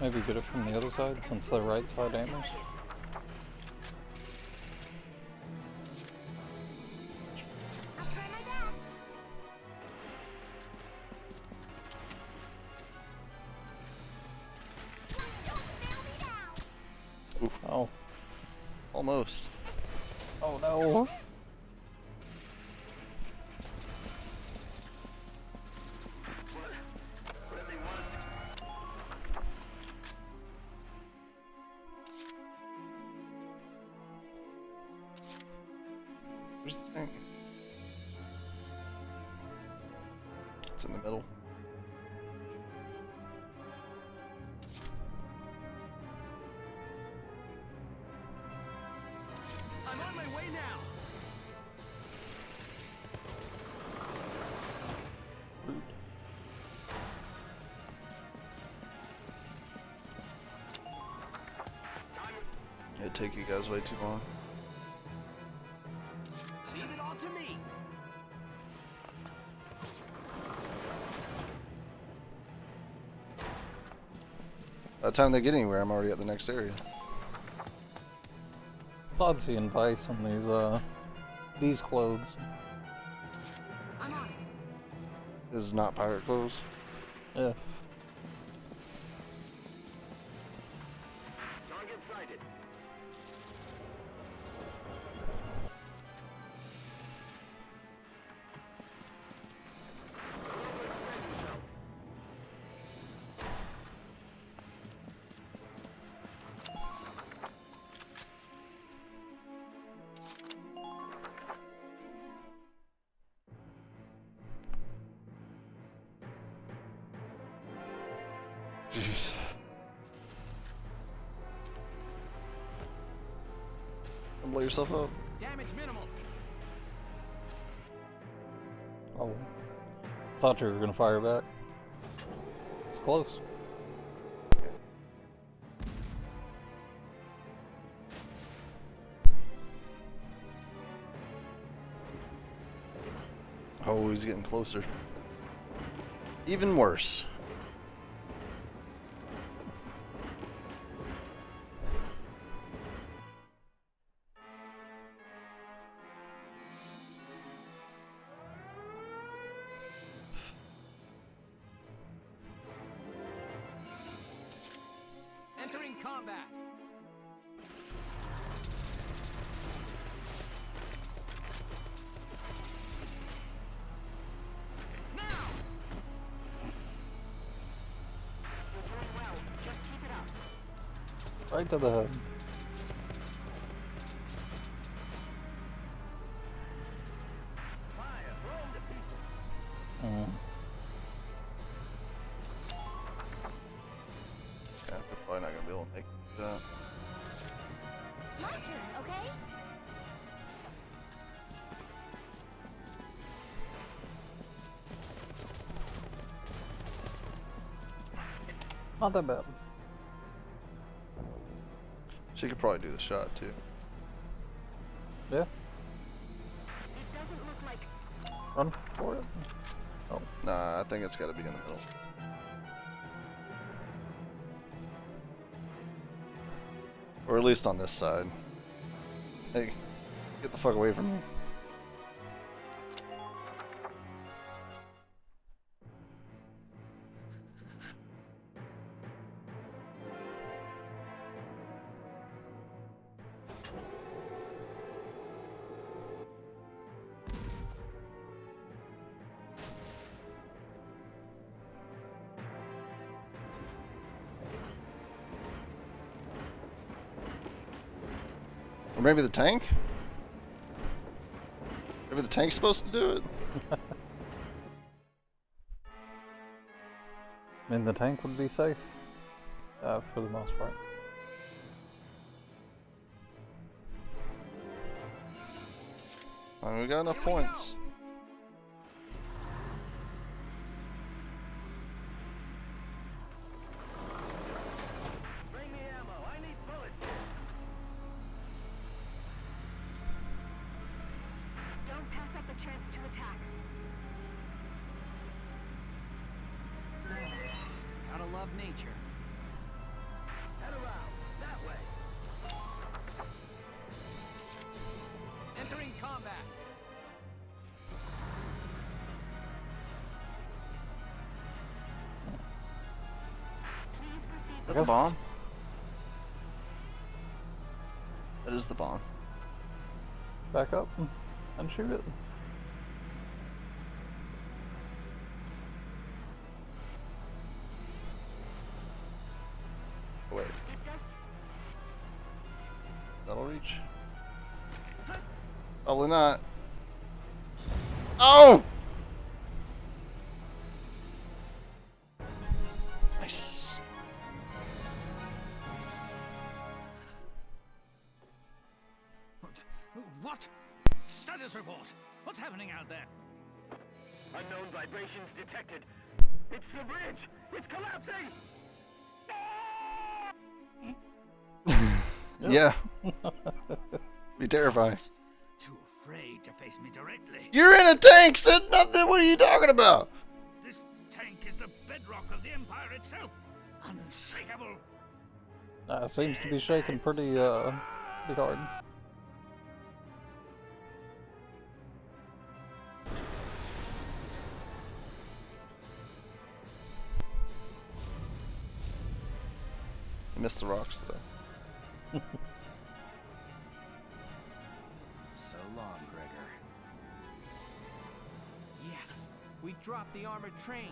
Maybe get it from the other side since the right side aims. I'll try my best. Oof. Oh. Almost. Oh no. Where's the thing? It's in the middle. I'm on my way now. It'd take you guys way too long. Leave it all to me. By the time they get anywhere, I'm already at the next area. It's odd seeing Vice in these clothes. I'm on. This is not pirate clothes. Yeah. Target sighted. Jeez. Don't blow yourself up. Damage minimal. Oh. Thought you were gonna fire back. It's close. Oh, he's getting closer. Even worse. Entering combat. Now! You're doing well. Just keep it up. Right to the head. Mm. Yeah, they're probably not gonna be able to make that. My turn, okay? Not that bad. She could probably do the shot too. Yeah. It doesn't look like Run for it. Oh. Nah, I think it's gotta be in the middle. Or at least on this side. Hey, get the fuck away from me. maybe the tank? Maybe the tank's supposed to do it? I mean, the tank would be safe, for the most part. We got enough points. Bring me ammo. I need bullets. Don't pass up the chance to attack. Gotta love nature. Head around. That way. Entering combat. That's the bomb. That is the bomb. Back up and shoot it. Wait. That'll reach. Probably not. Oh! Nice. What? Status report. What's happening out there? Unknown vibrations detected. It's the bridge. It's collapsing. Yeah. Be terrifying. Too afraid to face me directly. You're in a tank, Sid! Nothing. What are you talking about? This tank is the bedrock of the Empire itself. Unshakable. Seems to be shaking pretty hard. I missed the rocks though. So long, Gregor. Yes, we dropped the armored train.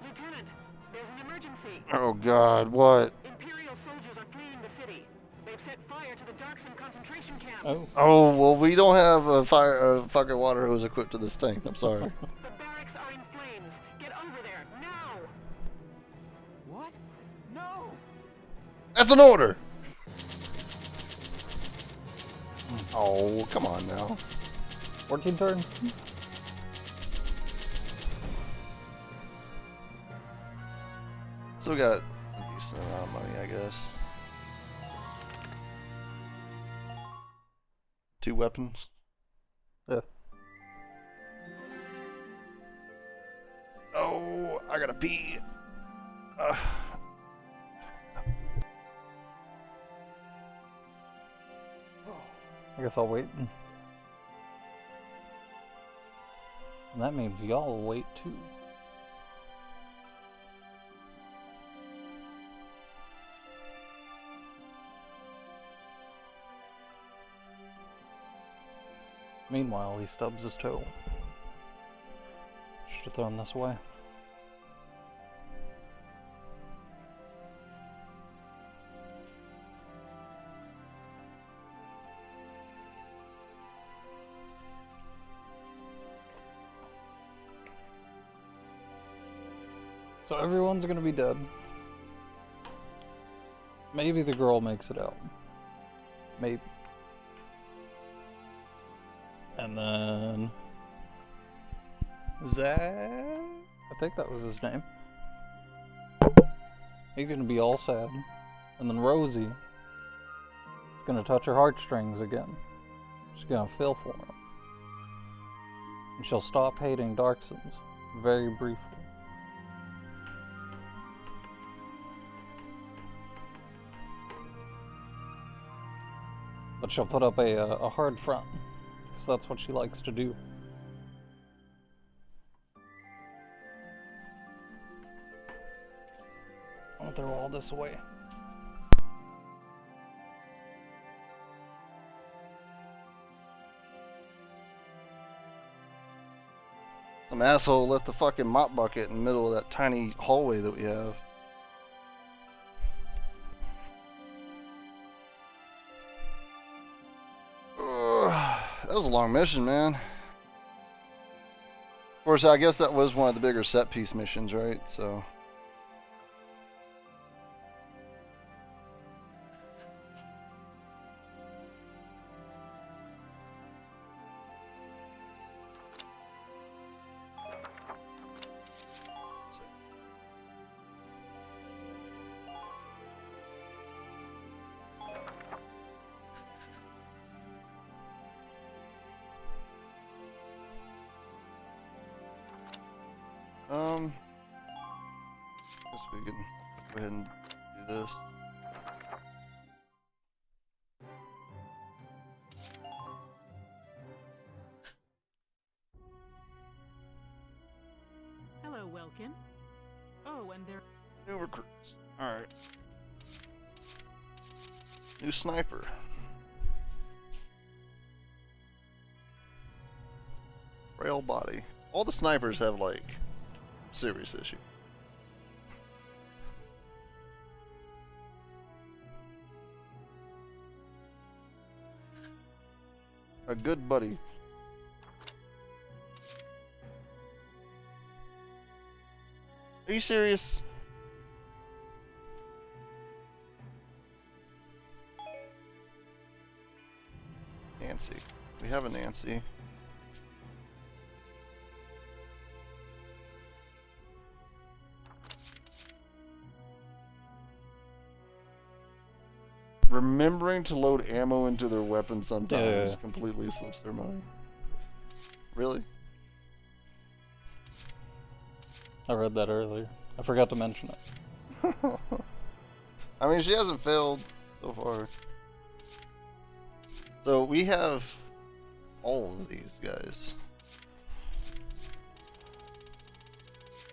Lieutenant, there's an emergency. Oh God, what? Imperial soldiers are fleeing the city. They've set fire to the Darkson concentration camp. Oh well, we don't have a fucking water hose equipped to this tank. I'm sorry. The barracks are in flames. Get over there now. What? No. That's an order. Oh, come on now. 14 turns. Still got a decent amount of money, I guess. 2 weapons. Yeah. Oh, I gotta pee. I guess I'll wait. And that means y'all will wait too. Meanwhile, he stubs his toe. Should have thrown this away. So everyone's gonna be dead. Maybe the girl makes it out. Maybe. And then Zach, I think that was his name. He's gonna be all sad. And then Rosie is gonna touch her heartstrings again. She's gonna feel for him. And she'll stop hating Darksons very briefly. But she'll put up a hard front, because that's what she likes to do. I'll throw all this away. Some asshole left the fucking mop bucket in the middle of that tiny hallway that we have. was a long mission, man. Of course, I guess that was one of the bigger set piece missions, right? So. Guess we can go ahead and do this. Hello, Welkin. Oh, and there. New recruits. Alright. New sniper. Frail body. All the snipers have, like, serious issue. A good buddy. Are you serious? Nancy. We have a Nancy. Remembering to load ammo into their weapon sometimes completely slips their mind. Really? I read that earlier. I forgot to mention it. I mean, she hasn't failed so far. So we have all of these guys.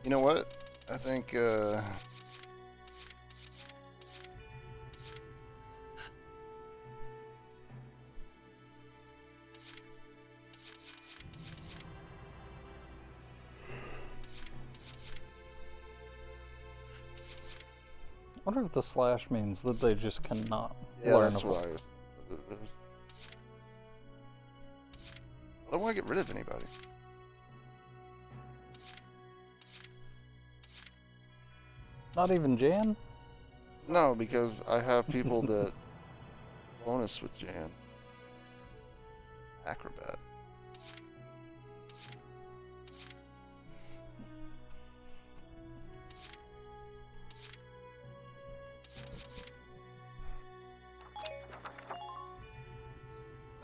You know what? I think, I wonder if the slash means that they just cannot yeah, learn that's a what I was. I don't want to get rid of anybody. Not even Jan? No, because I have people that bonus with Jan. Acrobat.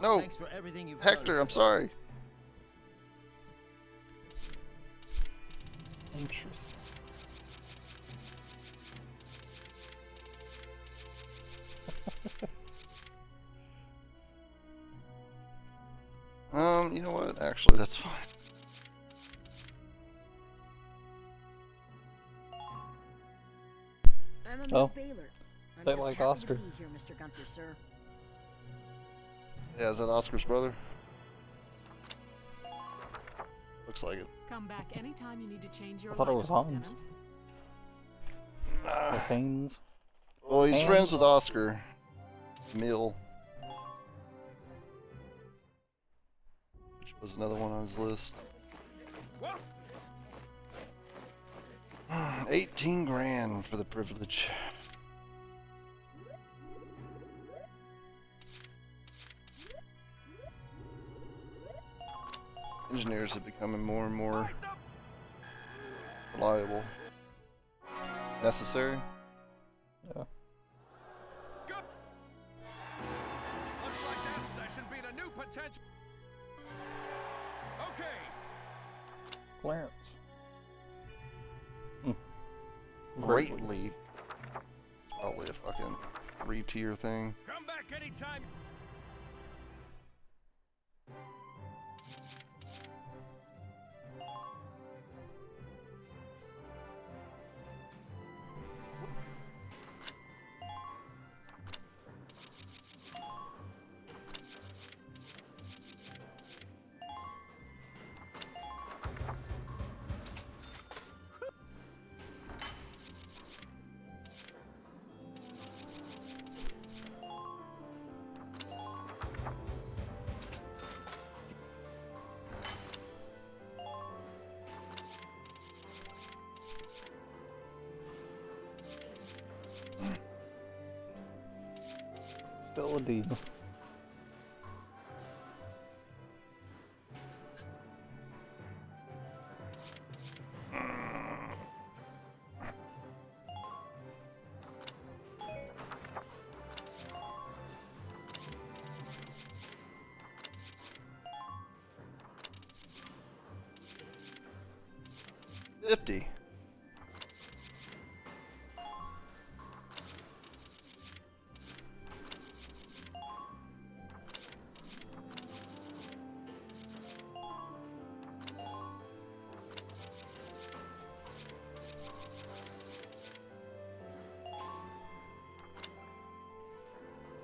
No, Thanks for everything you've Hector, done. I'm sorry. Interesting. You know what? Actually, that's fine. I'm a Oh. Baylor. I'm They just like happy Oscar. to be here, Mr. Gunther, sir. Yeah, is that Oscar's brother? Looks like it. Come back anytime you need to change your I thought it was lineup, Hans. Lieutenant. Or Haynes. Well, he's Hans. friends with Oscar. Mill. Which was another one on his list. 18 grand for the privilege. Engineers are becoming more and more reliable. Necessary? Yeah. Looks like that session beat a new potential. Okay. Clarence. Greatly. It's probably a fucking 3-tier thing. Come back anytime. Ability. $50.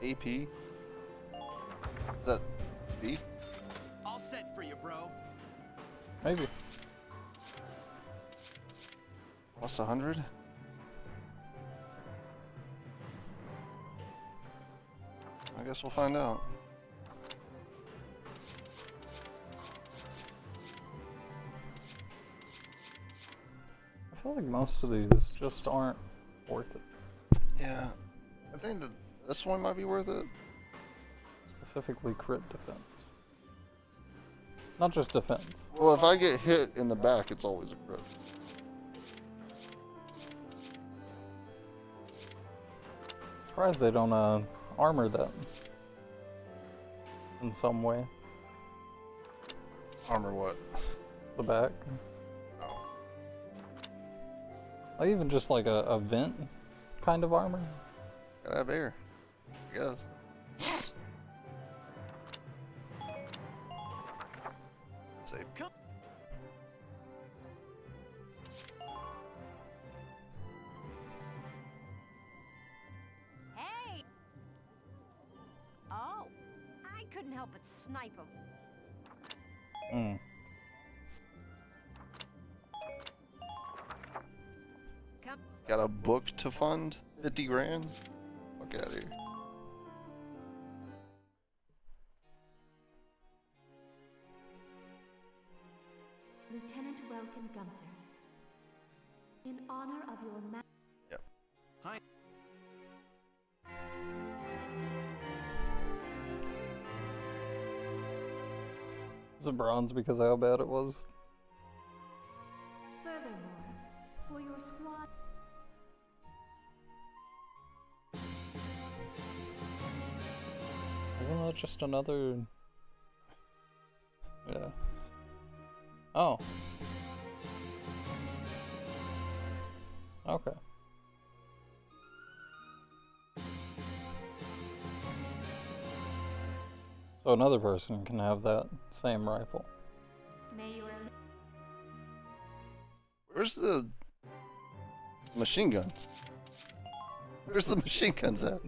AP? Is that B? All set for you, bro. Maybe. Plus 100? I guess we'll find out. I feel like most of these just aren't worth it. Yeah. I think that this one might be worth it. Specifically crit defense. Not just defense. Well, if I get hit in the back, it's always a crit. Surprised they don't armor that in some way. Armor what? The back. Oh. Like even just like a vent kind of armor. Gotta have air. I guess. Save. Hey! Oh, I couldn't help but snipe him. Hmm. Come. Got a book to fund? 50 grand? Fuck out of here. Lieutenant Welkin Gunther. In honor of your Yep. Hi. Is it bronze because of how bad it was? Furthermore, for your squad. Isn't that just another... Yeah. Oh. Okay. So another person can have that same rifle. May your Where's the machine guns? Where's the machine guns at?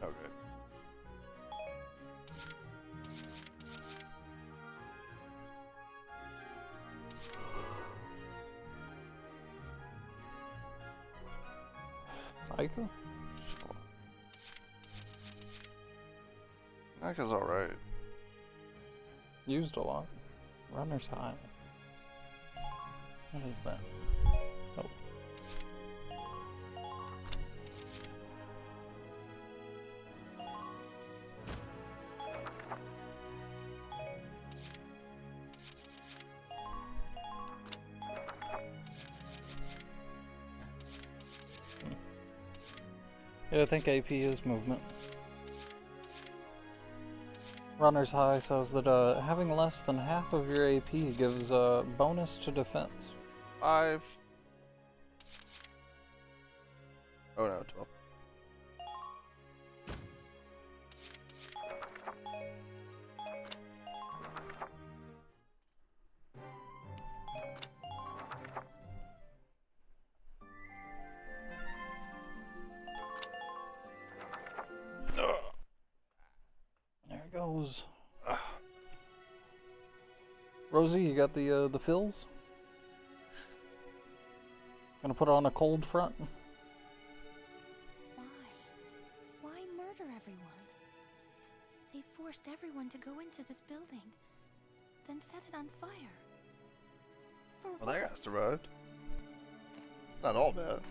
Okay. Aika? Aika's alright. Used a lot. Runner's high. What is that? Oh. Yeah, I think AP is movement. Runner's High says that having less than half of your AP gives a bonus to defense. 5. Oh no, 12. There it goes. Rosie, you got the fills? Gonna put on a cold front? Why murder everyone? They forced everyone to go into this building, then set it on fire. For Well, that guy survived. It's not all bad.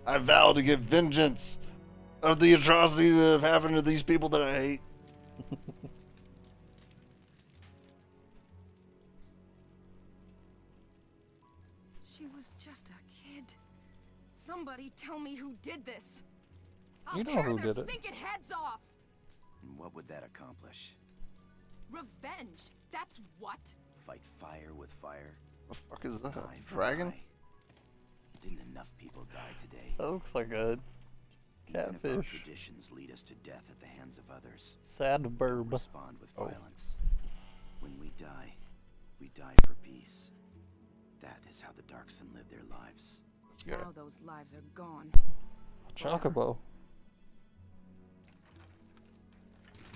I vow to get vengeance of the atrocity that have happened to these people that I hate. She was just a kid. Somebody tell me who did this. I'll You know tear who their did it. stinking heads off. And what would that accomplish? Revenge. That's what. Fight fire with fire? The fuck is that? Eye for Dragon? eye. Didn't enough people die today? That looks like a Even if our catfish. traditions lead us to death at the hands of others, Sad don't burb. respond with Oh. violence. When we die for peace. That is how the Darkson live their lives. Now those lives are gone. Chocobo.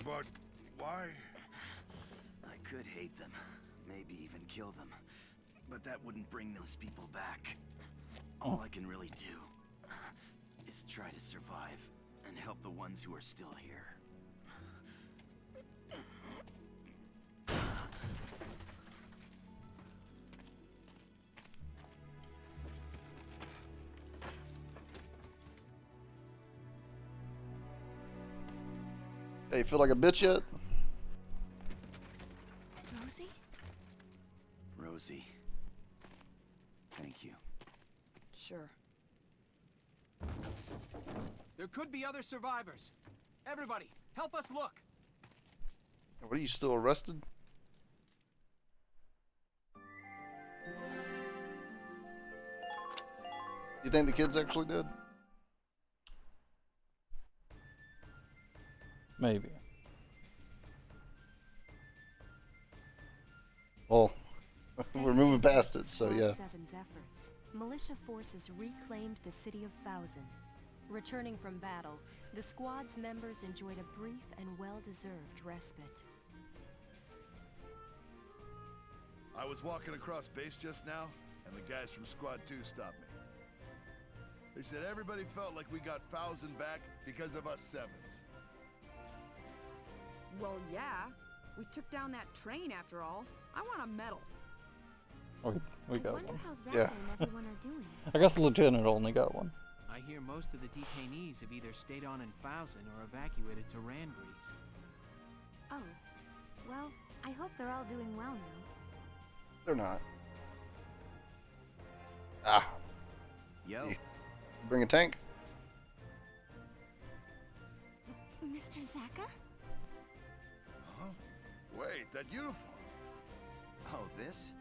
But why? I could hate them, maybe even kill them, but that wouldn't bring those people back. All I can really do is try to survive and help the ones who are still here. Hey, you feel like a bitch yet? Rosie? Rosie, thank you. Sure. There could be other survivors. Everybody, help us look. What, are you still arrested? You think the kid's actually dead? Maybe. Well, we're moving past it, so yeah. Squad 7's efforts, militia forces reclaimed the city of Thousand. Returning from battle, the squad's members enjoyed a brief and well-deserved respite. I was walking across base just now, and the guys from Squad 2 stopped me. They said everybody felt like we got Thousand back because of us Sevens. Well, yeah. We took down that train after all. I want a medal. We got wonder one. how Zach Yeah. and everyone are doing. I guess the lieutenant only got one. I hear most of the detainees have either stayed on in Thousand or evacuated to Randgrease. Oh, well, I hope they're all doing well now. They're not. Ah. Yo. You bring a tank? Mr. Zaka? Huh? Wait, that uniform. Oh, this?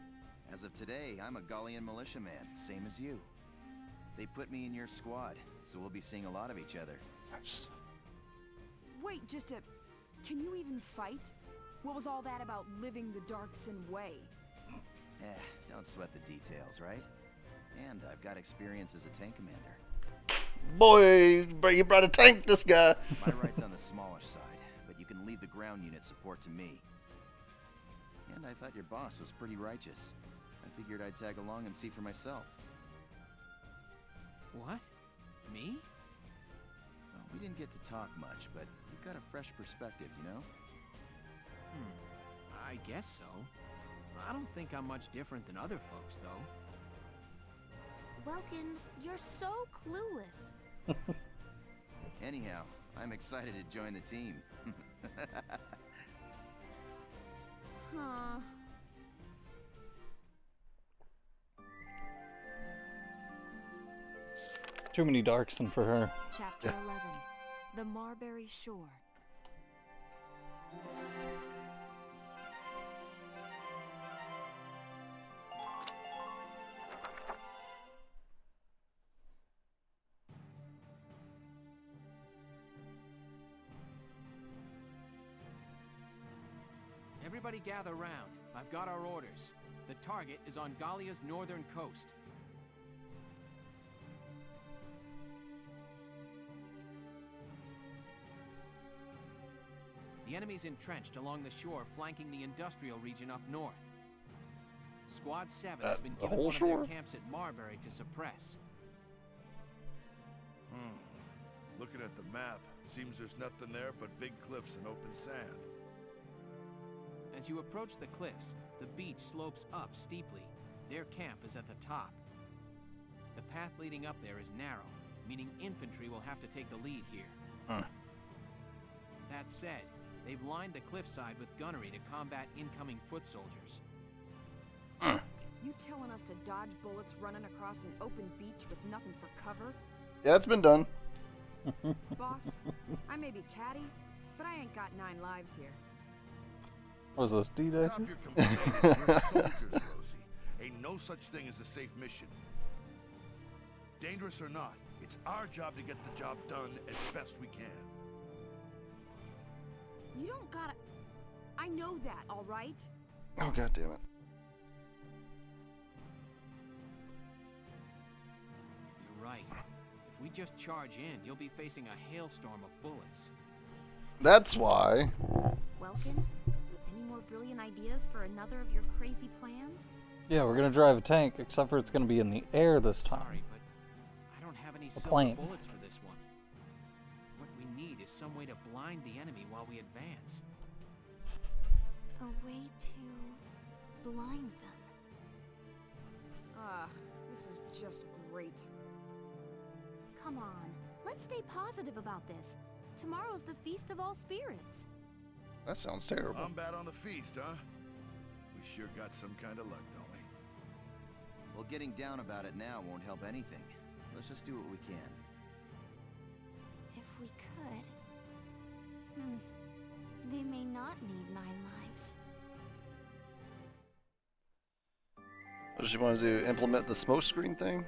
As of today, I'm a Gallian militiaman, same as you. They put me in your squad, so we'll be seeing a lot of each other. Nice. Wait, just a... Can you even fight? What was all that about living the Darkson way? Don't sweat the details, right? And I've got experience as a tank commander. Boy, you brought a tank, this guy. My right's on the smaller side, but you can leave the ground unit support to me. And I thought your boss was pretty righteous. I figured I'd tag along and see for myself. What? Me? Well, we didn't get to talk much, but you've got a fresh perspective, you know? I guess so. I don't think I'm much different than other folks, though. Welkin, you're so clueless. Anyhow, I'm excited to join the team. Huh. Too many Darkson for her. Chapter 11. The Marbury Shore. Everybody gather round. I've got our orders. The target is on Gallia's northern coast. The enemy's entrenched along the shore, flanking the industrial region up north. Squad 7 has been the given whole one of shore? their camps at Marbury to suppress. Looking at the map, seems there's nothing there but big cliffs and open sand. As you approach the cliffs, the beach slopes up steeply. Their camp is at the top. The path leading up there is narrow, meaning infantry will have to take the lead here. That said, they've lined the cliffside with gunnery to combat incoming foot soldiers. You telling us to dodge bullets running across an open beach with nothing for cover? Yeah, it's been done. Boss, I may be catty, but I ain't got 9 lives here. What is this, D-Day? Stop your complaining. We're soldiers, Rosie. Ain't no such thing as a safe mission. Dangerous or not, it's our job to get the job done as best we can. You don't gotta... I know that, all right? Oh, God damn it. You're right. If we just charge in, you'll be facing a hailstorm of bullets. That's why. Welkin, any more brilliant ideas for another of your crazy plans? Yeah, we're gonna drive a tank, except for it's gonna be in the air this time. Sorry, but I don't have any silver plane. bullets for this one. What we need is some way to blind the enemy while we advance. A way to blind them. This is just great. Come on, let's stay positive about this. Tomorrow's the Feast of All Spirits. That sounds terrible. I'm bad on the feast, huh? We sure got some kind of luck, don't we? Well, getting down about it now won't help anything. Let's just do what we can. If we could. They may not need 9 lives. What does she want to do? Implement the smoke screen thing?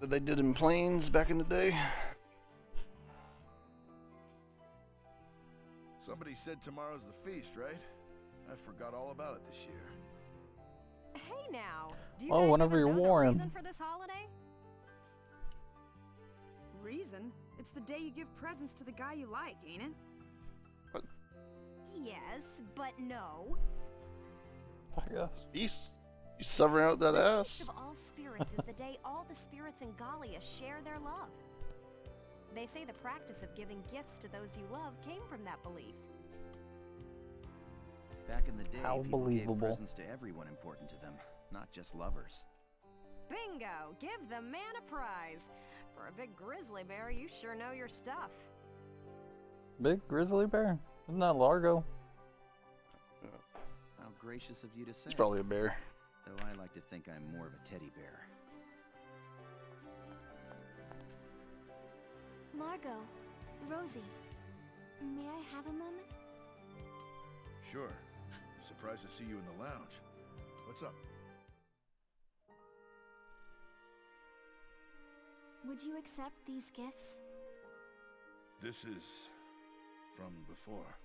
That they did in planes back in the day? Somebody said tomorrow's the feast, right? I forgot all about it this year. Hey now, do you Oh, guys whenever even you're know the warm. reason for this holiday? Reason? It's the day you give presents to the guy you like, ain't it? Yes, but no. I guess. You severing out that The ass? Feast of All Spirits is the day all the spirits in Gallia share their love. They say the practice of giving gifts to those you love came from that belief. Back in the day, How people believable. gave presents to everyone important to them, not just lovers. Bingo! Give the man a prize. For a big grizzly bear, you sure know your stuff. Big grizzly bear? Isn't that Largo? How gracious of you to say. He's probably a bear. Though I like to think I'm more of a teddy bear. Largo, Rosie, may I have a moment? Sure. I'm surprised to see you in the lounge. What's up? Would you accept these gifts? This is from before.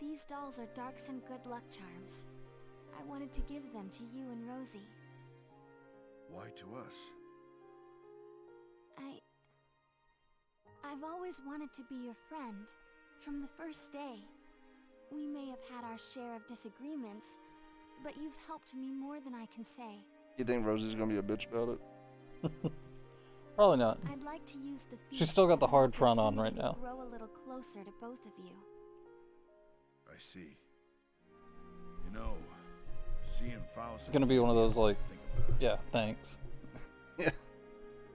These dolls are Darks and good luck charms. I wanted to give them to you and Rosie. Why to us? I've always wanted to be your friend. From the first day. We may have had our share of disagreements, but you've helped me more than I can say. You think Rosie's gonna be a bitch about it? Probably not. I'd like to use the feast She's still got the as an hard front on opportunity right to now. grow a little closer to both of you. I see. You know, seeing Faust. It's gonna be one of those like, yeah, thanks. Yeah.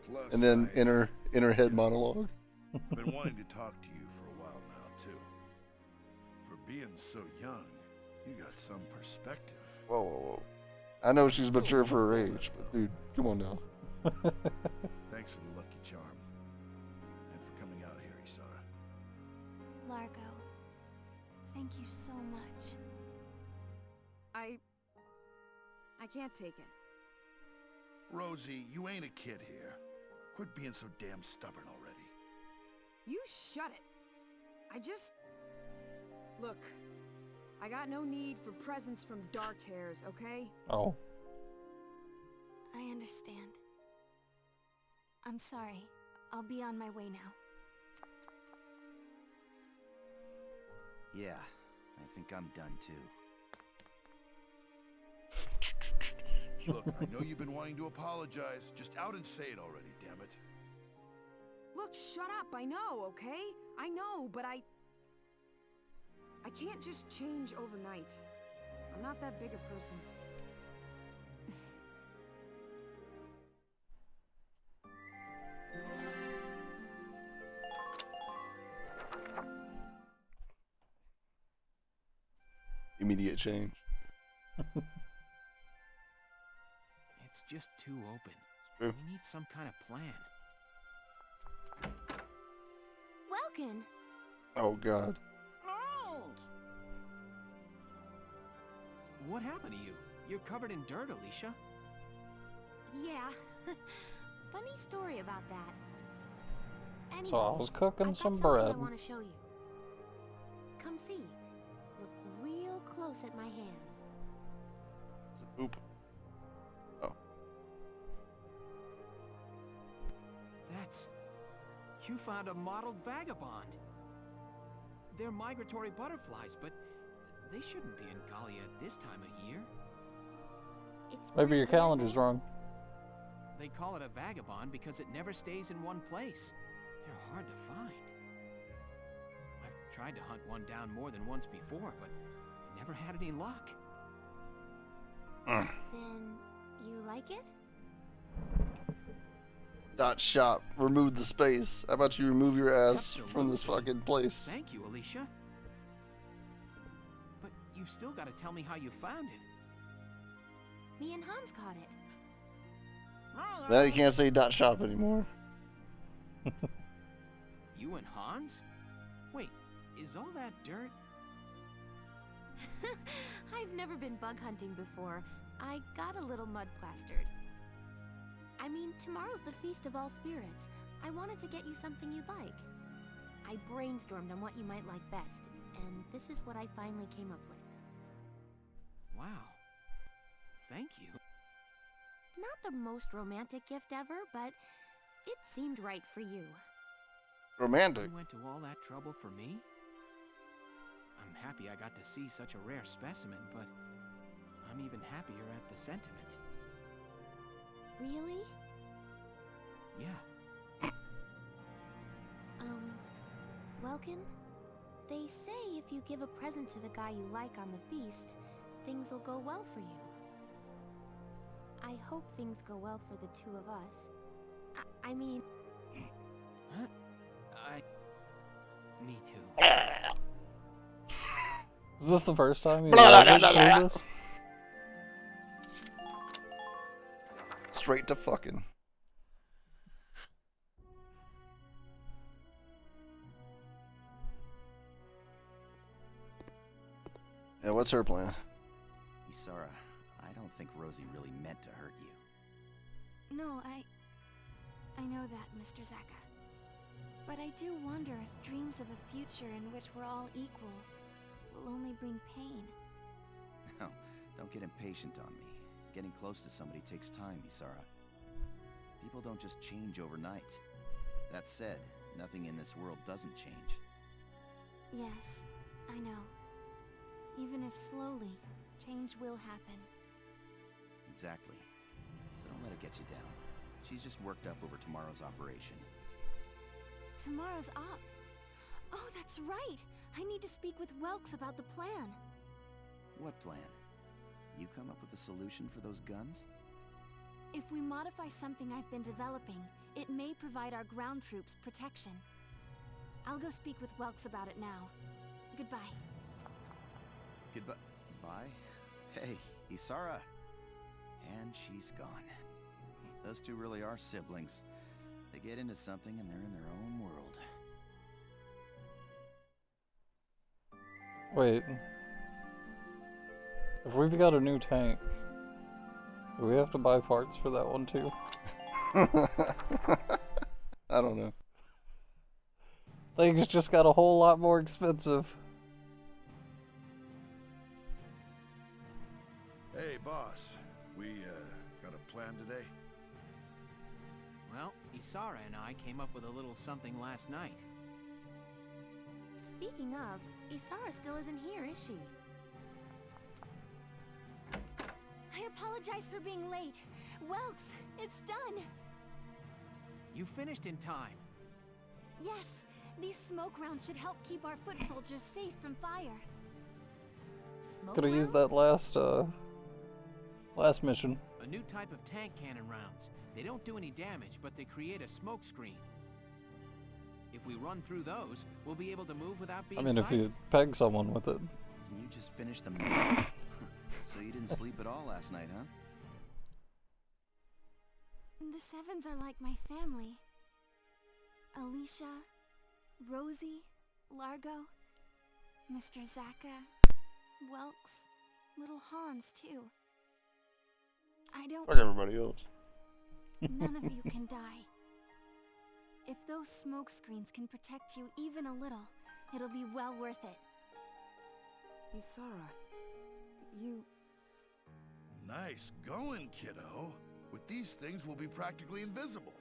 Plus, And then inner head monologue. I've been wanting to talk to you for a while now, too. For being so young, you got some perspective. Whoa, whoa, whoa. I know she's mature for her age, but dude, come on now. Thanks for the lucky charm. And for coming out here, Isara. Largo, thank you so much. I can't take it. Rosie, you ain't a kid here. Quit being so damn stubborn already. You shut it. Look, I got no need for presents from dark hairs, okay? Oh. I understand. I'm sorry. I'll be on my way now. Yeah, I think I'm done too. Look, I know you've been wanting to apologize. Just out and say it already, damn it. Look, shut up, I know, okay? I know, but I can't just change overnight. I'm not that big a person. Immediate change. It's just too open. True. We need some kind of plan. Welcome. Oh god. What happened to you? You're covered in dirt, Alicia. Yeah. Funny story about that. Anyway, So I was cooking I've got some something bread. I want to show you. Come see. Look real close at my hands. Oop. Oh. You found a mottled vagabond. They're migratory butterflies, but they shouldn't be in Galia at this time of year. Maybe your calendar's wrong. They call it a vagabond because it never stays in one place. They're hard to find. I've tried to hunt one down more than once before, but never had any luck. Then you like it? .shop. Remove the space. How about you remove your ass from this fucking place? Thank you, Alicia. But you've still got to tell me how you found it. Me and Hans caught it. Now you can't say .shop anymore. You and Hans? Wait, is all that dirt? I've never been bug hunting before. I got a little mud plastered. I mean, tomorrow's the Feast of All Spirits. I wanted to get you something you'd like. I brainstormed on what you might like best, and this is what I finally came up with. Wow. Thank you. Not the most romantic gift ever, but it seemed right for you. Romantic? You went to all that trouble for me? I'm happy I got to see such a rare specimen, but I'm even happier at the sentiment. Really? Yeah. Welkin? They say if you give a present to the guy you like on the feast, things will go well for you. I hope things go well for the two of us. I mean... Huh? Me too. Is this the first time you wasn't through this? Straight to fucking. Yeah, what's her plan? Isara, I don't think Rosie really meant to hurt you. No, I know that, Mr. Zaka. But I do wonder if dreams of a future in which we're all equal will only bring pain. No, don't get impatient on me. Getting close to somebody takes time, Isara. People don't just change overnight. That said, nothing in this world doesn't change. Yes, I know. Even if slowly, change will happen. Exactly. So don't let it get you down. She's just worked up over tomorrow's operation. Tomorrow's op. Oh, that's right! I need to speak with Welks about the plan. What plan? You come up with a solution for those guns? If we modify something I've been developing, it may provide our ground troops protection. I'll go speak with Welks about it now. Goodbye. Goodbye. Bye? Hey, Isara. And she's gone. Those two really are siblings. They get into something and they're in their own world. Wait. If we've got a new tank, do we have to buy parts for that one too? I don't know. Things just got a whole lot more expensive. Hey, boss. We, got a plan today? Well, Isara and I came up with a little something last night. Speaking of, Isara still isn't here, is she? I apologize for being late. Welks, it's done! You finished in time. Yes, these smoke rounds should help keep our foot soldiers safe from fire. Could have used that last mission. A new type of tank cannon rounds. They don't do any damage, but they create a smoke screen. If we run through those, we'll be able to move without being I mean, sighted. if you peg someone with it. You just finished the mission? So you didn't sleep at all last night, huh? The Sevens are like my family. Alicia, Rosie, Largo, Mr. Zaka, Welks, little Hans too. I don't... Like everybody else. None of you can die. If those smoke screens can protect you even a little, it'll be well worth it. Isara, you... Nice going, kiddo. With these things, we'll be practically invisible.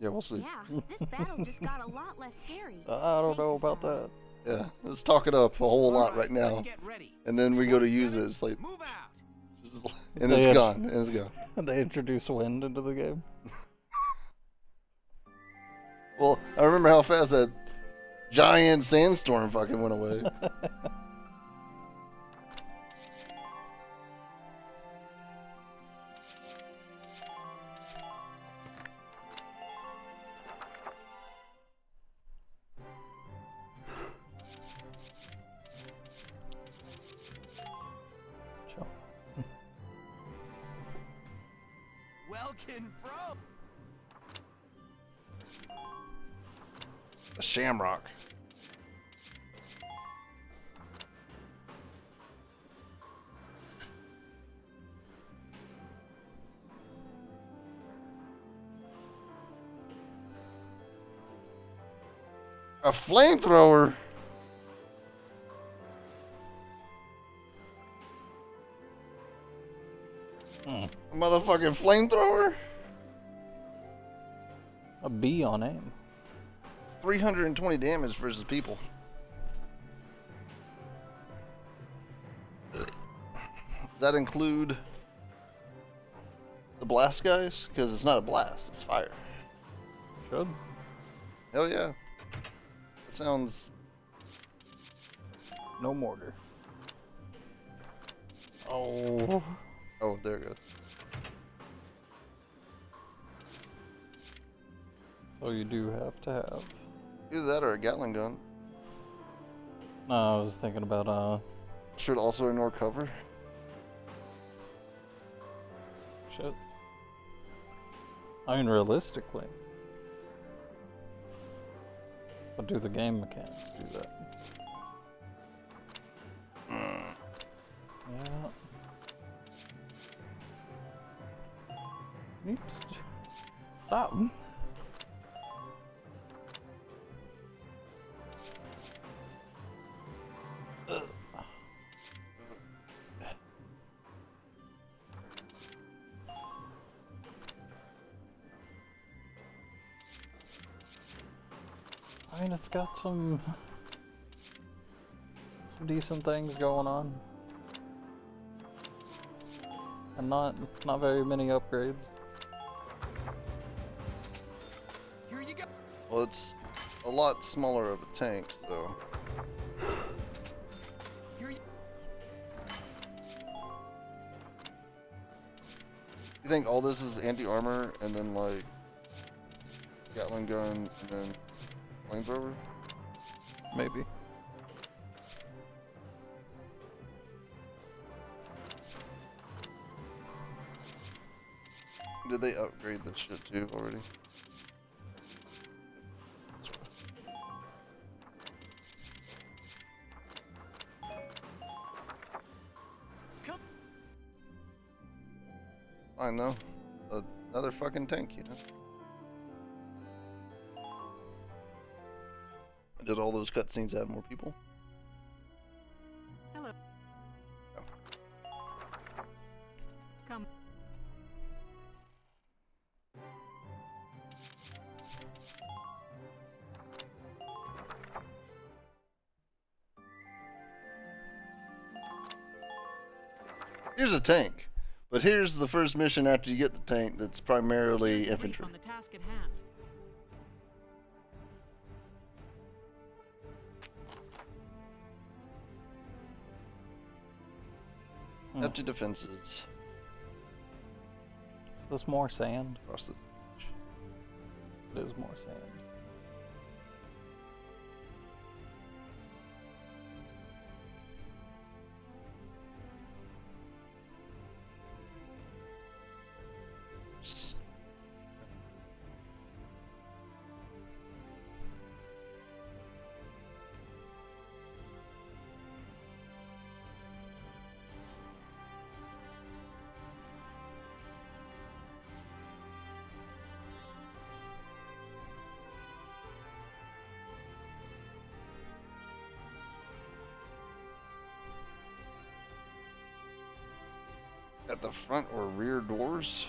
Yeah, we'll see. Yeah, this battle just got a lot less scary. I don't know about that. Yeah, let's talk it up a whole lot right now. And then we go to use it. It's like... Move out. And it's gone. And it's gone. They introduce wind into the game. Well, I remember how fast that giant sandstorm fucking went away. Welkin, bro. A shamrock. A flamethrower. A motherfucking flamethrower. A bee on aim. 320 damage versus people. Does that include the blast guys? Because it's not a blast, it's fire. Should. Hell yeah. That sounds... No mortar. Oh. Oh, there it goes. So you do have to have... Either that or a Gatling gun. No, I was thinking about, Should also ignore cover. Shit. I mean, realistically. But do the game mechanics do that? Yeah. Stop. I mean, it's got some decent things going on, and not very many upgrades. Here you go. Well, it's a lot smaller of a tank, so. You think all this is anti-armor and then like Gatling gun and then flamethrower? Maybe. Did they upgrade this shit too already? Fine though. Another fucking tank, you know? Did all those cutscenes add more people? Hello. No. Come. Here's a tank. But here's the first mission after you get the tank that's primarily infantry. On the task at hand. Empty defenses. Is this more sand? Across this. It is more sand. At the front or rear doors?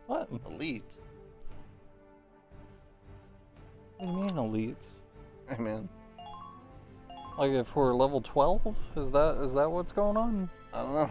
What? Elite. What do you mean elite? Hey man. Like if we're level 12? Is that what's going on? I don't know.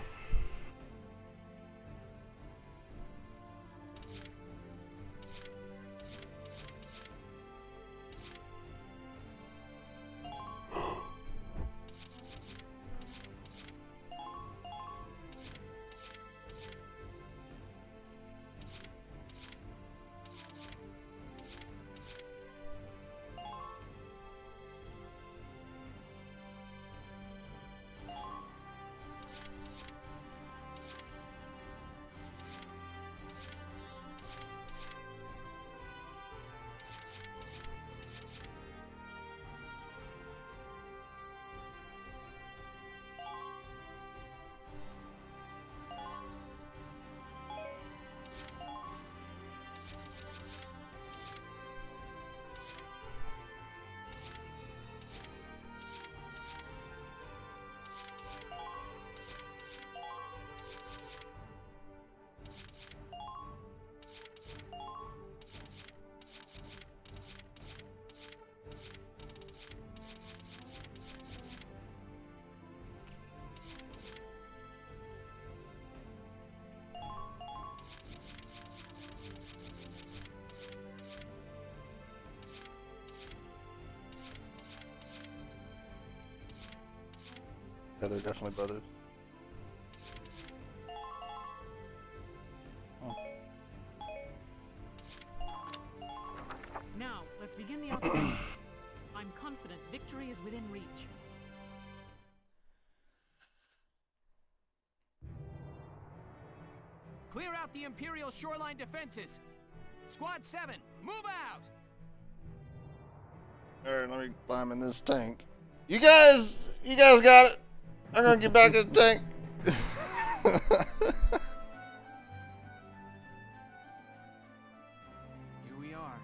Yeah, they're definitely brothers. Now, let's begin the operation. I'm confident victory is within reach. Clear out the Imperial shoreline defenses. Squad 7, move out! Alright, let me climb in this tank. You guys got it! I'm gonna get back in the tank. Here we are,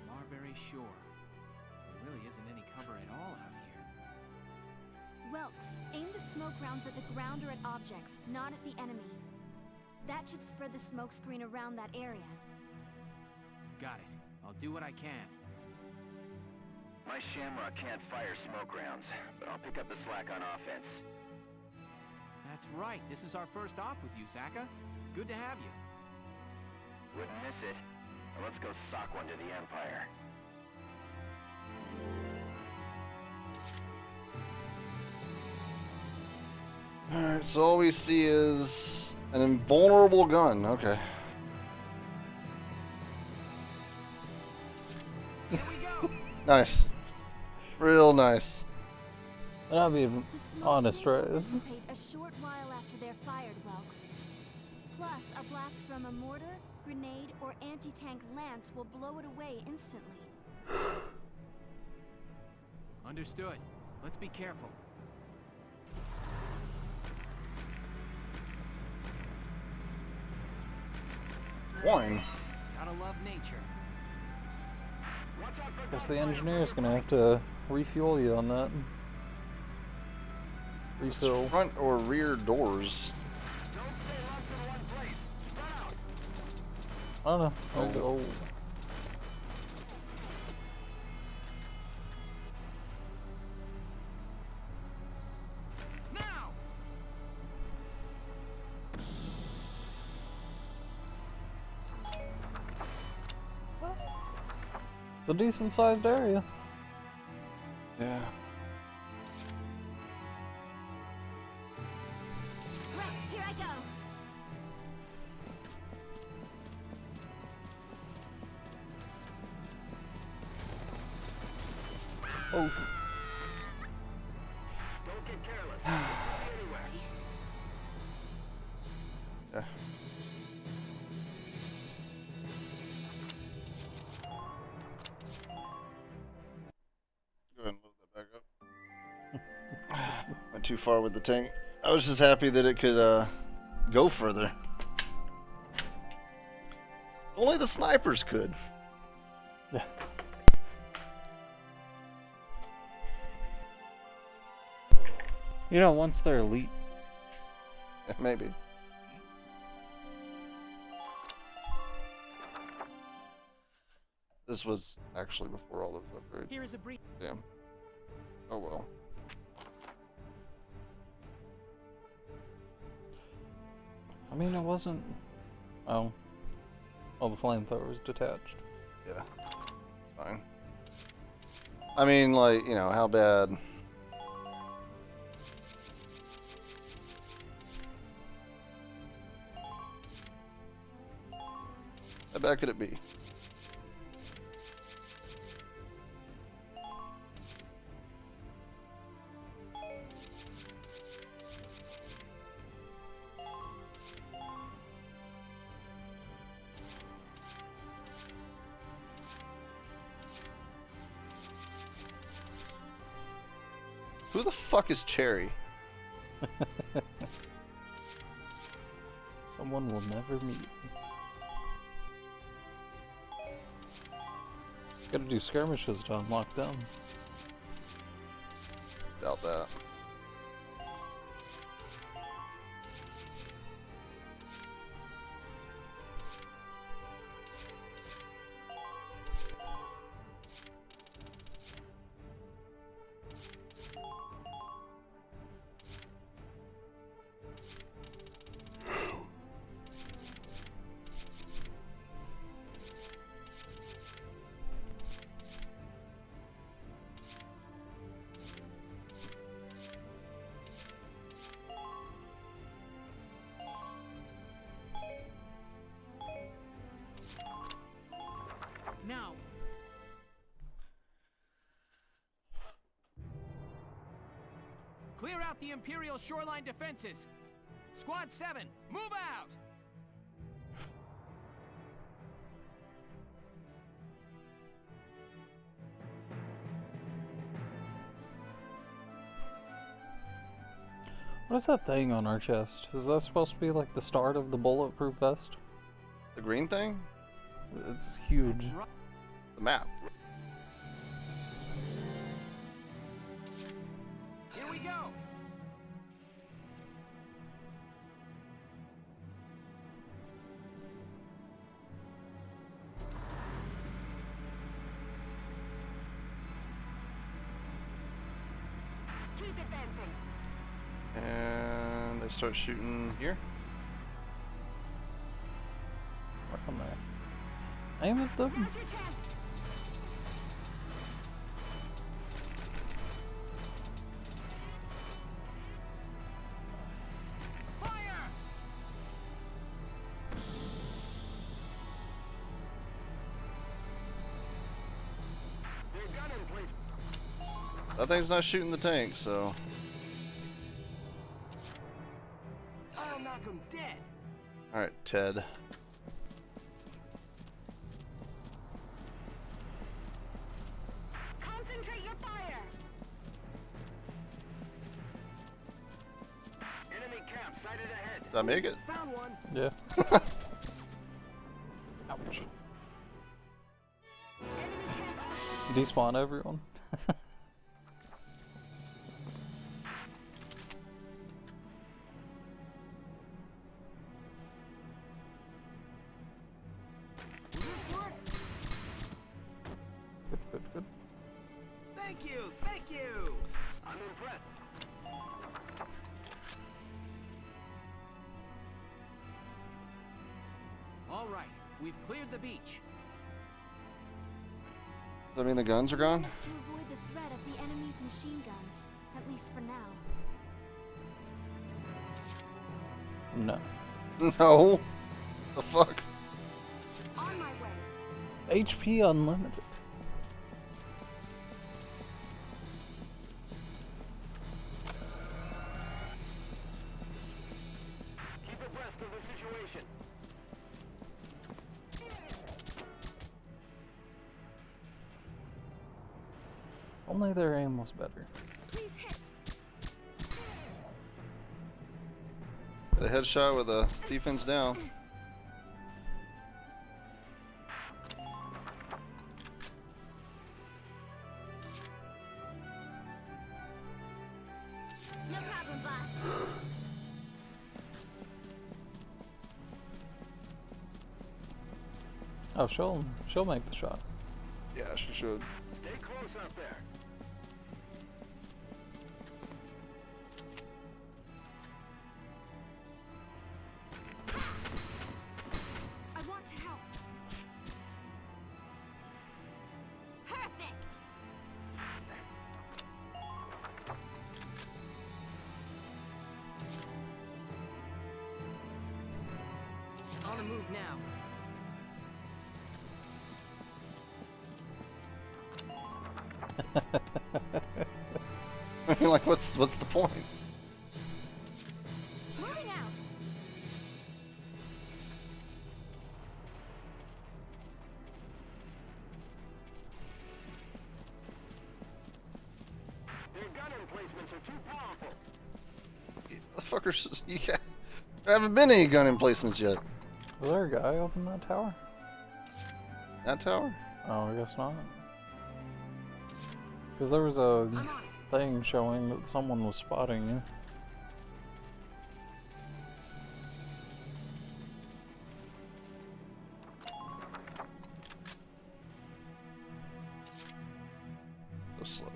Marbury Shore. There really isn't any cover at all out here. Welks, aim the smoke rounds at the ground or at objects, not at the enemy. That should spread the smoke screen around that area. Got it. I'll do what I can. My Shamrock can't fire smoke rounds, but I'll pick up the slack on offense. That's right. This is our first op with you, Saka. Good to have you. Wouldn't miss it. Now let's go sock one to the Empire. Alright, so all we see is an invulnerable gun. Okay. Nice. Real nice. And I'll be honest, right? A short while after they're fired, Welks. Plus, a blast from a mortar, grenade, or anti-tank lance will blow it away instantly. Understood. Let's be careful. Wine. Gotta love nature. Guess the engineer's gonna have to refuel you on that. Refill. Front or rear doors? I don't know. Oh. Now! It's a decent sized area. Yeah. Right, here I go. Oh. Don't get careless. It could be anywhere. Yeah. Go ahead and load that back up. Went too far with the tank. I was just happy that it could go further. Only the snipers could. Yeah. You know, once they're elite. Maybe. This was actually before all those upgrades. Here is a brief. Damn. Oh well. I mean, it wasn't. Oh. All the flamethrowers detached. Yeah. Fine. I mean, like, you know, how bad. How bad could it be? Who the fuck is Cherry? Someone we'll never meet. Gotta do skirmishes to unlock them. Doubt that. Now. Clear out the Imperial shoreline defenses. Squad 7, move out! What is that thing on our chest? Is that supposed to be like the start of the bulletproof vest? The green thing? It's huge. The map. Here we go! Keep advancing. And they start shooting here. Right on there. Aim at them. That thing's not shooting the tank, so. I'll knock him dead. Alright, Ted. Concentrate your fire. Enemy camp sighted ahead. Did I make it? Found one. Yeah. Ouch. Despawn everyone. Good. Thank you! I'm impressed. All right, we've cleared the beach. Does that mean the guns are gone? Managed to avoid the threat of the enemy's machine guns, at least for now. No. No. The fuck? On my way. HP unlimited. Keep abreast of the situation. Only their aim was better. Please hit. A headshot with a defense down. No problem, boss. Oh, she'll make the shot. Yeah, she should. Stay close out there. I want to help. Perfect. On the move now. I mean, like, what's the point? Moving out. Their gun emplacements are too powerful. Motherfuckers, yeah. There haven't been any gun emplacements yet. Was there a guy up in that tower? That tower? Oh, I guess not. Because there was a thing showing that someone was spotting you. So slow.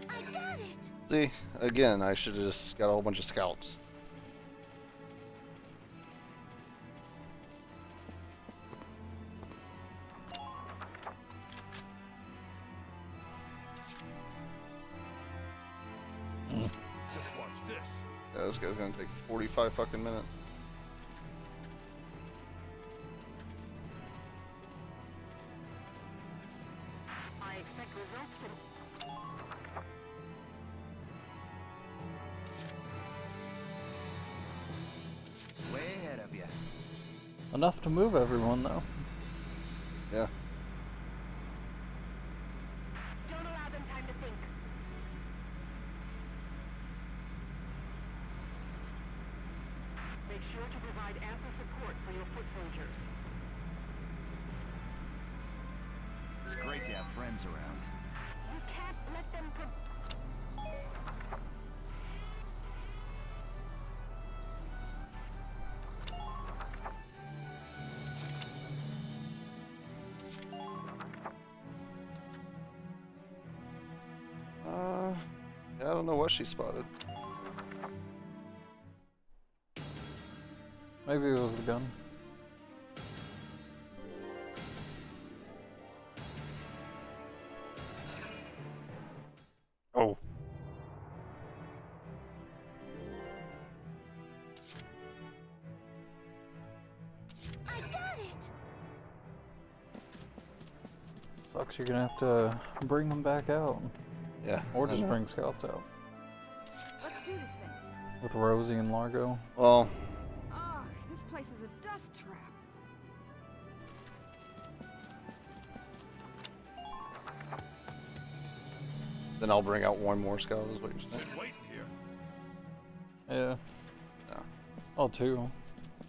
I got it. See, again, I should have just got a whole bunch of scouts. Just watch this. Yeah, this guy's gonna take 45 fucking minutes. I expect results from... Way ahead of you. Enough to move everyone, though. Yeah. Don't allow them time to think. Make sure to provide ample support for your foot soldiers. It's great to have friends around. You can't let them Yeah, I don't know what she spotted. Maybe it was the gun. Oh. I got it. Sucks you're gonna have to bring them back out. Yeah. Or I just know. bring scouts out. Let's do this thing. With Rosie and Largo. Well, Oh, this place is a dust trap. then I'll bring out one more scout, is what you're saying. Wait here. Yeah. Yeah. Oh, two.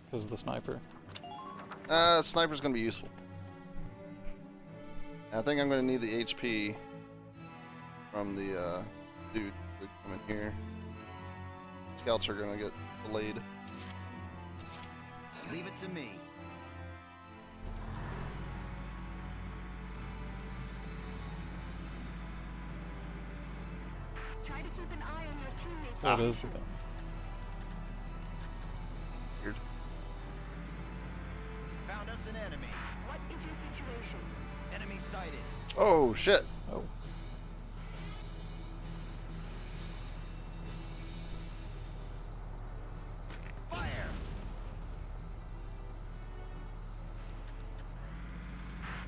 Because of the sniper. Sniper's gonna be useful. I think I'm gonna need the HP from the dudes that come in here. Scouts are gonna get delayed. Leave it to me. try to keep an eye on your teammates. So it is the gun. Weird. Found us an enemy. What is your situation? Enemy sighted. Oh shit. Oh. Fire!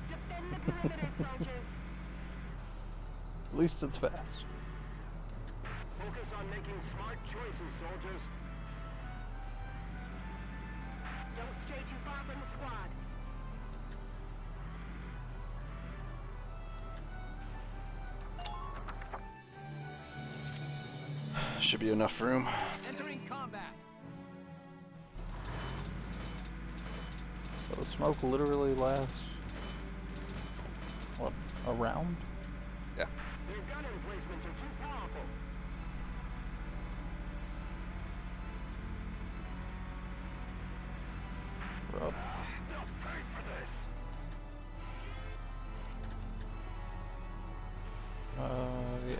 Defend the perimeter, soldiers. At least it's fast. Focus on making smart choices, soldiers. Don't stray too far from the squad. Should be enough room. Entering combat. So the smoke literally lasts, what, a round? Yeah. Their gun emplacements are too powerful. Rough. They'll pay for this. Yeah.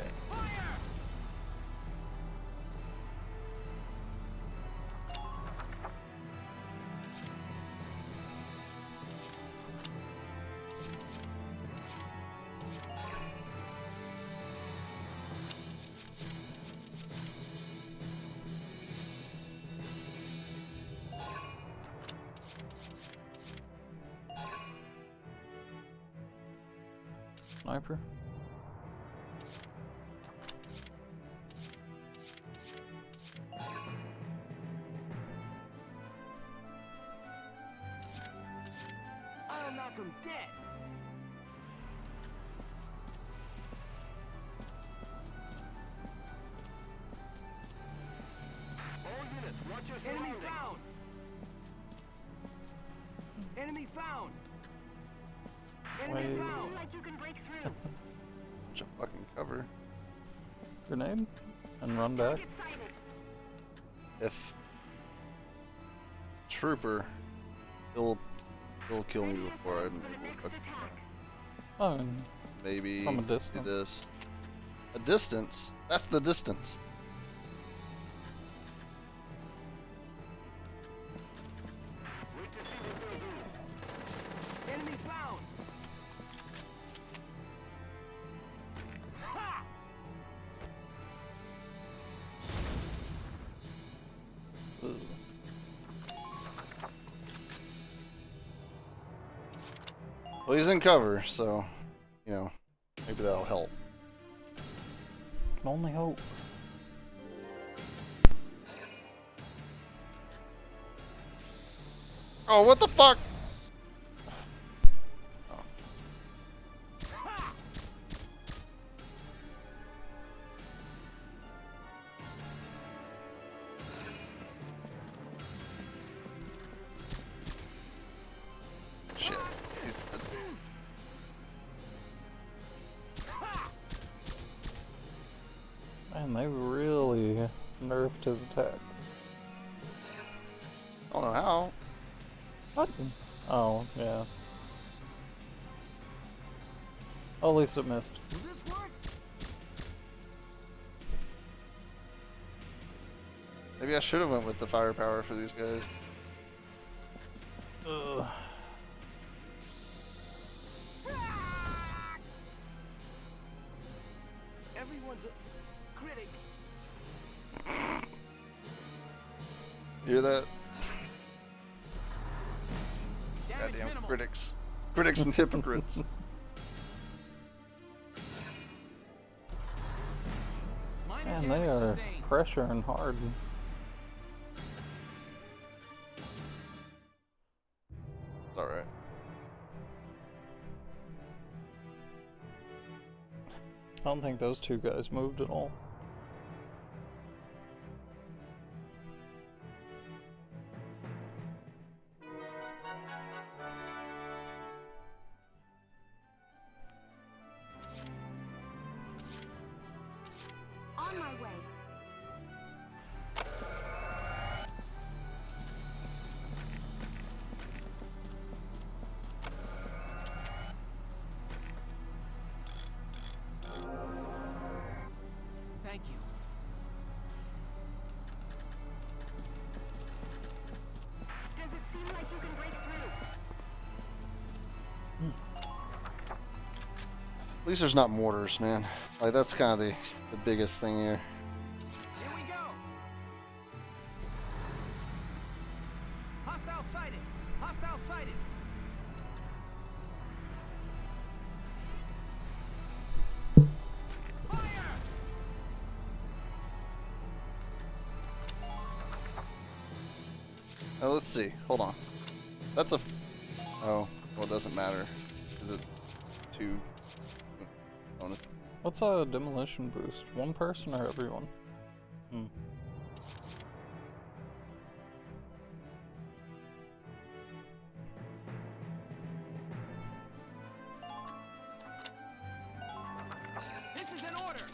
Sniper. I'll knock him dead. All units, watch your Enemy surroundings. found. Enemy found. Enemy Wait. found. Like you can break through. Bunch of fucking cover. Grenade? And run back. Get sighted. If trooper, he'll kill me before I'm able to Oh, and maybe from a do distance. this. A distance? That's the distance. Wait to see what they'll do. Enemy found. Ha! Ugh. Well, he's in cover, so, you know, maybe that'll help. Can only hope. Oh, what the fuck? Shit. He's dead. Man, they really nerfed his attack. I don't know how. What? Oh, yeah. Oh, at least it missed. Will this work? Maybe I should have went with the firepower for these guys. Ugh. Everyone's a critic. Hear that? Damage Goddamn minimal. critics. Critics and hypocrites. Minor Man, they damage are sustained. pressuring hard. It's alright. I don't think those two guys moved at all. On my way. Thank you. Does it seem like you can break through? least there's not mortars, man. Like, that's kind of the biggest thing here. Here we go! Hostile sighted! Hostile sighted! Now let's see. Hold on. That's a... Oh, well, it doesn't matter. Is it 2 bonus? What's a demolition boost? One person or everyone? Hmm. This is an order!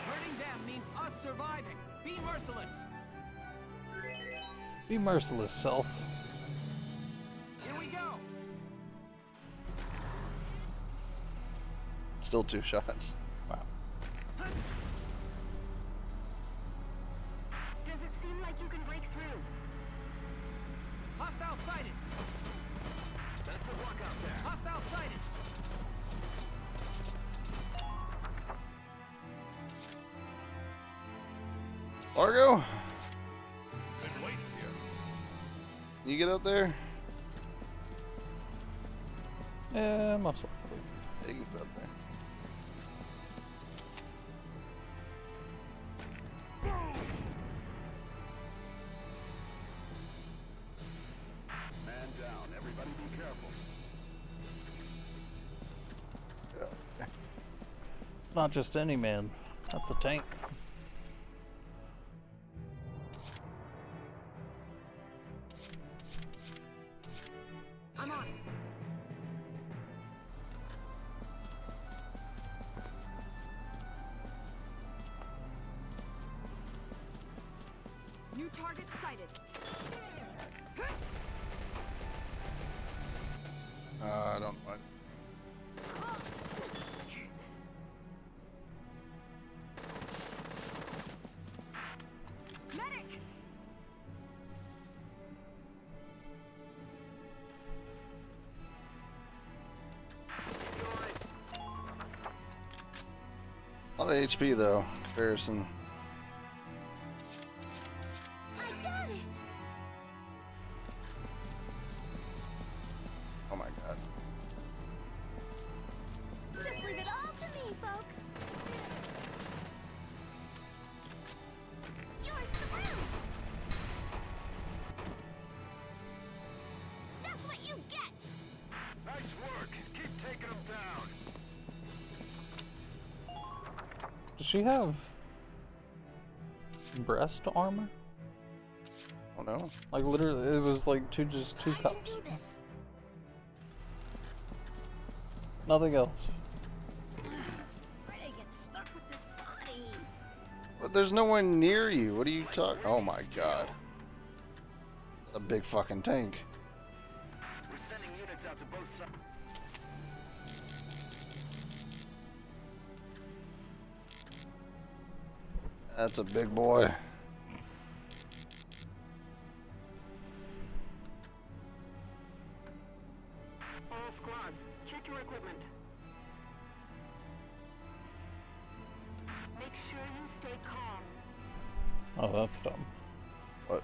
Burning them means us surviving. Be merciless! Be merciless, self. Here we go! Still 2 shots. Wow. Does it seem like you can break through? Hostile sighted! That's the block out there. Hostile sighted! Largo? Been waiting here. Can you get up there? Yeah, most likely. Yeah, you can get up there. Man down. Everybody be careful. It's not just any man. That's a tank. I'm on. New target sighted. I don't know. Medic! A lot of HP though, comparison. I got it! Oh my god. Just leave it all to me, folks. You're through! That's what you get! Nice work. Keep taking them down. Does she have breast armor? Oh no. Like literally, it was like just two cups. Do this. Nothing else. Where'd I get stuck with this body? But there's no one near you. What are you talking? Oh my god. A big fucking tank. We're sending units out to both sides. That's a big boy. All squads, check your equipment. Make sure you stay calm. Oh, that's dumb. What?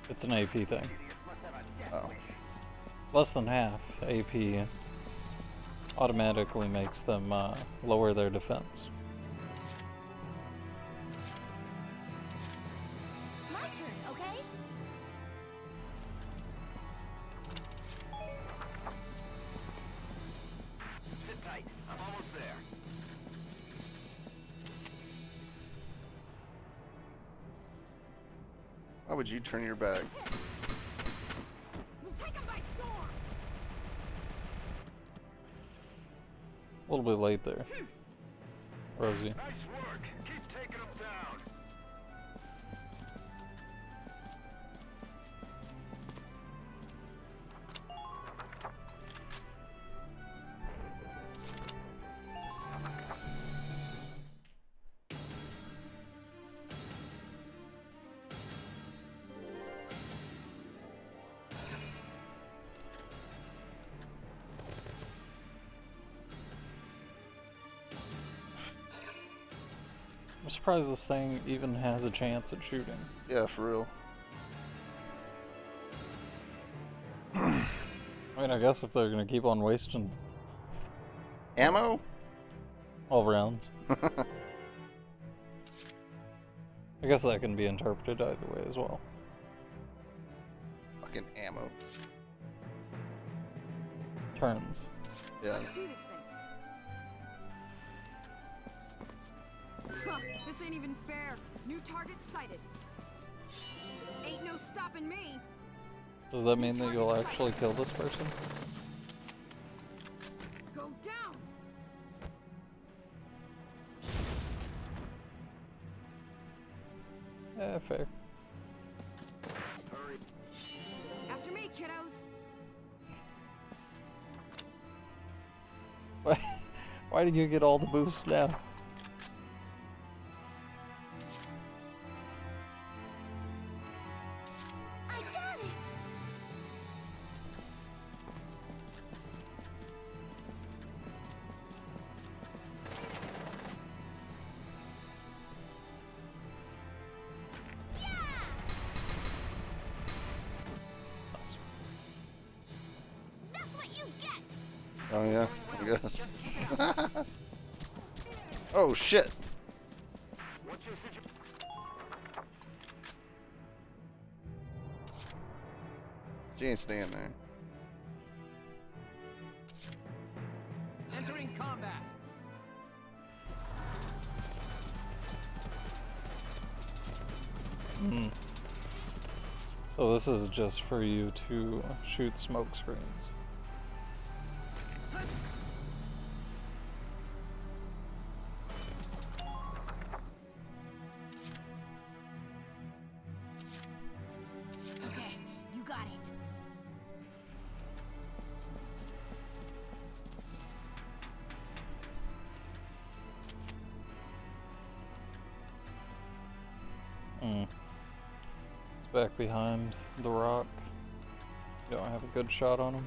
It's an AP thing. Oh. Less than half AP automatically makes them lower their defense. My turn, okay? Sit tight. I'm almost there. Why would you turn your back? We'll take them by storm! A little bit late there, Rosie. Nice work. Keep taking them down. surprised this thing even has a chance at shooting. Yeah, for real. I mean, I guess if they're gonna keep on wasting Ammo? all rounds. I guess that can be interpreted either way as well. Fucking ammo. Turns. Yeah. Let's do this thing. Huh, this ain't even fair. New target sighted. Ain't no stopping me. Does that mean that you'll actually kill this person? Go down. Yeah, fair. After me, kiddos. Why did you get all the boosts now? I got it! That's what you get! Oh yeah, I guess. Oh shit. She ain't staying there. Entering combat. Hmm. So this is just for you to shoot smoke screens. Okay, you got it. It's back behind the rock. You don't have a good shot on him.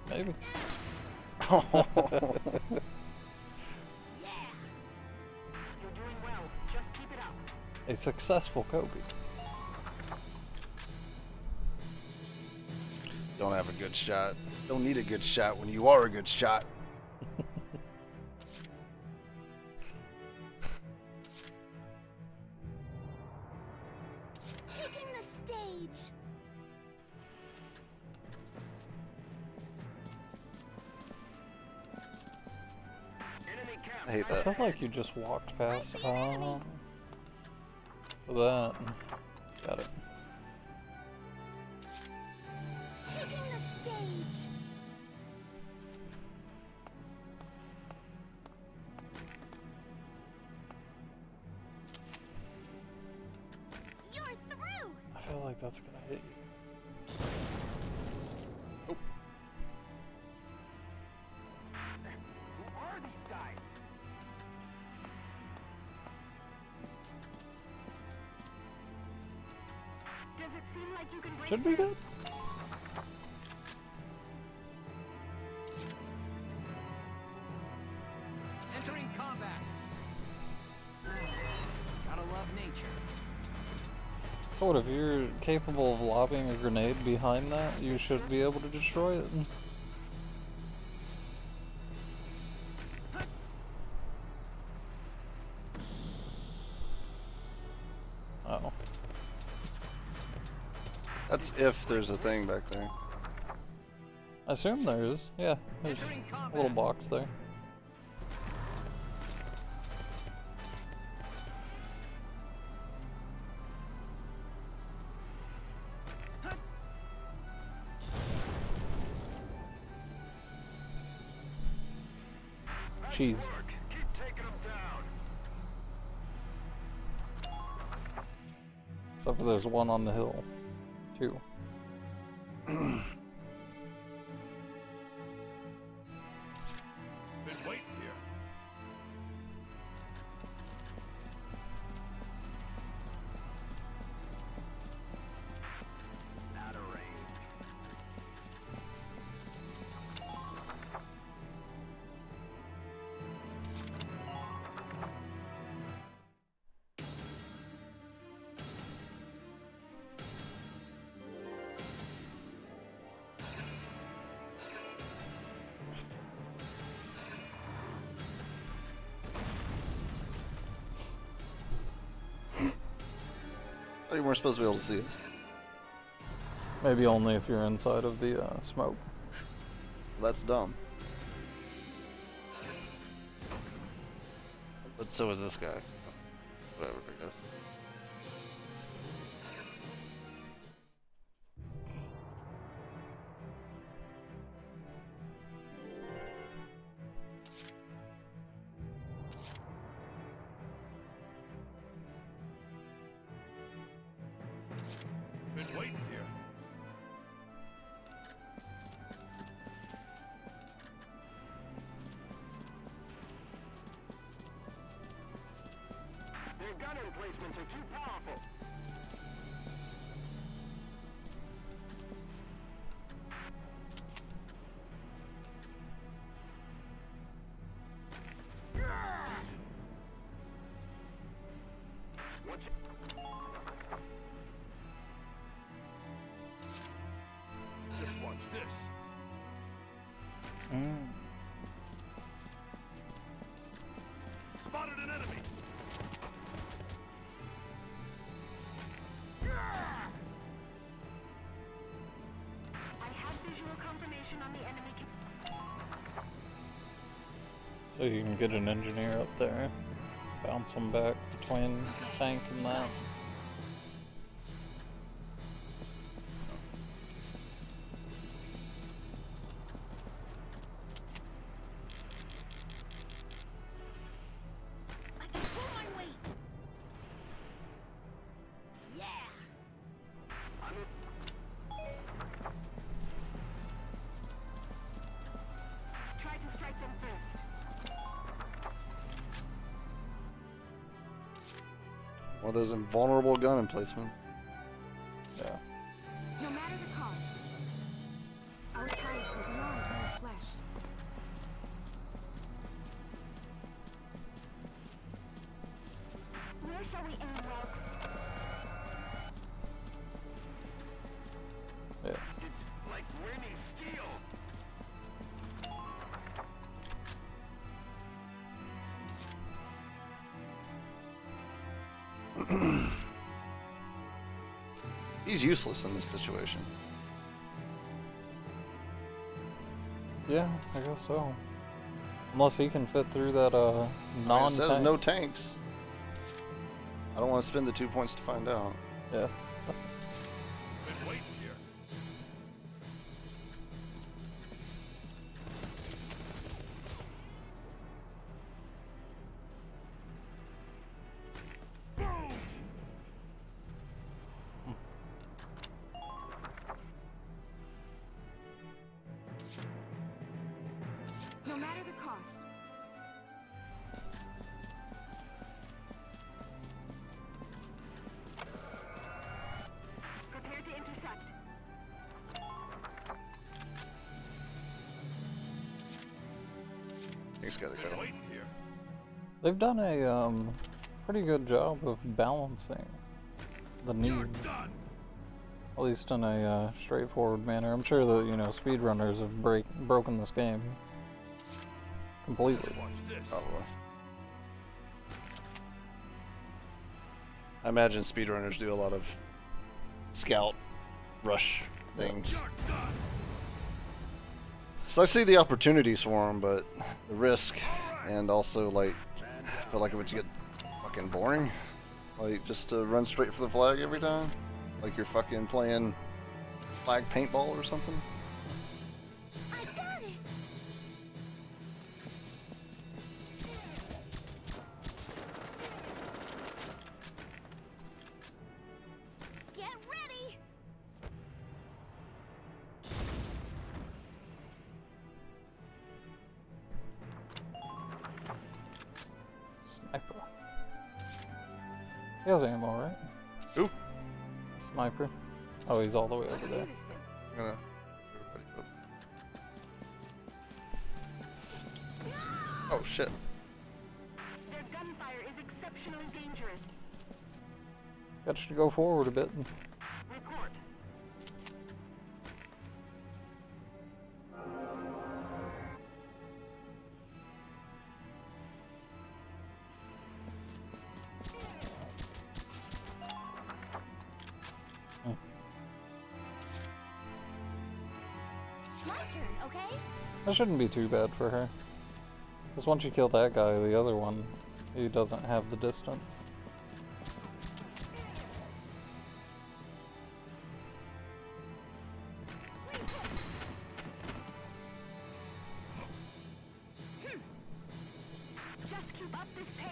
Maybe. You're doing well. Just keep it up. A successful Kobe. Don't have a good shot. Don't need a good shot when you are a good shot. Taking the stage! I hate I that. felt like you just walked past. So that. Got it. Taking the stage! You're through! I feel like that's gonna hit you. Who are these guys? Does it seem like you can break Should be good. Entering combat. Gotta love nature. So what, if you're capable of lobbing a grenade behind that, you should be able to destroy it. Oh. That's if there's a thing back there. I assume there is. Yeah, there's a little box there. Cheese. Except for there's one on the hill. Two. Been waiting here. Out of range. Oh, you weren't supposed to be able to see it. Maybe only if you're inside of the smoke. That's dumb. But so is this guy. Whatever, I guess. Been waiting here. Their gun emplacements are too powerful. Watch it. Just watch this. Spotted an enemy. I have visual confirmation on the enemy. So you can get an engineer up there, bounce them back between tank and that. I can pull my weight. Yeah. Try to strike them first. One of those invulnerable gun emplacements. Yeah. No matter the cost, our ties go beyond mere flesh. Where shall we aim, Rogue? Yeah. It's like winning steel. He's useless in this situation. Yeah, I guess so. Unless he can fit through that non-tank. It says no tanks. I don't want to spend the 2 points to find out. Yeah. Been waiting here. No matter the cost. Prepare to intercept. He's got to go. Been waiting here. They've done a pretty good job of balancing the need, at least in a straightforward manner. I'm sure that, you know, speedrunners have broken this game completely. Watch this. Probably. I imagine speedrunners do a lot of scout rush things. So I see the opportunities for them, but the risk, and also like, I feel like it would get fucking boring. Like just to run straight for the flag every time, like you're fucking playing flag paintball or something. I got it! Get ready! Sniper. He has ammo, right? Who? Sniper. Oh, he's all the way over there. I'm gonna. Oh shit. Their gunfire is exceptionally dangerous. Got you to go forward a bit. Report. okay? That shouldn't be too bad for her. Because once you kill that guy, the other one, he doesn't have the distance. Just keep up this pace.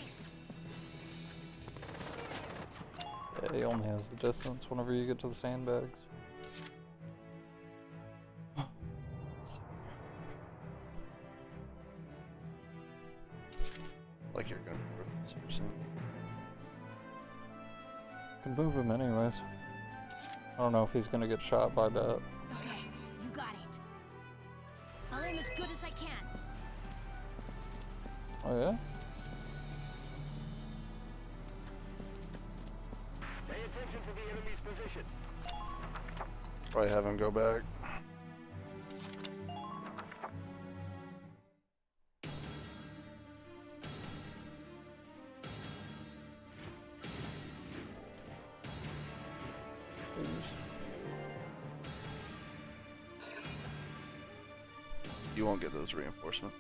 Yeah, he only has the distance whenever you get to the sandbags. Like you're going to super soon. Can move him anyways. I don't know if he's gonna get shot by that. Okay, you got it. I'll aim as good as I can. Oh yeah? Pay attention to the enemy's position. Probably have him go back. You won't get those reinforcements.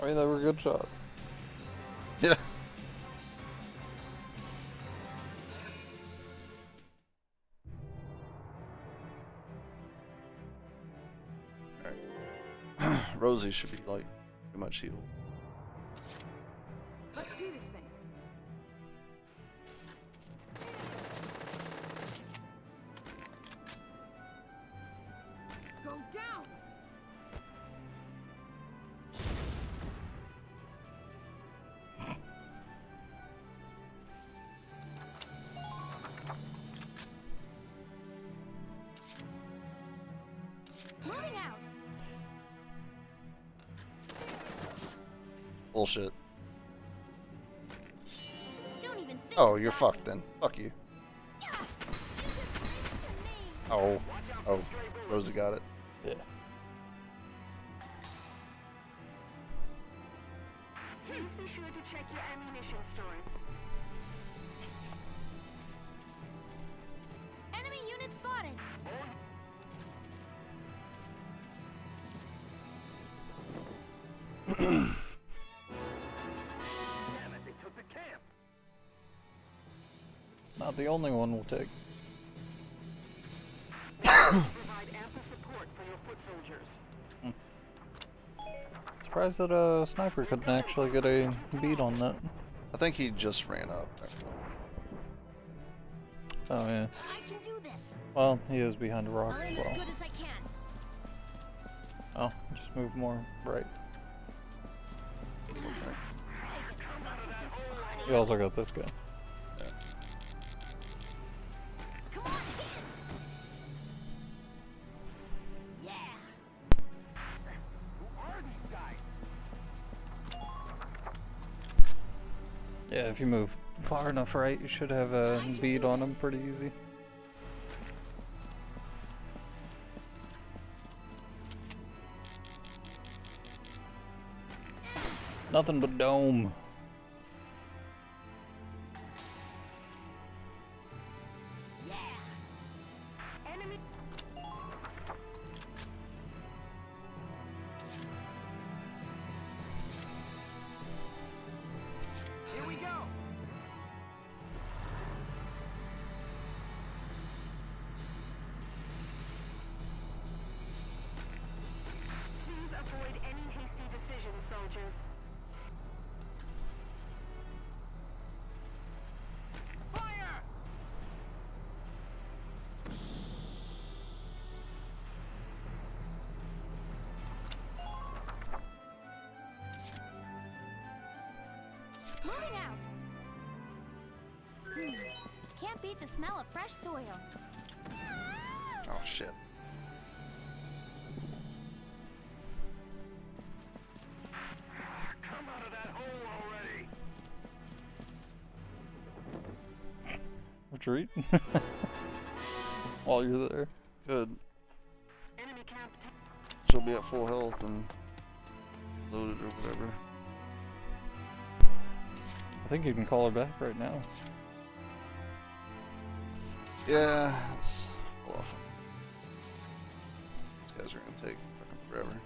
I mean, they were good shots. Yeah. Alright. Rosie should be like pretty much healed. Let's do this thing. Go down. Moving out. Bullshit. Don't even think Oh, you're about fucked then. Fuck you. You just leave it to me. Oh. Oh. Rosie got it. Yeah. Please be sure to check your ammunition stores. Enemy unit spotted. Damn it, they took the camp. Not the only one we'll take. Provide ample support for your foot soldiers. Surprised that a sniper couldn't actually get a beat on that. I think he just ran up. Oh yeah. I can do this. Well, he is behind a rock I'll as aim as well. good as I can. Oh, just move more right. We also got this guy. Come on, hit. Yeah. Who are these guys? Yeah, if you move far enough right, you should have a beat on him pretty easy. Nothing but dome. Enemy. Here we go. Please avoid any hasty decisions, soldiers. Fire! Moving out. Can't beat the smell of fresh soil. Oh shit. Come out of that hole already. retreat while you're there. Good. She'll be at full health and loaded or whatever. I think you can call her back right now. Yeah, it's hold off. These guys are gonna take fucking forever.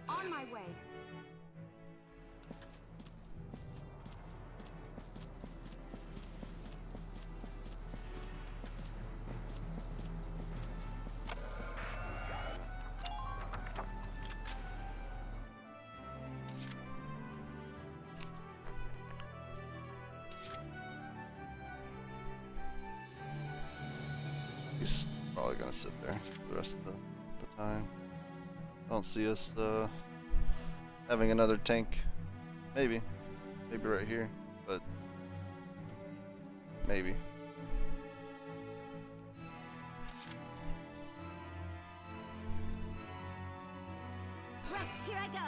On my way. He's probably gonna sit there for the rest of the time. I don't see us having another tank. Maybe right here, but maybe. Right, here I go.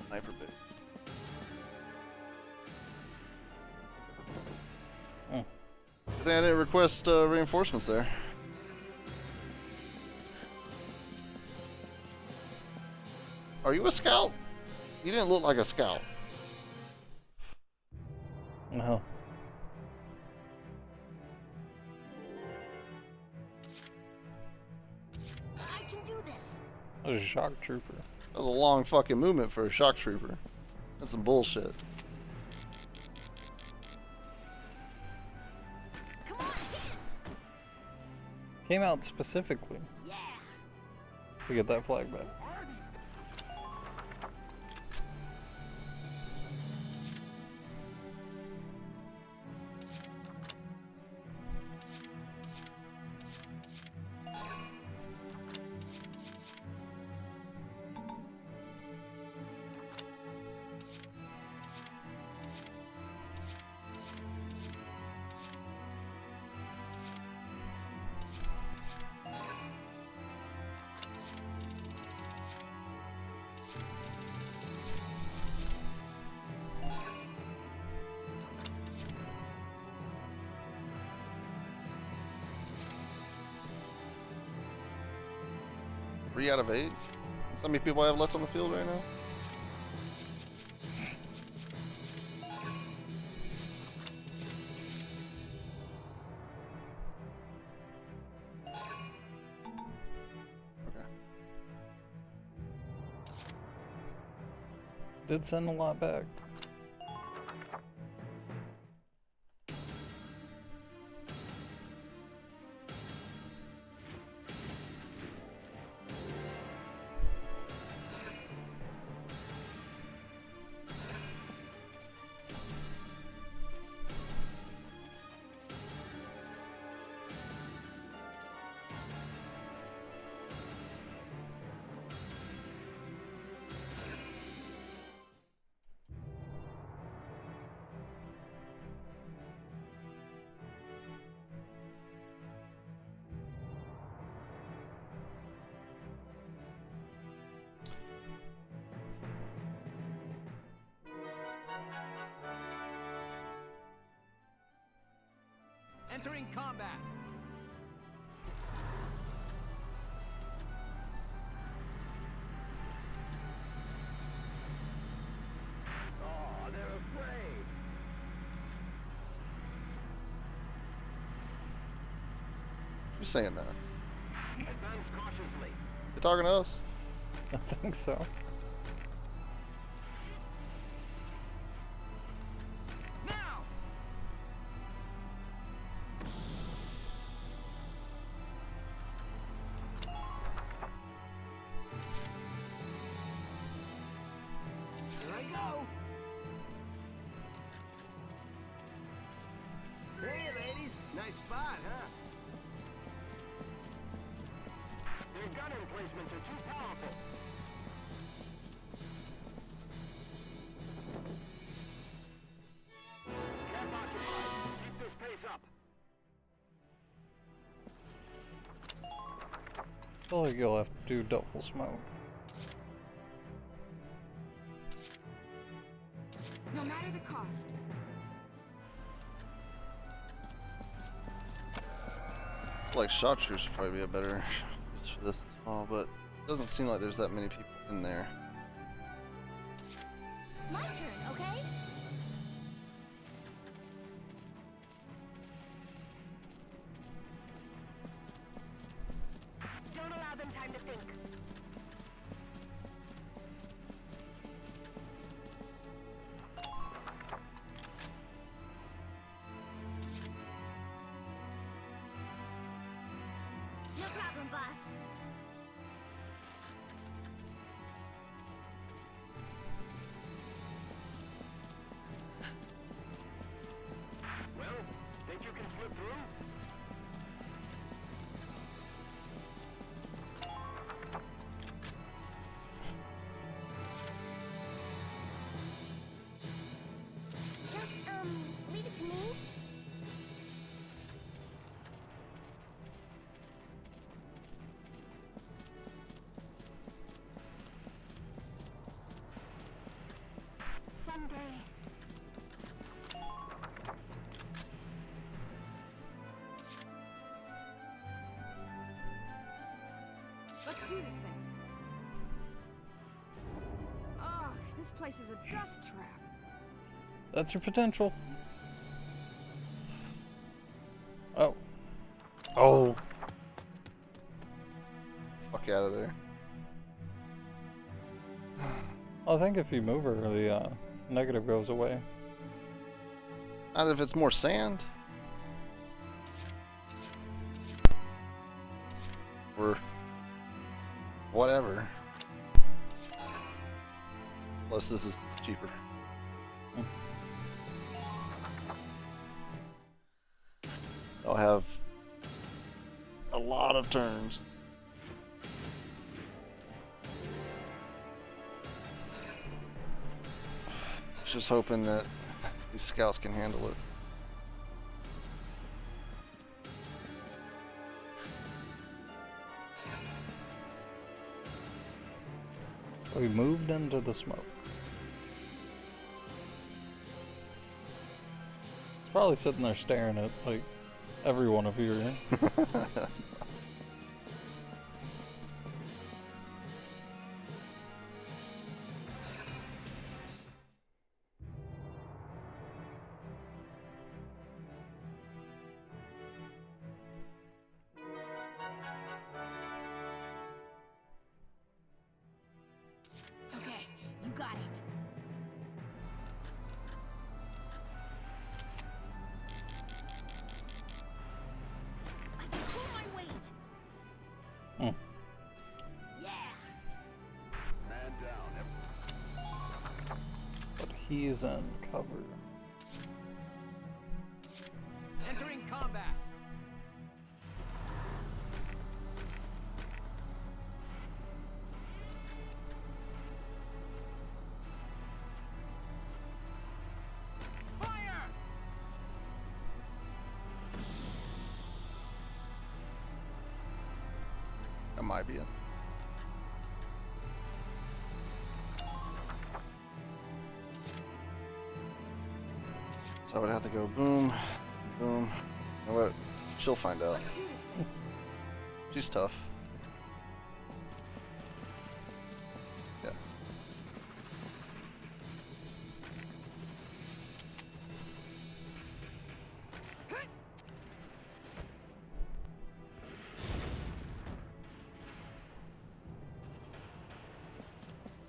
Sniper bit. Good thing I didn't request reinforcements there. Are you a scout? You didn't look like a scout. No. I can do this. That was a shock trooper. That was a long fucking movement for a shock trooper. That's some bullshit. Came out specifically to get that flag back. Three out of 8? How many people I have left on the field right now? Did send a lot back. Entering combat. Oh, they're afraid. Who's saying that? Advance cautiously. You talking to us? I think so. Now! Nice spot, huh? Their gun emplacements are too powerful. Camp occupied. Keep this pace up. I feel like you'll have to do double smoke. No matter the cost. Like Shotru's would probably be a better use for this as well, but it doesn't seem like there's that many people in there. My turn, okay? Don't allow them time to think. No problem, boss. Well, think you can slip through? Just, leave it to me. Someday. Let's do this thing. Ugh, this place is a dust trap. That's your potential. Oh. Oh. Fuck out of there. I think if you move her, the negative goes away. Not if it's more sand. Or whatever. Plus this is cheaper. I'll have a lot of turns. Just hoping that these scouts can handle it. So we moved into the smoke. It's probably sitting there staring at like every one of you. Okay, you got it. I can pull my weight. Hmm. Yeah. Man down. But he's in cover. Entering combat. Fire! That might be it. So I would have to go boom, boom. You know what? She'll find out. She's tough. Yeah.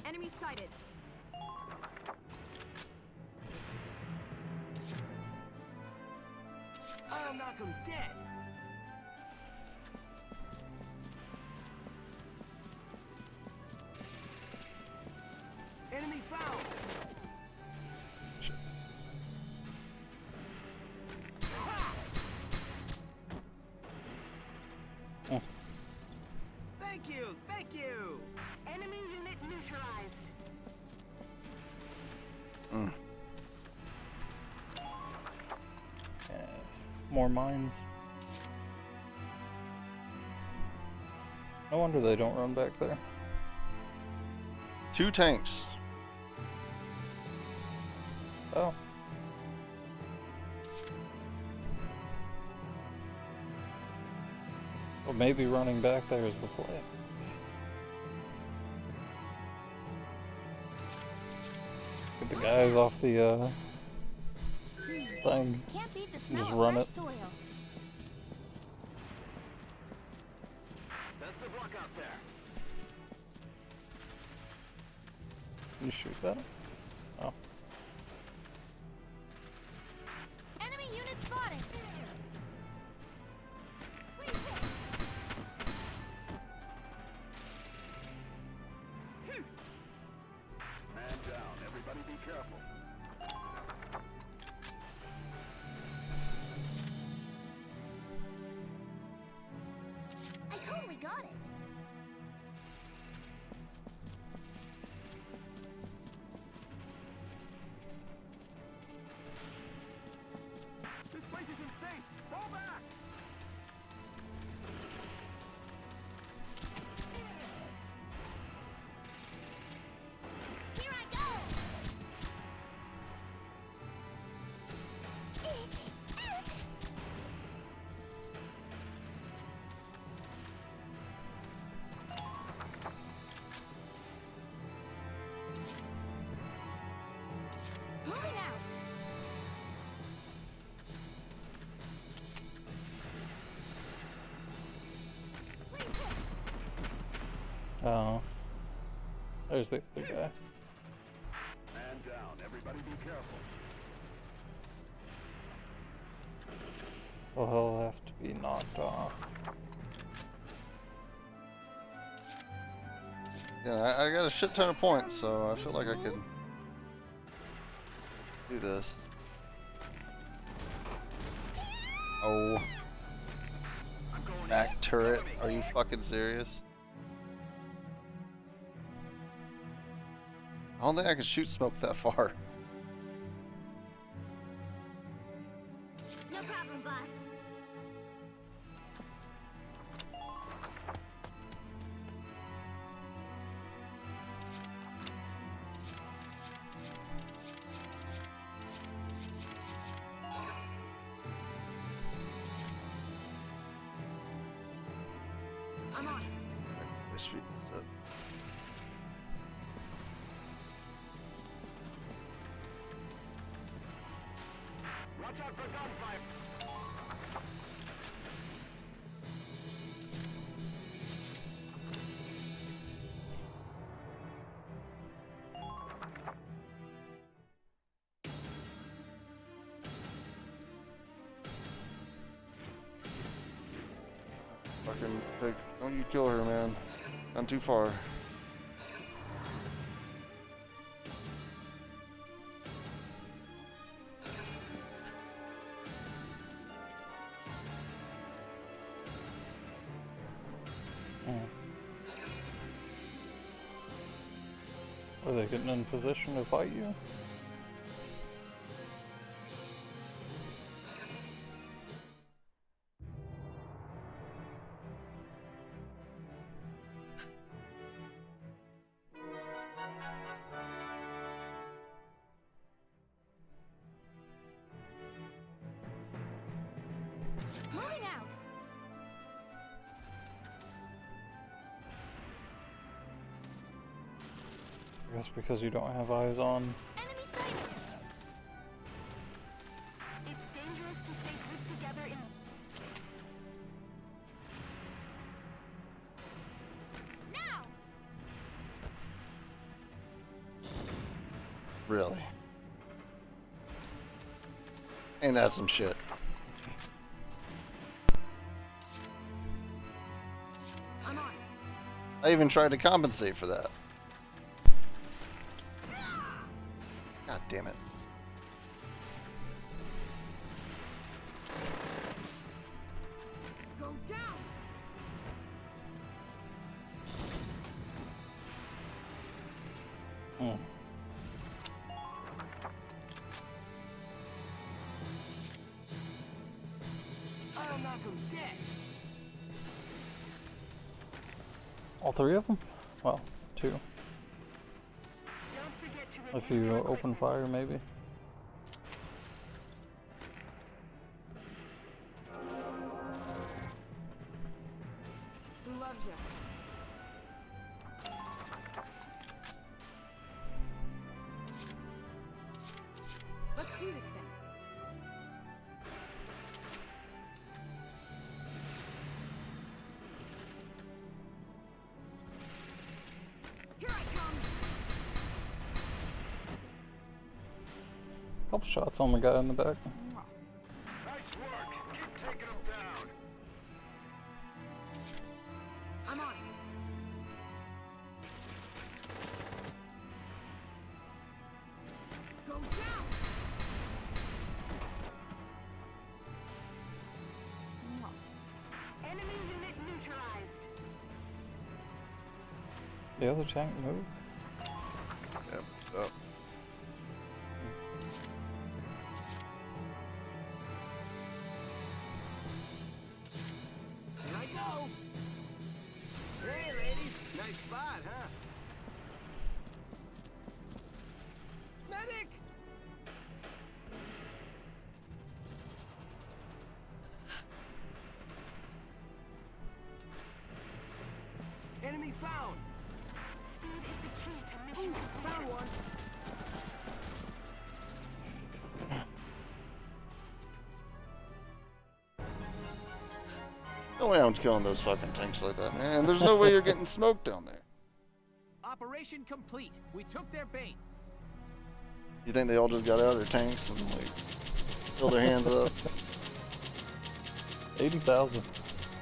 Enemy sighted. I'll knock him dead. Enemy found. Thank you! Thank you! Enemy unit neutralized. More mines. No wonder they don't run back there. 2 tanks. Oh. Well, maybe running back there is the play. Get the guys off the thing. Can't beat the smell Just of run fresh it. soil. Best of luck out there. You shoot that? Oh. Enemy unit spotted. Please hit. Man down. Everybody be careful. I totally got it. This place is insane. Fall back. Here I go. Moving out. Please hit. Oh. There's the other guy. Man down. Everybody be careful. So he'll have to be knocked off. Yeah, I got a shit ton of points, so I feel like I could do this. Oh. Back turret. Are you fucking serious? I don't think I can shoot smoke that far. No problem, boss. I'm on. This week is it. Watch out for gunfire. Fucking pig. Don't you kill her, man. Gone too far. Are they getting in position to fight you? Moving out. I guess because you don't have eyes on. Enemy sighted. It's dangerous to stay grouped together in... Now. Really? Ain't that some shit? I'm on. I even tried to compensate for that. God damn it. Go down. Hmm. I'll knock him dead. All three of them? Well, two. If you open fire, maybe. Who loves you? Let's do this thing. Here I come. Couple shots on the guy in the back. Nice work. Keep taking them down. I'm on. Go down. Enemy unit neutralized. The other tank moved. Yep. Oh. Here I go. Hey, ladies. Nice spot, huh? Medic! Enemy found. Ooh, found one. No way I'm killing those fucking tanks like that, man. There's no way you're getting smoked down there. Operation complete. We took their bait. You think they all just got out of their tanks and like fill their hands up? 80,000.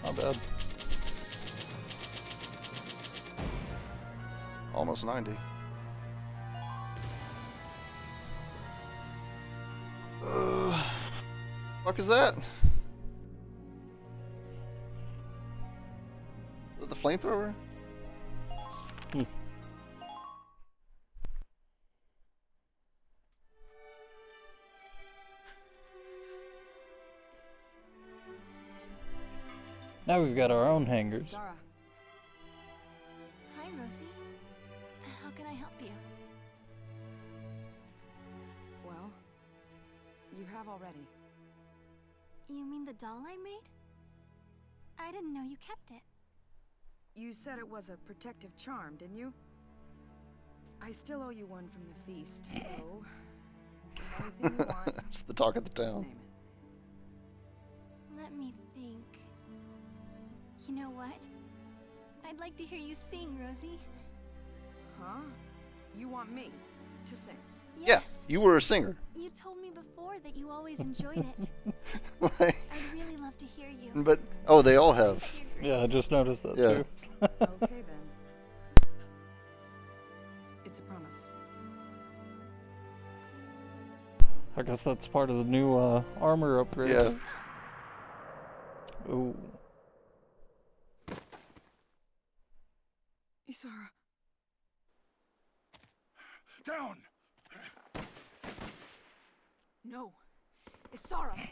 Not bad. Almost 90. Fuck is that? Is that the flamethrower? Now we've got our own hangars. Zara. Hi, Rosie. How can I help you? Well, you have already. You mean the doll I made? I didn't know you kept it. You said it was a protective charm, didn't you? I still owe you one from the feast, so anything you want. That's the talk of the just town. name it. Let me think. You know what? I'd like to hear you sing, Rosie. Huh? You want me to sing? Yes. Yeah, you were a singer. You told me before that you always enjoyed it. Like, I'd really love to hear you. but oh, they all have. Yeah, I just noticed that Yeah. too. Okay then. It's a promise. I guess that's part of the new armor upgrade. Yeah. Ooh. Isara. Down! No. Isara!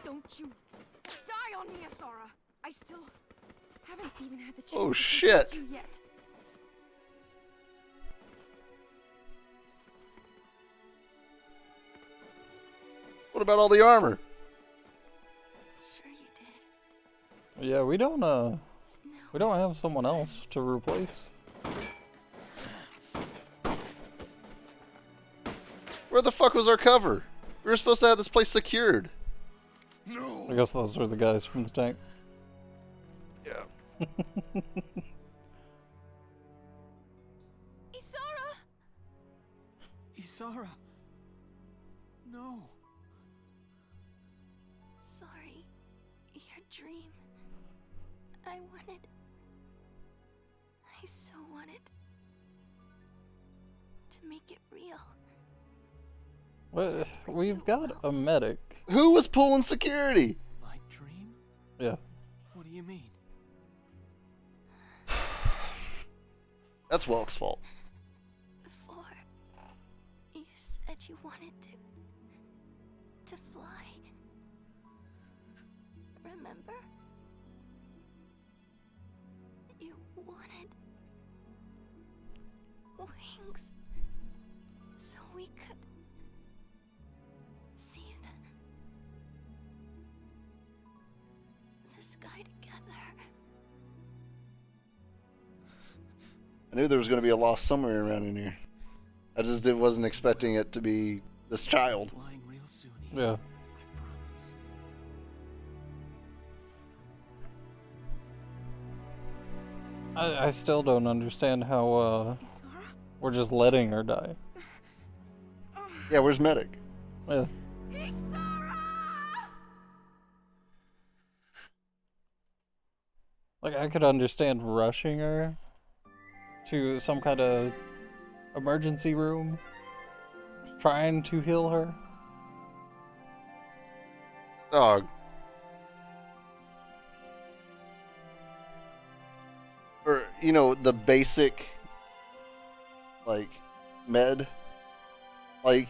Don't you die on me, Isara! I still haven't even had the chance Oh, to say shit. thank you yet. What about all the armor? Sure you did. Yeah, we don't have someone else to replace. Where the fuck was our cover? We were supposed to have this place secured. No. I guess those are the guys from the tank. Yeah. Isara! Isara. No. Sorry. Your dream. I so wanted to make it real. Well, we've got a medic. Who was pulling security? My dream? Yeah. What do you mean? That's Welk's fault. you wanted to fly. Remember? You wanted wings so we could see the sky together. I knew there was going to be a lost somewhere around in here. I just wasn't expecting it to be this child. Flying real soon, Yeah. I promise. I still don't understand how we're just letting her die. Yeah, where's Medic? Yeah. Like, I could understand rushing her to some kind of emergency room, trying to heal her. Dog. Or, you know, the basic, like, med. Like,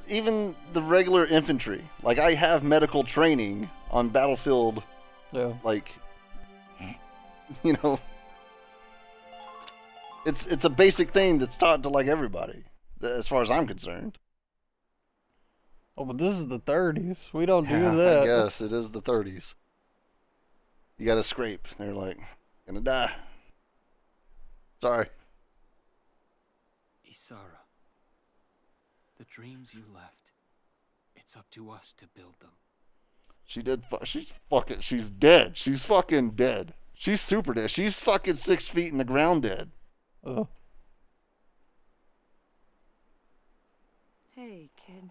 even the regular infantry. Like, I have medical training on battlefield, yeah. Like, you know, it's a basic thing that's taught to, like, everybody, as far as I'm concerned. Oh, but this is the 30s. We don't Yeah, do that. I guess it is the 30s. You gotta scrape. They're like, gonna die. Sorry. Isara, the dreams you left, it's up to us to build them. She did. She's dead. She's fucking dead. She's super dead. She's fucking 6 feet in the ground dead. Oh. Hey, kid.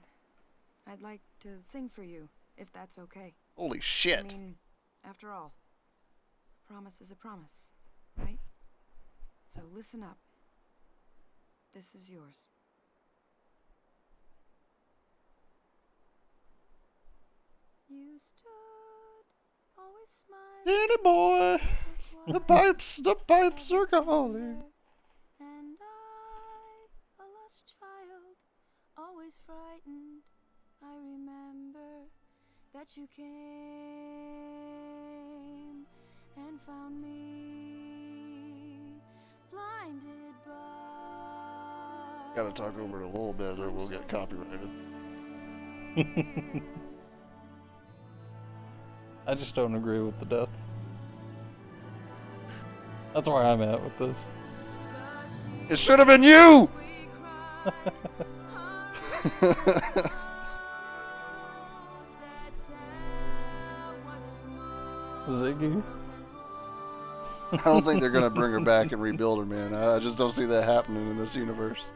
I'd like to sing for you, if that's okay. Holy shit. I mean, after all, a promise is a promise, right? So listen up. This is yours. You stood, always smiling. Danny boy, the pipes are calling. And I, a lost child, always frightened. I remember that you came and found me, blinded by. Gotta talk over it a little bit or we'll get copyrighted. I just don't agree with the death. That's where I'm at with this. It should have been you! Ziggy? I don't think they're gonna bring her back and rebuild her, man. I just don't see that happening in this universe.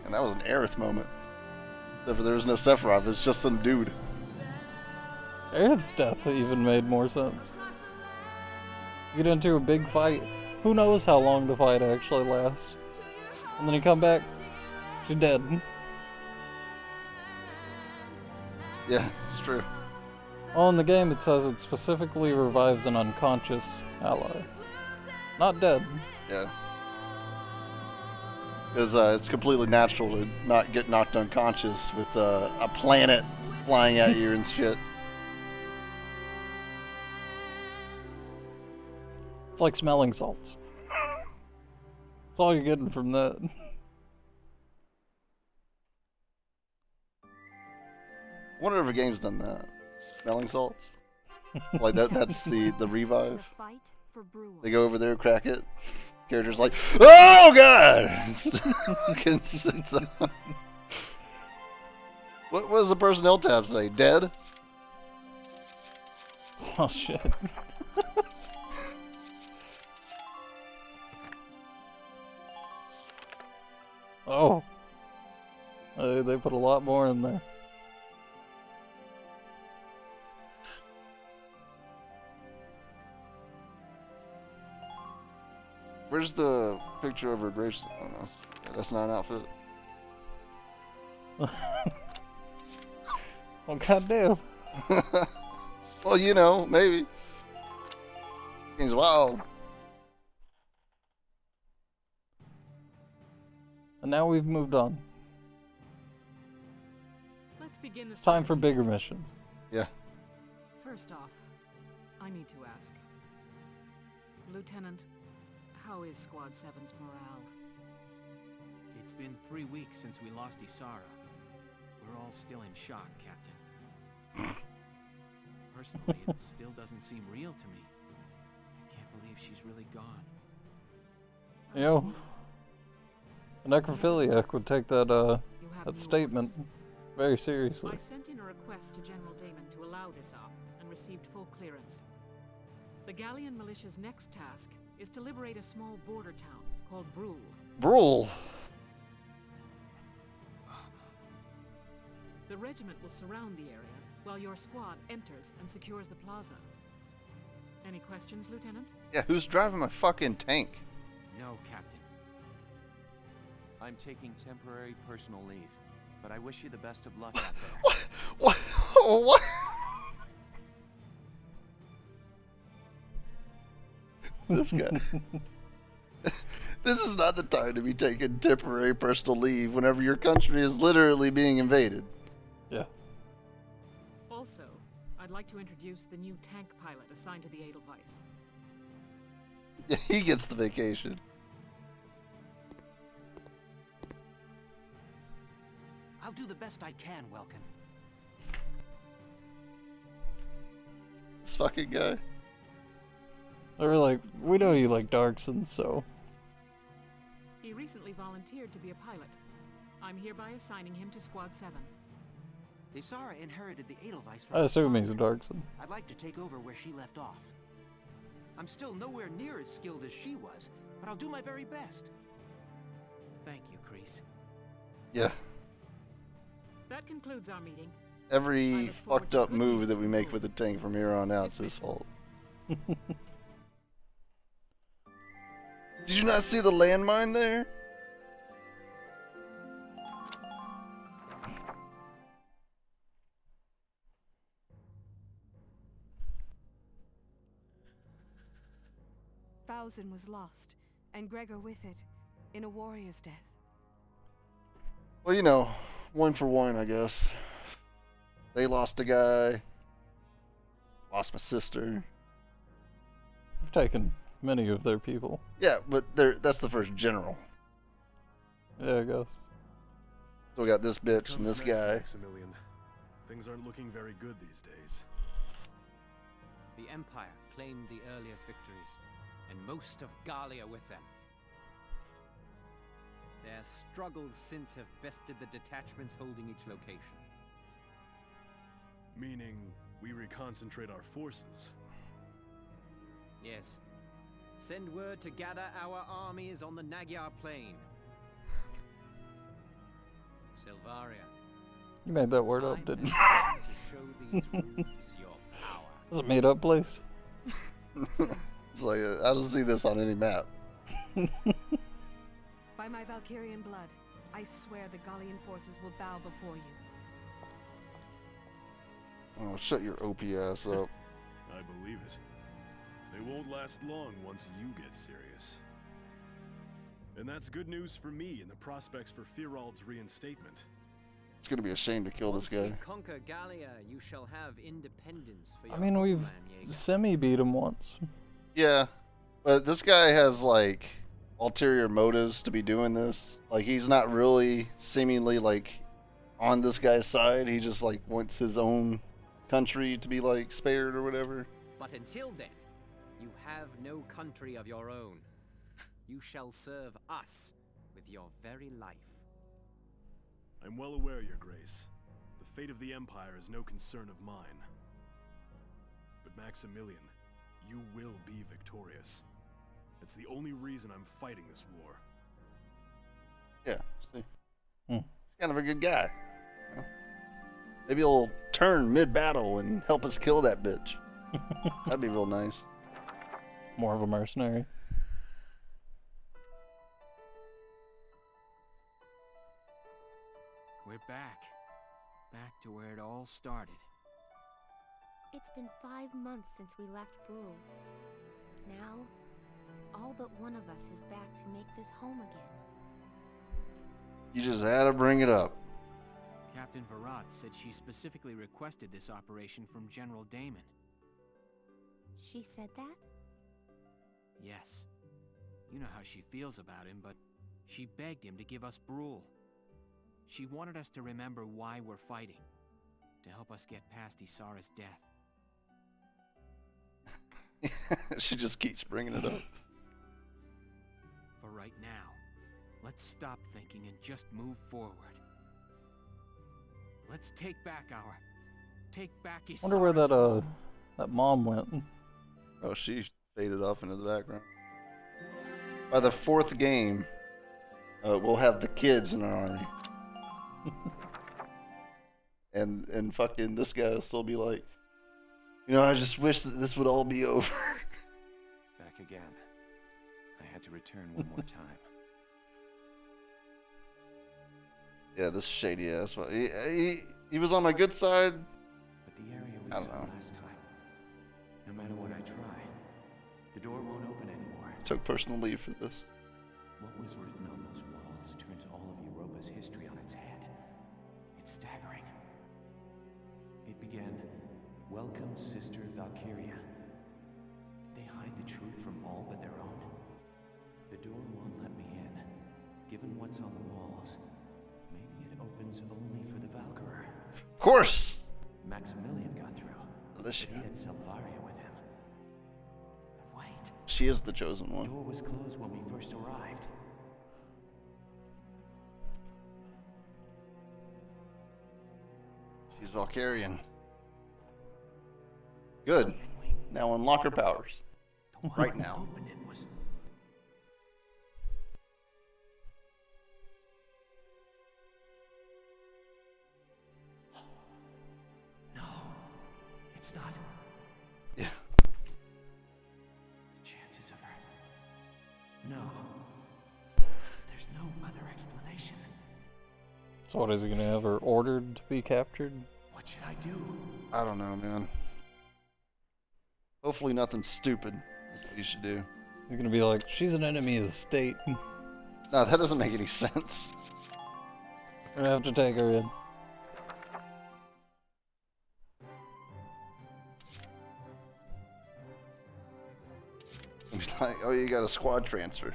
And that was an Aerith moment. Except for there was no Sephiroth, it's just some dude. Aerith's death even made more sense. You get into a big fight. Who knows how long the fight actually lasts? And then you come back, she's dead. Yeah, it's true. Well, in the game it says it specifically revives an unconscious ally. Not dead. Yeah. Because it's completely natural to not get knocked unconscious with a planet flying at you and shit. It's like smelling salts. That's all you're getting from that. I wonder if a game's done that. Smelling salts? Like that's the revive. They go over there, crack it. Character's like, oh god! What does the personnel tab say? Dead? Oh shit. Oh. They put a lot more in there. Where's the picture of her gravestone? I don't know. That's not an outfit. Well, goddamn. Well, you know, maybe. Seems wild. And now we've moved on. Let's begin the Time for strategy. bigger missions. Yeah. First off, I need to ask. Lieutenant, how is Squad 7's morale? It's been 3 weeks since we lost Isara. We're all still in shock, Captain. Personally, it still doesn't seem real to me. I can't believe she's really gone. You know, a necrophiliac would take that statement very seriously. I sent in a request to General Damon to allow this op and received full clearance. The Gallian militia's next task is to liberate a small border town called Brule. Brule. The regiment will surround the area while your squad enters and secures the plaza. Any questions, Lieutenant? Yeah, who's driving my fucking tank? No, Captain. I'm taking temporary personal leave, but I wish you the best of luck out there. What? What? This guy. This is not the time to be taking temporary personal leave whenever your country is literally being invaded. Yeah. Also, I'd like to introduce the new tank pilot assigned to the Edelweiss. Yeah, he gets the vacation. I'll do the best I can, Welkin. This fucking guy. They were like, we know you like Darkson, so. He recently volunteered to be a pilot. I'm hereby assigning him to Squad 7. Isara inherited the Edelweiss from I her assume he's a father. Darkson. I'd like to take over where she left off. I'm still nowhere near as skilled as she was, but I'll do my very best. Thank you, Kreese. Yeah. That concludes our meeting. Every fucked up move that we make with the tank from here on out is his fault. Did you not see the landmine there? Thousand was lost, and Gregor with it, in a warrior's death. Well, you know, 1 for 1, I guess. They lost a guy. Lost my sister. We've taken many of their people. Yeah, but that's the first general. Yeah, I guess. So we got this bitch and this guy. Maximilian. Things aren't looking very good these days. The Empire claimed the earliest victories, and most of Gallia with them. Their struggles since have bested the detachments holding each location. Meaning, we reconcentrate our forces. Yes. Send word to gather our armies on the Magyar Plain. Silvaria. You made that word up, didn't you? To show these groups your power. Is it a made up place? It's like, I don't see this on any map. By my Valkyrian blood, I swear the Gallian forces will bow before you. Oh, shut your OP ass up. I believe it. They won't last long once you get serious. And that's good news for me and the prospects for Firald's reinstatement. It's gonna be a shame to kill this Once we guy. conquer Gallia, you shall have independence for your I mean, we've homeland, Jaeger. semi-beat him once. Yeah, but this guy has, like, ulterior motives to be doing this. Like, he's not really seemingly, like, on this guy's side. He just, like, wants his own country to be, like, spared or whatever. But until then, you have no country of your own. You shall serve us with your very life. I'm well aware, Your Grace. The fate of the Empire is no concern of mine. But Maximilian, you will be victorious. It's the only reason I'm fighting this war. Yeah, see? He's kind of a good guy. You know? Maybe he'll turn mid-battle and help us kill that bitch. That'd be real nice. More of a mercenary. We're back. Back to where it all started. It's been 5 months since we left Brule. Now, all but one of us is back to make this home again. You just had to bring it up. Captain Virat said she specifically requested this operation from General Damon. She said that? Yes. You know how she feels about him, but she begged him to give us Brule. She wanted us to remember why we're fighting, to help us get past Isara's death. She just keeps bringing it up. For right now, let's stop thinking and just move forward. Let's take back Isara's Wonder where that home. that mom went. Oh, she faded off into the background. By the fourth game, we'll have the kids in our army. and fucking this guy will still be like, you know, I just wish that this would all be over. Back again. I had to return one more time. Yeah, this shady ass. He was on my good side. But the area we I don't saw know. last time. No matter what I try, the door won't open anymore. Took personal leave for this. What was written on those walls turns all of Europa's history on its head. It's staggering. It began, "Welcome, Sister Valkyria." Did they hide the truth from all but their own? The door won't let me in. Given what's on the walls, maybe it opens only for the Valkyrie. Of course! Maximilian got through. Alicia. But he had Selvaria with him. But wait. She is the chosen The one. door was closed when we first arrived. She's Valkyrian. Good. Now unlock her powers. Right now. No, it's not. Yeah. The chances of her. No. There's no other explanation. So what is he gonna have her ordered to be captured? What should I do? I don't know, man. Hopefully nothing stupid is what you should do. He's gonna be like, she's an enemy of the state. No, that doesn't make any sense. We're gonna have to take her in. It's like, oh, you got a squad transfer.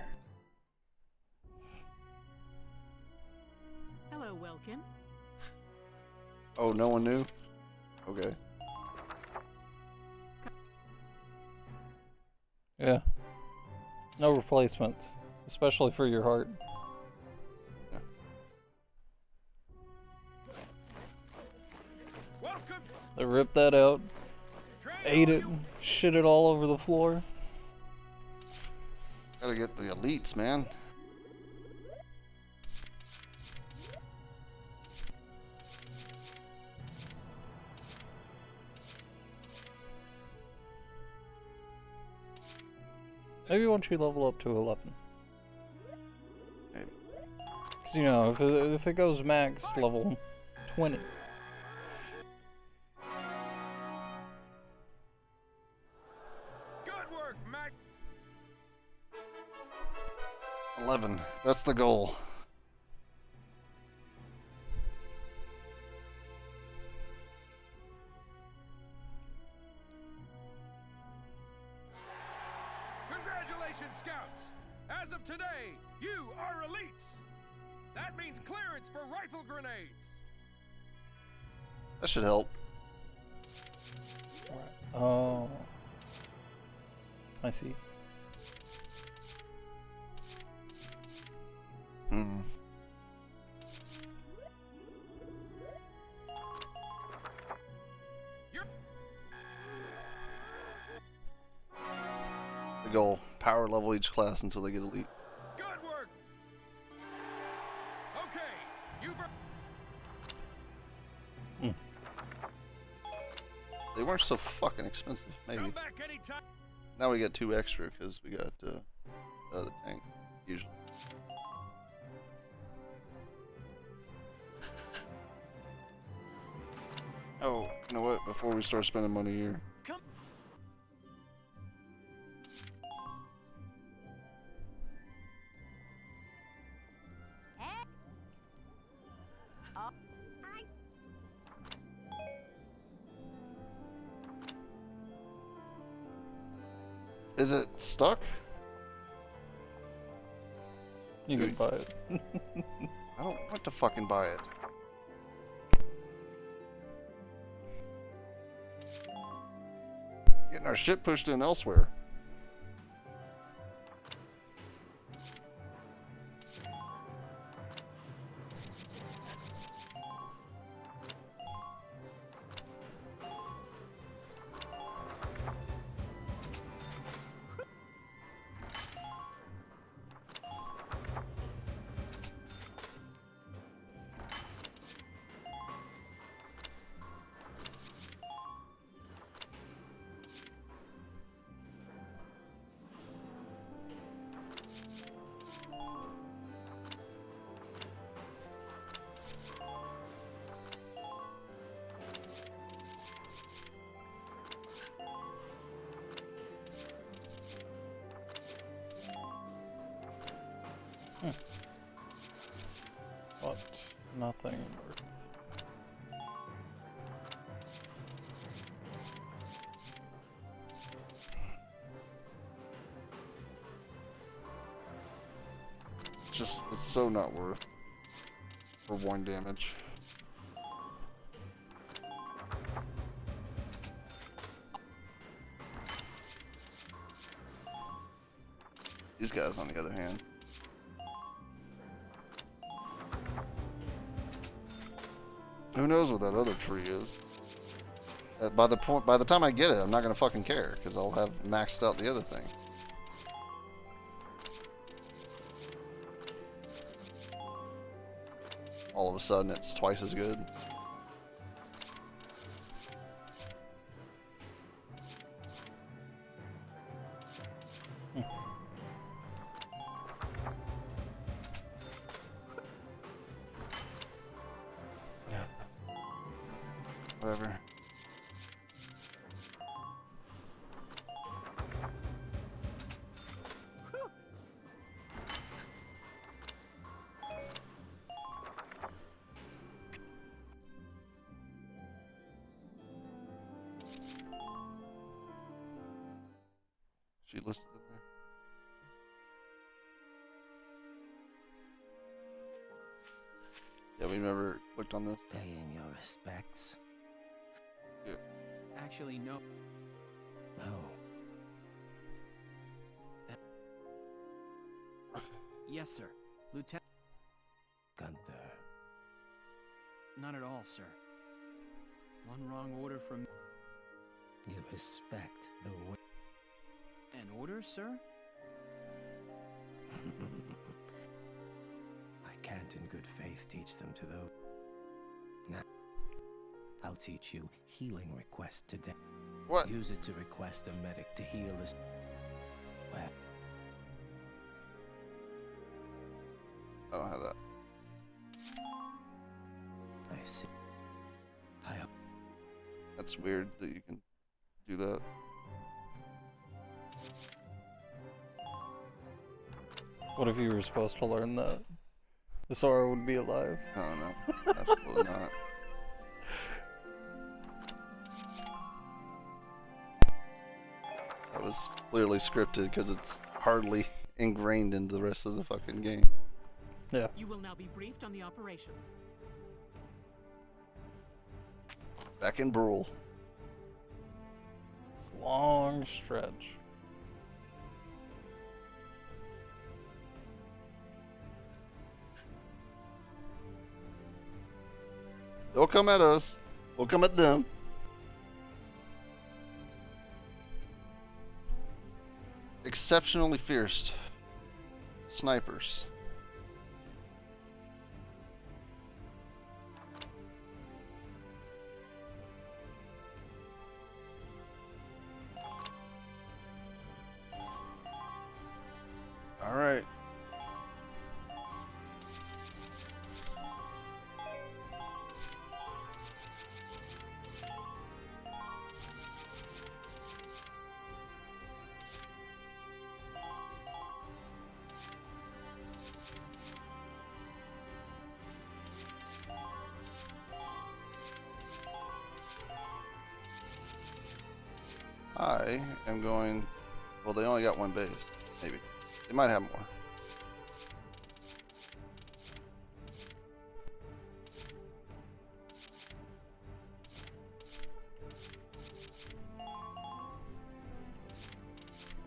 Hello, Welkin. Oh, no one knew? Okay. Yeah. No replacements, especially for your heart. Welcome. They ripped that out, ate it, shit it all over the floor. Gotta get the elites, man. Maybe once you level up to 11. Maybe. 'Cause, you know, if it goes max level 20. Good work, Mac. 11. That's the goal. Congratulations, Scouts! As of today, you are elites! That means clearance for rifle grenades! That should help. Oh. I see. Hmm. The goal. Power level each class until they get elite. Good work! Okay, you've... They weren't so fucking expensive, maybe. Come back anytime. Now we got 2 extra because we got the tank, usually. Oh, you know what? Before we start spending money here. Is it stuck? You can buy it. I don't want to fucking buy it. Getting our shit pushed in elsewhere. But nothing worth. It's so not worth for 1 damage. These guys, on the other hand. Who knows what that other tree is? By the time I get it, I'm not gonna fucking care because I'll have maxed out the other thing. All of a sudden, it's twice as good. Whatever. She listed it there. Yeah, we never clicked on this. Paying your respects. Yeah. Actually, no. Oh. Yes, sir. Lieutenant. Gunther. Not at all, sir. One wrong order from... You respect the way. An order, sir? I can't in good faith teach them to those. Now, I'll teach you healing request today. What? Use it to request a medic to heal this. Well, I don't have that. I see. That's weird that you can do that. What if you were supposed to learn that Isara would be alive? Oh no, absolutely not. That was clearly scripted because it's hardly ingrained into the rest of the fucking game. Yeah. You will now be briefed on the operation. Back in Brule. It's a long stretch. They'll come at us. We'll come at them. Exceptionally fierce snipers. All right. I am going Well, they only got one base. Maybe. They might have more.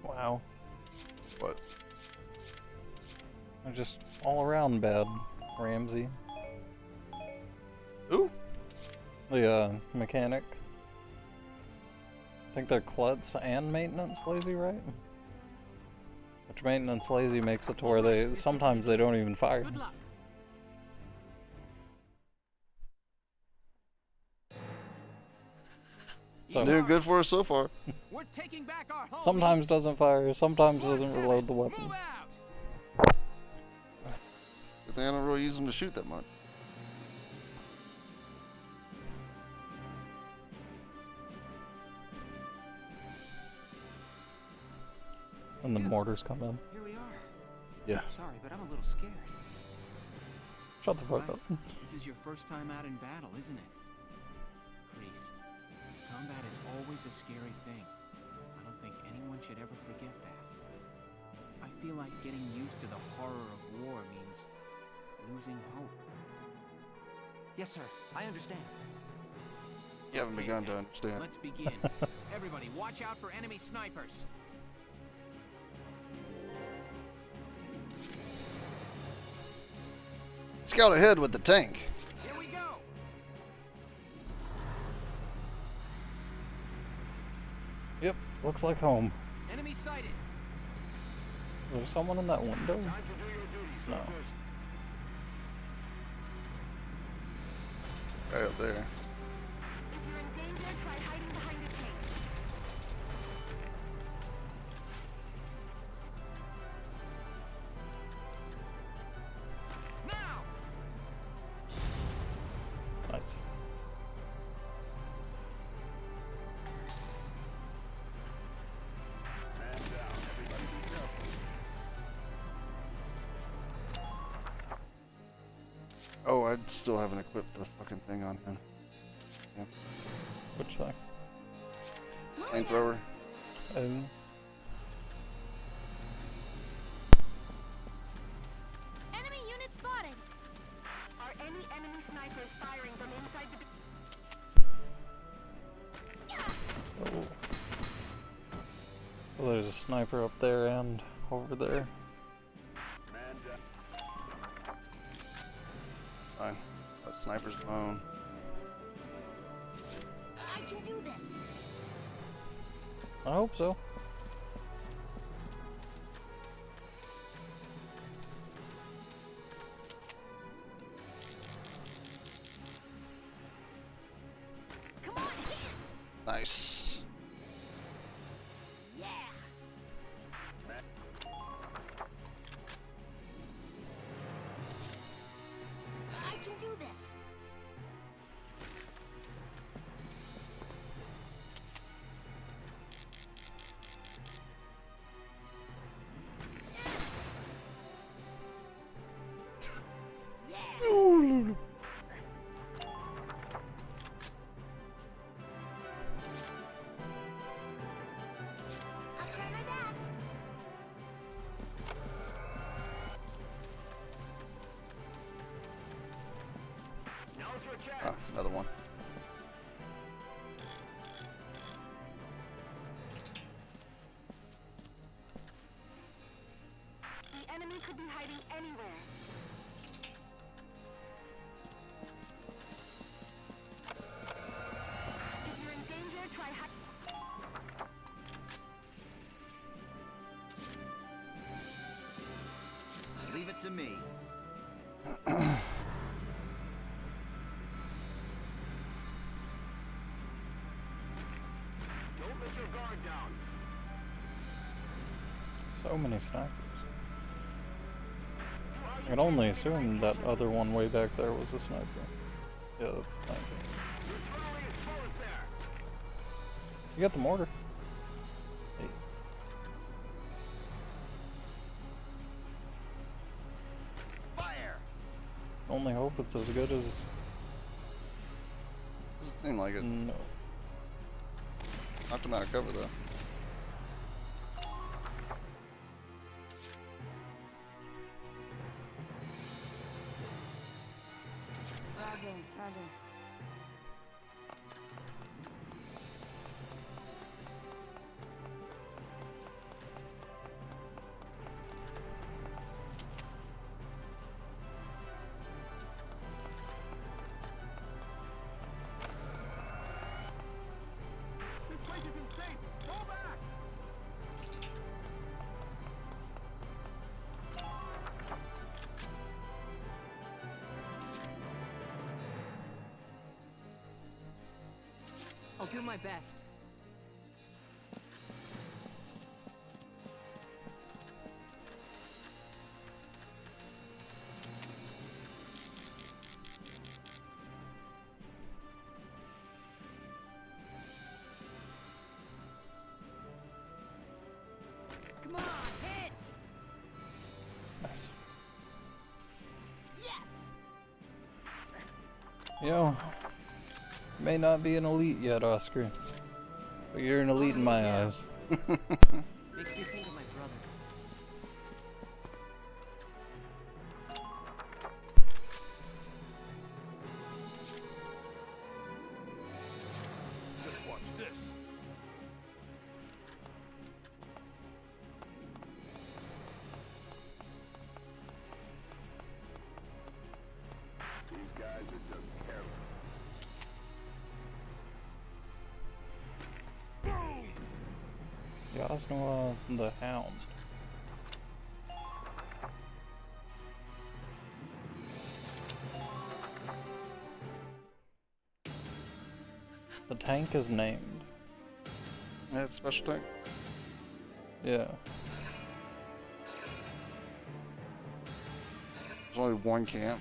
Wow. What? They're just all around bad, Ramsey. Who? The mechanic. I think they're klutz and maintenance lazy, right? Which maintenance lazy makes it to where they sometimes they don't even fire. Good luck. So Doing good for us so far. We're taking back our home. sometimes doesn't fire, sometimes doesn't reload the weapon. Move out. Good thing I don't really use them to shoot that much. And the mortars come in. Here we are. Yeah. Sorry, but I'm a little scared. Shut the fuck up. This is your first time out in battle, isn't it? Kreese, combat is always a scary thing. I don't think anyone should ever forget that. I feel like getting used to the horror of war means losing hope. Yes, sir. I understand. You haven't begun to understand. Let's begin. Everybody, watch out for enemy snipers. Scout ahead with the tank. Here we go. Yep, looks like home. Enemy sighted. Is there someone in that window? No. Guy up there. If you're in danger, try hiding behind a tank. Now. Nice. Man down. Everybody be careful. Oh, I still haven't equipped the fucking thing on him. Yeah. Which thing? Flamethrower. Enemy unit spotted. Are any enemy snipers firing from inside the... Oh. So there's a sniper up there and over there. Man down. Fine. That sniper's alone. I can do this. I hope so. Come on, hit! Nice. Yeah. I can do this. I'll try my best. Now's your chance. Ah, another one. The enemy could be hiding anywhere. If you're in danger, try Leave it to me. Don't let your guard down. So many snipers. I can only assume that other one way back there was a sniper. Yeah, that's a sniper. You're throwing bullets there. You got the mortar. Hey. Fire! Only hope it's as good as... Doesn't seem like it. No. Knocked him out of cover though. I'll do my best. Come on, hit! Nice. Yes! Yo, you may not be an elite yet, Oscar, but you're an elite in my eyes. Makes me think of my brother. Just watch this. These guys are just careless. Yasnoa the Hound. The tank is named. Yeah, it's special tank. Yeah. There's only one camp.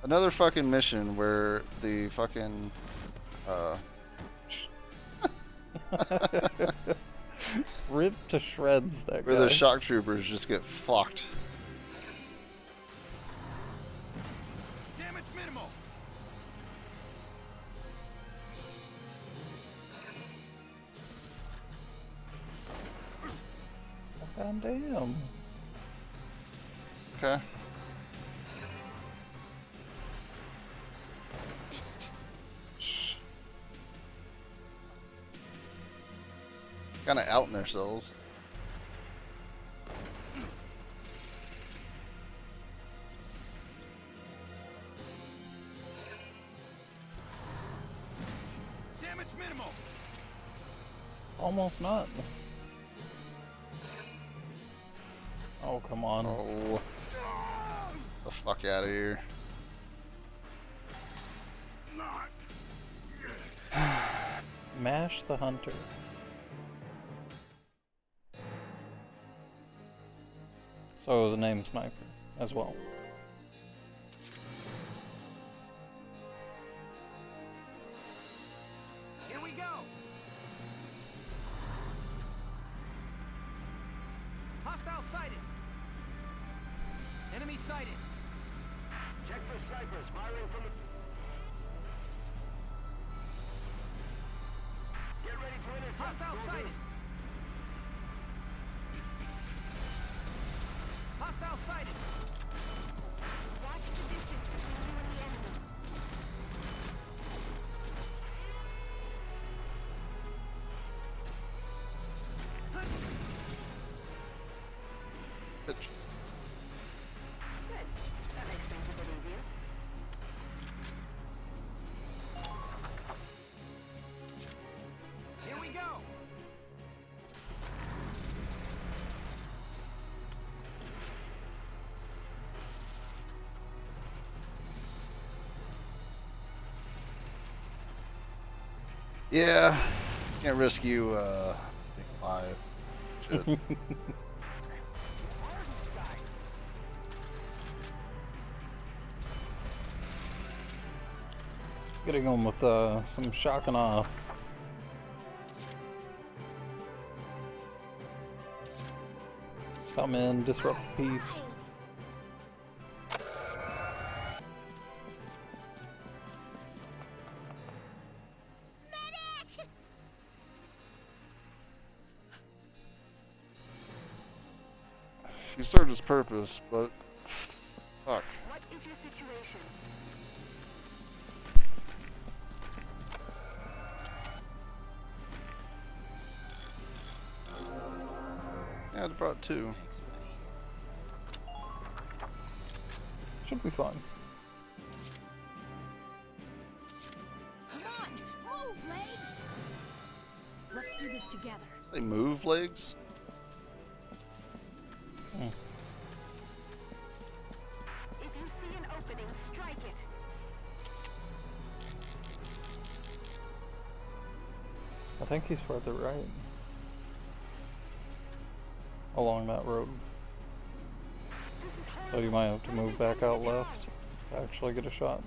Another fucking mission where the fucking Rip to shreds, that where guy. the shock troopers just get fucked. Damage minimal. God damn. Okay. Kind of out in themselves. Damage minimal. Almost not. Oh, come on. Oh. The fuck out of here. Not Mash the Hunter. So it was a named sniper as well. Here we go. Hostile sighted. Enemy sighted. Check for snipers firing from the... Get ready to intercept. Hostile sighted. Hostile sighted. Watch the distance between you and the enemy. Bitch. Good. That makes things a bit easier. Here we go. Yeah. Can't risk you being alive. Shit. Getting on with some shock and awe. Come in, disrupt the peace. He served his purpose, but fuck. What is your situation? Yeah, they brought two. Should be fun. Come on, move, legs! Let's do this together. Say move legs? If you see an opening, strike it. I think he's further right. Along that road. So you might have to move back out left to actually get a shot.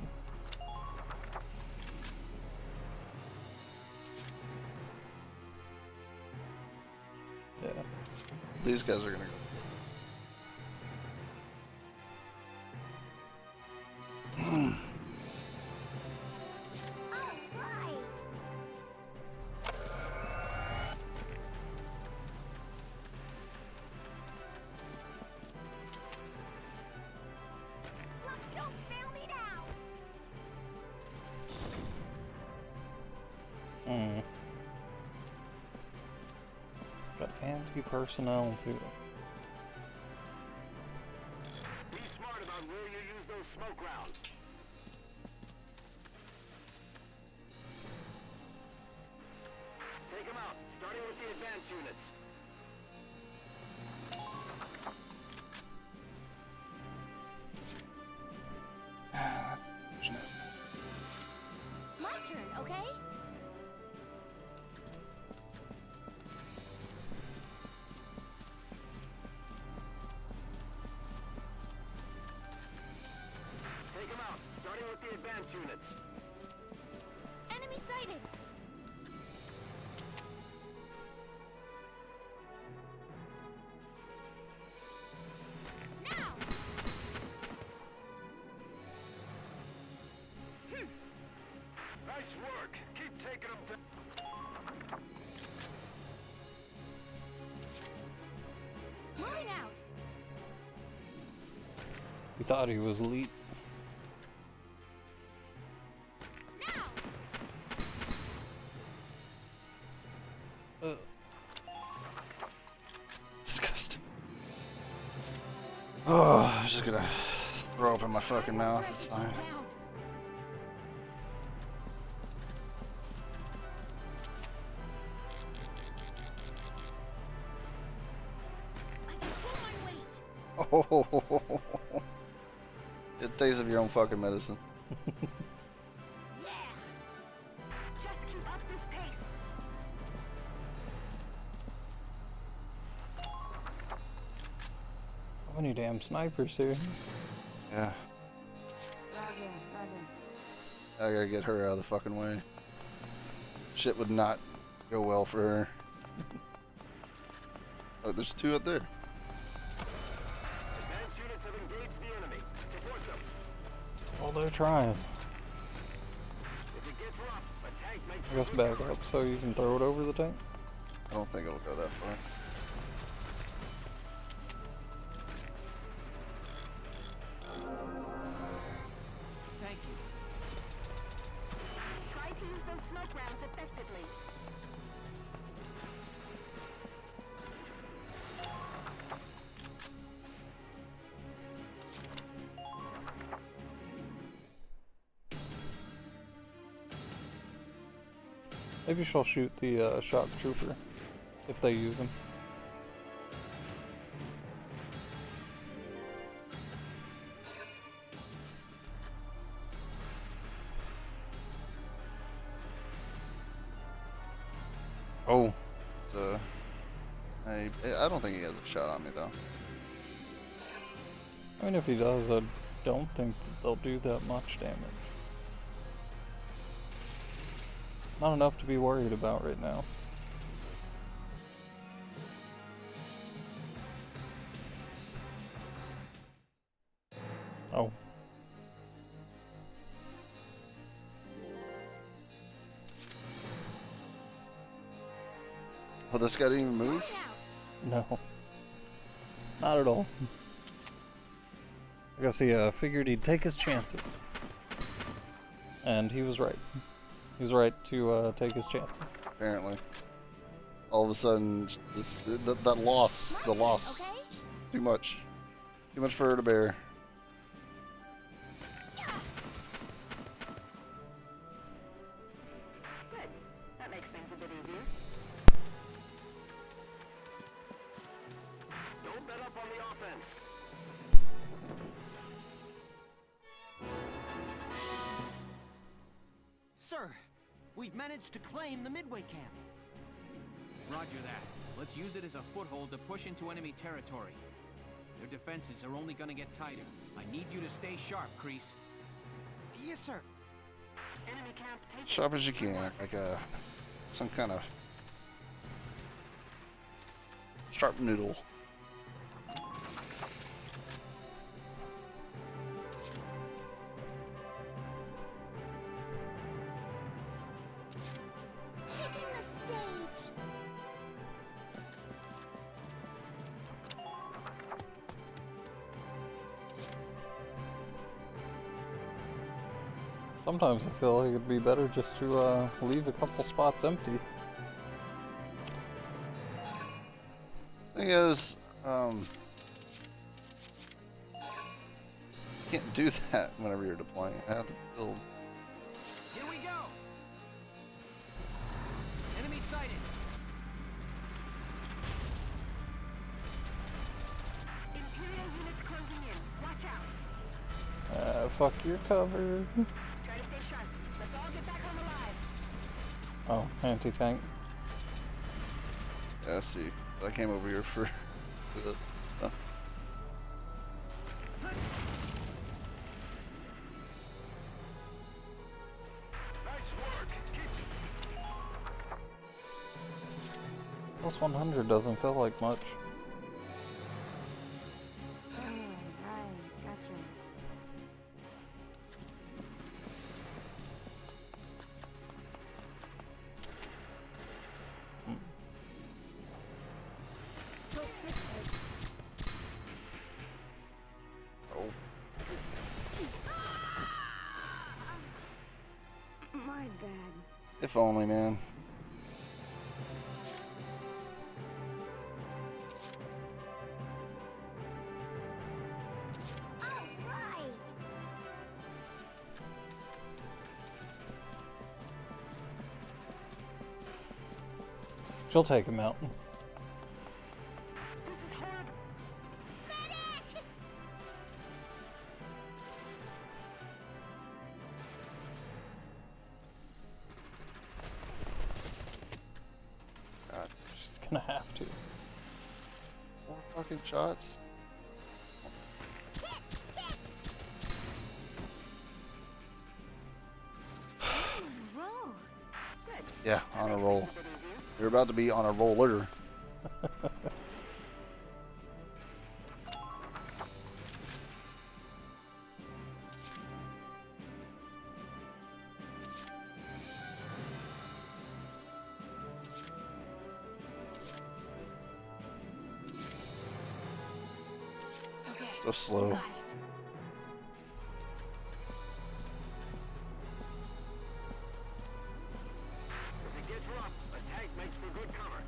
Yeah. These guys are gonna go. Got anti-personnel too. Be smart about where you use those smoke rounds. Take them out, starting with the advanced units. My turn, okay? Take them out, starting with the advanced units. Enemy sighted! Now! Nice work. Keep taking them down. Moving out! He thought he was elite. Disgusting. Oh, I'm just gonna throw up in my fucking mouth. It's fine. Oh, get a taste of your own fucking medicine. Just keep up this pace. So many damn snipers here. Yeah. I gotta get her out of the fucking way. Shit would not go well for her. Oh, there's two up there. Advanced units have engaged the enemy. Support them. Well, they're trying. If it gets rough, a tank makes I guess back up so you can throw it over the tank. I don't think it'll go that far. Thank you. Try to use those smoke rounds effectively. Maybe she'll shoot the shock trooper if they use him. Oh, I don't think he has a shot on me though. I mean, if he does, I don't think they'll do that much damage. Not enough to be worried about right now. Oh. Oh, this guy didn't even move? No. Not at all. I guess he figured he'd take his chances. And he was right. He was right to take his chances. Apparently. All of a sudden, that loss, the loss, too much. Too much for her to bear. Good. That makes things a bit easier. Don't let up on the offense. Sir, we've managed to claim the Midway camp. Roger that. Let's use it as a foothold to push into enemy territory. Their defenses are only gonna get tighter. I need you to stay sharp, Kreese. Yes, sir. Enemy camp taken. Sharp as you can, like some kind of sharp noodle. Taking the stage. Sometimes I feel like it'd be better just to leave a couple spots empty. Thing is, can't do that whenever you're deploying. I have to build. Here we go! Enemy sighted! Imperial units closing in. Watch out. Fuck your cover. Try to stay sharp. Let's all get back home alive. Oh, anti-tank. Yeah, see. I came over here for the. Plus 100 doesn't feel like much. Oh, right, gotcha. Oh. My bad. If only, man. She'll take him out. God, She's gonna have to. more fucking shots. Roll. Yeah, on a roll. You're about to be on a roller. So slow. If it gets rough, a tank makes for good cover.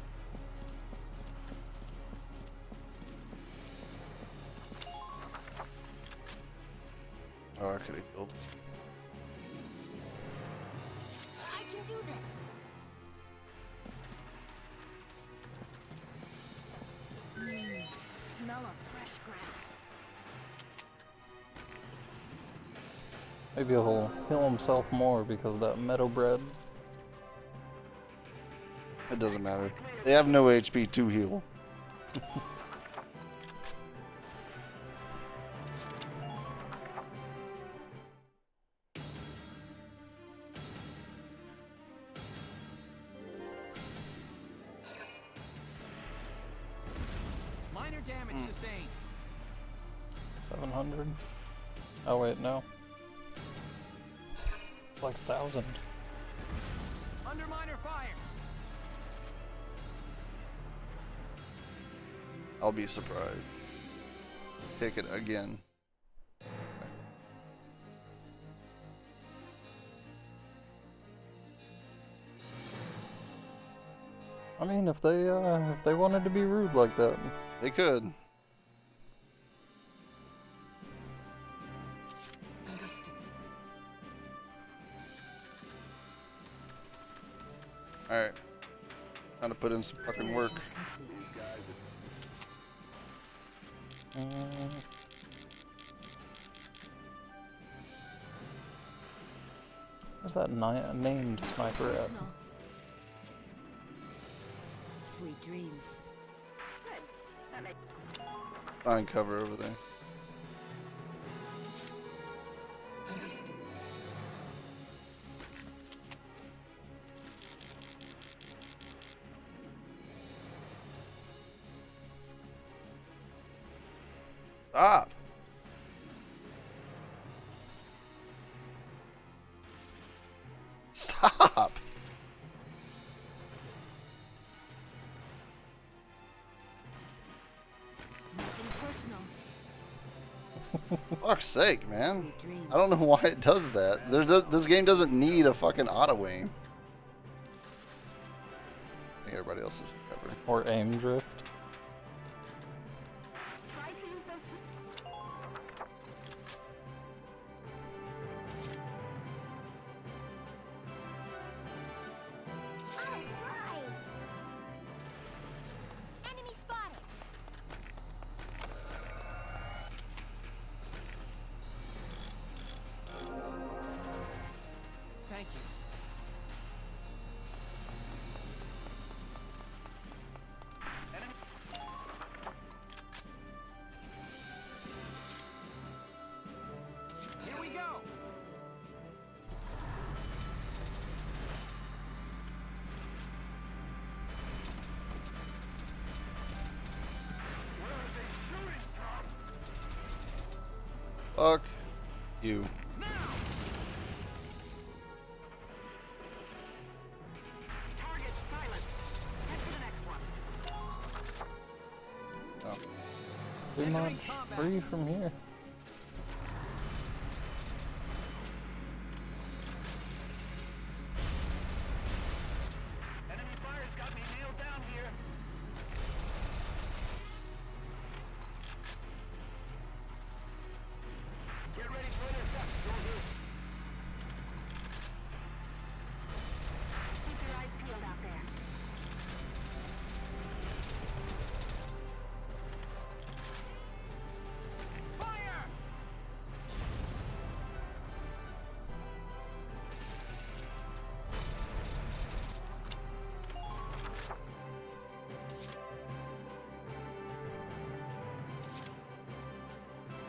Oh, I could have killed. I can do this. Smell of fresh grass. Maybe he'll heal himself more because of that meadow bread. It doesn't matter. They have no HP to heal. Minor damage sustained. 700. Oh wait, no. It's like 1,000. Under minor fire. I'll be surprised. Take it again. I mean, if they wanted to be rude like that, they could. All right, time to put in some fucking work. Where's that named sniper at? Sweet dreams. Good. That makes... Find cover over there. Understood. Stop. Stop. Nothing personal. Fuck's sake, man. I don't know why it does that. This game doesn't need a fucking auto aim. I think everybody else is covered. Or aim drift. Enemy spotted. Thank you. Here we go! Fuck you. Target silent. Head to the next one. Oh. Pretty much free from here. Enemy fire's got me nailed down here. Get ready for intercept, soldiers. Keep your eyes peeled out there. Fire!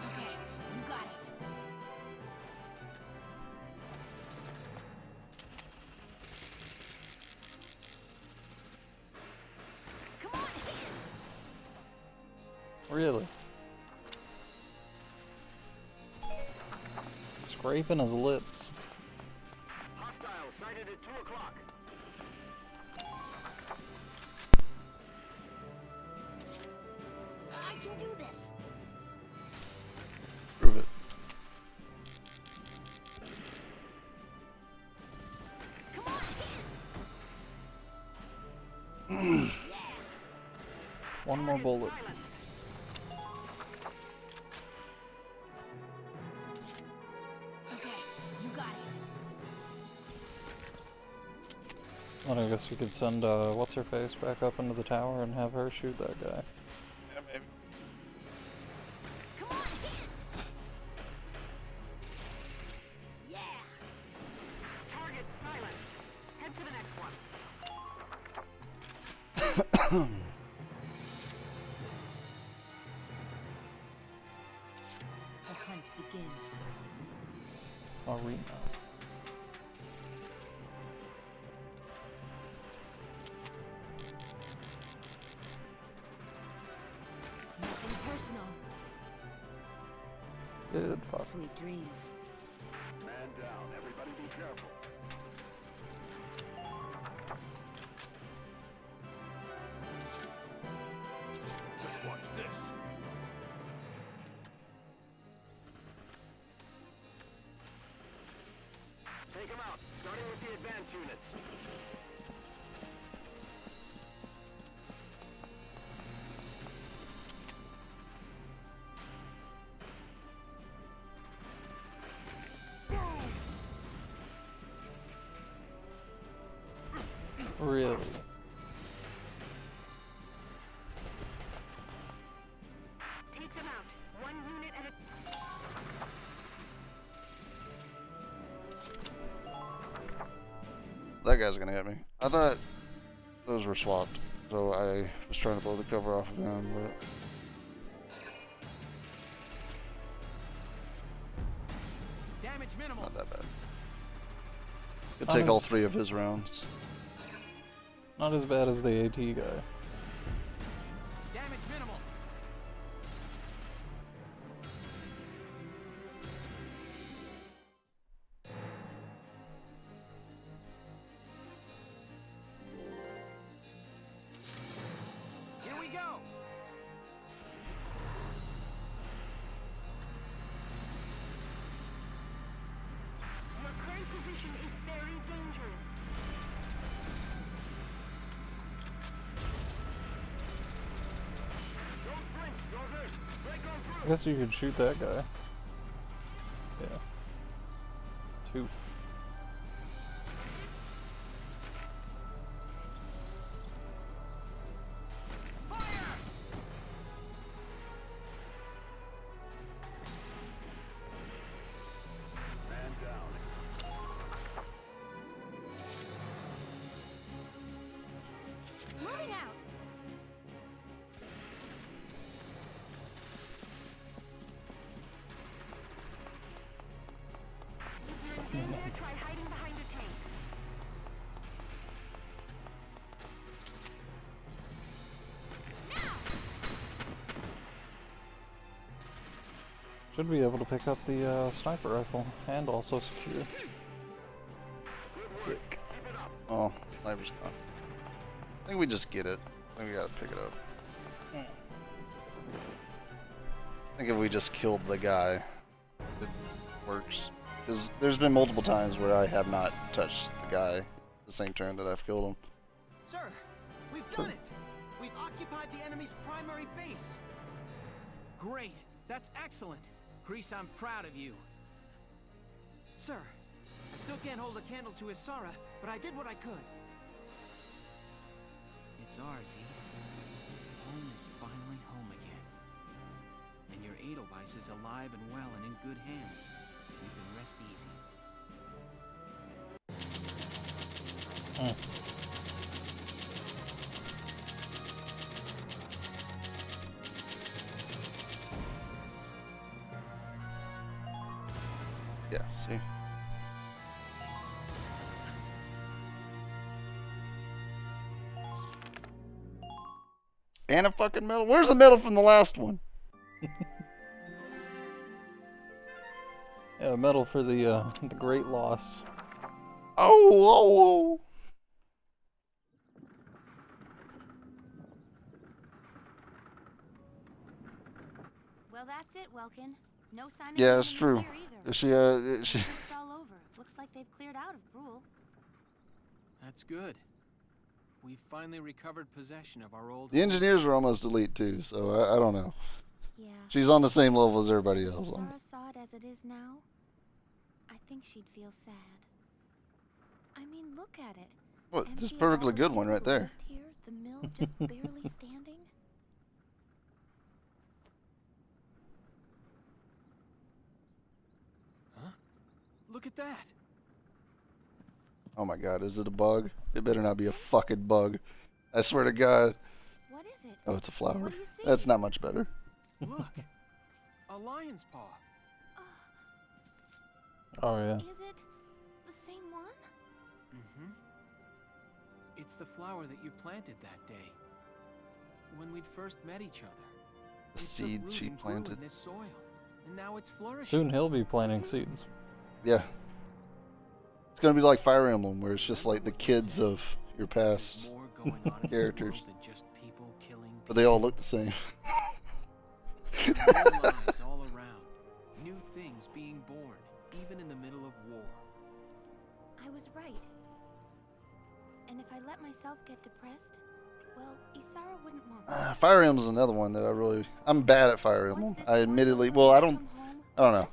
Okay, you got it. Come on, hit. Really? Scraping his lips. Hostile sighted at 2 o'clock. I can do this. Prove it. Come on, hit. One more bullet. Okay, you got it. Well, I guess we could send what's her face back up into the tower and have her shoot that guy. Yeah, maybe. Come on, hit. Yeah. Target silent. Head to the next one. The hunt begins. Arena. Nothing personal. Good fuck. Sweet dreams. Man down. Everybody be careful. Just watch this. Take them out, starting with the advanced units. Really? Take them out, 1 unit at a... That guy's gonna hit me. I thought those were swapped. So I was trying to blow the cover off of him, but Damage minimal. not that bad. Could Not take all as- 3 of his rounds. Not as bad as the AT guy. Damage minimal. Here we go. Your current position is very dangerous. Don't sprint, you're good. Break on I through. guess you could shoot that guy. Yeah. 2. Man down. Moving out. If you're in danger, try hiding behind a tank. Should be able to pick up the sniper rifle and also secure. Sick. Oh, sniper's gone. I think we just get it. I think we gotta pick it up. I think if we just killed the guy, it works. Because there's been multiple times where I have not touched the guy the same turn that I've killed him. Sir, we've done it! We've occupied the enemy's primary base! Great. That's excellent. Grease, I'm proud of you. Sir, I still can't hold a candle to Isara, but I did what I could. It's ours, Ace. Home is finally home again. And your Edelweiss is alive and well and in good hands. You can rest easy. Yeah, see? And a fucking medal. Where's the medal from the last one? Yeah, a medal for the great loss. Oh. Well, that's it, Welkin. No sign of Yeah, the it's enemy true. here either. Is she, she... Searched all over. Looks like they've cleared out of Brule. That's good. We finally recovered possession of our old The engineers are almost elite too, so I don't know. Yeah. She's on the same level as everybody If else. Sarah saw it as it is now, I think she'd feel sad. I mean, look at it. What? This is Empty a of perfectly all the good one people right who there. lived Here, the mill just barely standing. Huh? Look at that. Oh my god, is it a bug? It better not be a fucking bug. I swear to god. What is it? Oh, it's a flower. What do you see? That's not much better. Look. A lion's paw. Oh yeah. Is it the same one? Mm-hmm. It's the flower that you planted that day. When we'd first met each other. The It took seed root she and grew planted. in this soil. And now it's flourishing. Soon he'll be planting seeds. Yeah. It's gonna be like Fire Emblem, where it's just like the kids of your past characters. But they all look the same. New lives all around. New things being born, even in the middle of war. I was right. And if I let myself get depressed, well, Isara wouldn't want that. Fire Emblem is another one that I'm bad at Fire Emblem. I admittedly, well, I don't know. A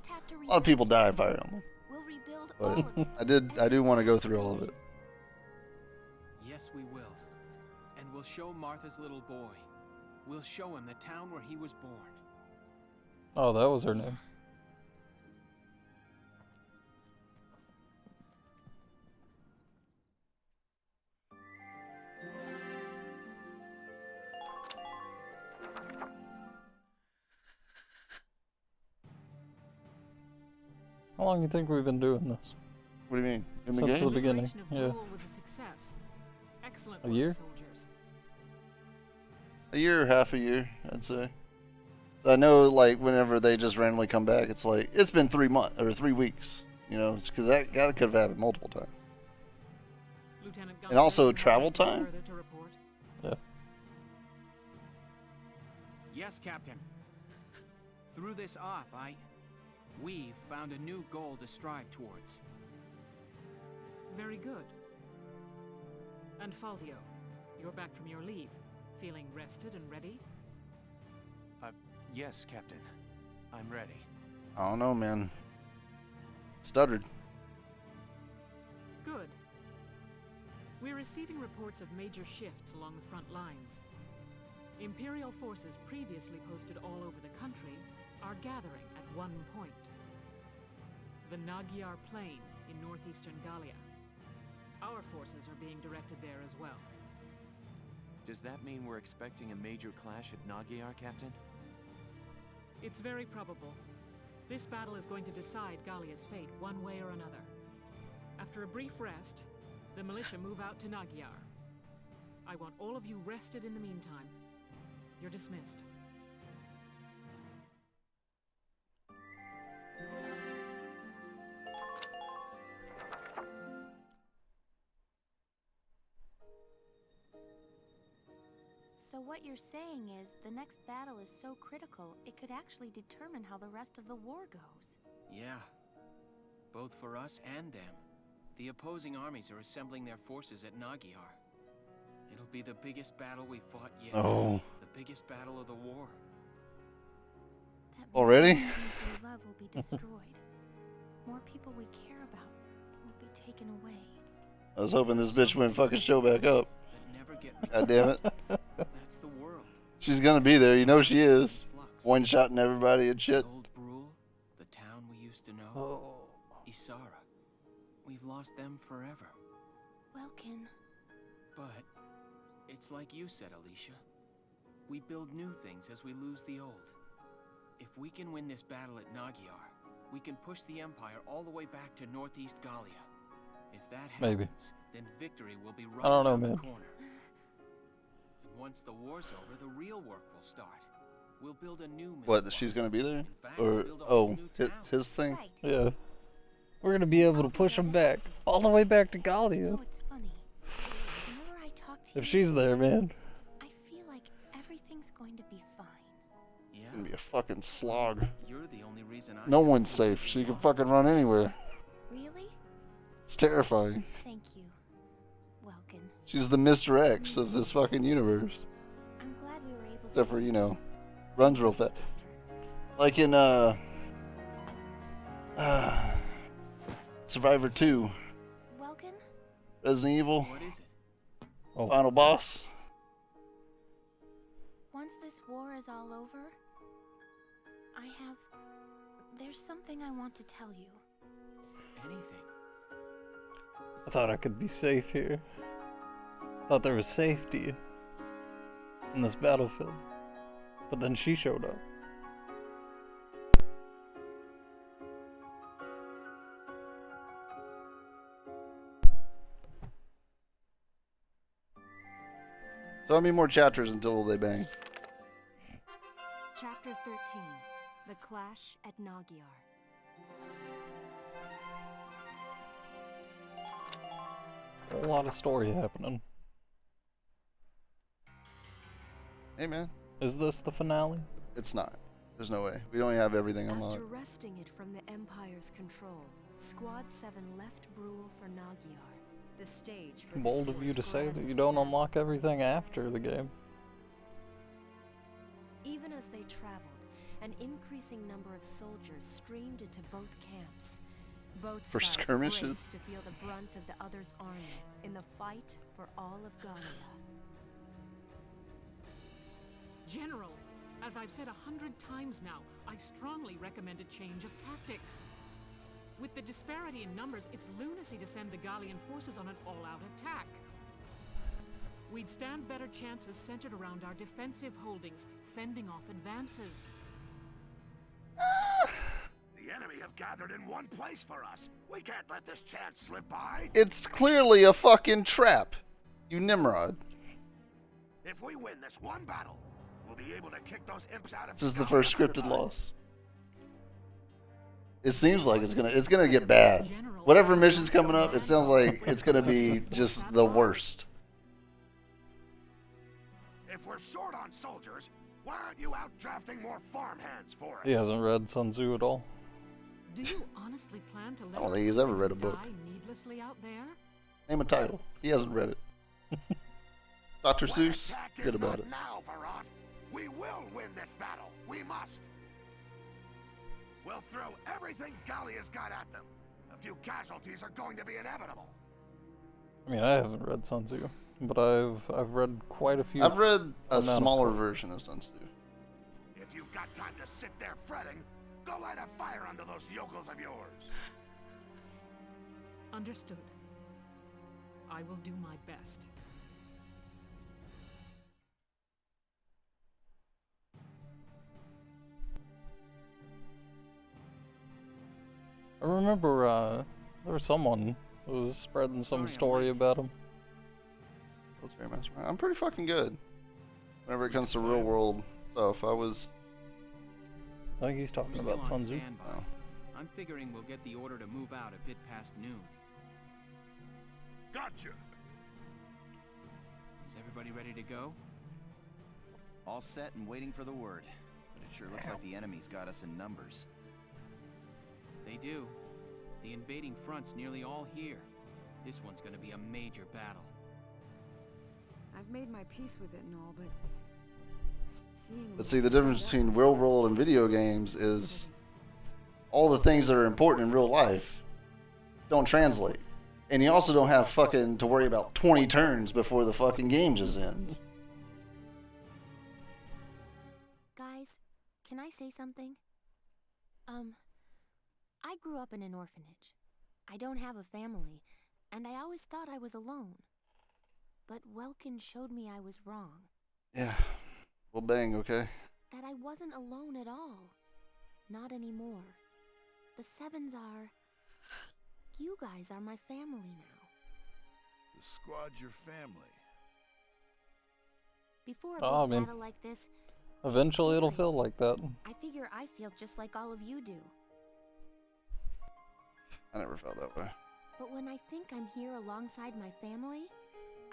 lot of people die in Fire Emblem. We'll rebuild all But of it. I do want to go through all of it. Yes, we will. And we'll show Martha's little boy. We'll show him the town where he was born. Oh, that was her name. How long do you think we've been doing this? What do you mean? In the Since game? the beginning, Liberation of yeah. Brule was a success. Excellent A work, year? soldiers. A year or half a year, I'd say. So I know, like, whenever they just randomly come back, it's like, it's been 3 months, or 3 weeks. You know, because that could have happened multiple times. Lieutenant And also Gunther, travel do you have time? anything further to report? Yeah. Yes, Captain. Through this op, we've found a new goal to strive towards. Very good. And Faldio, you're back from your leave. Feeling rested and ready? Yes, Captain. I'm ready. I don't know, man. Stuttered. Good. We're receiving reports of major shifts along the front lines. Imperial forces previously posted all over the country are gathering at one point. The Nagyar Plain in northeastern Gallia. Our forces are being directed there as well. Does that mean we're expecting a major clash at Nagyar, Captain? It's very probable. This battle is going to decide Gallia's fate one way or another. After a brief rest, the militia move out to Nagyar. I want all of you rested in the meantime. You're dismissed. So what you're saying is, the next battle is so critical, it could actually determine how the rest of the war goes. Yeah. Both for us and them. The opposing armies are assembling their forces at Nagyar. It'll be the biggest battle we've fought yet. Oh. The biggest battle of the war. That means Already? more things we love will be destroyed. More people we care about will be taken away. I was hoping this bitch wouldn't fucking show back up. God damn it. That's the world. She's gonna be there, you know she is. One-shotting everybody and shit. Old Brule, the town we used to know. Oh. Isara. We've lost them forever. Welkin. But it's like you said, Alicia. We build new things as we lose the old. If we can win this battle at Nagyar, we can push the Empire all the way back to northeast Gallia. If that happens, Maybe. then victory will be right I don't know, around the man. corner. And once the war's over, the real work will start. We'll build a new What, she's gonna be there? fact, Or, we'll build a whole oh, new town. his thing? Yeah. We're gonna be able to push them back. All the way back to Gallia. Oh, it's funny. Whenever I talk to If you, she's there, man. I feel like everything's going to be fine. Yeah. Gonna be a fucking slog. You're the only reason I No one's safe. She can fucking run anywhere. Really? It's terrifying. Thank you, Welkin. She's the Mr. X of this fucking universe. I'm glad we were able to. Except for, you know, runs real fast. Like in, Survivor 2. Welkin? Resident Evil. What is it? Oh. Final boss. Once this war is all over, there's something I want to tell you. Anything. I thought I could be safe here. Thought there was safety in this battlefield. But then she showed up. So how many more chapters until they bang? Chapter 13. The Clash at Nagyar. A lot of story happening. Hey man. Is this the finale? It's not. There's no way. We don't have everything unlocked. After wresting it from the Empire's control, Squad 7 left Brule for Nagyar, the stage for Bold this of you to war's say that grand you don't unlock everything after the game. Even as they traveled, an increasing number of soldiers streamed into both camps. Both For sides skirmishes? braced to feel the brunt of the other's army in the fight for all of Gallia. General, as I've said 100 times now, I strongly recommend a change of tactics. With the disparity in numbers, it's lunacy to send the Gallian forces on an all-out attack. We'd stand better chances centered around our defensive holdings, fending off advances. The enemy have gathered in one place for us. We can't let this chance slip by. It's clearly a fucking trap, you Nimrod. If we win this one battle, we'll be able to kick those imps out of. This is the first scripted loss. It seems like it's gonna get bad. Whatever mission's coming up, it sounds like it's gonna be just the worst. If we're short on soldiers, why aren't you out drafting more farmhands for us? He hasn't read Sun Tzu at all. Do you honestly plan to let I don't think he's ever read a book. die needlessly out there? Name a title. He hasn't read it. Dr. Seuss, good about it. Now, Varrot. We will win this battle. We must. We'll throw everything Gallia's got at them. A few casualties are going to be inevitable. I mean, I haven't read Sun Tzu, but I've read quite a few. I've read a smaller version of Sun Tzu. If you've got time to sit there fretting, go light a fire under those yokels of yours. Understood. I will do my best. I remember there was someone who was spreading some story about him. I'm pretty fucking good. Whenever it comes to real world stuff, I think he's talking Still about on Sun Tzu. standby. I'm figuring we'll get the order to move out a bit past noon. Gotcha. Is everybody ready to go? All set and waiting for the word. But it sure looks like the enemy's got us in numbers. They do. The invading front's nearly all here. This one's gonna be a major battle. I've made my peace with it and all, but seeing. But see, the difference between real world and video games is all the things that are important in real life don't translate. And you also don't have fucking to worry about 20 turns before the fucking game just ends. Guys, can I say something? I grew up in an orphanage. I don't have a family, and I always thought I was alone. But Welkin showed me I was wrong. Yeah. Well, bang, okay? That I wasn't alone at all. Not anymore. The Sevens are... You guys are my family now. The squad's your family. Before a big battle like this, Eventually it'll feel like that. I figure I feel just like all of you do. I never felt that way. But when I think I'm here alongside my family,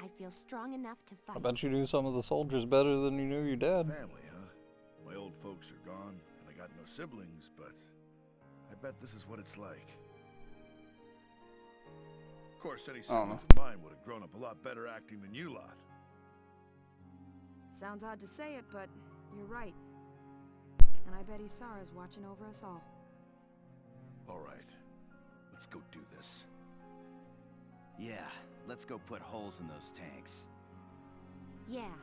I feel strong enough to fight. I bet you knew some of the soldiers better than you knew your dad. Family, huh? My old folks are gone, and I got no siblings, but I bet this is what it's like. Of course, any siblings of mine would have grown up a lot better acting than you lot. Sounds odd to say it, but you're right. And I bet Isara's watching over us all. All right. Let's go do this. Yeah, let's go put holes in those tanks. Yeah,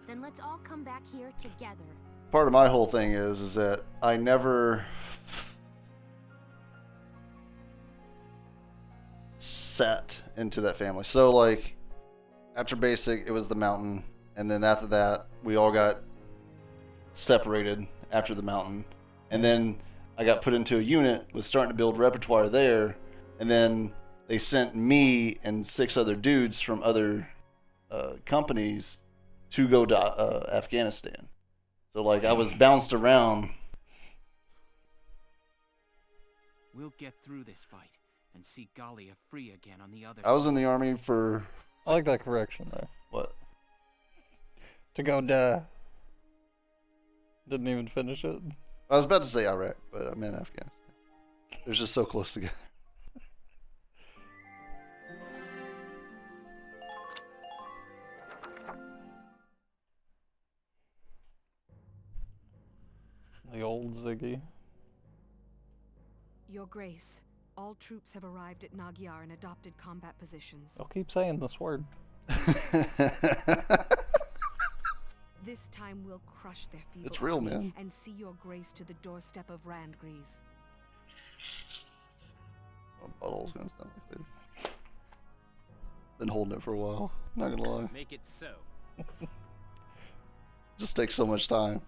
then let's all come back here together. Part of my whole thing is that I never sat into that family. So like after basic, it was the mountain, and then after that, we all got separated after the mountain, and then I got put into a unit, was starting to build repertoire there, and then they sent me and 6 other dudes from other companies to go to Afghanistan. So like I was bounced around. We'll get through this fight and see Gallia free again on the other I was side. in the army for... I like that correction there. What? To go duh. Didn't even finish it. I was about to say Iraq, but I meant Afghanistan. They're just so close together. The old Ziggy. Your Grace, all troops have arrived at Nagyar in adopted combat positions. I'll keep saying this word. This time we'll crush their feeble It's real, army man. and see your Grace to the doorstep of Randgrease. My butthole's gonna sound like this. Been holding it for a while. Not gonna lie. Make it so. Just takes so much time.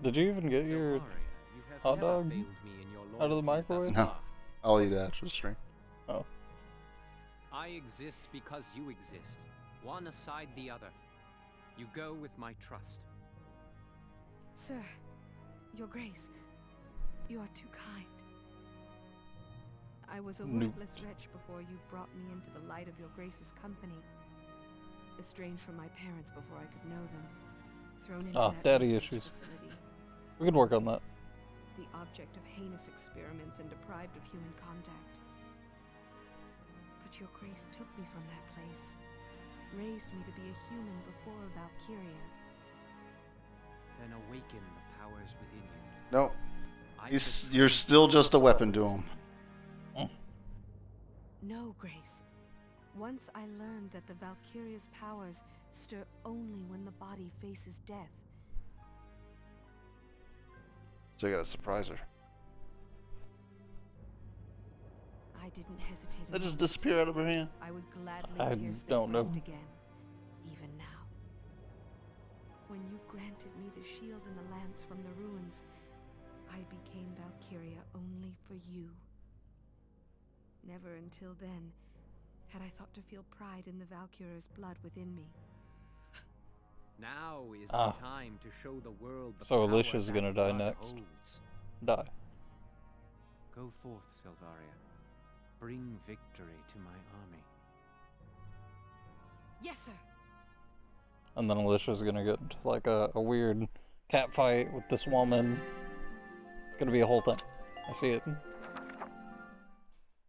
Did you even get your have Hot never dog? failed me in your Out of the loyalties thus microwave? No, far. I'll eat it after the stream. Oh. I exist because you exist, one aside the other. You go with my trust. Sir, Your Grace, you are too kind. I was a worthless wretch before you brought me into the light of Your Grace's company. Estranged from my parents before I could know them. Thrown into that daddy research issues. facility. We could work on that. The object of heinous experiments and deprived of human contact. But Your Grace took me from that place. Raised me to be a human before Valkyria. Then awaken the powers within you. No, you're still just a weapon to him. No, Grace. Once I learned that the Valkyria's powers stir only when the body faces death. So you gotta surprise her. I didn't hesitate. They just disappear out of her hand. I would gladly I pierce don't this know. breast again, even now. When you granted me the shield and the lance from the ruins, I became Valkyria only for you. Never until then had I thought to feel pride in the Valkyria's blood within me. Now is the time to show the world the So power Alicia's that gonna die blood next. holds. Die. Go forth, Silvaria. Bring victory to my army. Yes, sir. And then Alicia's gonna get into like a weird cat fight with this woman. It's gonna be a whole thing. I see it.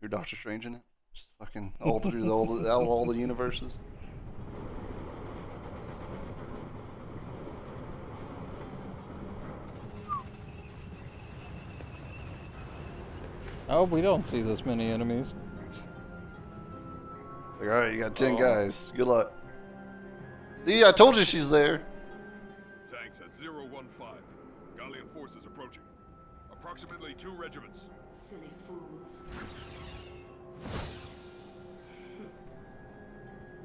You're Doctor Strange in it? Just fucking all through all the universes. Oh, we don't see this many enemies. Like, alright, you got 10 guys. Good luck. See, I told you she's there. Tanks at 015. Gallian forces approaching. Approximately 2 regiments. Silly fools.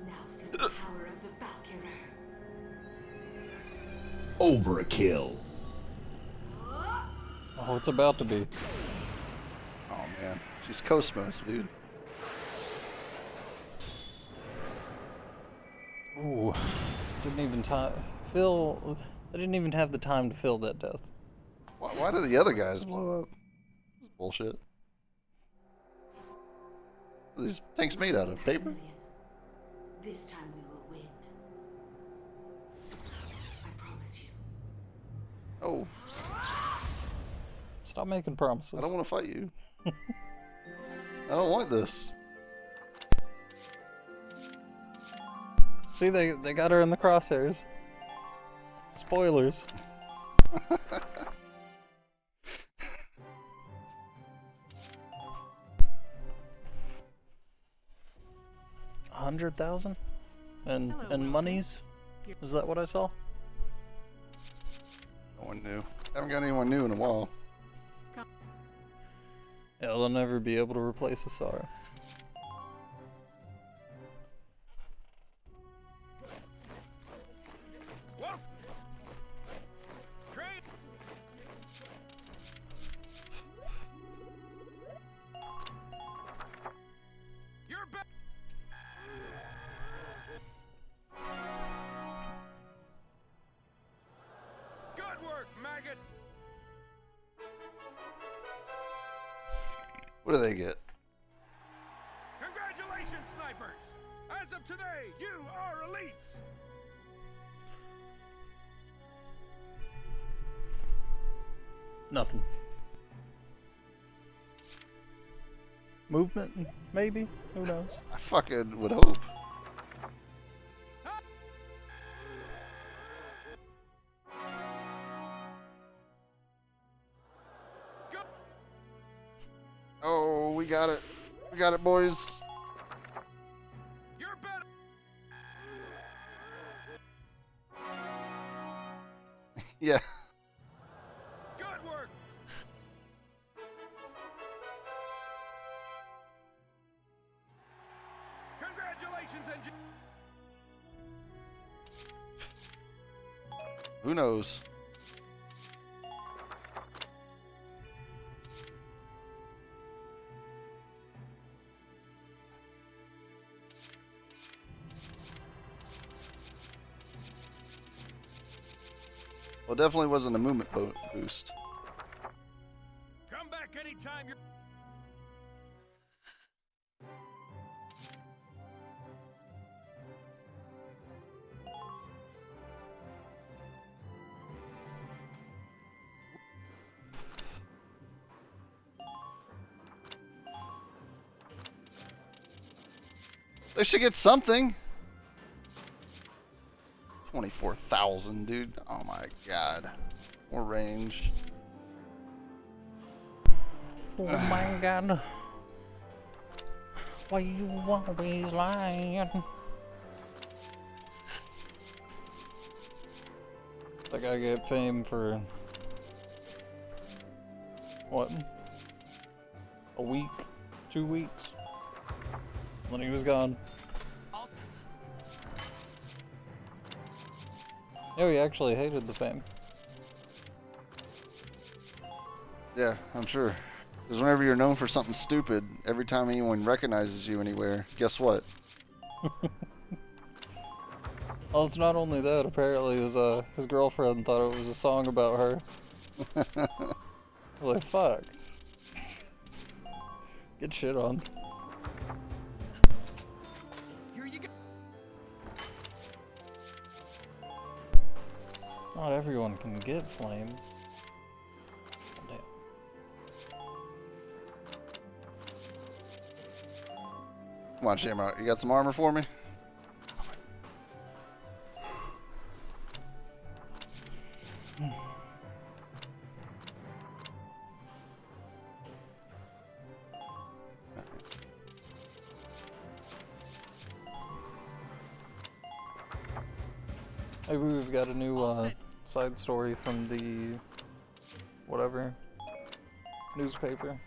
Now feel the power of the Valkyrie. Overkill. Oh, it's about to be. Oh man, she's Cosmos, dude. Ooh, didn't even fill. I didn't even have the time to fill that death. Why do the other guys blow up? This is bullshit. What are these tanks made out of paper? This time we will win. I promise you. Oh. Stop making promises. I don't want to fight you. I don't want this. See, they got her in the crosshairs. Spoilers. 100,000? And monies? Is that what I saw? No one new. Haven't got anyone new in a while. Yeah, they'll never be able to replace Asara. Whoa! Train! You're back! Good work, maggot! What do they get? Congratulations, snipers! As of today, you are elites! Nothing. Movement, maybe? Who knows? I fucking would hope. Oh, we got it. We got it, boys. You're better! Yeah. Good work! Congratulations, engineer! Who knows? Well, it definitely wasn't a movement boost. Come back anytime you're... They should get something. 24,000, dude. Oh my god. More range. Oh my god. Why you always lying? Like I get fame for what? A week? 2 weeks? When he was gone. Oh, he actually hated the fame. Yeah, I'm sure. Because whenever you're known for something stupid, every time anyone recognizes you anywhere, guess what? Well, it's not only that. Apparently, his girlfriend thought it was a song about her. Like, fuck. Get shit on. Here you go. Not everyone can get flame. Damn. Come on, Shamrock. You got some armor for me? Maybe we've got a new side story from the whatever newspaper.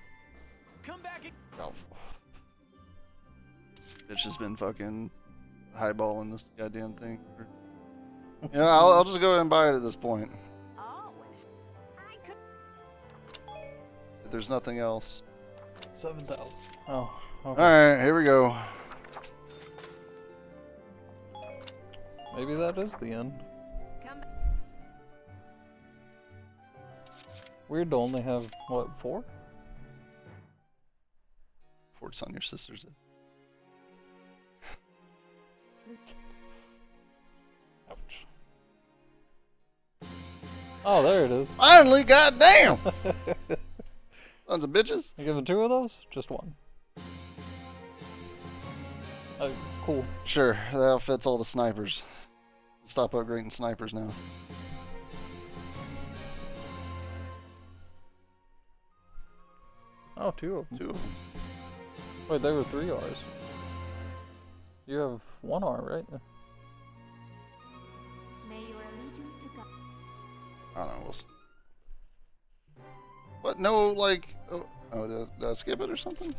Come back. Oh. Bitch has been fucking highballing this goddamn thing. Yeah, I'll just go ahead and buy it at this point. Oh, I could. If there's nothing else. 7,000. Oh. Okay. Alright, here we go. Maybe that is the end. Come. Weird to only have, what, 4? Fort's on your sister's head. Ouch. Oh, there it is. Finally, goddamn! Sons of bitches. You giving 2 of those? Just 1. Oh, cool. Sure, that outfits all the snipers. Stop upgrading snipers now. Oh, 2 of them. 2 of them. Wait, there were 3 R's. You have 1 R, right? May your allegiance to God. I don't know. We'll see. What? No, like. Oh, did I skip it or something?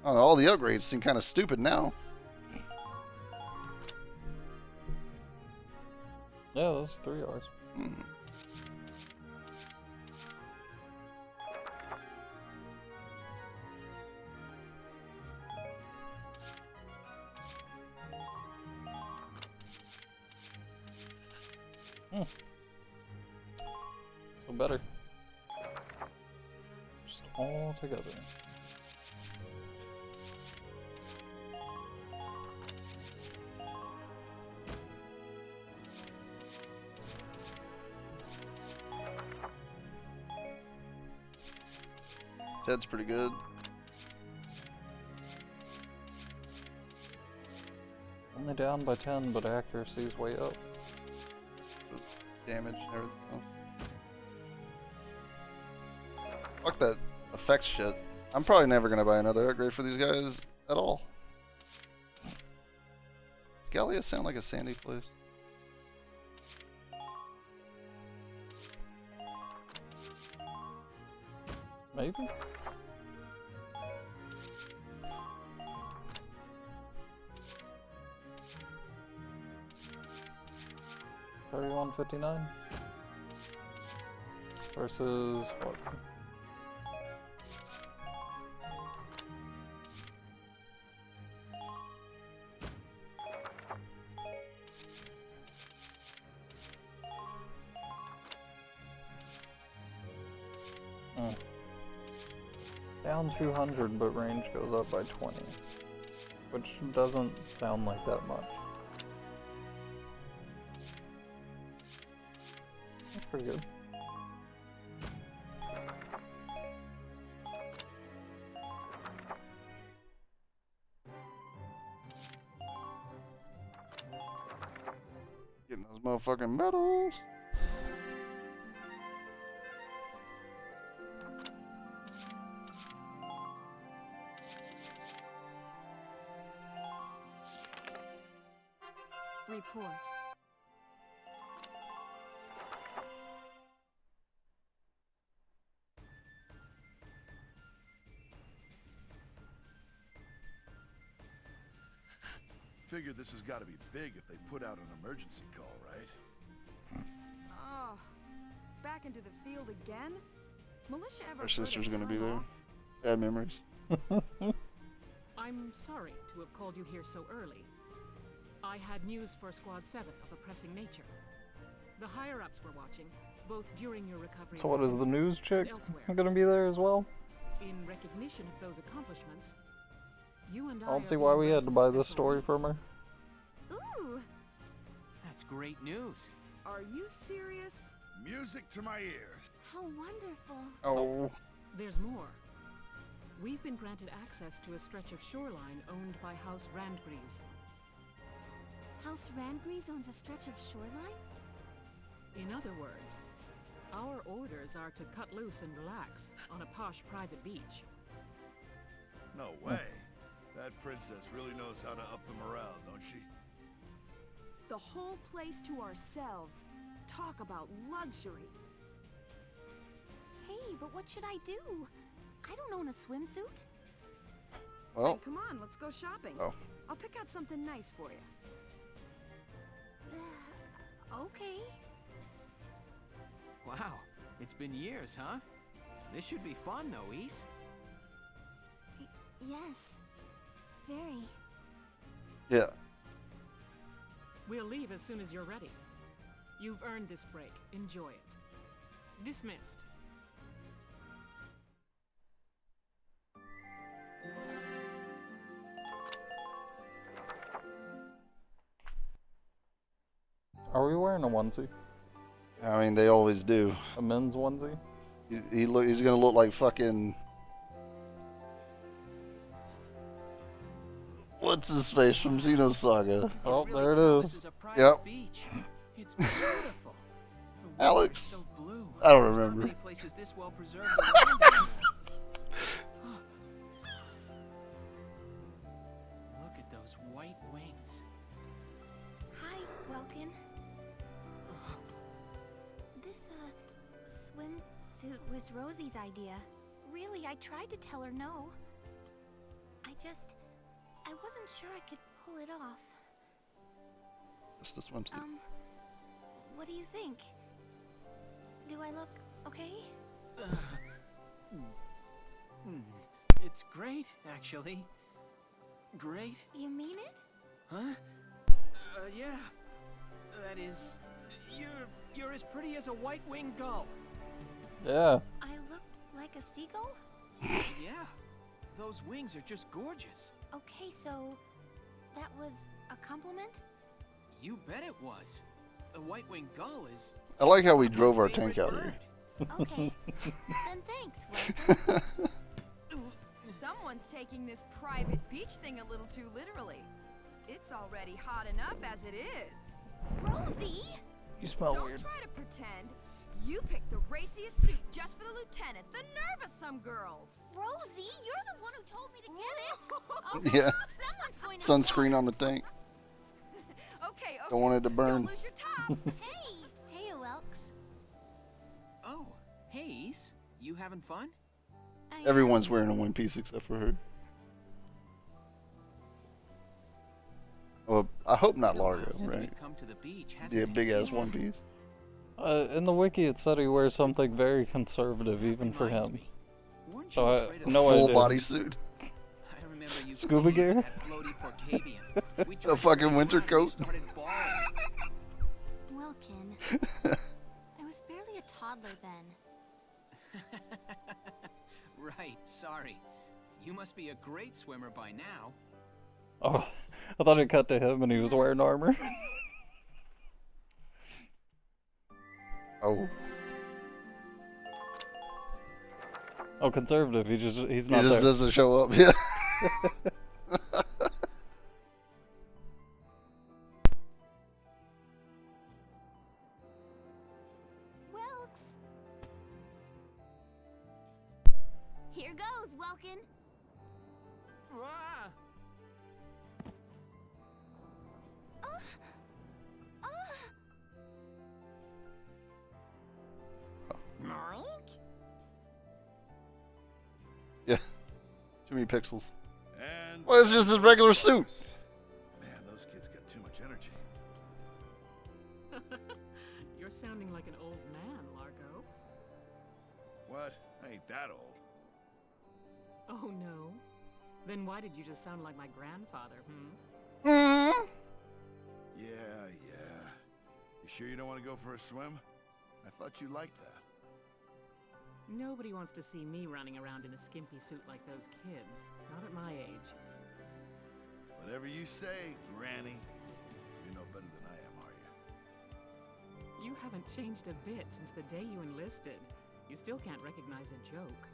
I don't know, all the upgrades seem kind of stupid now. Yeah, those are 3 R's. Hmm. So better. Just all together. Ted's pretty good. Only down by 10, but accuracy's way up. Damage and everything else. Fuck that effects shit. I'm probably never gonna buy another upgrade for these guys at all. Does Gallia sound like a sandy place? Maybe? $31.59 versus what? down 200, but range goes up by 20. Which doesn't sound like that much. That's pretty good. Getting those motherfucking medals. Report. Figure this has got to be big if they put out an emergency call, right? Oh, back into the field again? Militia ever Our heard of sister's gonna be time there. off? Bad memories. I'm sorry to have called you here so early. I had news for Squad 7 of a pressing nature. The higher-ups were watching, both during your recovery So what is and the news chick elsewhere. gonna be there as well? In recognition of those accomplishments, you and I don't are see why being we had to granted buy this special story leave. from her. Ooh, That's great news. are you serious? Music to my ears. How wonderful. Oh. There's more. We've been granted access to a stretch of shoreline owned by House Randgrease. House Randgrease owns a stretch of shoreline? In other words, our orders are to cut loose and relax on a posh private beach. No way. That princess really knows how to up the morale, don't she? The whole place to ourselves. Talk about luxury. Hey, but what should I do? I don't own a swimsuit. Well. Then come on, let's go shopping. Oh. I'll pick out something nice for you. Okay. Wow, it's been years, huh? This should be fun, though, East. Yes. Very. Yeah. We'll leave as soon as you're ready. You've earned this break. Enjoy it. Dismissed. Are we wearing a onesie? I mean, they always do. A men's onesie? He's gonna look like fucking. What's his face from Xenosaga? Oh, there it is. Yep. It's beautiful. Alex? So blue. I don't There's not remember. many places this well preserved around anymore. Look at those white wings. Hi, Welkin. This, swimsuit was Rosie's idea. Really, I tried to tell her no. I wasn't sure I could pull it off. Just a swimsuit. What do you think? Do I look okay? It's great, actually. Great. You mean it? Huh? Yeah. That is, you're as pretty as a white-winged gull. Yeah. I look like a seagull? Yeah. Those wings are just gorgeous. Okay, so that was a compliment? You bet it was. The white-winged gull is... I like how we drove our tank out here. Okay. Then thanks, Welkin. Someone's taking this private beach thing a little too literally. It's already hot enough as it is. Rosie! You smell Don't weird. try to pretend. You picked the raciest suit just for the lieutenant. The nerve of some girls. Rosie, you're the one who told me to get it. Yeah. Someone's going to Sunscreen on the tank. Okay, Don't want it to burn. Don't lose your top. Hey, Welks. Oh, hey, East. You having fun? Everyone's wearing a one piece except for her. Well, I hope not Largo, Since right? we've come to the beach, hasn't Yeah, it? big ass one piece. In the wiki, it said he wears something very conservative, even for him. Weren't you So I afraid of no Full idea. bodysuit. I remember you Scuba clinging to gear? that floaty Porcavian. We tried A to fucking get you winter out, coat. you started bawling. Welkin. I was barely a toddler then. right, sorry. You must be a great swimmer by now. Oh, I thought it cut to him and he was wearing armor. Oh. Oh, conservative. He's not He just there. doesn't show up. Yeah. Wilkes! Here goes, Welkin. Ah! Yeah. Too many pixels. And Well, it's just his regular suit. Man, those kids got too much energy. You're sounding like an old man, Largo. What? I ain't that old. Oh no? Then why did you just sound like my grandfather, Yeah. You sure you don't want to go for a swim? I thought you liked that. Nobody wants to see me running around in a skimpy suit like those kids. Not at my age. Whatever you say, Granny. You're no better than I am, are you? You haven't changed a bit since the day you enlisted. You still can't recognize a joke.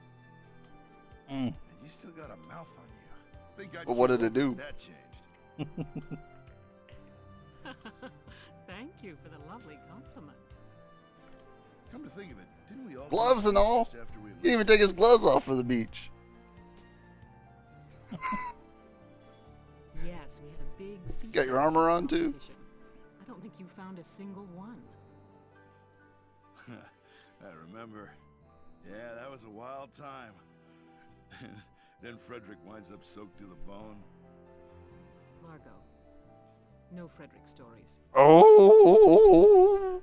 And you still got a mouth on you. Think I'd But what keep did it over do? if That changed. Thank you for the lovely compliment. Come to think of it, didn't we all Gloves and all. just after we He didn't even take his gloves off for the beach. Yes, we had a big sea Got your shark armor on too? competition. I don't think you found a single one. I remember. Yeah, that was a wild time. Then Frederick winds up soaked to the bone. Largo. No Frederick stories. Oh.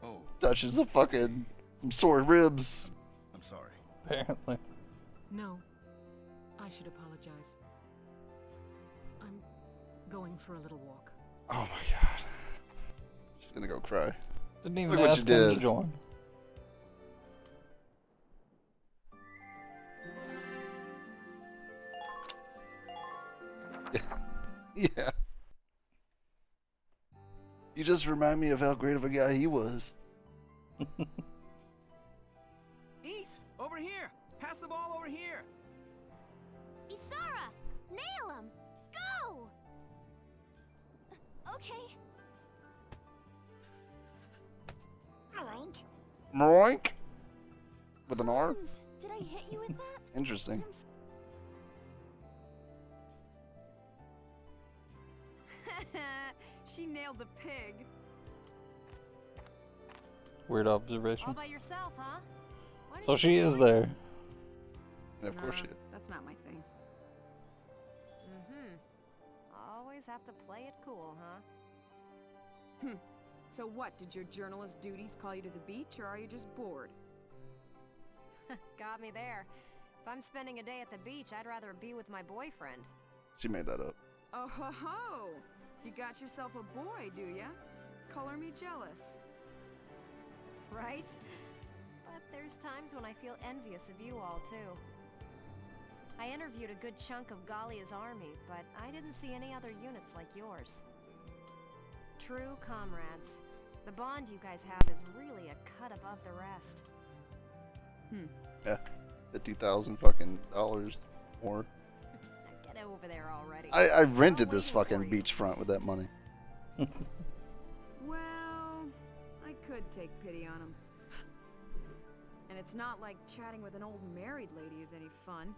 Oh. Touches the fucking some sore ribs. I'm sorry. Apparently. No. I should apologize. I'm going for a little walk. Oh my god. She's gonna go cry. Didn't even Look what ask you him did. to join. Yeah. You just remind me of how great of a guy he was. East, over here! Pass the ball over here! Isara! Nail him! Go! Okay. Alright. Moink. With an R? Did I hit you with that? Interesting. She nailed the pig. Weird observation. All by yourself, huh? Why did So you she is join? there. Yeah, of course she is. That's not my thing. Always have to play it cool, huh? So what, did your journalist duties call you to the beach, or are you just bored? Got me there. If I'm spending a day at the beach, I'd rather be with my boyfriend. She made that up. Oh ho ho! You got yourself a boy, do ya? Color me jealous. Right? But there's times when I feel envious of you all, too. I interviewed a good chunk of Gallia's army, but I didn't see any other units like yours. True comrades. The bond you guys have is really a cut above the rest. Yeah. 50,000 fucking dollars more. Now get over there already. I rented this fucking beachfront with that money. Well, I could take pity on him. And it's not like chatting with an old married lady is any fun.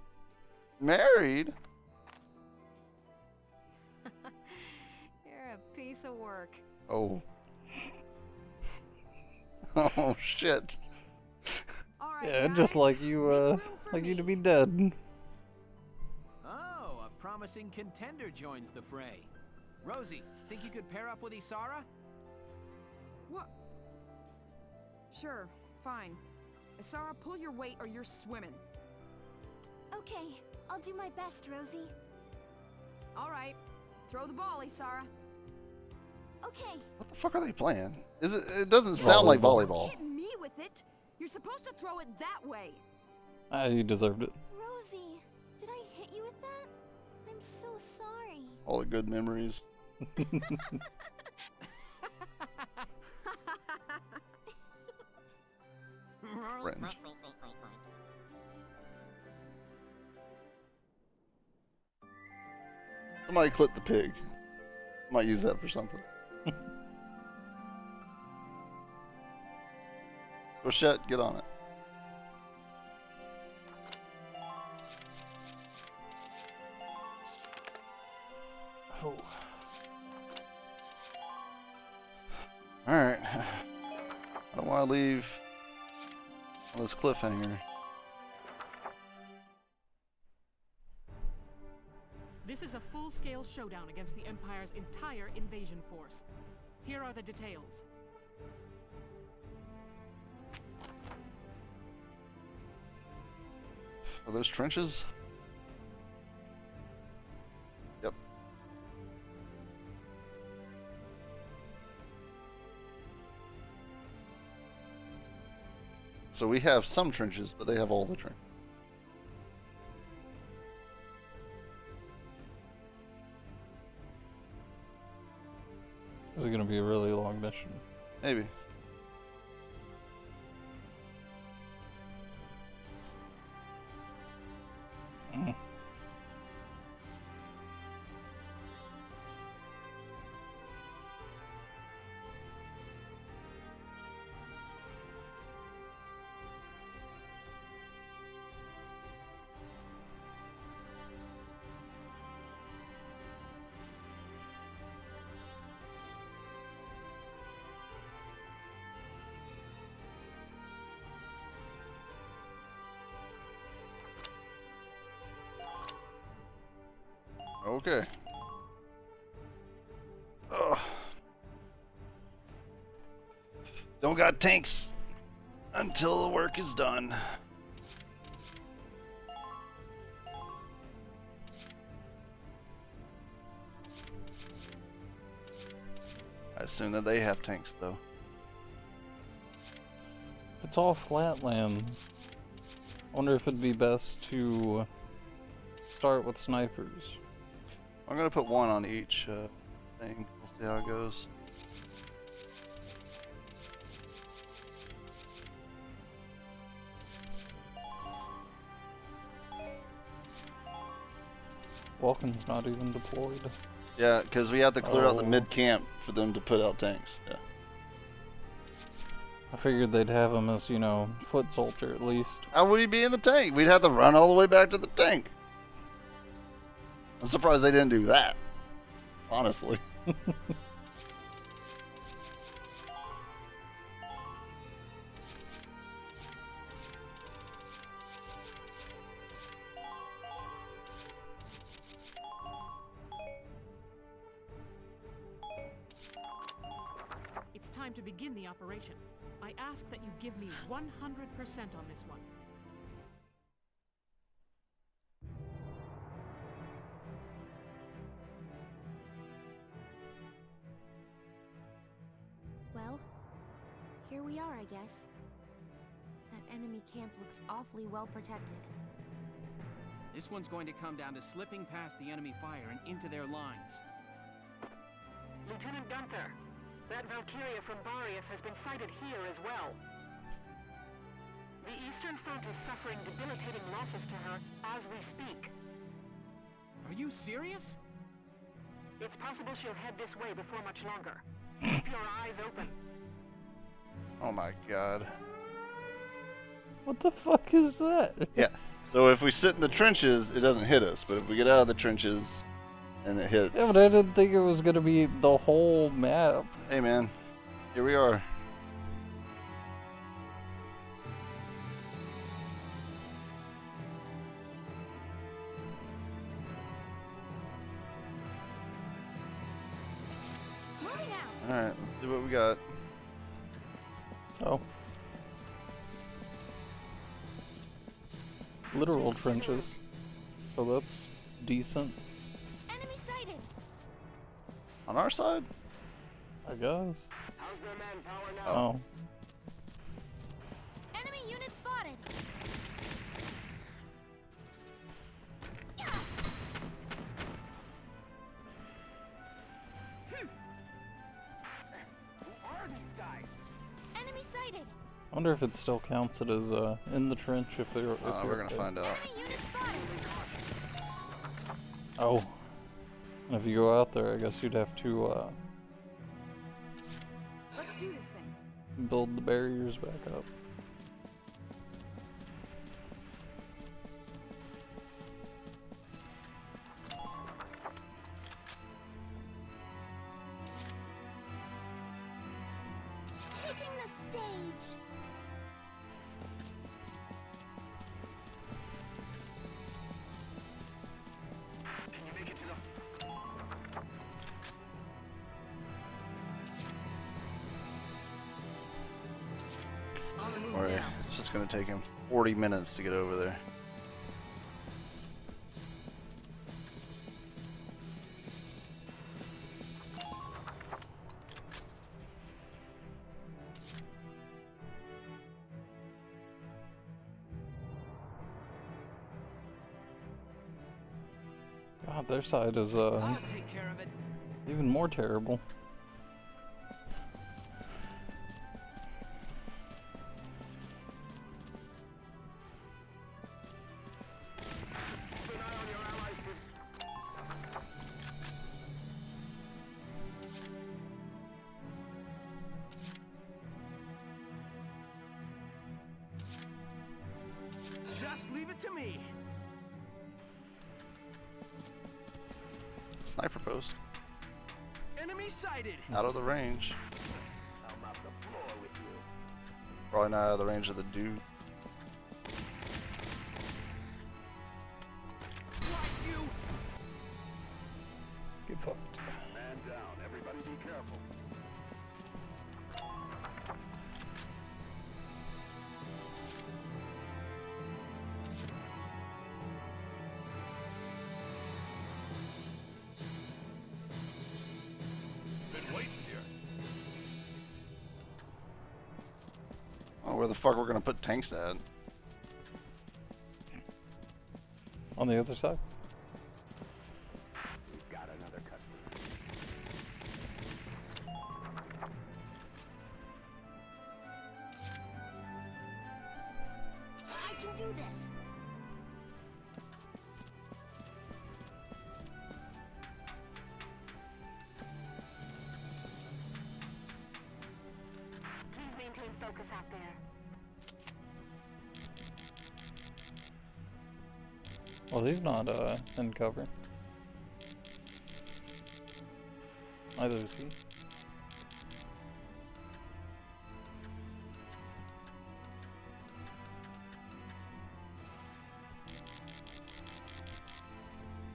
Married? You're a piece of work. Oh. Oh shit. Yeah, just like you, like you to be dead. Oh, a promising contender joins the fray. Rosie, think you could pair up with Isara? What? Sure, fine. Isara, pull your weight or you're swimming. Okay, I'll do my best, Rosie. All right, throw the ball, Isara. Okay. What the fuck are they playing? It doesn't sound like volleyball. Hit me with it. You're supposed to throw it that way. Ah, you deserved it. Rosie, did I hit you with that? I'm so sorry. All the good memories. Fringe. Somebody clip the pig. Might use that for something. Rochette, get on it. Oh. Alright. I don't want to leave on this cliffhanger. This is a full-scale showdown against the Empire's entire invasion force. Here are the details. Are those trenches? Yep. So we have some trenches, but they have all the trenches. This is gonna be a really long mission. Maybe. Okay. Ugh. Don't got tanks until the work is done. I assume that they have tanks, though. It's all flatlands. I wonder if it'd be best to start with snipers. I'm gonna put one on each thing. We'll see how it goes. Vulcan's not even deployed. Yeah, because we have to clear out the mid-camp for them to put out tanks. Yeah. I figured they'd have him as, you know, foot soldier at least. How would he be in the tank? We'd have to run all the way back to the tank. I'm surprised they didn't do that. Honestly. It's time to begin the operation. I ask that you give me 100% on this one. Well, here we are, I guess. That enemy camp looks awfully well protected. This one's going to come down to slipping past the enemy fire and into their lines. Lieutenant Gunther, that Valkyria from Barius has been sighted here as well. The Eastern Front is suffering debilitating losses to her as we speak. Are you serious? It's possible she'll head this way before much longer. Keep your eyes open. Oh my god. What the fuck is that? Yeah. So if we sit in the trenches, it doesn't hit us. But if we get out of the trenches, and it hits. Yeah, but I didn't think it was gonna be the whole map. Hey man, here we are. Alright, let's see what we got. Oh. Literal trenches. So that's decent. Enemy sighted. On our side? I guess. How's their manpower now? Oh. Enemy unit spotted. sighted. I wonder if it still counts it as in the trench if they're. We're gonna find out. Oh, and if you go out there, I guess you'd have to Let's do this thing. build the barriers back up. Taking the stage. Can you make it to the... Alright, it's just gonna take him 40 minutes to get over there. God, their side is I'll take care of it. even more terrible. Just leave it to me. Sniper post. Enemy sighted. Out of the range. I'll mop the floor with you. Probably not out of the range of the dude. Get fucked. Man down. Everybody be careful. Been waiting here. Oh, where the fuck we're gonna put tanks at? On the other side. We've got another customer. I can do this. Please maintain focus out there. Well, he's not in cover. Neither is he.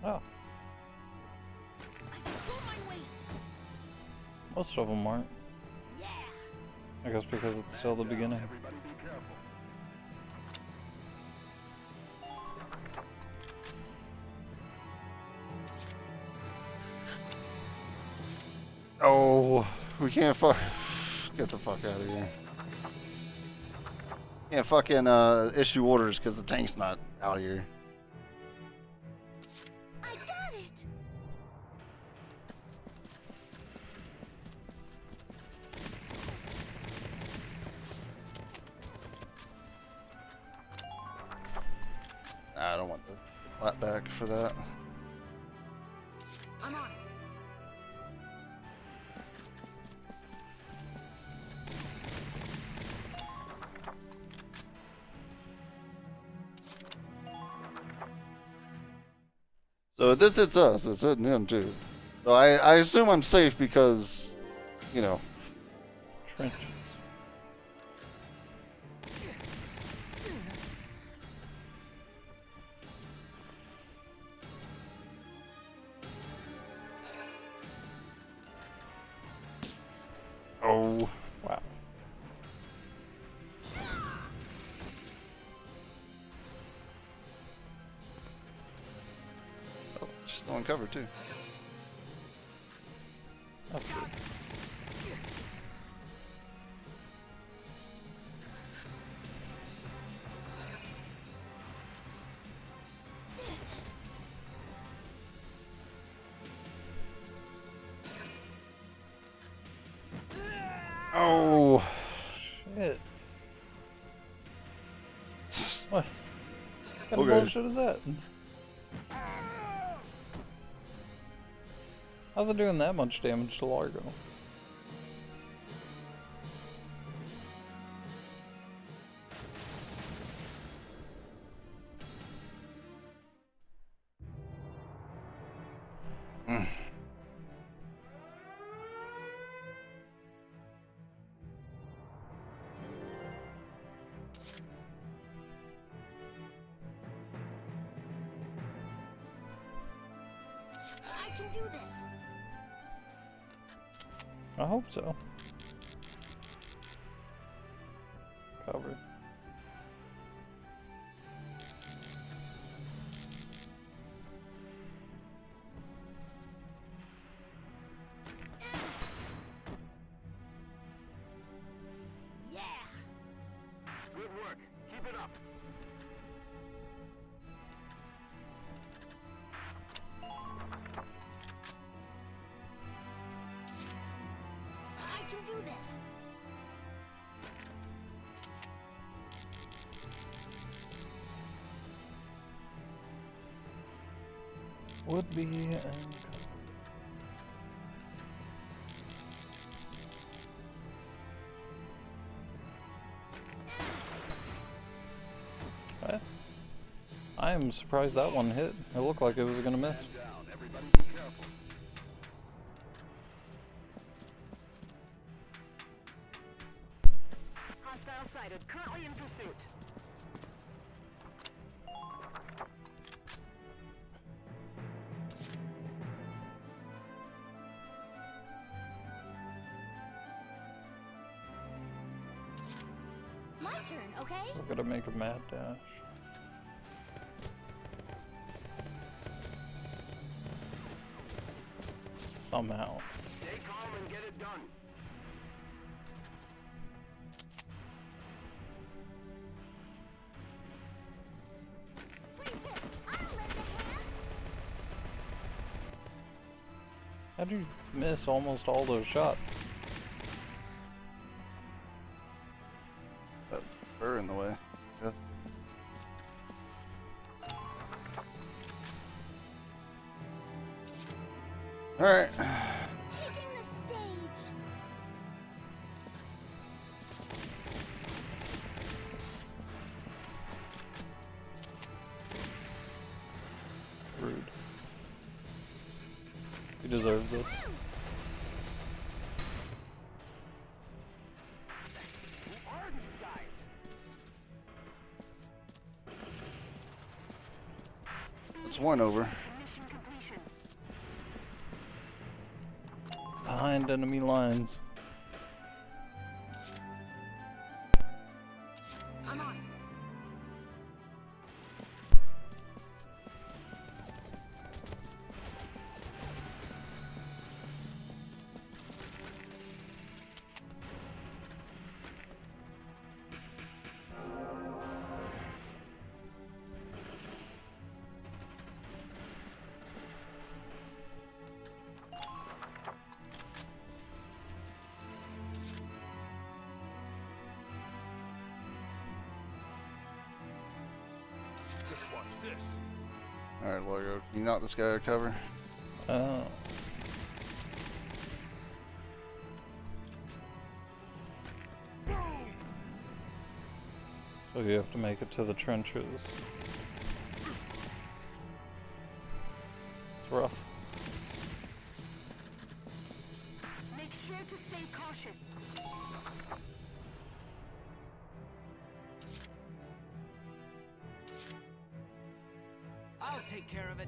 Oh. I can pull my weight. Most of them aren't. Yeah. I guess because it's still the beginning. Everybody be careful. Oh, we can't fuck. Get the fuck out of here. Can't fucking issue orders because the tank's not out here. I got it. Nah, I don't want the flat back for that. I'm on it. So this hits us, it's hitting him too. So I assume I'm safe because, you know. Trenches. Oh, wow. Oh, she's still in cover too. That's good. Oh, Shit. What kind of bullshit is that? How's it doing that much damage to Largo? I can do this. I hope so. Covered. Yeah. Good work. Keep it up. I can do this. Would be and cover. I am surprised that one hit. It looked like it was gonna miss. Hostile sighted. Currently in pursuit. My turn, okay? We're gonna make a mad dash. Somehow. Stay calm and get it done. Please hit. I'll lend a hand. How'd you miss almost all those shots? That fur in the way. Yes. Alright. Taking the stage. Rude. You deserve this. It's one over. Behind enemy lines. I'm on. Just watch this. Alright, Largo. Can you knock this guy out of cover? Oh. So you have to make it to the trenches. It's rough. Make sure to stay cautious. I'll take care of it.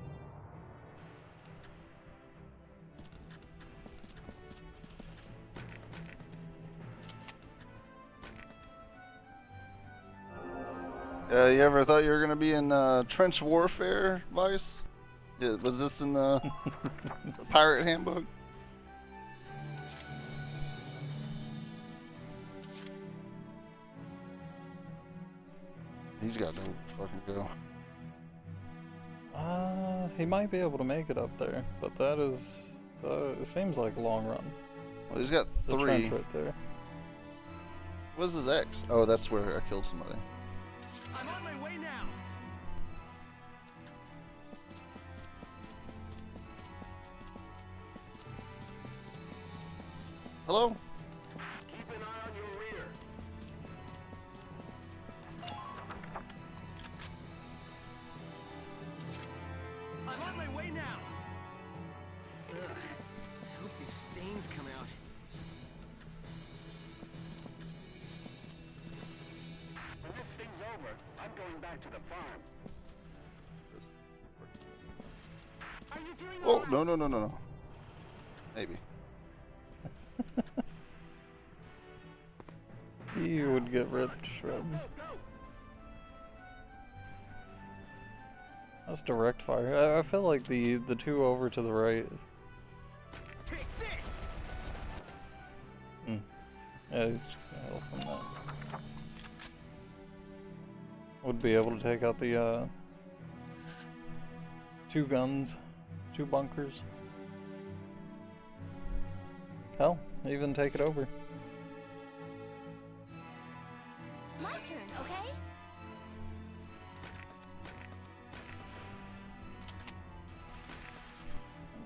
You ever thought you were gonna be in trench warfare, Vice? Yeah, was this in the pirate handbook? He's got no fucking go. He might be able to make it up there, but that is, it seems like a long run. Well, he's got The 3. trench right there. What's his X? Oh, that's where I killed somebody. I'm on my way now. Hello? Keep an eye on your rear. I'm on my way now. Ugh. I hope these stains come out. When this thing's over, I'm going back to the farm. Are you doing Oh, no, no, no, no, no. Maybe. He would get ripped to shreds. That's direct fire. I feel like the two over to the right. Take this. Yeah, he's just gonna heal from that. Would be able to take out the two guns, two bunkers. Hell, even take it over. My turn, okay?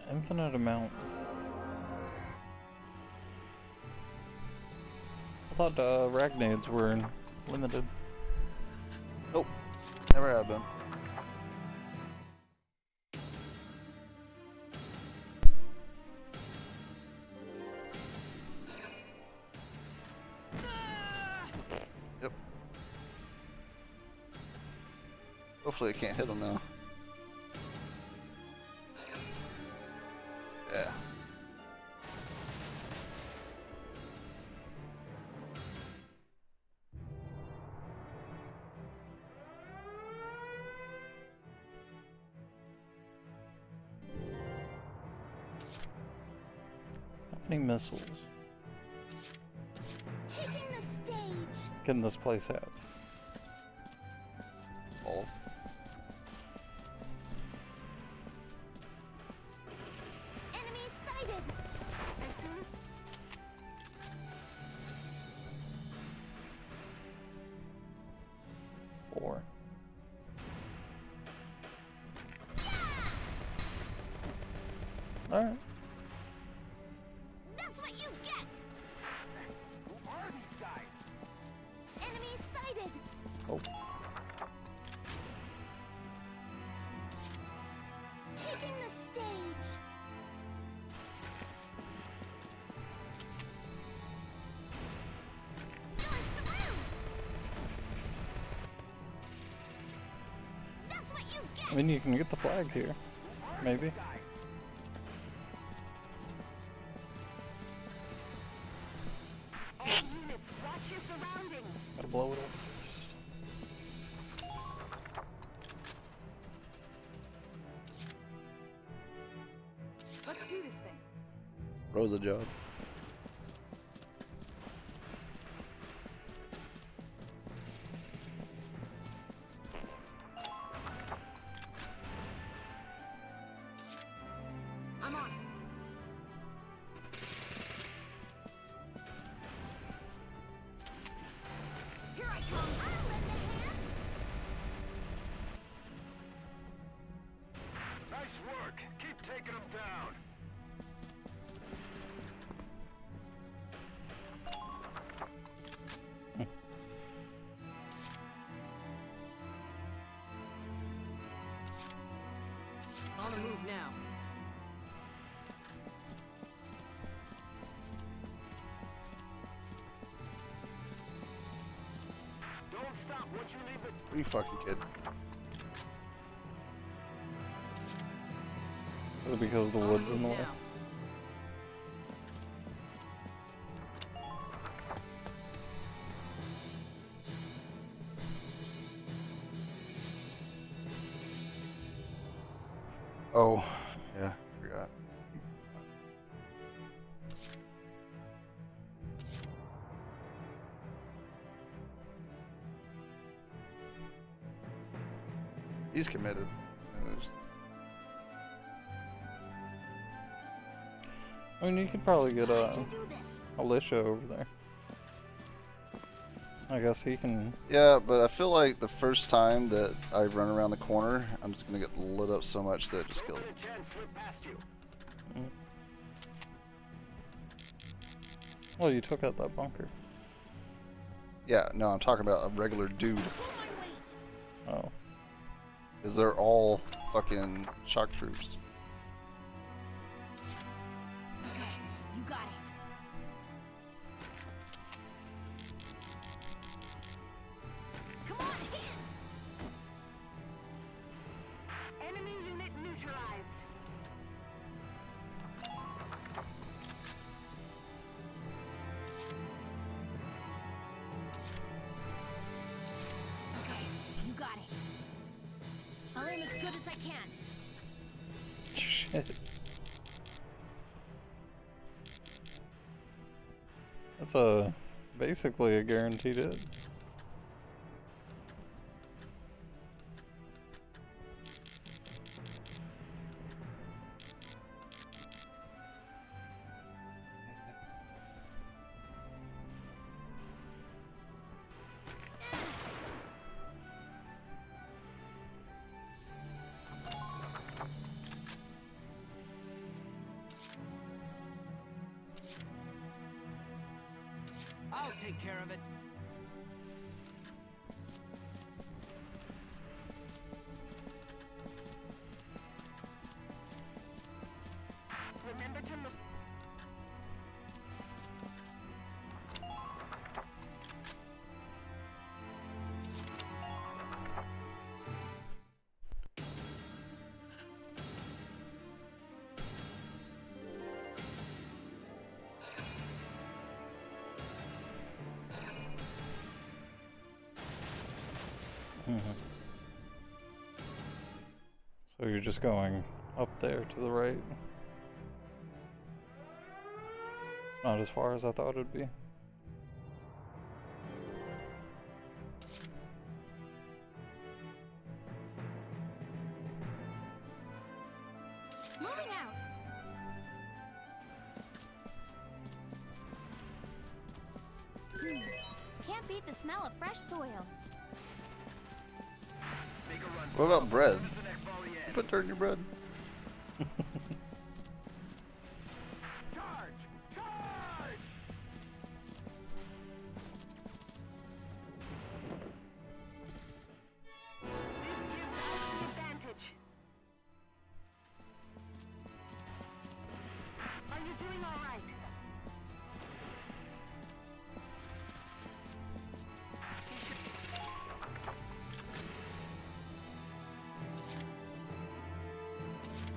An infinite amount. I thought Ragnades were limited. Nope. Never have been. Yep. Hopefully I can't hit him now. Yeah. How many missiles Taking the stage. can this place have? All. Enemy sighted. 4. Alright. That's what you get. Who are these guys? Enemy sighted. Oh. Taking the stage. That's what you get. I mean, you can get the flag here. Maybe. All units, watch your surroundings. Gotta blow it up. Let's do this thing. Rosa job. I'm on. Here I come. I'll lend a hand. Nice work. Keep taking them down. On the move now. Don't stop once you leave the... Are you fucking kidding? Is it because the wood's in the way? Oh, yeah, forgot. He's committed. I mean, you could probably get Alicia over there. I guess he can. Yeah, but I feel like the first time that I run around the corner, I'm just gonna get lit up so much that it just kills me. Well, you took out that bunker. Yeah, no, I'm talking about a regular dude. Oh. Because they're all fucking shock troops. You got it. Come on, hit! Enemy unit neutralized. Okay, you got it. I'll aim as good as I can. Shit. That's basically a guaranteed hit. I'll take care of it. Remember to look. So you're just going up there to the right. Not as far as I thought it'd be. Moving out. Can't beat the smell of fresh soil. What about bread? Put dirt in your bread. Advantage. Are you doing all right?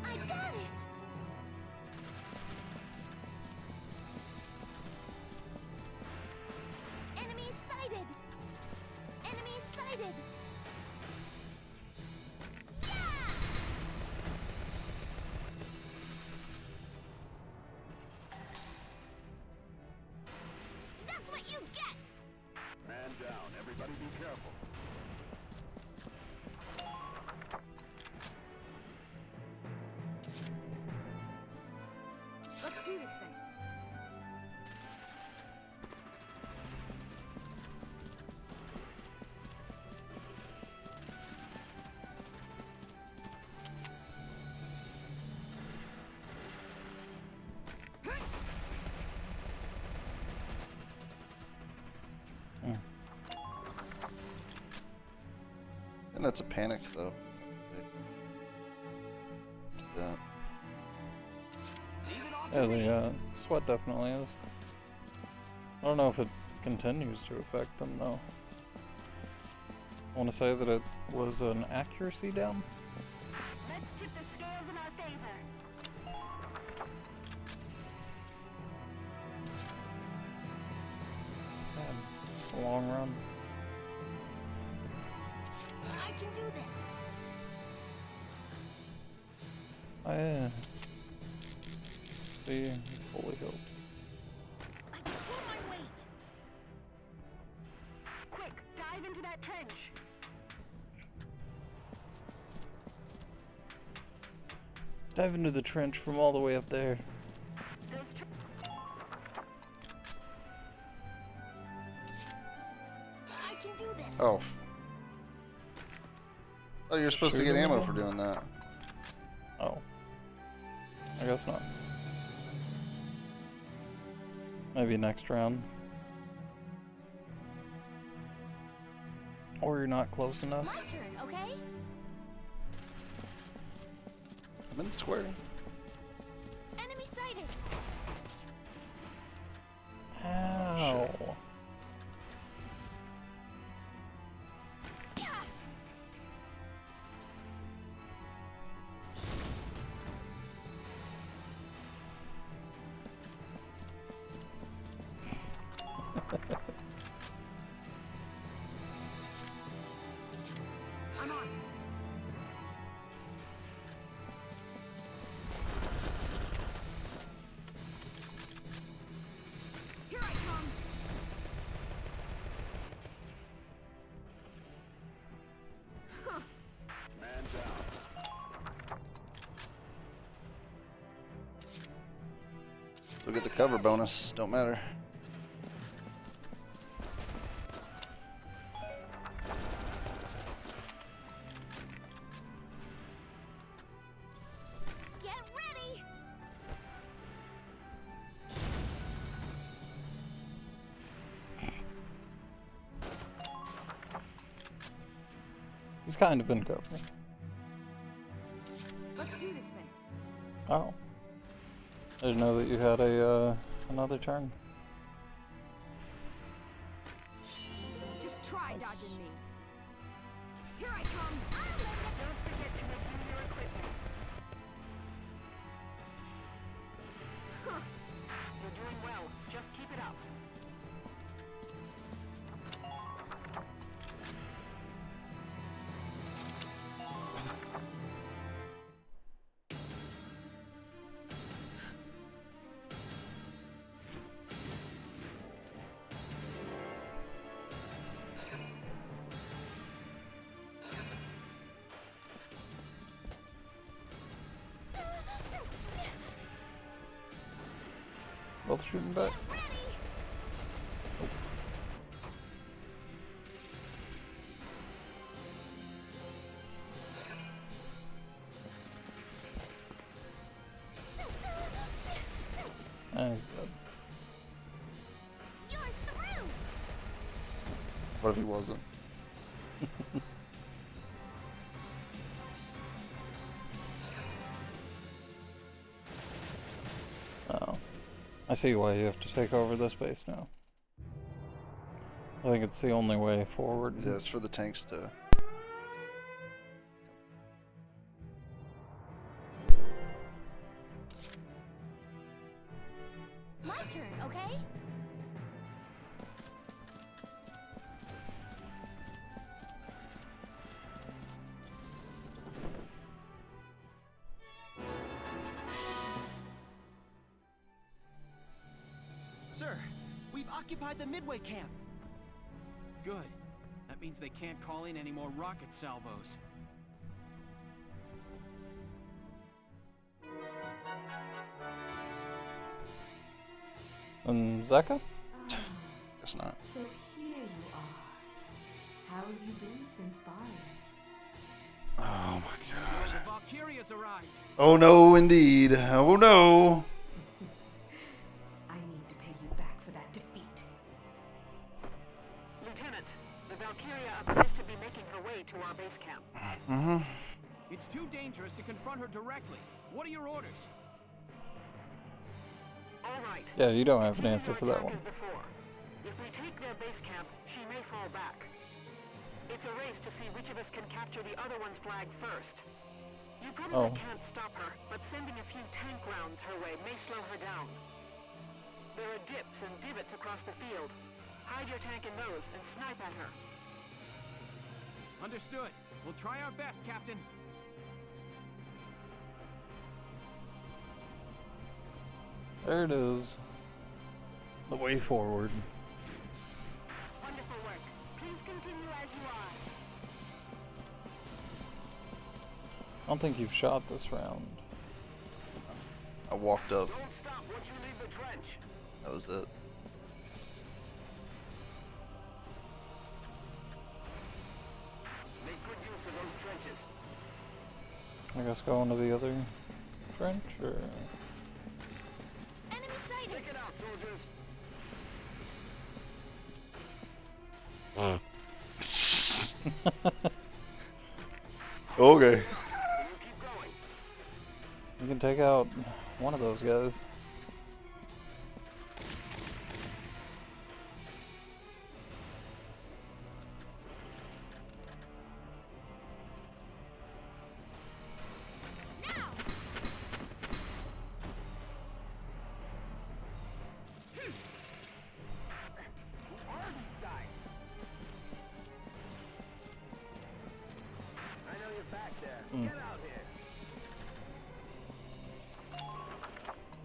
I got it! Enemy sighted! Enemy sighted! That's what you get! Man down. Everybody be careful. Let's do this thing. And that's a panic, though. Yeah. Yeah, the sweat definitely is. I don't know if it continues to affect them though. I want to say that it was an accuracy down. Let's tip the scales in our favor. Man, it's a long run. I can do this. Yeah. See, he's fully healed. I can pull my weight. Quick, dive into that trench. Dive into the trench from all the way up there. I can do this. Oh. Oh, you're supposed to Shoot get him ammo again? for doing that. Oh. I guess not. Maybe next round. Or you're not close enough. My turn, okay? I'm in the square. Enemy sighted. Ow. I'm on. Here I come. Huh. Man down. Still get the cover bonus. Don't matter. Get ready. He's kind of been covering. Let's do this thing. Oh. I didn't know that you had a another turn. Just try dodging me. Here I come. Don't forget to review your equipment. Huh. You're doing well. Just keep it up. Both shooting back. He's dead. You're through. What if he wasn't? Oh. I see why you have to take over this base now. I think it's the only way forward. Yeah, it's for the tanks to... My turn, okay? Sir, we've occupied the Midway camp. Good. That means they can't call in any more rocket salvos. Zeka? Guess not. So here you are. How have you been since Barnes? Oh my god. The Valkyria's arrived. Oh no, indeed. Oh no. I need to pay you back for that defeat. Lieutenant, the Valkyria appears to be making her way to our base camp. Mm-hmm. It's too dangerous to confront her directly. What are your orders? All right. Yeah, you don't have an answer for that one. If we take their base camp, she may fall back. It's a race to see which of us can capture the other one's flag first. You probably can't stop her, but sending a few tank rounds her way may slow her down. There are dips and divots across the field. Hide your tank in those and snipe at her. Understood. We'll try our best, Captain. There it is. The way forward. Wonderful work. Please continue as you are. I don't think you've shot this round. I walked up. Don't stop once you leave the trench. That was it. Make good use of those trenches. I guess go into the other trench, or... Enemy sighted. Take it out, soldiers. Okay. You can take out one of those guys.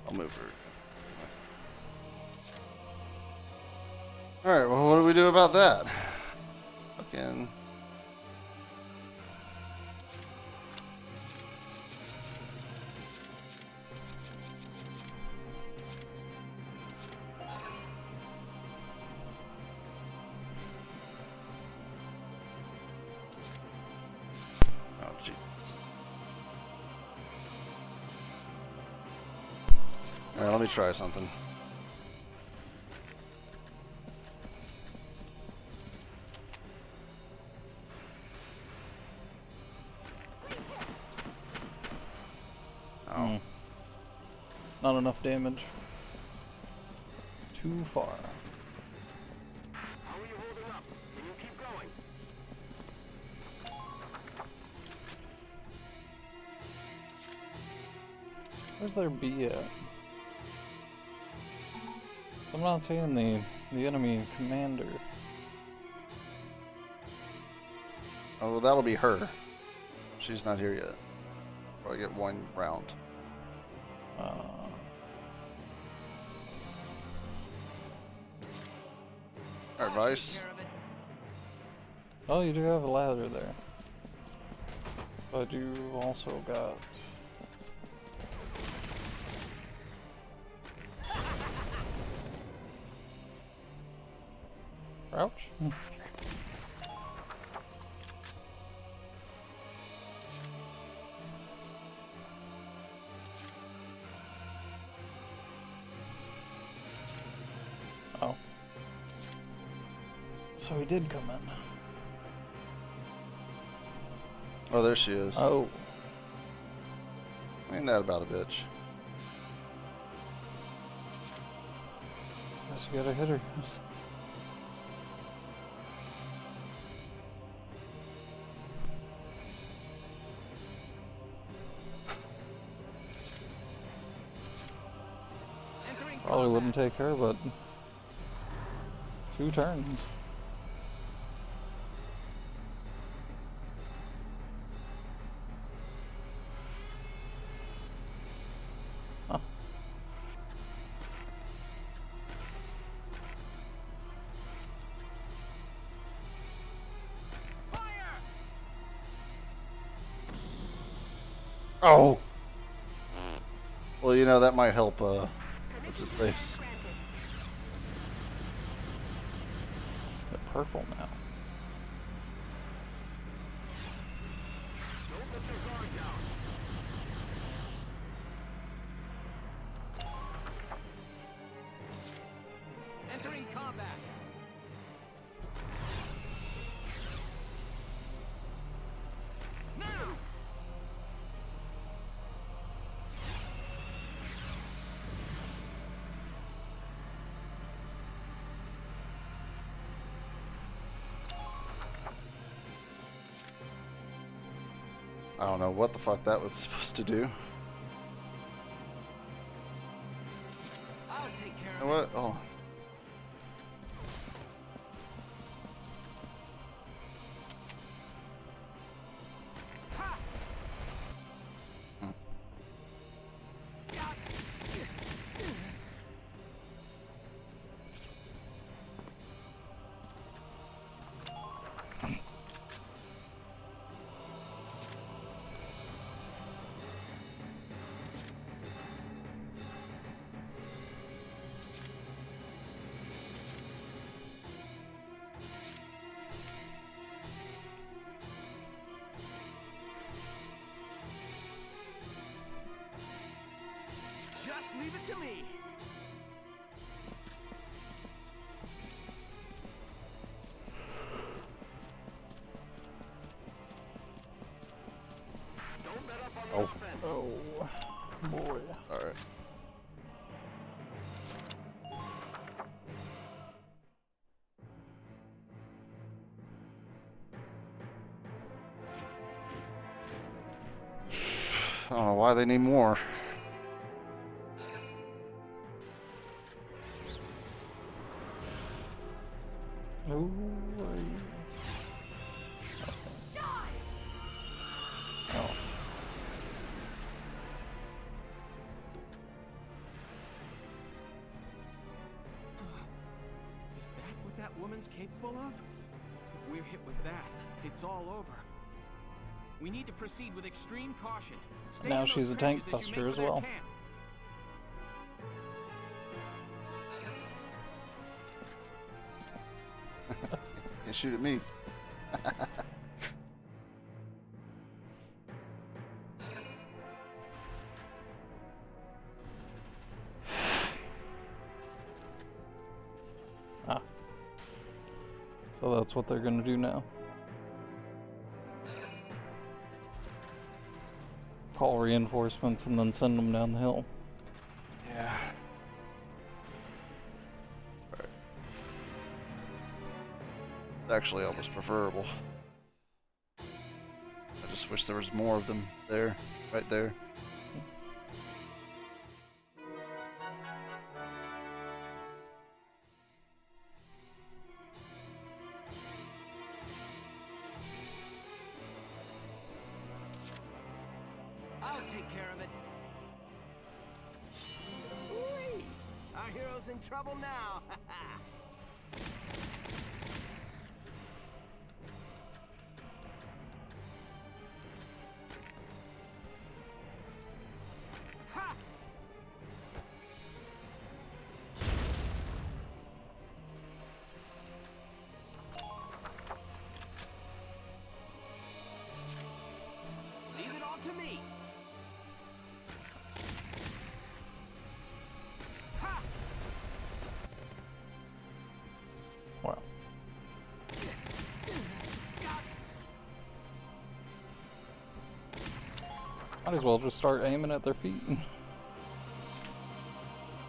I'll move her. Alright, well, what do we do about that? Fucking. Oh, jeez. Alright, let me try something. Oh. Not enough damage. Too far. How are you holding up? Can you keep going? Where's their B at? I'm not seeing the enemy commander. Oh, well, that'll be her. She's not here yet. Probably get one round. Alright, Vice. Oh, you do have a ladder there. But you also got... Crouch? Oh. So he did come in. Oh, there she is. Oh. Ain't that about a bitch? Guess you gotta hit her. Probably wouldn't take her, but 2 turns. Huh. Oh! Well, you know, that might help, what's his face? The purple now. Entering combat. Now. I don't know what the fuck that was supposed to do. I'll take care You know what? Oh. Just leave it to me. Alright. I don't know why they need more. Who are you? Oh. Is that what that woman's capable of? If we're hit with that, it's all over. We need to proceed with extreme caution. Stay Now in those she's a tank trenches as you buster make as for their well. camp. Can't shoot at me. Ah. So that's what they're gonna do now. Call reinforcements and then send them down the hill. Yeah. Right. It's actually almost preferable. I just wish there was more of them there, right there. I'll take care of it. Whee! Our hero's in trouble now. Ha! Leave it all to me. Wow. Might as well just start aiming at their feet.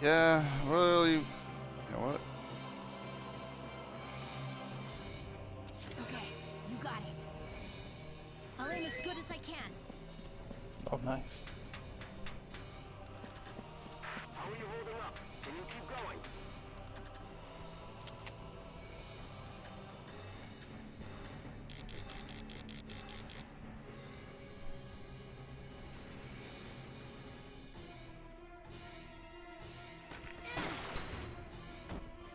Yeah, well, you know what? Okay, you got it. I'll aim as good as I can. Oh, nice. How are you holding up? Can you keep going?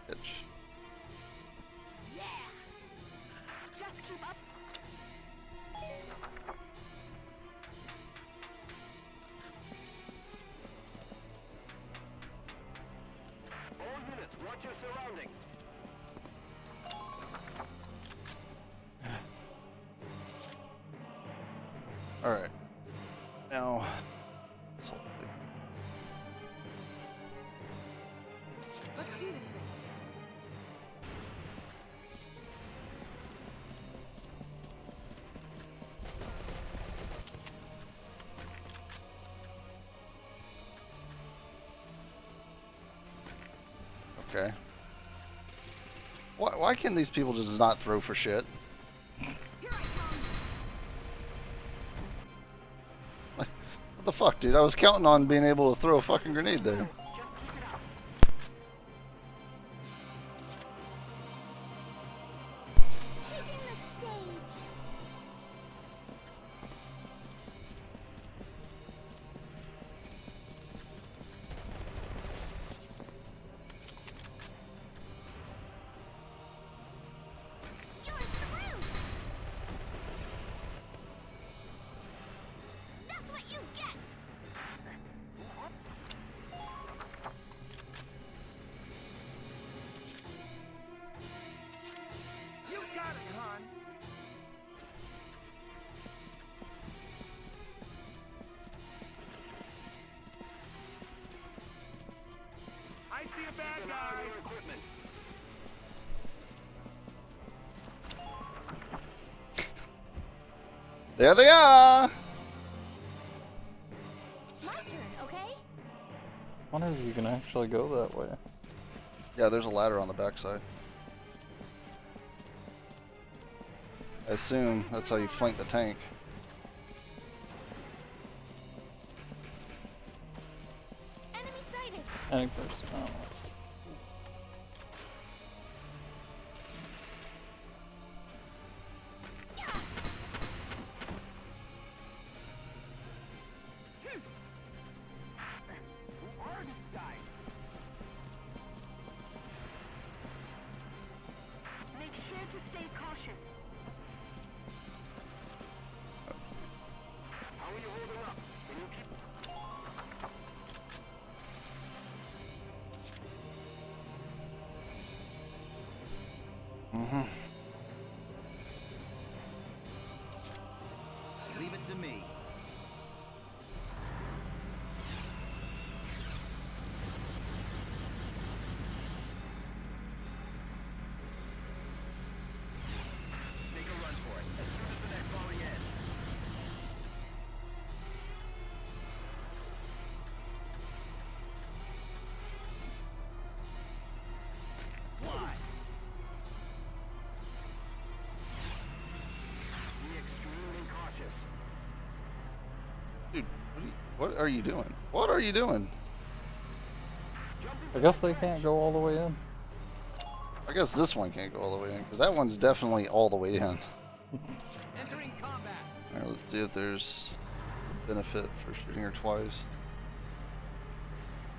Bitch. Yeah. Just keep up. All units, watch your surroundings. Alright. Now, this whole thing. Let's do this thing. Okay. Why can these people just not throw for shit? What the fuck, dude? I was counting on being able to throw a fucking grenade there. Taking the stage. You're through. That's what you get. You got it, hon. I see a bad guy. Equipment. There they are! My turn, okay? I wonder if you can actually go that way. Yeah, there's a ladder on the backside. I assume that's how you flank the tank. Enemy sighted. Tank first. Oh. Make sure to stay cautious. How are you holding up? Can you keep... Mm-hmm. Leave it to me. Make a run for it, as soon as the next volley ends. Fly. Be extremely cautious. Dude, what are you doing? What are you doing? I guess they can't go all the way in. I guess this one can't go all the way in, because that one's definitely all the way in. Entering combat. Alright, let's see if there's benefit for shooting her twice.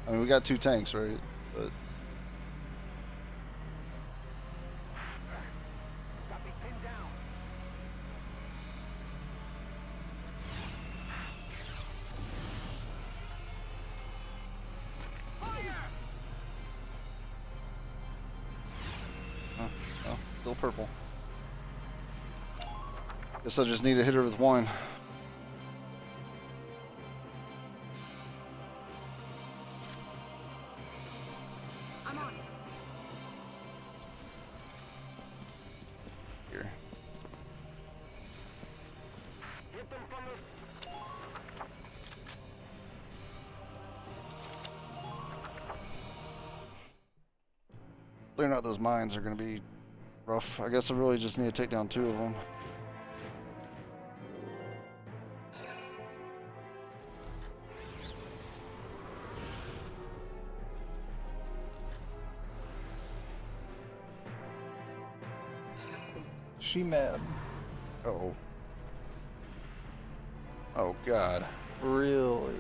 I mean, we got 2 tanks, right? But Got me pinned down. oh, still purple. Guess I just need to hit her with 1. I'm on. Here. Hit them from the... Clearing out those mines are going to be rough. I guess I really just need to take down 2 of them. She mad. Uh-oh. Oh, God. Really?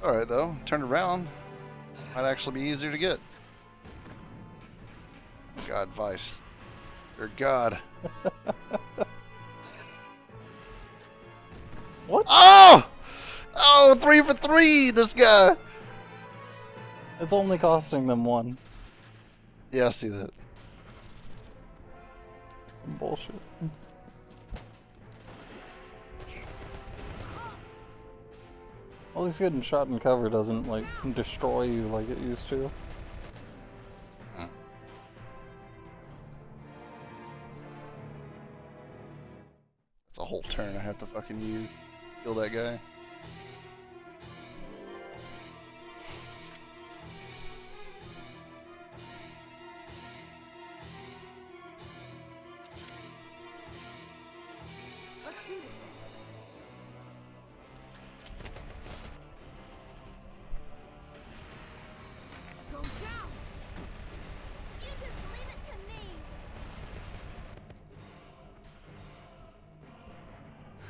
Alright, though. Turn around. Might actually be easier to get. God, Vice. You're God. What? Oh! Oh, 3 for 3, this guy! It's only costing them 1. Yeah, I see that. Some bullshit. At least getting shot in cover doesn't, like, destroy you like it used to. That's a whole turn I have to fucking use. Kill that guy. Let's do this thing. Go down! You just leave it to me.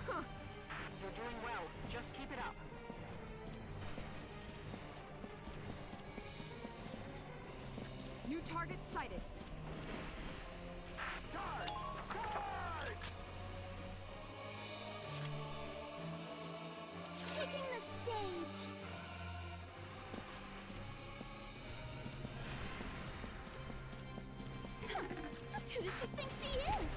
Huh. You're doing well. Just keep it up. New target sighted. Guard! Guard! Taking the stage. Just who does she think she is?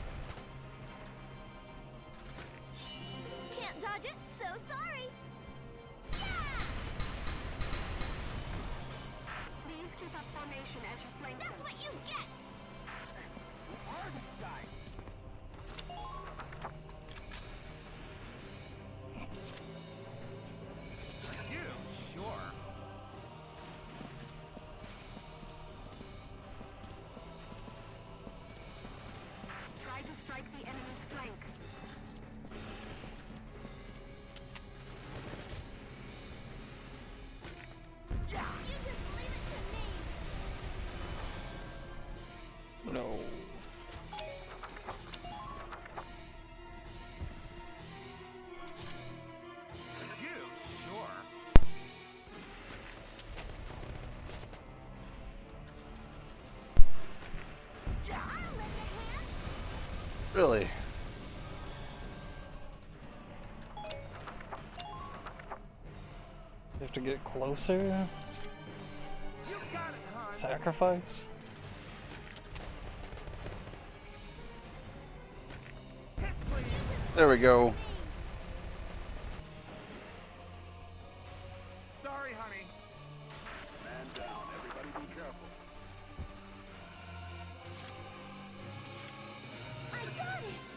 Can't dodge it, so sorry. Yeah! Please keep up formation as you flank That's them. what you get! Who are these guys? Really? You have to get closer? Sacrifice? There we go. Sorry, honey. Man down. Everybody be careful. I got it!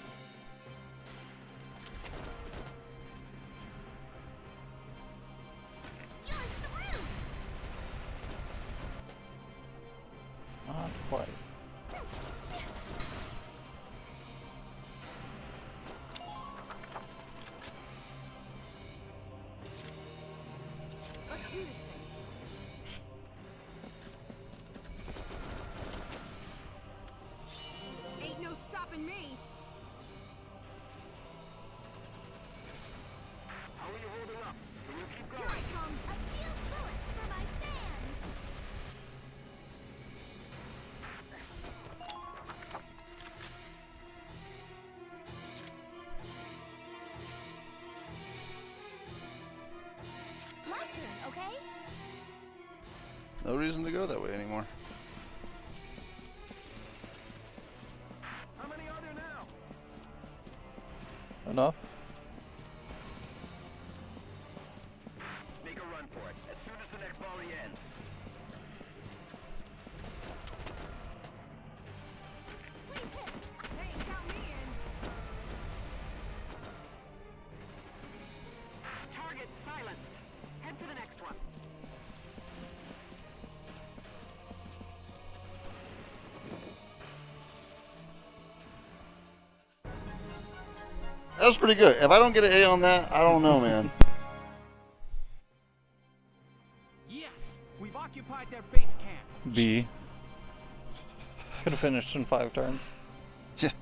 You're through! Not quite. Let's do this thing. Ain't no stopping me. How are you holding up? Can you keep Here going? I come. A few bullets for my fans! My turn, okay? No reason to go that way anymore. How many are there now? Enough? Make a run for it, as soon as the next volley ends. Hey, count me in. Target silenced. Head to the next one. That was pretty good. If I don't get an A on that, I don't know, man. Yes, we've occupied their base camp. B. Could have finished in 5 turns. Fools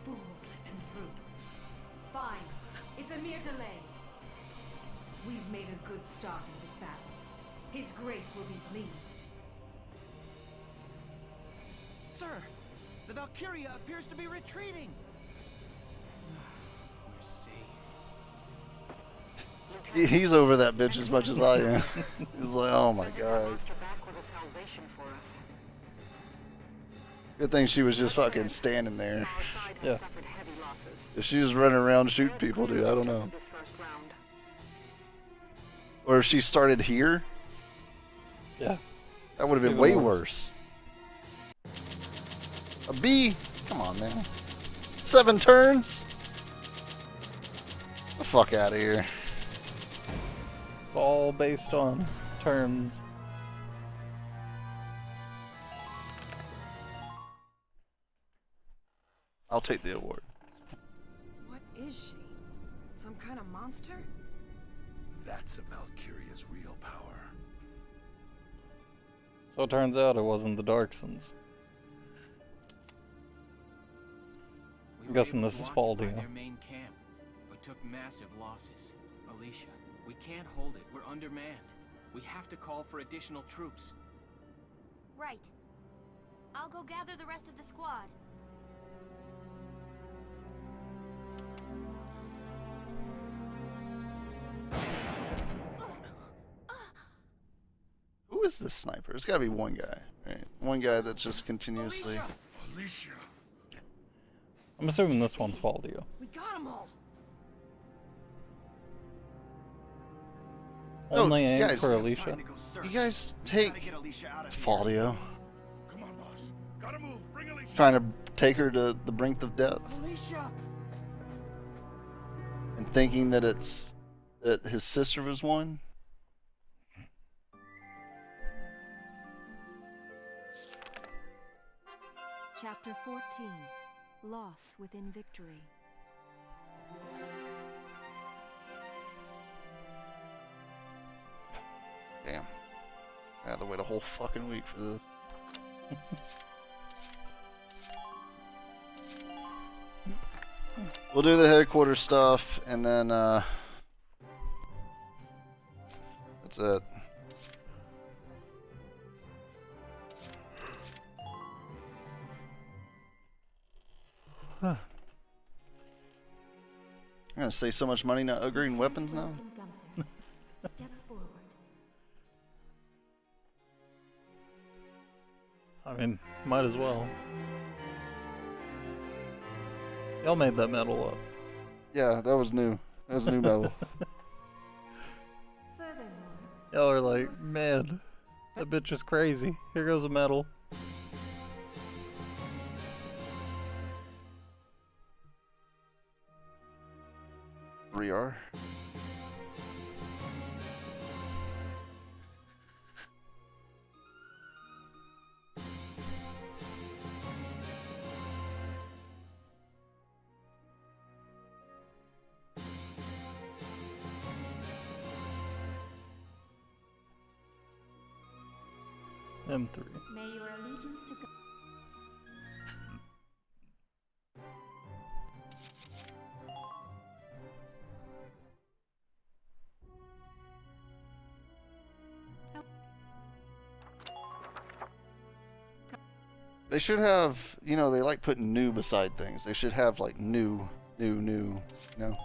let them through. Fine. It's a mere delay. We've made a good start in this battle. His Grace will be pleased. Sir, the Valkyria appears to be retreating. We're saved. He's over that bitch as much as I am. He's like, oh my god. Good thing she was just fucking standing there. Yeah. If she was running around shooting people, dude, I don't know. Or if she started here, Yeah. that would have been Even way worse. worse. A B? Come on, man. 7 turns? Get the fuck out of here. It's all based on turns. I'll take the award. What is she? Some kind of monster? That's a Valkyria's real power. So it turns out it wasn't the Darksons. I'm guessing this is faulty. Their main camp, but took massive losses. Alicia, we can't hold it. We're undermanned. We have to call for additional troops. Right. I'll go gather the rest of the squad. Who is this sniper? There's gotta be one guy, right? One guy that's just continuously... Alicia! I'm assuming this one's Faldio. We got them all. Only aim guys, for Alicia. You guys take Faldio. Come on, boss. Gotta move. Bring Alicia. Trying to take her to the brink of death. Alicia! And thinking that that his sister was one. Chapter 14. Loss within victory. Damn. I had to wait a whole fucking week for this. We'll do the headquarters stuff, and then, that's it. I'm gonna save so much money not upgrading weapons now. Gunther, step forward. I mean, might as well. Y'all made that medal up. Yeah, that was new. That was a new medal. Y'all are like, man, that bitch is crazy. Here goes a medal. R. M3. May your allegiance to God. They should have, you know, they like putting new beside things. They should have like new, you know.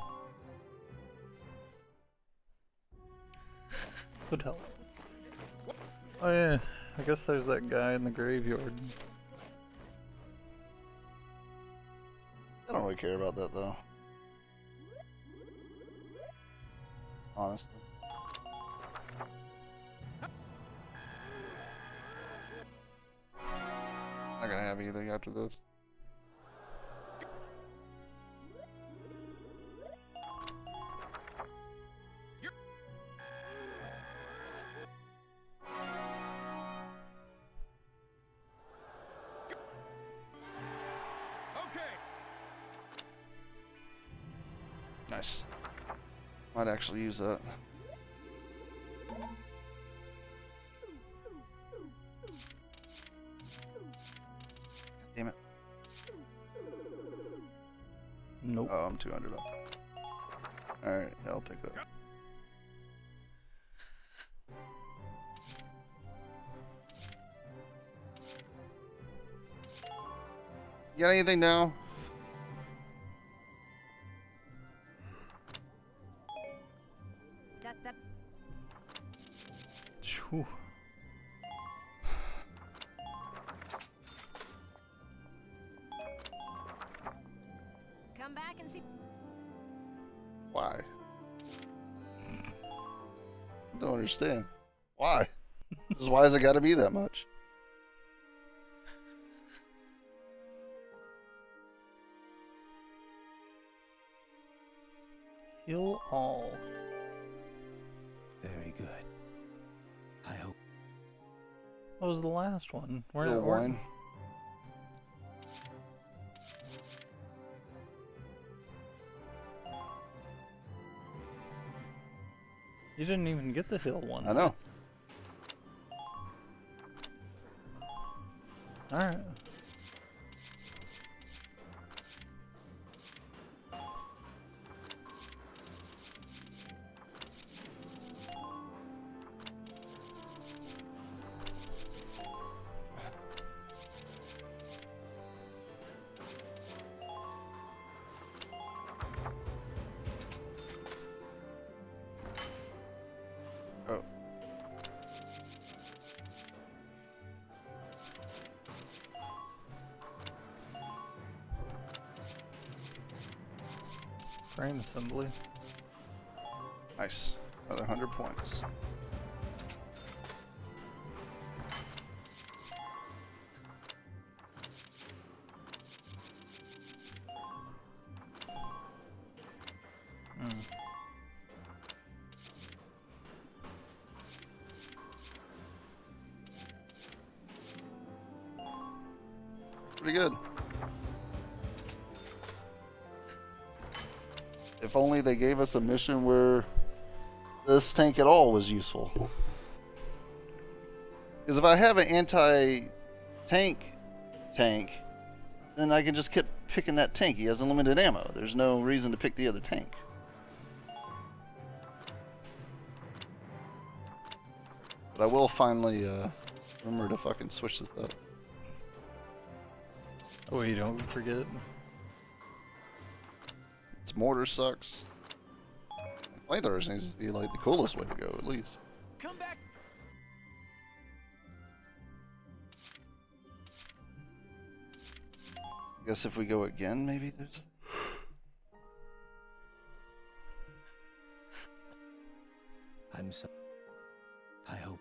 Could help. Oh yeah, I guess there's that guy in the graveyard. I don't really care about that though. Honestly. Not gonna have anything after this. Nice. Might actually use that. Damn it. Nope. Oh, I'm 200 up. Alright, I'll pick it up. You got anything now? Phew. Come back and see. Why? I don't understand. Why? Just why has it got to be that much? Heal all. Very good. I hope. What was the last one? Heal one. You didn't even get the hill one. I know. Alright. Oh. Frame assembly. Nice. Another 100 points. Pretty good. If only they gave us a mission where this tank at all was useful. Because if I have an anti-tank tank, then I can just keep picking that tank. He has unlimited ammo. There's no reason to pick the other tank. But I will finally remember to fucking switch this up. Oh, you don't forget. It's sucks. Mortar sucks. Flamethrower seems to be like the coolest way to go, at least. Come back. I guess if we go again, maybe there's. I'm so. I hope.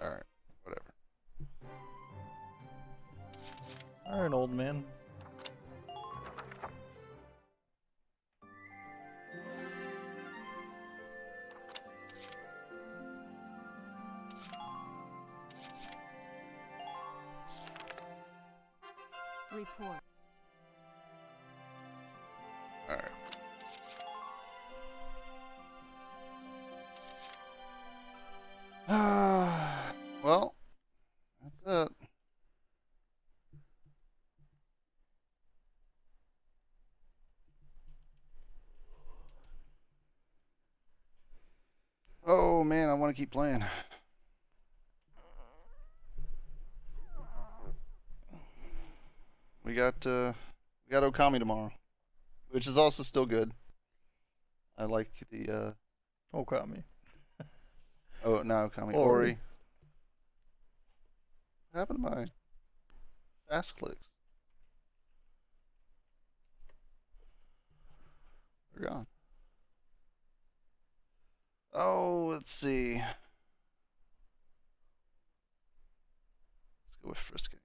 Alright, whatever. Alright, old man. Report. Alright. Well, that's it. Oh man, I want to keep playing. We got Okami tomorrow, which is also still good. I like the Okami. Oh, no, Okami. Ori. Ori. What happened to my fast clicks? They're gone. Oh, let's see. Let's go with Frisky.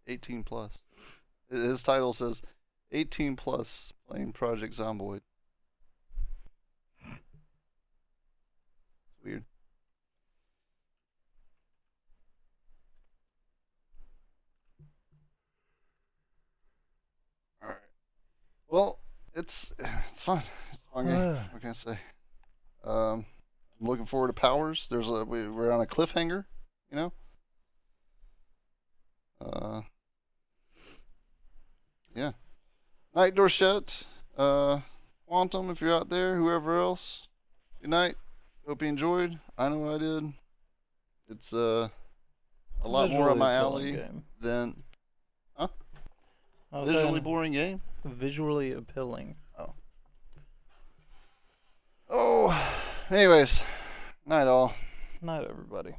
'18 plus. His title says 18 plus playing Project Zomboid. It's weird. All right. Well, it's fun. It's a fun game. What can I say? I'm looking forward to Powers. We're on a cliffhanger, you know. Yeah. Night Dorchette, Quantum, if you're out there, whoever else. Good night. Hope you enjoyed. I know I did. It's a lot more up my alley than. Huh? Visually boring game? Visually appealing. Oh. Oh. Anyways. Night all. Night everybody.